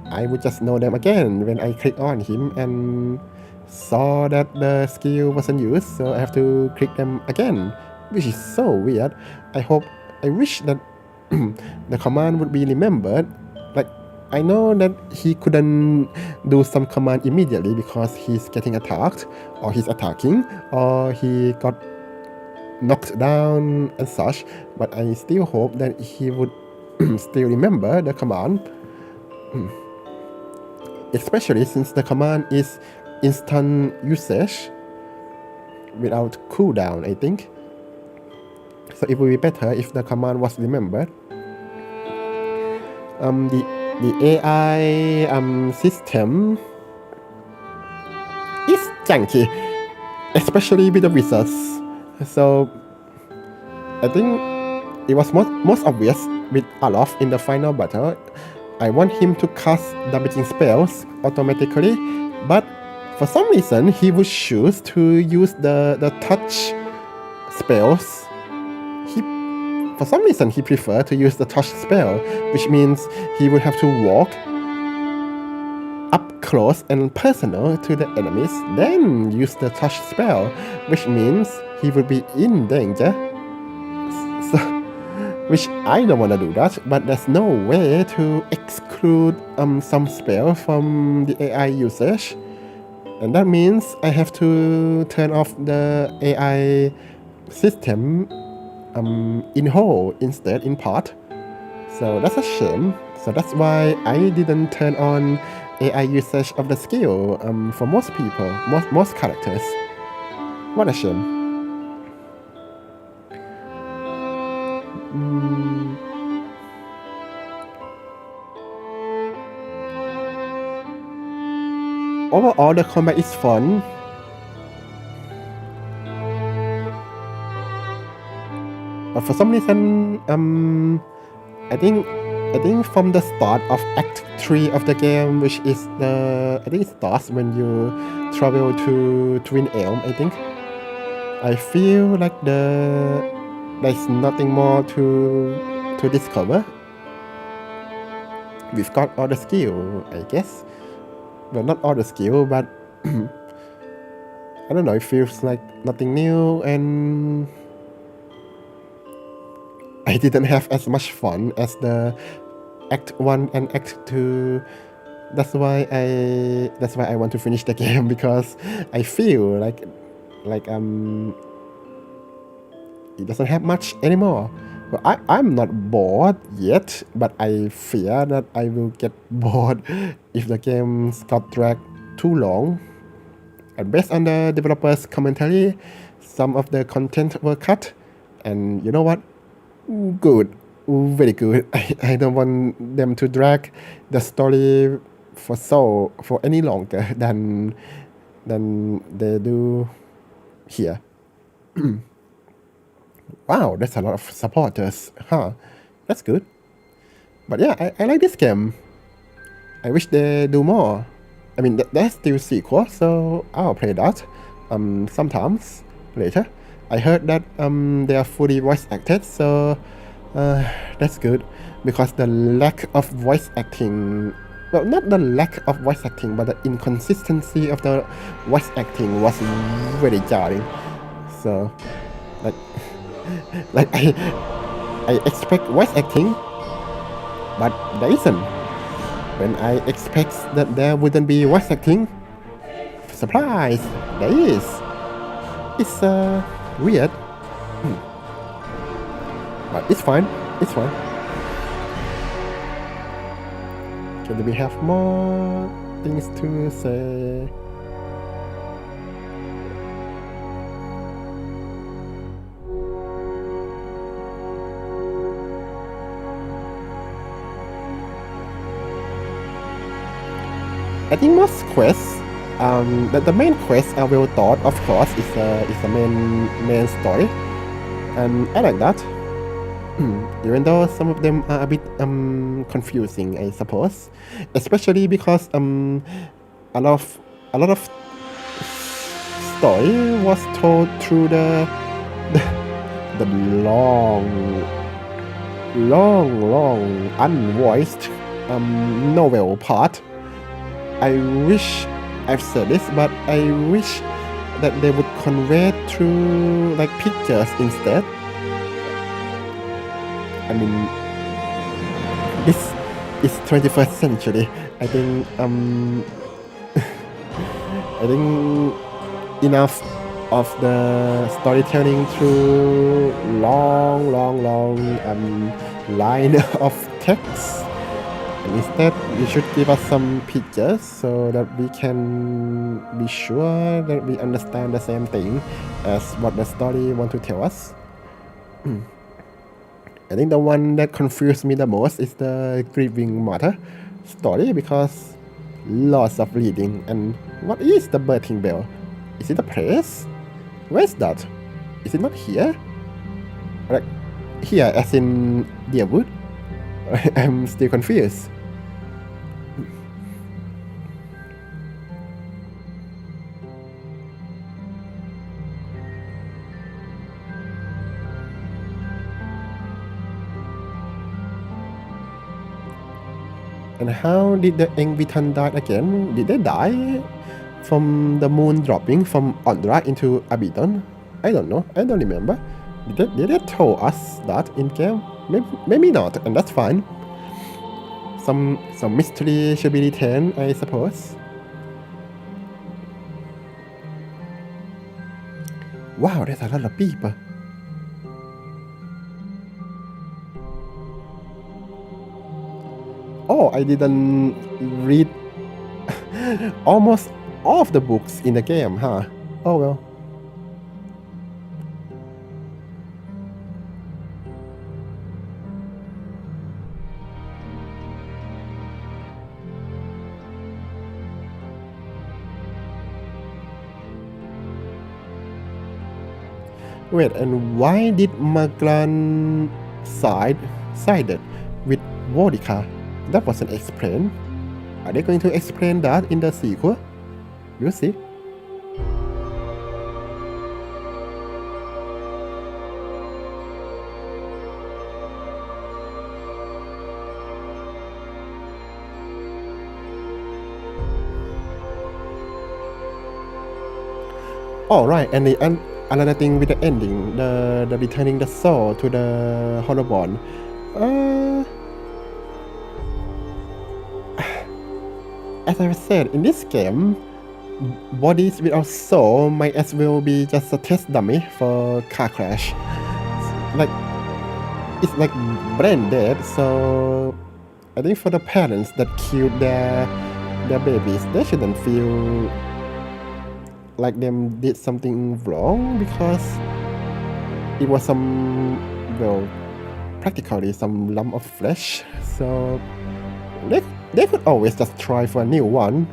I would just know them again when I click on him and saw that the skill wasn't used, so I have to click them again, which is so weird. I wish that the command would be remembered. Like, I know that he couldn't do some command immediately because he's getting attacked, or he's attacking, or he got knocked down and such, but I still hope that he would still remember the command, especially since the command is instant usage without cooldown, I think. So it would be better if the command was remembered. The AI system is janky, especially with the wizards. So I think it was most obvious with Olaf in the final battle. I want him to cast damaging spells automatically, but for some reason he would choose to use the touch spells. For some reason he preferred to use the touch spell, which means he would have to walk up close and personal to the enemies, then use the touch spell, which means he would be in danger. which I don't want to do that, but there's no way to exclude some spell from the AI usage, and that means I have to turn off the AI system in whole instead in part. So that's a shame. So that's why I didn't turn on AI usage of the skill for most people, most characters. What a shame. Overall, the combat is fun. But for some reason, I think from the start of Act 3 of the game, which is I think it starts when you travel to Twin Elm, I think. I feel like there's nothing more to discover. We've got all the skill, I guess. Well, not all the skill, but I don't know, it feels like nothing new, and I didn't have as much fun as the Act 1 and Act 2. That's why I want to finish the game, because I feel like it doesn't have much anymore. But I'm not bored yet, but I fear that I will get bored if the game got dragged too long. And based on the developers' commentary, some of the content were cut, and you know what? Good, very good. I don't want them to drag the story for any longer than they do here. Wow, that's a lot of supporters, huh? That's good. But yeah, I like this game. I wish they do more. I mean, there's still sequel, so I'll play that sometimes later. I heard that they are fully voice acted, so that's good, because the lack of voice acting, well, not the lack of voice acting, but the inconsistency of the voice acting was very jarring. So, like I expect voice acting, but there isn't. When I expect that there wouldn't be voice acting, surprise, there is. It's weird, but it's fine. It's fine. Okay, do we have more things to say? I think most quests, the main quest are well thought, of course, is the main story, and I like that. Even though some of them are a bit confusing, I suppose, especially because a lot of story was told through the long unvoiced novel part. I wish I've said this, but I wish that they would convey through like pictures instead. I mean, this is 21st century. I think I think enough of the storytelling through long line of text. Instead, you should give us some pictures so that we can be sure that we understand the same thing as what the story want to tell us. I think the one that confused me the most is the grieving mother story, because lots of reading. And what is the birthing bell? Is it a place? Where is that? Is it not here? Like here as in Deerwood? I'm still confused. And how did the Engvitan die again? Did they die from the moon dropping from Ondra into Abiton? I don't know. I don't remember. Did they tell us that in game? Maybe not, and that's fine. Some mystery should be retained, I suppose. Wow, there's a lot of people. Oh, I didn't read almost all of the books in the game, huh? Oh well. Wait, and why did Maglan sided with Vodika? That wasn't explained. Are they going to explain that in the sequel? We'll see. All right, and another thing with the ending, the returning the soul to the holoborn. As I said, in this game, bodies without soul might as well be just a test dummy for car crash. It's like brain dead. So I think for the parents that killed their babies, they shouldn't feel like them did something wrong, because it was practically some lump of flesh. So they could always just try for a new one.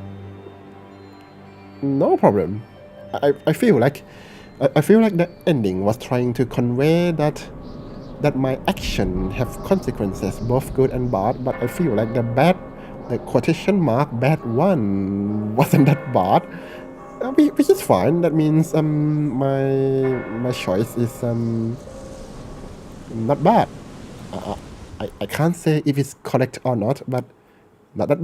No problem. I feel like the ending was trying to convey that my action have consequences, both good and bad. But I feel like the quotation mark bad one wasn't that bad. Which is fine. That means my choice is not bad. I can't say if it's correct or not, but not that